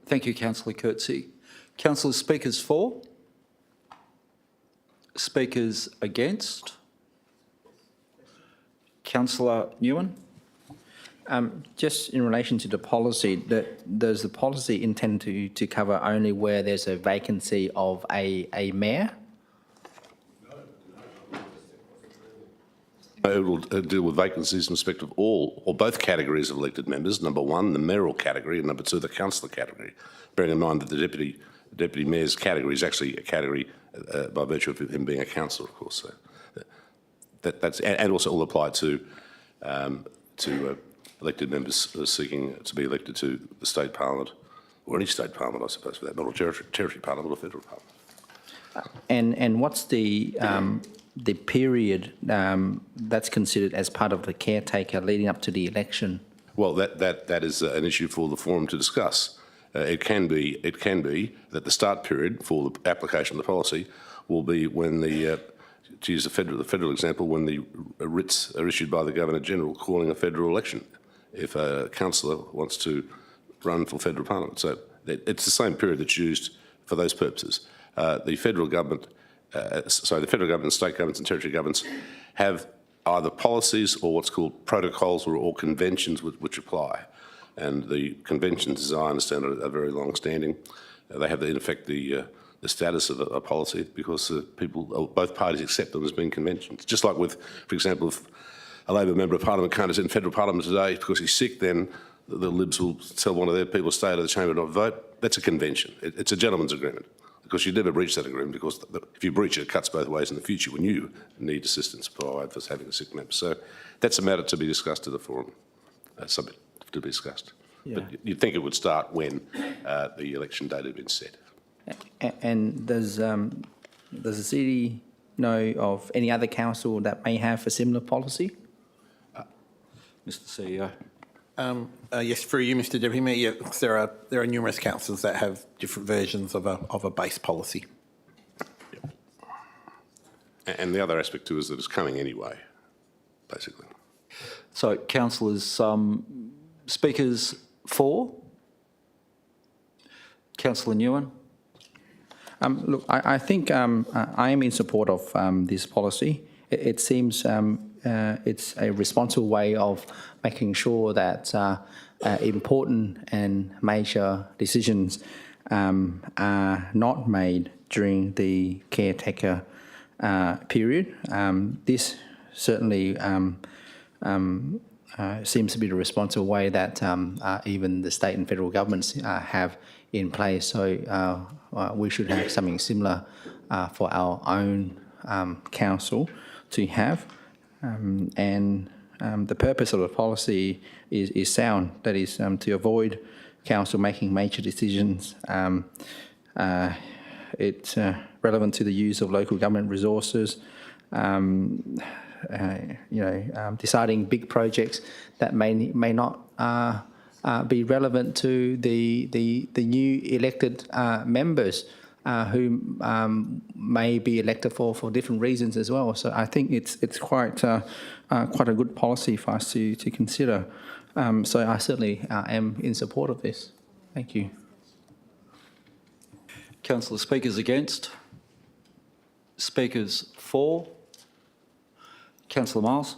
[SPEAKER 1] Thank you, Councillor Coetzee. Councillors, speakers for? Speakers against? Councillor Nguyen?
[SPEAKER 15] Just in relation to the policy, does the policy intend to cover only where there's a vacancy of a mayor?
[SPEAKER 18] It will deal with vacancies in respect of all or both categories of elected members. Number one, the mayoral category, and number two, the councillor category. Bearing in mind that the deputy mayor's category is actually a category by virtue of him being a councillor, of course. So that's and also will apply to elected members seeking to be elected to the state parliament or any state parliament, I suppose, for that matter, or territory parliament or federal parliament.
[SPEAKER 15] And what's the period that's considered as part of the caretaker leading up to the election?
[SPEAKER 18] Well, that is an issue for the forum to discuss. It can be that the start period for the application of the policy will be when to use the federal example, when the writs are issued by the Governor General calling a federal election, if a councillor wants to run for federal parliament. So it's the same period that's used for those purposes. The federal government, the federal government, state governments and territory governments have either policies or what's called protocols or conventions which apply. And the conventions, as I understand it, are very long-standing. They have, in effect, the status of a policy because both parties accept them as being conventions. Just like with, for example, if a Labor member of Parliament can't attend federal Parliament today because he's sick, then the Libs will tell one of their people to stay out of the chamber and not vote. That's a convention. It's a gentleman's agreement because you never breach that agreement because if you breach it, it cuts both ways in the future when you need assistance for having a sick member. So that's a matter to be discussed at the forum, subject to be discussed. Yeah. But you'd think it would start when the election date had been set.
[SPEAKER 15] And does the city know of any other council that may have a similar policy?
[SPEAKER 1] Mr CEO.
[SPEAKER 16] Yes, through you, Mr Deputy Mayor. Yes, there are numerous councils that have different versions of a base policy.
[SPEAKER 18] And the other aspect too is that it's coming anyway, basically.
[SPEAKER 1] So, councillors, speakers for? Councillor Nguyen.
[SPEAKER 15] Look, I think I am in support of this policy. It seems it's a responsible way of making sure that important and major decisions are not made during the caretaker period. This certainly seems to be the responsible way that even the state and federal governments have in place. So we should have something similar for our own council to have. And the purpose of the policy is sound, that is to avoid council making major decisions. It's relevant to the use of local government resources, deciding big projects that may not be relevant to the new elected members who may be elected for different reasons as well. So I think it's quite a good policy for us to consider. So I certainly am in support of this. Thank you.
[SPEAKER 1] Councillor, speakers against? Speakers for? Councillor Miles.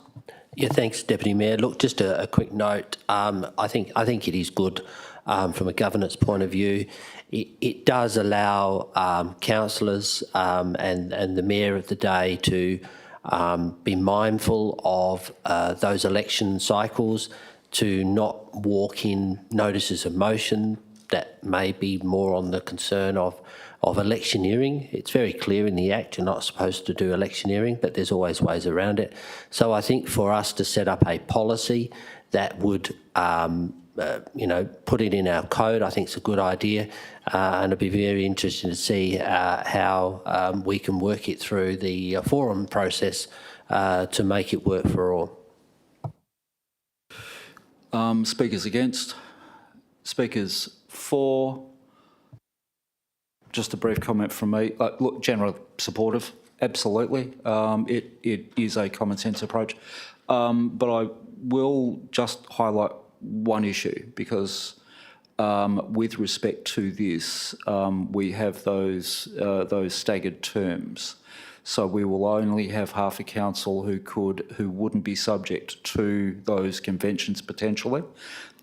[SPEAKER 10] Yeah, thanks, Deputy Mayor. Look, just a quick note. I think it is good from a governance point of view. It does allow councillors and the mayor of the day to be mindful of those election cycles, to not walk in notices of motion that may be more on the concern of electioneering. It's very clear in the Act you're not supposed to do electioneering, but there's always ways around it. So I think for us to set up a policy that would, put it in our code, I think it's a good idea, and I'd be very interested to see how we can work it through the forum process to make it work for all.
[SPEAKER 1] Speakers against? Speakers for? Just a brief comment from me. Look, generally supportive, absolutely. It is a common sense approach. But I will just highlight one issue, because with respect to this, we have those staggered terms. So we will only have half a council who wouldn't be subject to those conventions potentially.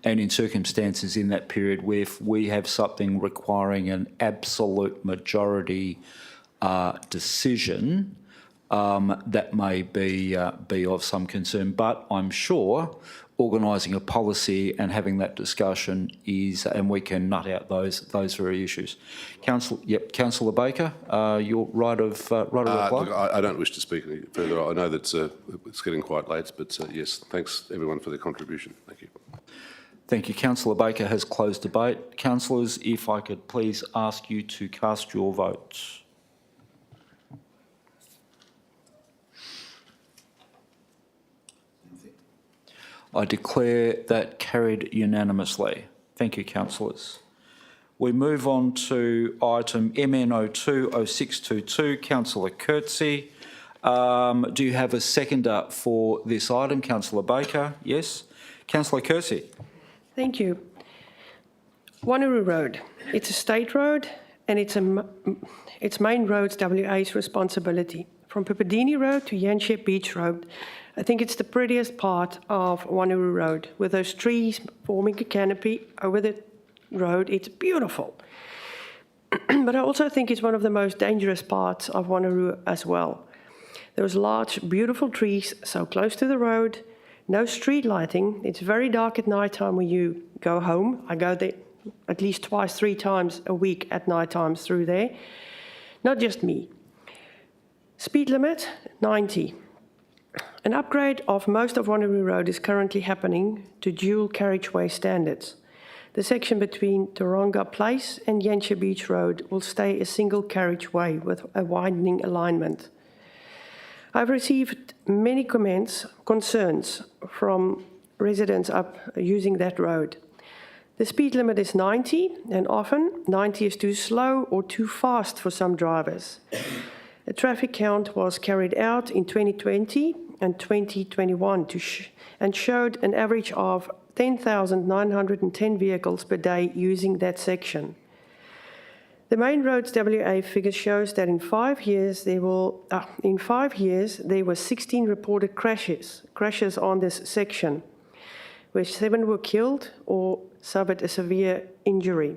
[SPEAKER 1] And in circumstances in that period where if we have something requiring an absolute majority decision, that may be of some concern. But I'm sure organising a policy and having that discussion is, and we can nut out those very issues. Councillor Baker, your right of reply.
[SPEAKER 18] Look, I don't wish to speak any further. I know that it's getting quite late, but yes, thanks everyone for their contribution. Thank you.
[SPEAKER 1] Thank you. Councillor Baker has closed debate. Councillors, if I could please ask you to cast your votes. I declare that carried unanimously. Thank you, councillors. We move on to item MN020622, Councillor Coetzee. Do you have a seconder for this item? Councillor Baker, yes. Councillor Coetzee.
[SPEAKER 19] Thank you. Wanneroo Road. It's a state road and it's main roads WA's responsibility. From Pipadini Road to Yanshep Beach Road, I think it's the prettiest part of Wanneroo Road, with those trees forming a canopy over the road. It's beautiful. But I also think it's one of the most dangerous parts of Wanneroo as well. Those large, beautiful trees so close to the road, no street lighting. It's very dark at night time when you go home. I go there at least twice, 3 times a week at night times through there. Not just me. Speed limit, 90. An upgrade of most of Wanneroo Road is currently happening to dual carriageway standards. The section between Taronga Place and Yanshep Beach Road will stay a single carriageway with a widening alignment. I've received many concerns from residents up using that road. The speed limit is 90, and often 90 is too slow or too fast for some drivers. A traffic count was carried out in 2020 and 2021 and showed an average of 10,910 vehicles per day using that section. The Main Roads WA figure shows that in 5 years there were 16 reported crashes on this section, where 7 were killed or suffered a severe injury.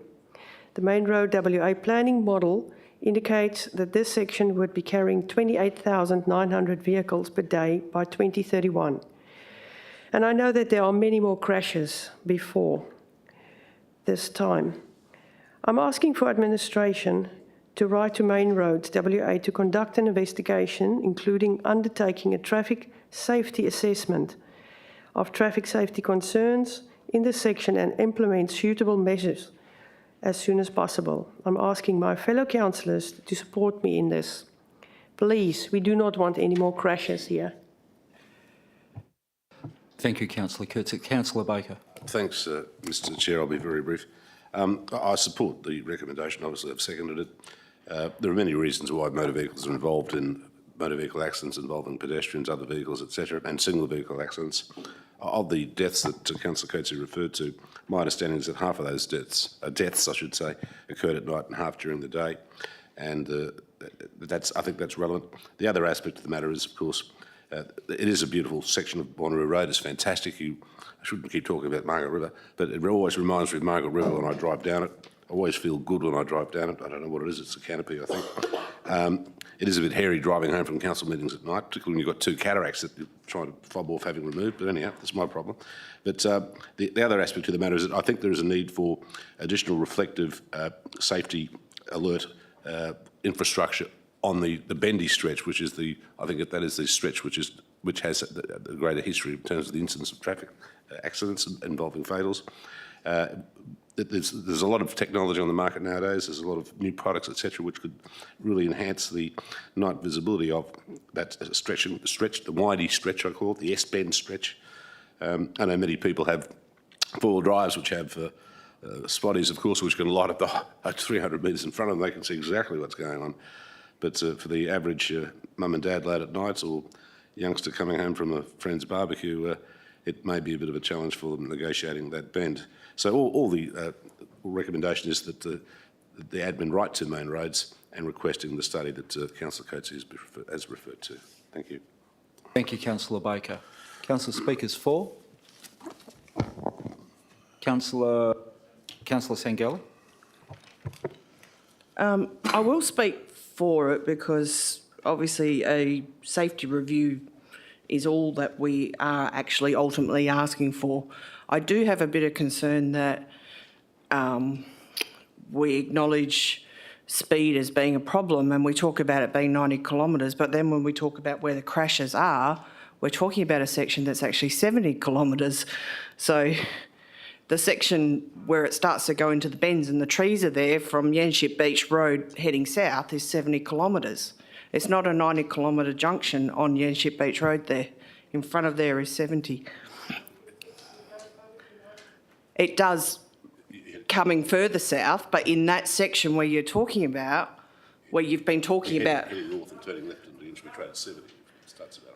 [SPEAKER 19] The Main Road WA planning model indicates that this section would be carrying 28,900 vehicles per day by 2031. And I know that there are many more crashes before this time. I'm asking for administration to write to Main Roads WA to conduct an investigation, including undertaking a traffic safety assessment of traffic safety concerns in this section and implement suitable measures as soon as possible. I'm asking my fellow councillors to support me in this. Please, we do not want any more crashes here.
[SPEAKER 1] Thank you, Councillor Kurtz. Councillor Baker.
[SPEAKER 18] Thanks, Mr Chair. I'll be very brief. I support the recommendation. Obviously, I've seconded it. There are many reasons why motor vehicles are involved in motor vehicle accidents involving pedestrians, other vehicles, etc., and single vehicle accidents. Of the deaths that Councillor Coatsy referred to, my understanding is that half of those deaths I should say, occurred at night and half during the day, and I think that's relevant. The other aspect of the matter is, of course, it is a beautiful section of Wanneroo Road. It's fantastic. I shouldn't keep talking about Margaret River, but it always reminds me of Margaret River when I drive down it. I always feel good when I drive down it. I don't know what it is. It's a canopy, I think. It is a bit hairy driving home from council meetings at night, particularly when you've got 2 cataracts that you're trying to fob off having removed. But anyhow, that's my problem. But the other aspect of the matter is that I think there is a need for additional reflective safety alert infrastructure on the bendy stretch, which is that is the stretch which has the greater history in terms of the incidence of traffic accidents involving fatals. There's a lot of technology on the market nowadays. There's a lot of new products, etc., which could really enhance the night visibility of that stretch, the windy stretch, I call it, the S-bend stretch. I know many people have 4-wheel drives which have spotties, of course, which can light up the 300 metres in front of them. They can see exactly what's going on. But for the average mum and dad late at nights or youngster coming home from a friend's barbecue, it may be a bit of a challenge for them negotiating that bend. So all the recommendation is that the admin write to Main Roads and requesting the study that Councillor Coatsy has referred to. Thank you.
[SPEAKER 1] Thank you, Councillor Baker. Councillor Speakers for. Councillor Sangelli.
[SPEAKER 17] I will speak for it because obviously a safety review is all that we are actually ultimately asking for. I do have a bit of concern that we acknowledge speed as being a problem and we talk about it being 90 kilometres, but then when we talk about where the crashes are, we're talking about a section that's actually 70 kilometres. So the section where it starts to go into the bends and the trees are there from Yanship Beach Road heading south is 70 kilometres. It's not a 90 kilometre junction on Yanship Beach Road there. In front of there is 70. It does coming further south, but in that section where you're talking about, where you've been talking about...
[SPEAKER 18] Heading north and turning left into Inchby Trade at 70. Starts about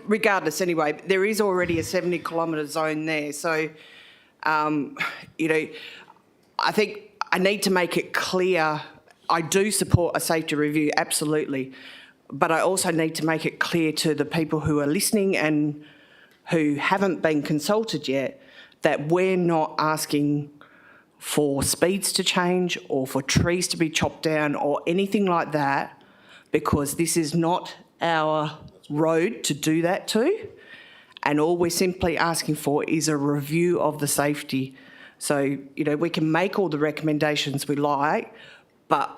[SPEAKER 17] regardless, anyway, there is already a 70 kilometre zone there. So, you know, I think I need to make it clear. I do support a safety review, absolutely. But I also need to make it clear to the people who are listening and who haven't been consulted yet that we're not asking for speeds to change or for trees to be chopped down or anything like that, because this is not our road to do that to. And all we're simply asking for is a review of the safety. So, you know, we can make all the recommendations we like, but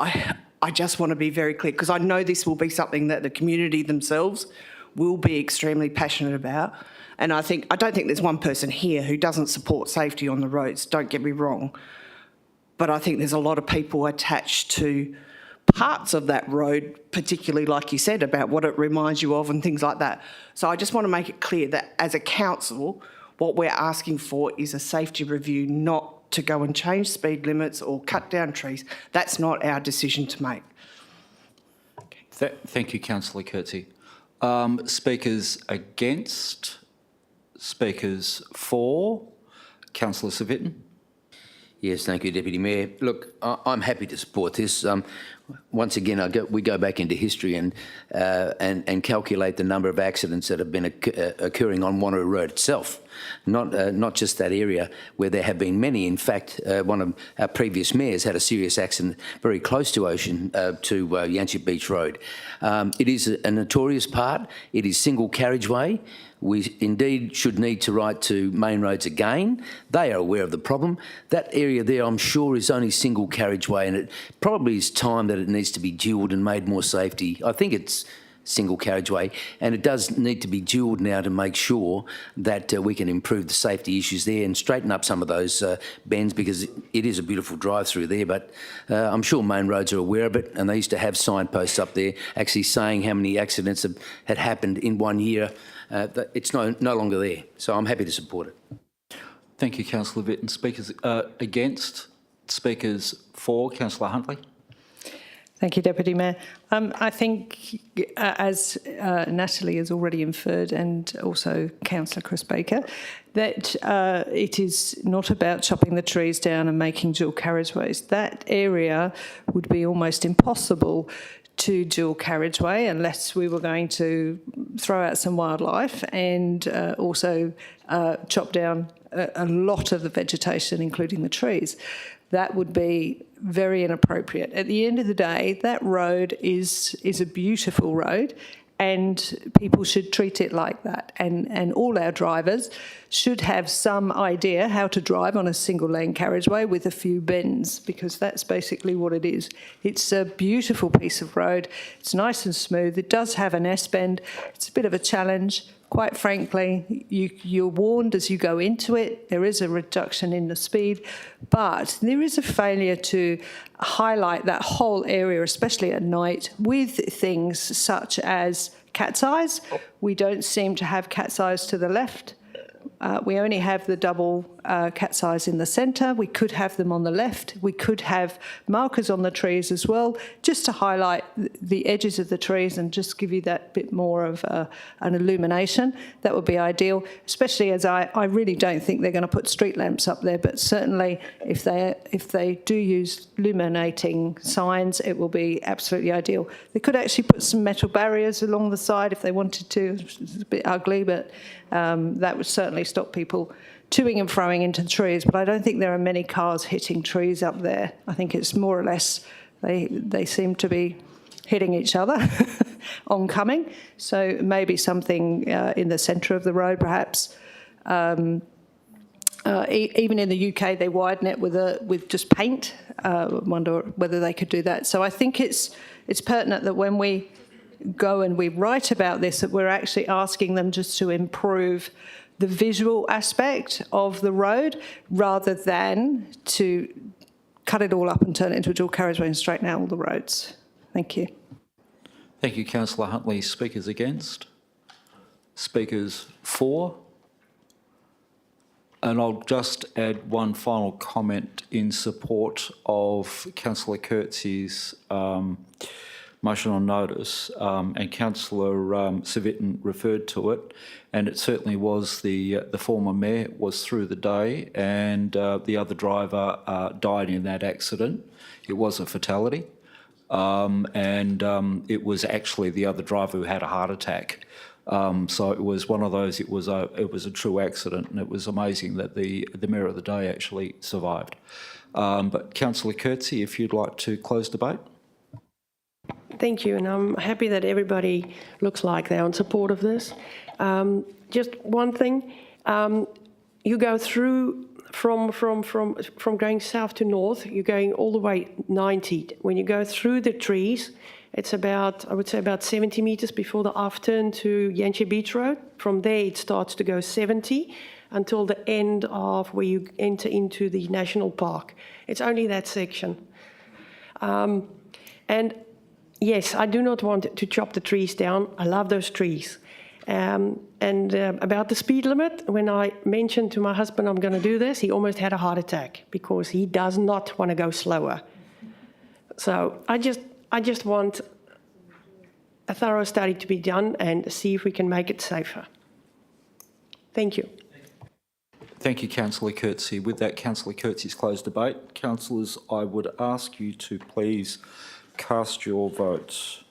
[SPEAKER 17] I just want to be very clear, because I know this will be something that the community themselves will be extremely passionate about. And I don't think there's one person here who doesn't support safety on the roads, don't get me wrong. But I think there's a lot of people attached to parts of that road, particularly like you said, about what it reminds you of and things like that. So I just want to make it clear that as a council, what we're asking for is a safety review, not to go and change speed limits or cut down trees. That's not our decision to make.
[SPEAKER 1] Thank you, Councillor Coetzee. Speakers against? Speakers for? Councillor Civic.
[SPEAKER 12] Yes, thank you, Deputy Mayor. Look, I'm happy to support this. Once again, we go back into history and calculate the number of accidents that have been occurring on Wanneroo Road itself, not just that area where there have been many. In fact, one of our previous mayors had a serious accident very close to Yanchep Beach Road. It is a notorious part. It is single carriageway. We indeed should need to write to Main Roads again. They are aware of the problem. That area there, I'm sure, is only single carriageway, and it probably is time that it needs to be dualled and made more safety. I think it's single carriageway, and it does need to be dualled now to make sure that we can improve the safety issues there and straighten up some of those bends, because it is a beautiful drive-through there. But I'm sure Main Roads are aware of it, and they used to have signposts up there actually saying how many accidents had happened in 1 year. It's no longer there, so I'm happy to support it.
[SPEAKER 1] Thank you, Councillor Vitton. Speakers against? Speakers for? Councillor Huntley.
[SPEAKER 20] Thank you, Deputy Mayor. I think, as Natalie has already inferred, and also Councillor Chris Baker, that it is not about chopping the trees down and making dual carriageways. That area would be almost impossible to dual carriageway unless we were going to throw out some wildlife and also chop down a lot of the vegetation, including the trees. That would be very inappropriate. At the end of the day, that road is a beautiful road, and people should treat it like that. And all our drivers should have some idea how to drive on a single lane carriageway with a few bends, because that's basically what it is. It's a beautiful piece of road. It's nice and smooth. It does have an S-bend. It's a bit of a challenge. Quite frankly, you're warned as you go into it. There is a reduction in the speed, but there is a failure to highlight that whole area, especially at night, with things such as cat's eyes. We don't seem to have cat's eyes to the left. We only have the double cat's eyes in the centre. We could have them on the left. We could have markers on the trees as well, just to highlight the edges of the trees and just give you that bit more of an illumination. That would be ideal, especially as I really don't think they're going to put street lamps up there, but certainly if they do use illuminating signs, it will be absolutely ideal. They could actually put some metal barriers along the side if they wanted to. It's a bit ugly, but that would certainly stop people toing and froing into the trees. But I don't think there are many cars hitting trees up there. I think it's more or less they seem to be hitting each other oncoming. So maybe something in the centre of the road, perhaps. Even in the UK, they widen it with just paint. Wonder whether they could do that. So I think it's pertinent that when we go and we write about this, that we're actually asking them just to improve the visual aspect of the road rather than to cut it all up and turn it into a dual carriageway and straighten out all the roads. Thank you.
[SPEAKER 1] Thank you, Councillor Huntley. Speakers against? Speakers for? And I'll just add one final comment in support of Councillor Coetzee's motion on notice, and Councillor Civic referred to it, and it certainly was the former mayor was through the day, and the other driver died in that accident. It was a fatality, and it was actually the other driver who had a heart attack. So it was one of those. It was a true accident, and it was amazing that the mayor of the day actually survived. But Councillor Coetzee, if you'd like to close debate.
[SPEAKER 19] Thank you, and I'm happy that everybody looks like they're in support of this. Just one thing, you go through from going south to north, you're going all the way 90. When you go through the trees, it's about, I would say about 70 metres before the off turn to Yanchep Beach Road. From there it starts to go 70 until the end of where you enter into the national park. It's only that section. And yes, I do not want to chop the trees down. I love those trees. About the speed limit, when I mentioned to my husband I'm going to do this, he almost had a heart attack because he does not want to go slower. So I just want a thorough study to be done and see if we can make it safer. Thank you.
[SPEAKER 1] Thank you, Councillor Coetzee. With that, Councillor Coetzee's closed debate. Councillors, I would ask you to please cast your votes.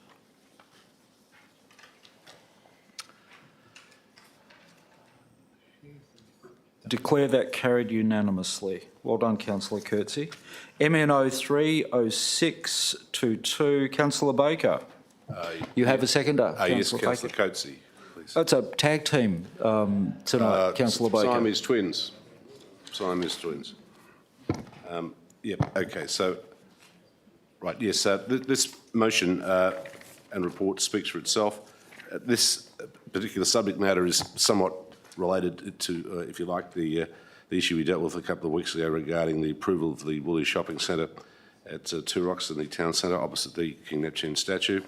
[SPEAKER 1] Declare that carried unanimously. Well done, Councillor Coetzee. MNO 30622, Councillor Baker. You have a seconder.
[SPEAKER 18] Yes,
[SPEAKER 1] Councillor
[SPEAKER 18] Councillor
[SPEAKER 1] Baker.
[SPEAKER 18] Coetzee, please.
[SPEAKER 1] That's a tag team tonight, Councillor Baker.
[SPEAKER 18] Siamese twins. Siamese twins. Okay, so, right, yes, this motion and report speaks for itself. This particular subject matter is somewhat related to, if you like, the issue we dealt with a couple of weeks ago regarding the approval of the Woolly Shopping Centre at Two Rocks in the town centre opposite the King Neptune statue.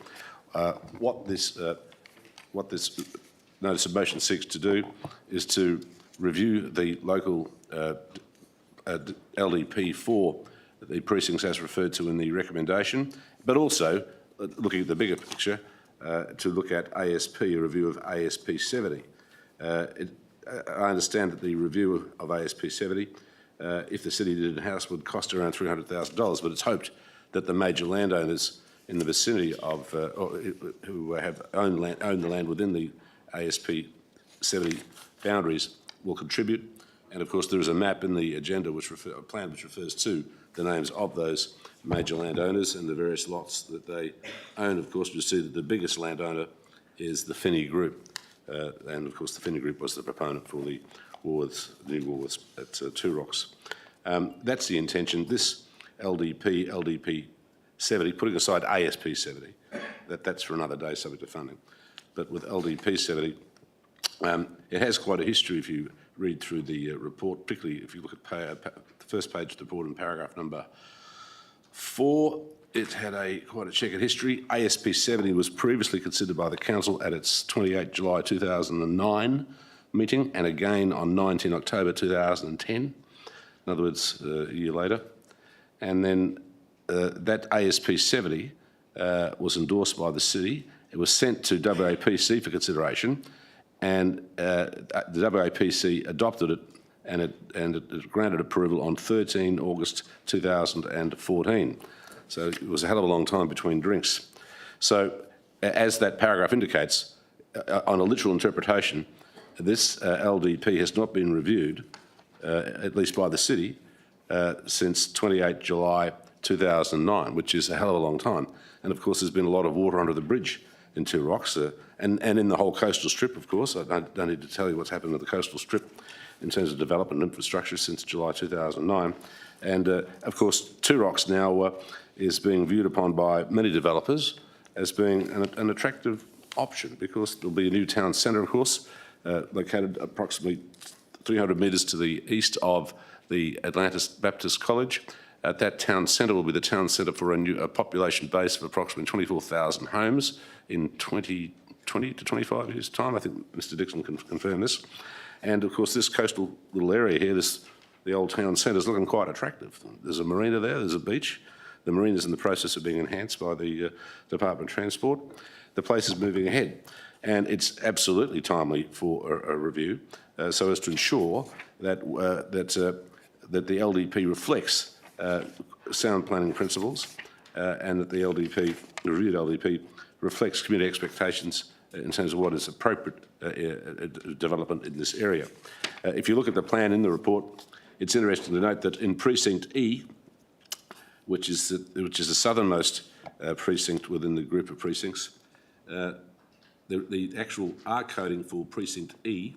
[SPEAKER 18] What this notice of motion seeks to do is to review the local LDP for the precincts as referred to in the recommendation, but also looking at the bigger picture to look at ASP, a review of ASP 70. I understand that the review of ASP 70, if the city did in-house, would cost around $300,000, but it's hoped that the major landowners in the vicinity of, who have owned the land within the ASP 70 boundaries will contribute. And of course, there is a map in the agenda, a plan which refers to the names of those major landowners and the various lots that they own. Of course, you see that the biggest landowner is the Finney Group. And of course, the Finney Group was the proponent for the Woolworths, new Woolworths at Two Rocks. That's the intention. This LDP 70, putting aside ASP 70, that's for another day subject to funding. But with LDP 70, it has quite a history if you read through the report, particularly if you look at the first page of the report in paragraph number 4. It had quite a checkered history. ASP 70 was previously considered by the council at its 28 July 2009 meeting and again on 19 October 2010, in other words, a year later. And then that ASP 70 was endorsed by the city. It was sent to WAPC for consideration, and the WAPC adopted it and it granted approval on 13 August 2014. So it was a hell of a long time between drinks. So as that paragraph indicates, on a literal interpretation, this LDP has not been reviewed, at least by the city, since 28 July 2009, which is a hell of a long time. And of course, there's been a lot of water under the bridge in Two Rocks and in the whole coastal strip, of course. I don't need to tell you what's happened to the coastal strip in terms of development and infrastructure since July 2009. And of course, Two Rocks now is being viewed upon by many developers as being an attractive option because there'll be a new town centre, of course, located approximately 300 metres to the east of the Atlantis Baptist College. That town centre will be the town centre for a population base of approximately 24,000 homes in 20 to 25 years' time. I think Mr Dixon can confirm this. And of course, this coastal little area here, the old town centre, is looking quite attractive. There's a marina there, there's a beach. The marina is in the process of being enhanced by the Department of Transport. The place is moving ahead, and it's absolutely timely for a review, so as to ensure that that the LDP reflects sound planning principles, and that the reviewed LDP reflects community expectations in terms of what is appropriate development in this area. If you look at the plan in the report, it's interesting to note that in Precinct E, which is the southernmost precinct within the group of precincts, the actual R coding for Precinct E,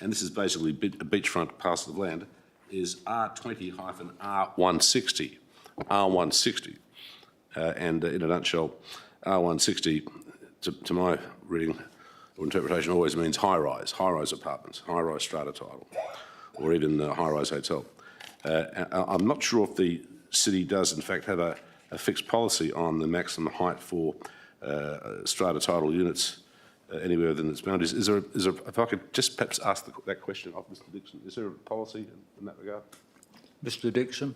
[SPEAKER 18] and this is basically a beachfront parcel of land, is R20-R160. R160. And in a nutshell, R160, to my reading or interpretation, always means high-rise apartments, high-rise strata title, or even high-rise hotel. I'm not sure if the city does, in fact, have a fixed policy on the maximum height for strata title units anywhere within its boundaries. Is there, if I could just perhaps ask that question of Mr Dixon, is there a policy in that regard?
[SPEAKER 1] Mr Dixon.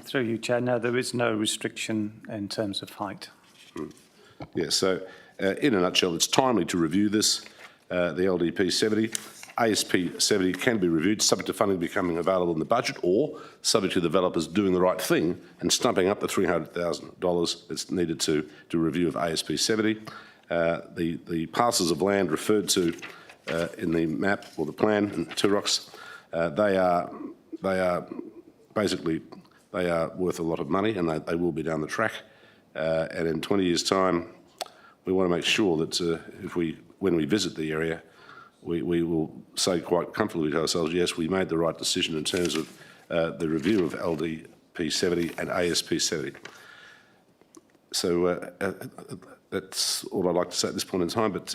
[SPEAKER 3] Through you, Chair, no, there is no restriction in terms of height.
[SPEAKER 18] Yeah, so in a nutshell, it's timely to review this, the LDP 70. ASP 70 can be reviewed, subject to funding becoming available in the budget, or subject to developers doing the right thing and stumping up the $300,000 that's needed to review of ASP 70. The parcels of land referred to in the map or the plan in Two Rocks, they are basically worth a lot of money, and they will be down the track. And in 20 years' time, we want to make sure that when we visit the area, we will say quite comfortably to ourselves, yes, we made the right decision in terms of the review of LDP 70 and ASP 70. So that's all I'd like to say at this point in time, but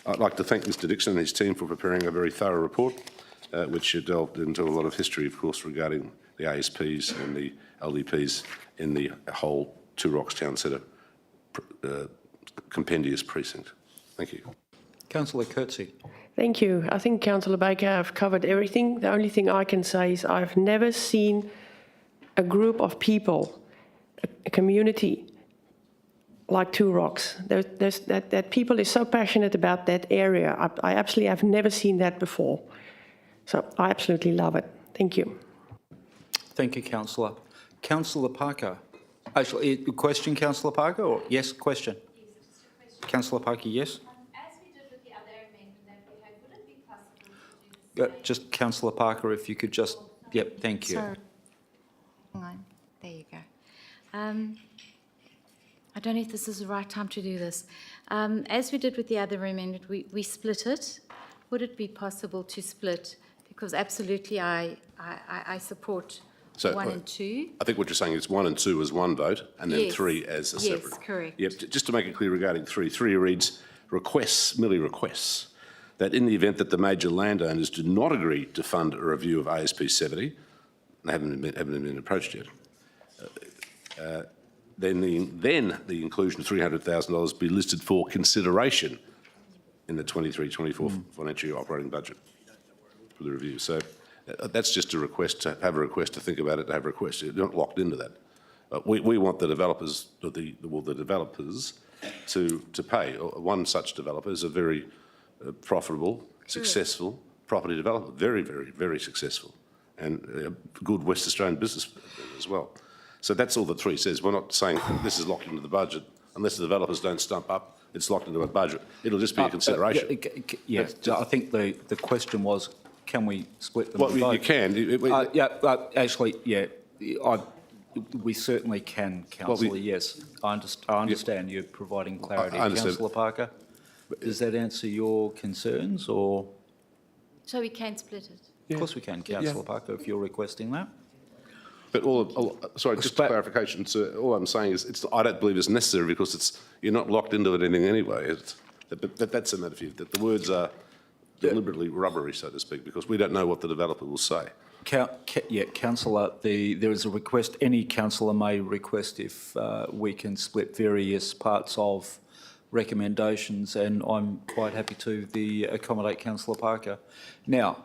[SPEAKER 18] I'd like to thank Mr Dixon and his team for preparing a very thorough report, which delved into a lot of history, of course, regarding the ASPs and the LDPs in the whole Two Rocks Town Centre compendious precinct. Thank you.
[SPEAKER 1] Councillor Coetzee.
[SPEAKER 19] Thank you. I think Councillor Baker have covered everything. The only thing I can say is I've never seen a group of people, a community like Two Rocks. That people is so passionate about that area. I absolutely have never seen that before. So I absolutely love it. Thank you.
[SPEAKER 1] Thank you, Councillor. Councillor Parker. Actually, question, Councillor Parker, or yes, question? Councillor Parker, yes.
[SPEAKER 14] As we did with the other amendment that we had, would it be possible to do the same?
[SPEAKER 1] Just Councillor Parker, if you could just, yep, thank you.
[SPEAKER 14] Sorry. Hang on, there you go. I don't know if this is the right time to do this. As we did with the other amendment, we split it. Would it be possible to split? Because absolutely I support 1 and 2.
[SPEAKER 18] I think what you're saying is 1 and 2 as one vote, and then
[SPEAKER 14] Yes.
[SPEAKER 18] 3 as a separate.
[SPEAKER 14] Yes, correct.
[SPEAKER 18] Yep. Just to make it clear regarding 3, 3 reads merely requests that in the event that the major landowners do not agree to fund a review of ASP 70, they haven't been approached yet, then the inclusion of $300,000 be listed for consideration in the 23-24 financial year operating budget for the review. So that's just a request, to have a request, to think about it, to have a request. You're not locked into that. We want the developers, the developers to pay. One such developer is a very profitable, successful property developer, very, very, very successful, and a good West Australian business as well. So that's all that 3 says. We're not saying this is locked into the budget unless the developers don't stump up. It's locked into a budget. It'll just be a consideration.
[SPEAKER 1] Yes, I think the question was, can we split them?
[SPEAKER 18] Well, you can.
[SPEAKER 1] Actually, yeah, we certainly can, Councillor, yes. I understand you're providing clarity.
[SPEAKER 18] I understand.
[SPEAKER 1] Councillor Parker, does that answer your concerns, or?
[SPEAKER 14] So we can split it?
[SPEAKER 1] Of course we can, Councillor Parker, if you're requesting that.
[SPEAKER 18] But sorry, just a clarification. So all I'm saying is, I don't believe it's necessary because you're not locked into anything anyway. But that's a matter for you. That the words are deliberately rubbery, so to speak, because we don't know what the developer will say.
[SPEAKER 1] Councillor, there is a request. Any councillor may request if we can split various parts of recommendations, and I'm quite happy to accommodate Councillor Parker. Now,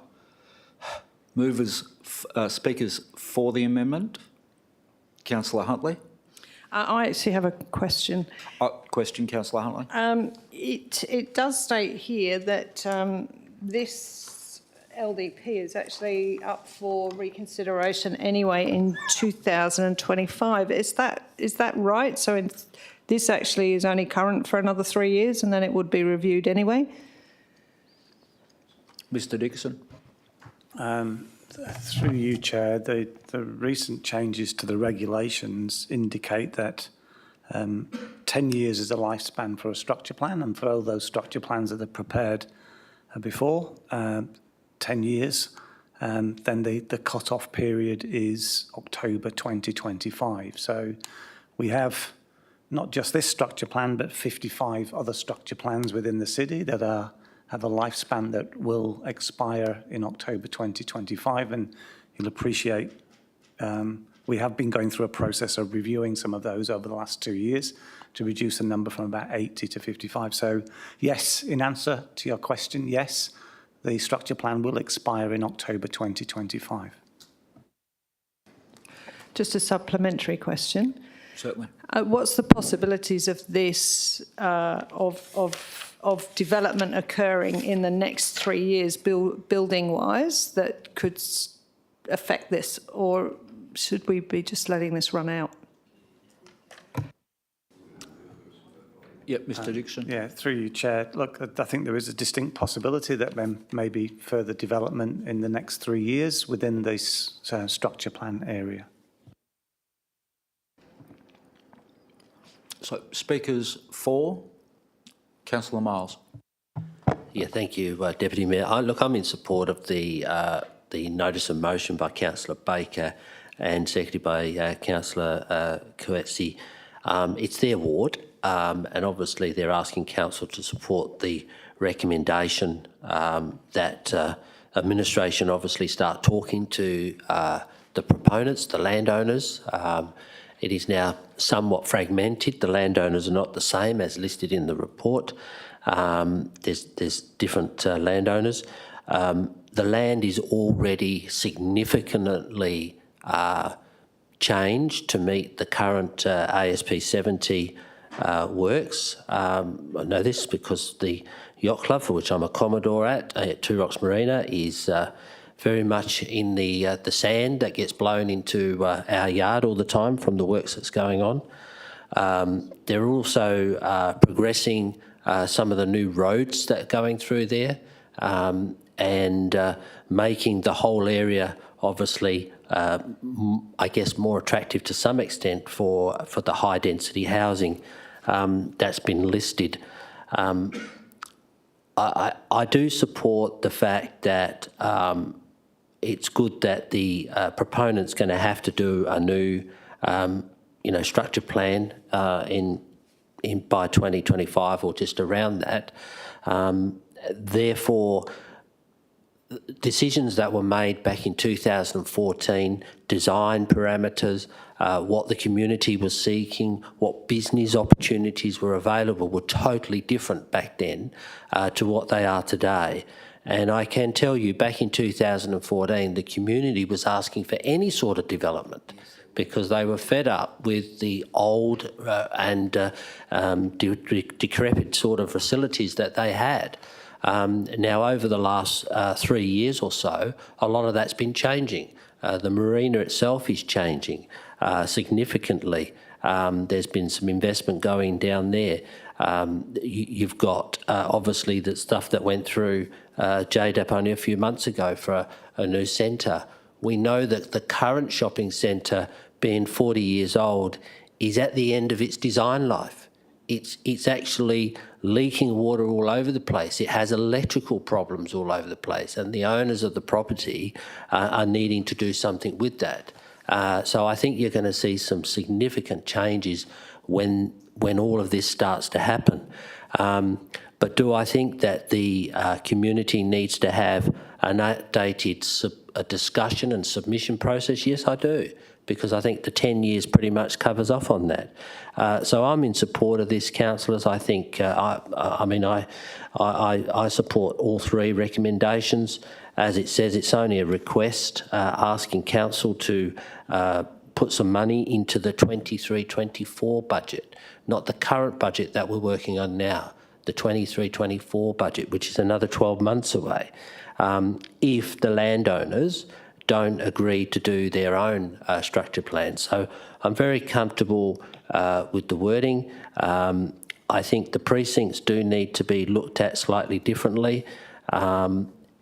[SPEAKER 1] speakers for the amendment. Councillor Huntley.
[SPEAKER 20] I actually have a question.
[SPEAKER 1] Question, Councillor Huntley.
[SPEAKER 20] It does state here that this LDP is actually up for reconsideration anyway in 2025. Is that right? So this actually is only current for another 3 years, and then it would be reviewed anyway?
[SPEAKER 1] Mr Dixon.
[SPEAKER 3] Through you, Chair, the recent changes to the regulations indicate that 10 years is a lifespan for a structure plan, and for all those structure plans that are prepared before 10 years, then the cut-off period is October 2025. So we have not just this structure plan, but 55 other structure plans within the city that have a lifespan that will expire in October 2025, and you'll appreciate We have been going through a process of reviewing some of those over the last 2 years to reduce the number from about 80 to 55. So yes, in answer to your question, yes, the structure plan will expire in October 2025.
[SPEAKER 20] Just a supplementary question.
[SPEAKER 1] Certainly.
[SPEAKER 20] What's the possibilities of this, of development occurring in the next 3 years, building-wise, that could affect this, or should we be just letting this run out?
[SPEAKER 1] Yep, Mr. Dixon.
[SPEAKER 3] Yeah, through you, Chair. Look, I think there is a distinct possibility that there may be further development in the next 3 years within this structure plan area.
[SPEAKER 1] So, speakers for, Councillor Miles.
[SPEAKER 10] Yeah, thank you, Deputy Mayor. Look, I'm in support of the notice of motion by Councillor Baker and seconded by Councillor Coetzee. It's their ward, and obviously they're asking Council to support the recommendation that administration obviously start talking to the proponents, the landowners. It is now somewhat fragmented. The landowners are not the same as listed in the report. There's different landowners. The land is already significantly changed to meet the current ASP 70 works. I know this because the yacht club, for which I'm a Commodore at Two Rocks Marina, is very much in the sand that gets blown into our yard all the time from the works that's going on. They're also progressing some of the new roads that are going through there, and making the whole area obviously, I guess, more attractive to some extent for the high density housing that's been listed. I do support the fact that it's good that the proponent's going to have to do a new, structure plan by 2025 or just around that. Therefore, decisions that were made back in 2014, design parameters, what the community was seeking, what business opportunities were available were totally different back then to what they are today. And I can tell you, back in 2014, the community was asking for any sort of development because they were fed up with the old and decrepit sort of facilities that they had. Now, over the last 3 years or so, a lot of that's been changing. The marina itself is changing significantly. There's been some investment going down there. You've got, obviously, the stuff that went through JDAP only a few months ago for a new centre. We know that the current shopping centre, being 40 years old, is at the end of its design life. It's actually leaking water all over the place. It has electrical problems all over the place, and the owners of the property are needing to do something with that. So I think you're going to see some significant changes when all of this starts to happen. But do I think that the community needs to have an updated discussion and submission process? Yes, I do, because I think the 10 years pretty much covers off on that. So I'm in support of this, councillors. I think, I support all three recommendations. As it says, it's only a request asking council to put some money into the 23-24 budget, not the current budget that we're working on now, the 23-24 budget, which is another 12 months away, if the landowners don't agree to do their own structure plan. So I'm very comfortable with the wording. I think the precincts do need to be looked at slightly differently,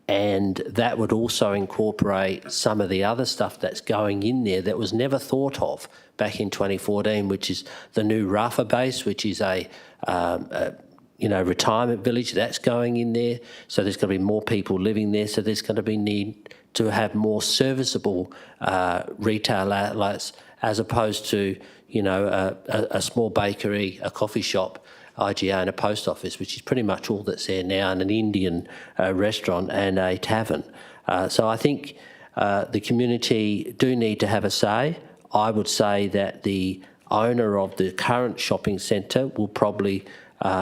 [SPEAKER 10] and that would also incorporate some of the other stuff that's going in there that was never thought of back in 2014, which is the new Rafa base, which is a retirement village that's going in there. So there's going to be more people living there. So there's going to be need to have more serviceable retail outlets as opposed to, a small bakery, a coffee shop, IGA and a post office, which is pretty much all that's there now, and an Indian restaurant and a tavern. So I think the community do need to have a say. I would say that the owner of the current shopping centre will probably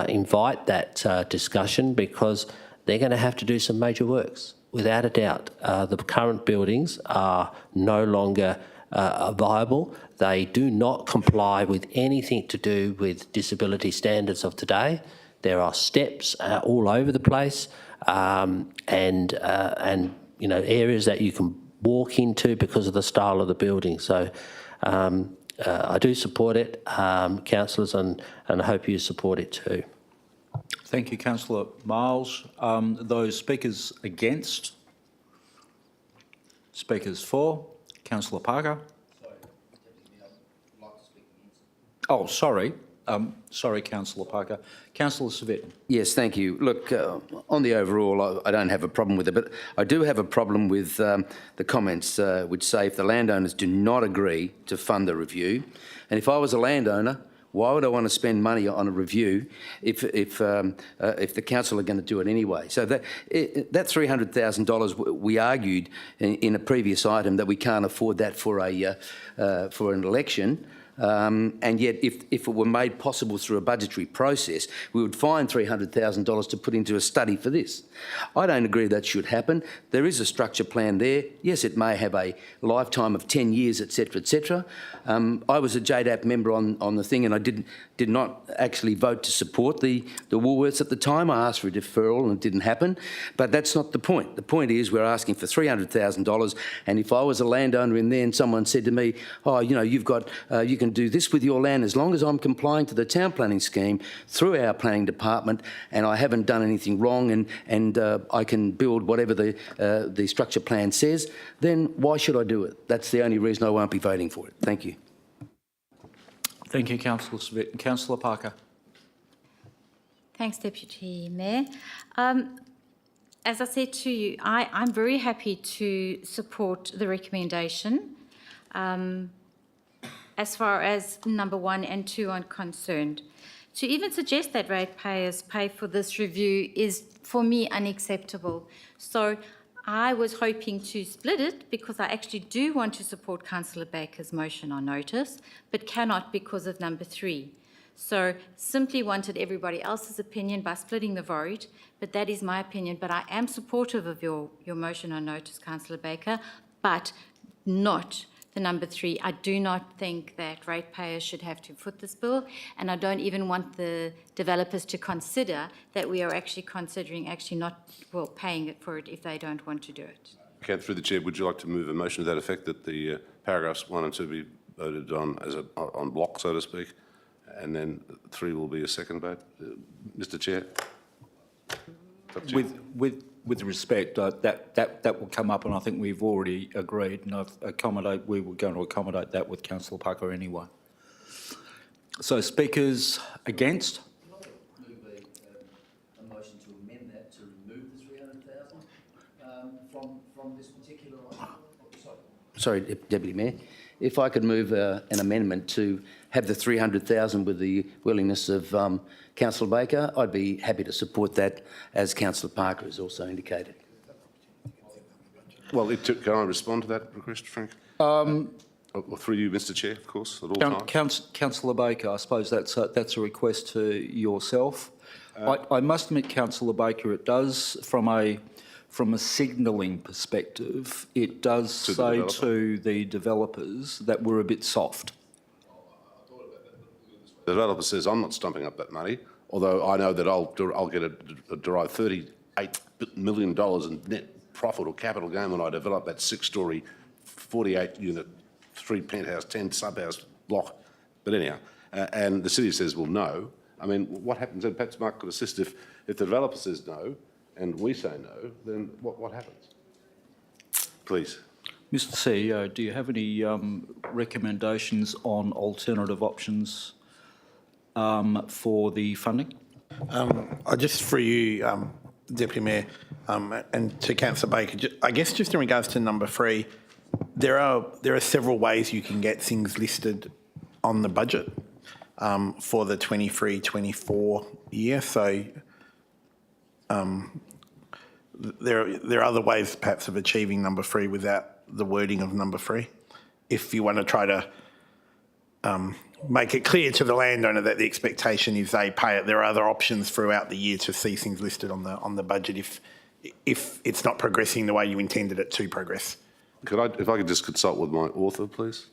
[SPEAKER 10] invite that discussion, because they're going to have to do some major works. Without a doubt, the current buildings are no longer viable. They do not comply with anything to do with disability standards of today. There are steps all over the place, and you know, areas that you can walk into because of the style of the building. So I do support it, councillors, and I hope you support it too.
[SPEAKER 1] Thank you, Councillor Miles. Those speakers against? Speakers for? Councillor Parker? Oh, sorry. Sorry, Councillor Parker. Councillor Civic.
[SPEAKER 12] Yes, thank you. Look, on the overall, I don't have a problem with it, but I do have a problem with the comments which say if the landowners do not agree to fund the review, and if I was a landowner, why would I want to spend money on a review if the council are going to do it anyway? So that $300,000, we argued in a previous item that we can't afford that for an election. And yet, if it were made possible through a budgetary process, we would find $300,000 to put into a study for this. I don't agree that should happen. There is a structure plan there. Yes, it may have a lifetime of 10 years, etc., etc. I was a JDAP member on the thing, and I did not actually vote to support the Woolworths at the time. I asked for a deferral, and it didn't happen. But that's not the point. The point is we're asking for $300,000, and if I was a landowner in there and someone said to me, oh, you know, you've got, you can do this with your land as long as I'm complying to the town planning scheme through our planning department, and I haven't done anything wrong, and I can build whatever the structure plan says, then why should I do it? That's the only reason I won't be voting for it. Thank you.
[SPEAKER 1] Thank you, Councillor Civic. Councillor Parker.
[SPEAKER 14] Thanks, Deputy Mayor. As I said to you, I'm very happy to support the recommendation. As far as number 1 and 2 are concerned. To even suggest that ratepayers pay for this review is, for me, unacceptable. So I was hoping to split it because I actually do want to support Councillor Baker's motion on notice, but cannot because of number 3. So simply wanted everybody else's opinion by splitting the vote, but that is my opinion. But I am supportive of your motion on notice, Councillor Baker, but not the number 3. I do not think that ratepayers should have to foot this bill, and I don't even want the developers to consider that we are actually considering not, well, paying it for it if they don't want to do it.
[SPEAKER 18] Okay, through the chair, would you like to move a motion to that effect, that the paragraphs 1 and 2 be voted on as on block, so to speak, and then 3 will be a second vote? Mr. Chair.
[SPEAKER 1] With respect, that will come up, and I think we've already agreed, and we were going to accommodate that with Councillor Parker anyway. So, speakers against?
[SPEAKER 12] Move a motion to amend that to remove the $300,000 from this particular item. Sorry, Deputy Mayor. If I could move an amendment to have the $300,000 with the willingness of Councillor Baker, I'd be happy to support that, as Councillor Parker has also indicated.
[SPEAKER 18] Well, can I respond to that request, Frank? Or through you, Mr. Chair, of course, at all times.
[SPEAKER 1] Councillor Baker, I suppose that's a request to yourself. I must admit, Councillor Baker, it does, from a signalling perspective, it does say to the developers that we're a bit soft.
[SPEAKER 18] The developer says, I'm not stumping up that money, although I know that I'll derive $38 million in net profit or capital gain when I develop that 6-storey, 48-unit, 3-penthouse, 10-subhouse block. But anyhow, and the city says, well, no. I mean, what happens, and perhaps Mark could assist, if the developer says no and we say no, then what happens? Please.
[SPEAKER 1] Mr. CEO, do you have any recommendations on alternative options for the funding?
[SPEAKER 16] I just, for you, Deputy Mayor, and to Councillor Baker, I guess just in regards to number 3, there are several ways you can get things listed on the budget for the 23-24 year. So there are other ways perhaps of achieving number 3 without the wording of number 3. If you want to try to make it clear to the landowner that the expectation is they pay it. There are other options throughout the year to see things listed on the budget if it's not progressing the way you intended it to progress.
[SPEAKER 18] If I could just consult with my author, please.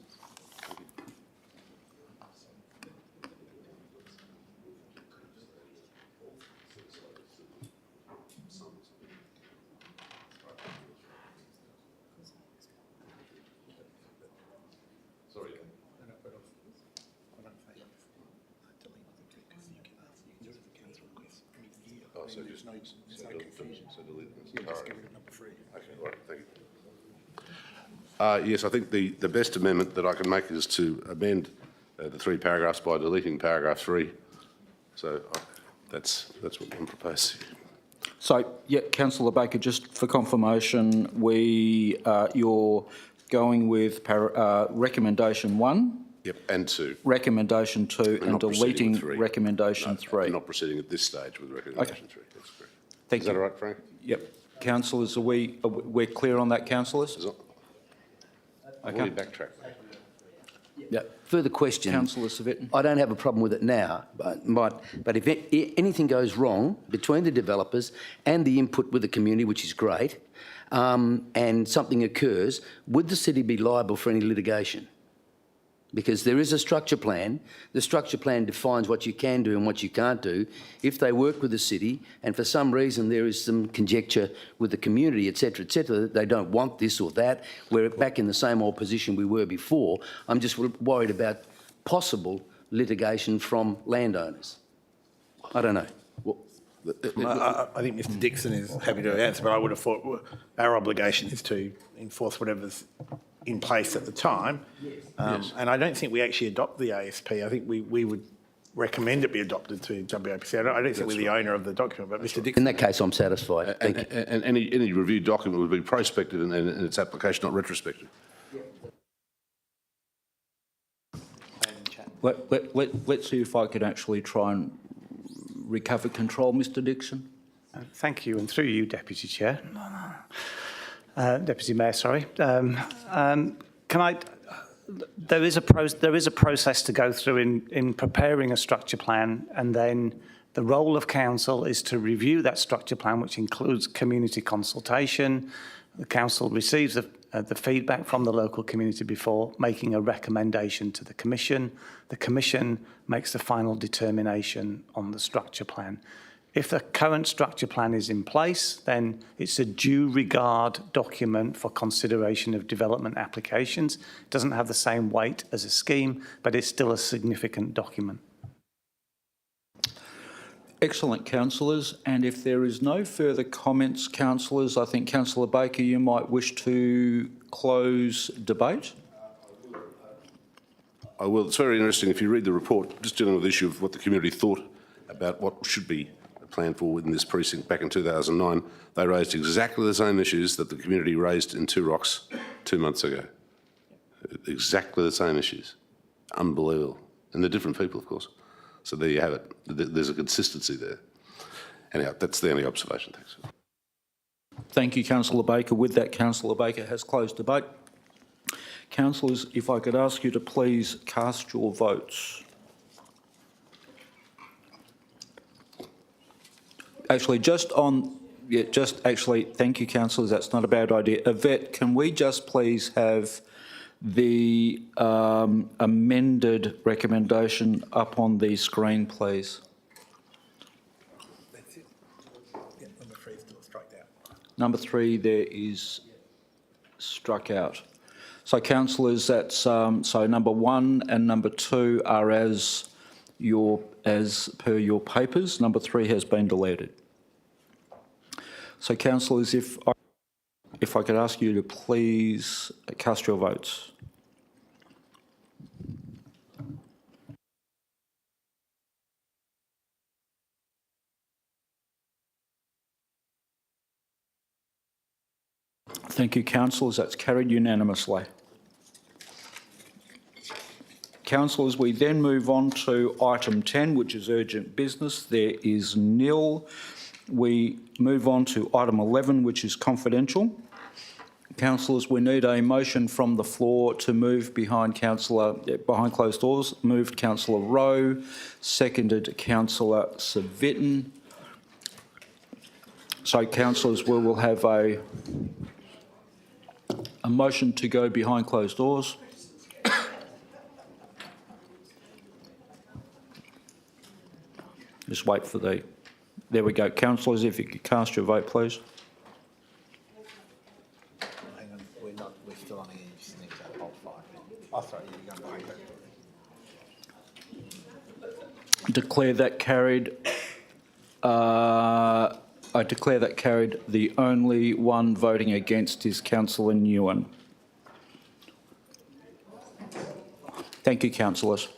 [SPEAKER 18] Yes, I think the best amendment that I can make is to amend the 3 paragraphs by deleting paragraph 3. So that's what I'm proposing.
[SPEAKER 1] So, yeah, Councillor Baker, just for confirmation, you're going with recommendation 1?
[SPEAKER 18] Yep, and 2.
[SPEAKER 1] Recommendation 2 and deleting recommendation 3.
[SPEAKER 18] I'm not proceeding at this stage with recommendation 3. That's correct.
[SPEAKER 1] Thank
[SPEAKER 18] Is
[SPEAKER 1] you.
[SPEAKER 18] that all right, Frank?
[SPEAKER 1] Yep. Councillors, we're clear on that, councillors?
[SPEAKER 12] Okay.
[SPEAKER 18] Backtrack.
[SPEAKER 12] Yeah. Further question.
[SPEAKER 1] Councillor Civic.
[SPEAKER 12] I don't have a problem with it now, but if anything goes wrong between the developers and the input with the community, which is great, and something occurs, would the city be liable for any litigation? Because there is a structure plan. The structure plan defines what you can do and what you can't do. If they work with the city and for some reason there is some conjecture with the community, et cetera, that they don't want this or that, we're back in the same old position we were before. I'm just worried about possible litigation from landowners. I don't know.
[SPEAKER 16] I think Mr Dixon is happy to answer, but I would have thought our obligation is to enforce whatever's in place at the time.
[SPEAKER 18] Yes.
[SPEAKER 16] And I don't think we actually adopt the ASP. I think we would recommend it be adopted to WAPC. I don't think we're the owner of the document, but Mr Dixon.
[SPEAKER 12] In that case, I'm satisfied. Thank you.
[SPEAKER 18] And any reviewed document would be prospective in its application, not retrospective.
[SPEAKER 1] Let's see if I can actually try and recover control, Mr Dixon.
[SPEAKER 3] Thank you, and through you, Deputy Chair. Deputy Mayor, sorry. There is a process to go through in preparing a structure plan, and then the role of council is to review that structure plan, which includes community consultation. The council receives the feedback from the local community before making a recommendation to the commission. The commission makes the final determination on the structure plan. If the current structure plan is in place, then it's a due regard document for consideration of development applications. It doesn't have the same weight as a scheme, but it's still a significant document.
[SPEAKER 1] Excellent, councillors. And if there is no further comments, councillors, I think Councillor Baker, you might wish to close debate.
[SPEAKER 18] I will. It's very interesting if you read the report, just dealing with the issue of what the community thought about what should be planned for within this precinct back in 2009. They raised exactly the same issues that the community raised in Two Rocks 2 months ago. Exactly the same issues. Unbelievable. And they're different people, of course. So there you have it. There's a consistency there. Anyhow, that's the only observation. Thanks.
[SPEAKER 1] Thank you, Councillor Baker. With that, Councillor Baker has closed debate. Councillors, if I could ask you to please cast your votes. Actually, thank you, councillors, that's not a bad idea. Yvette, can we just please have the amended recommendation up on the screen, please?
[SPEAKER 16] That's it. Yeah, number 3 is still struck out.
[SPEAKER 1] Number 3 there is struck out. So, councillors, that's so number 1 and number 2 are as per your papers. Number 3 has been deleted. So, councillors, if I could ask you to please cast your votes. Thank you, councillors. That's carried unanimously. Councillors, we then move on to item 10, which is urgent business. There is nil. We move on to item 11, which is confidential. Councillors, we need a motion from the floor to move behind closed doors. Moved Councillor Rowe, seconded Councillor Civic. So, councillors, we will have a motion to go behind closed doors. Just wait for the... There we go. Councillors, if you could cast your vote, please.
[SPEAKER 16] Hang on, we're still on the edge. Just need to hold 5 minutes. Oh, sorry, you're going to
[SPEAKER 1] Declare that carried. I declare that carried. The only one voting against is Councillor Nguyen. Thank you, councillors.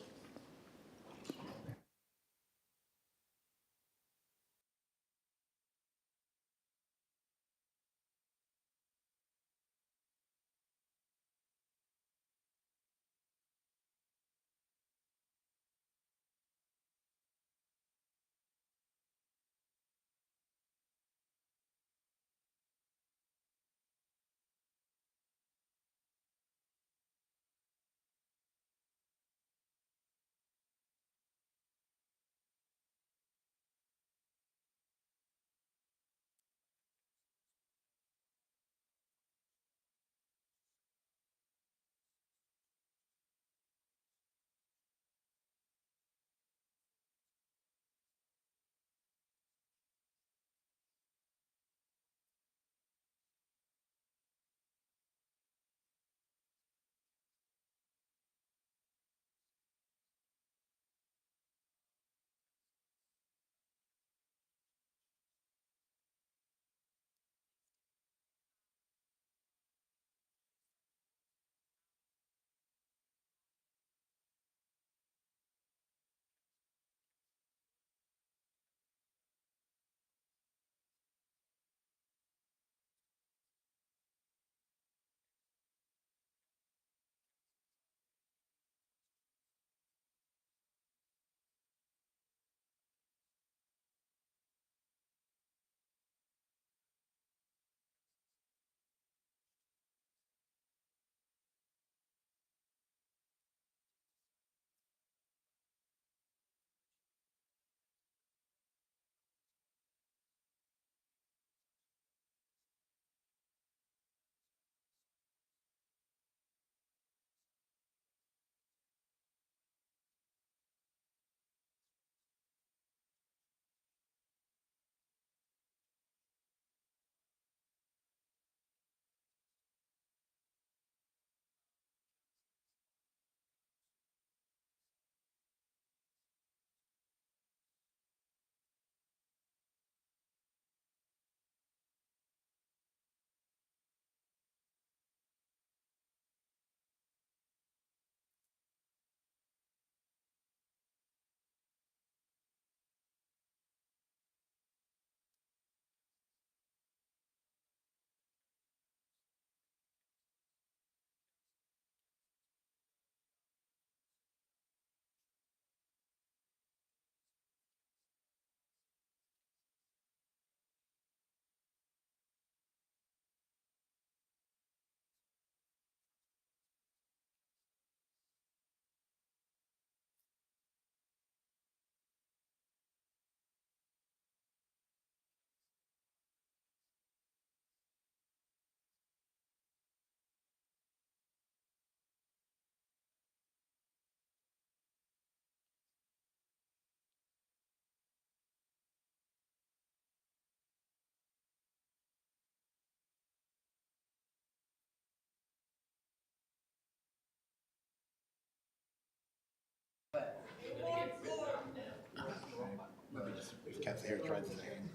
[SPEAKER 16] if Councillor Herridge raises his hand.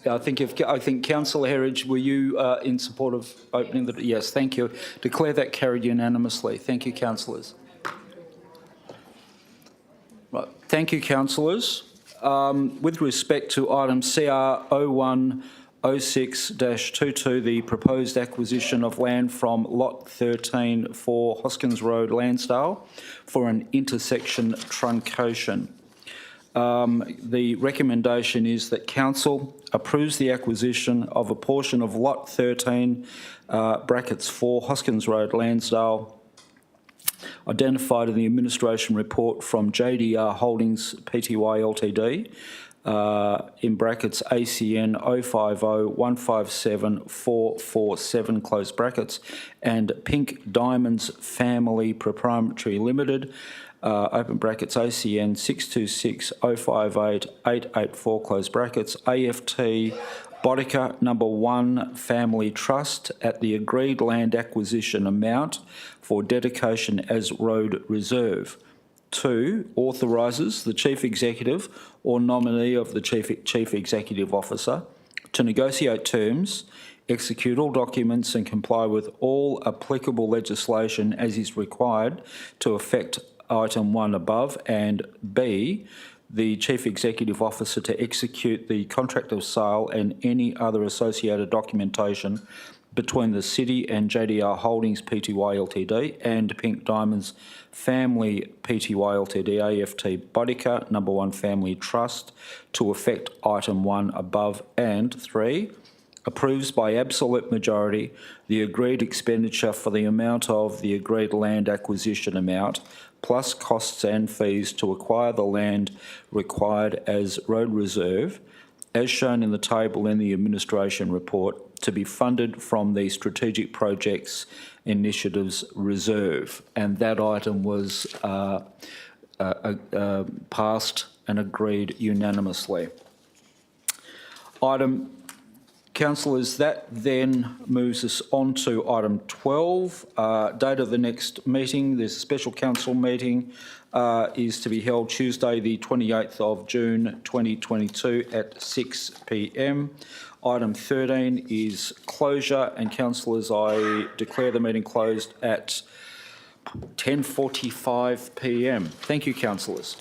[SPEAKER 1] I think Councillor Herridge, were you in support of opening the... Yes, thank you. Declare that carried unanimously. Thank you, councillors. Right. Thank you, councillors. With respect to item CR 0106-22, the proposed acquisition of land from Lot 13 for Hoskins Road, Lansdale, for an intersection truncation. The recommendation is that Council approves the acquisition of a portion of Lot 13, brackets 4, Hoskins Road, Lansdale, identified in the administration report from JDR Holdings Pty Ltd, in brackets ACN 050157447, close brackets, and Pink Diamonds Family Proprietary Limited, open brackets ACN 626058884, close brackets, AFT Boudica number 1 Family Trust at the agreed land acquisition amount for dedication as road reserve. 2, authorises the Chief Executive or nominee of the Chief Executive Officer to negotiate terms, execute all documents and comply with all applicable legislation as is required to effect item 1 above, and B, the Chief Executive Officer to execute the contract of sale and any other associated documentation between the City and JDR Holdings Pty Ltd and Pink Diamonds Family Pty Ltd AFT Boudica number 1 Family Trust to effect item 1 above, and 3, approves by absolute majority the agreed expenditure for the amount of the agreed land acquisition amount plus costs and fees to acquire the land required as road reserve, as shown in the table in the administration report, to be funded from the Strategic Projects Initiatives Reserve. And that item was passed and agreed unanimously. Councillors, that then moves us on to item 12. Date of the next meeting, there's a special council meeting, is to be held Tuesday the 28th of June 2022 at 6 p.m. Item 13 is closure, and councillors, I declare the meeting closed at 10:45 p.m. Thank you, councillors.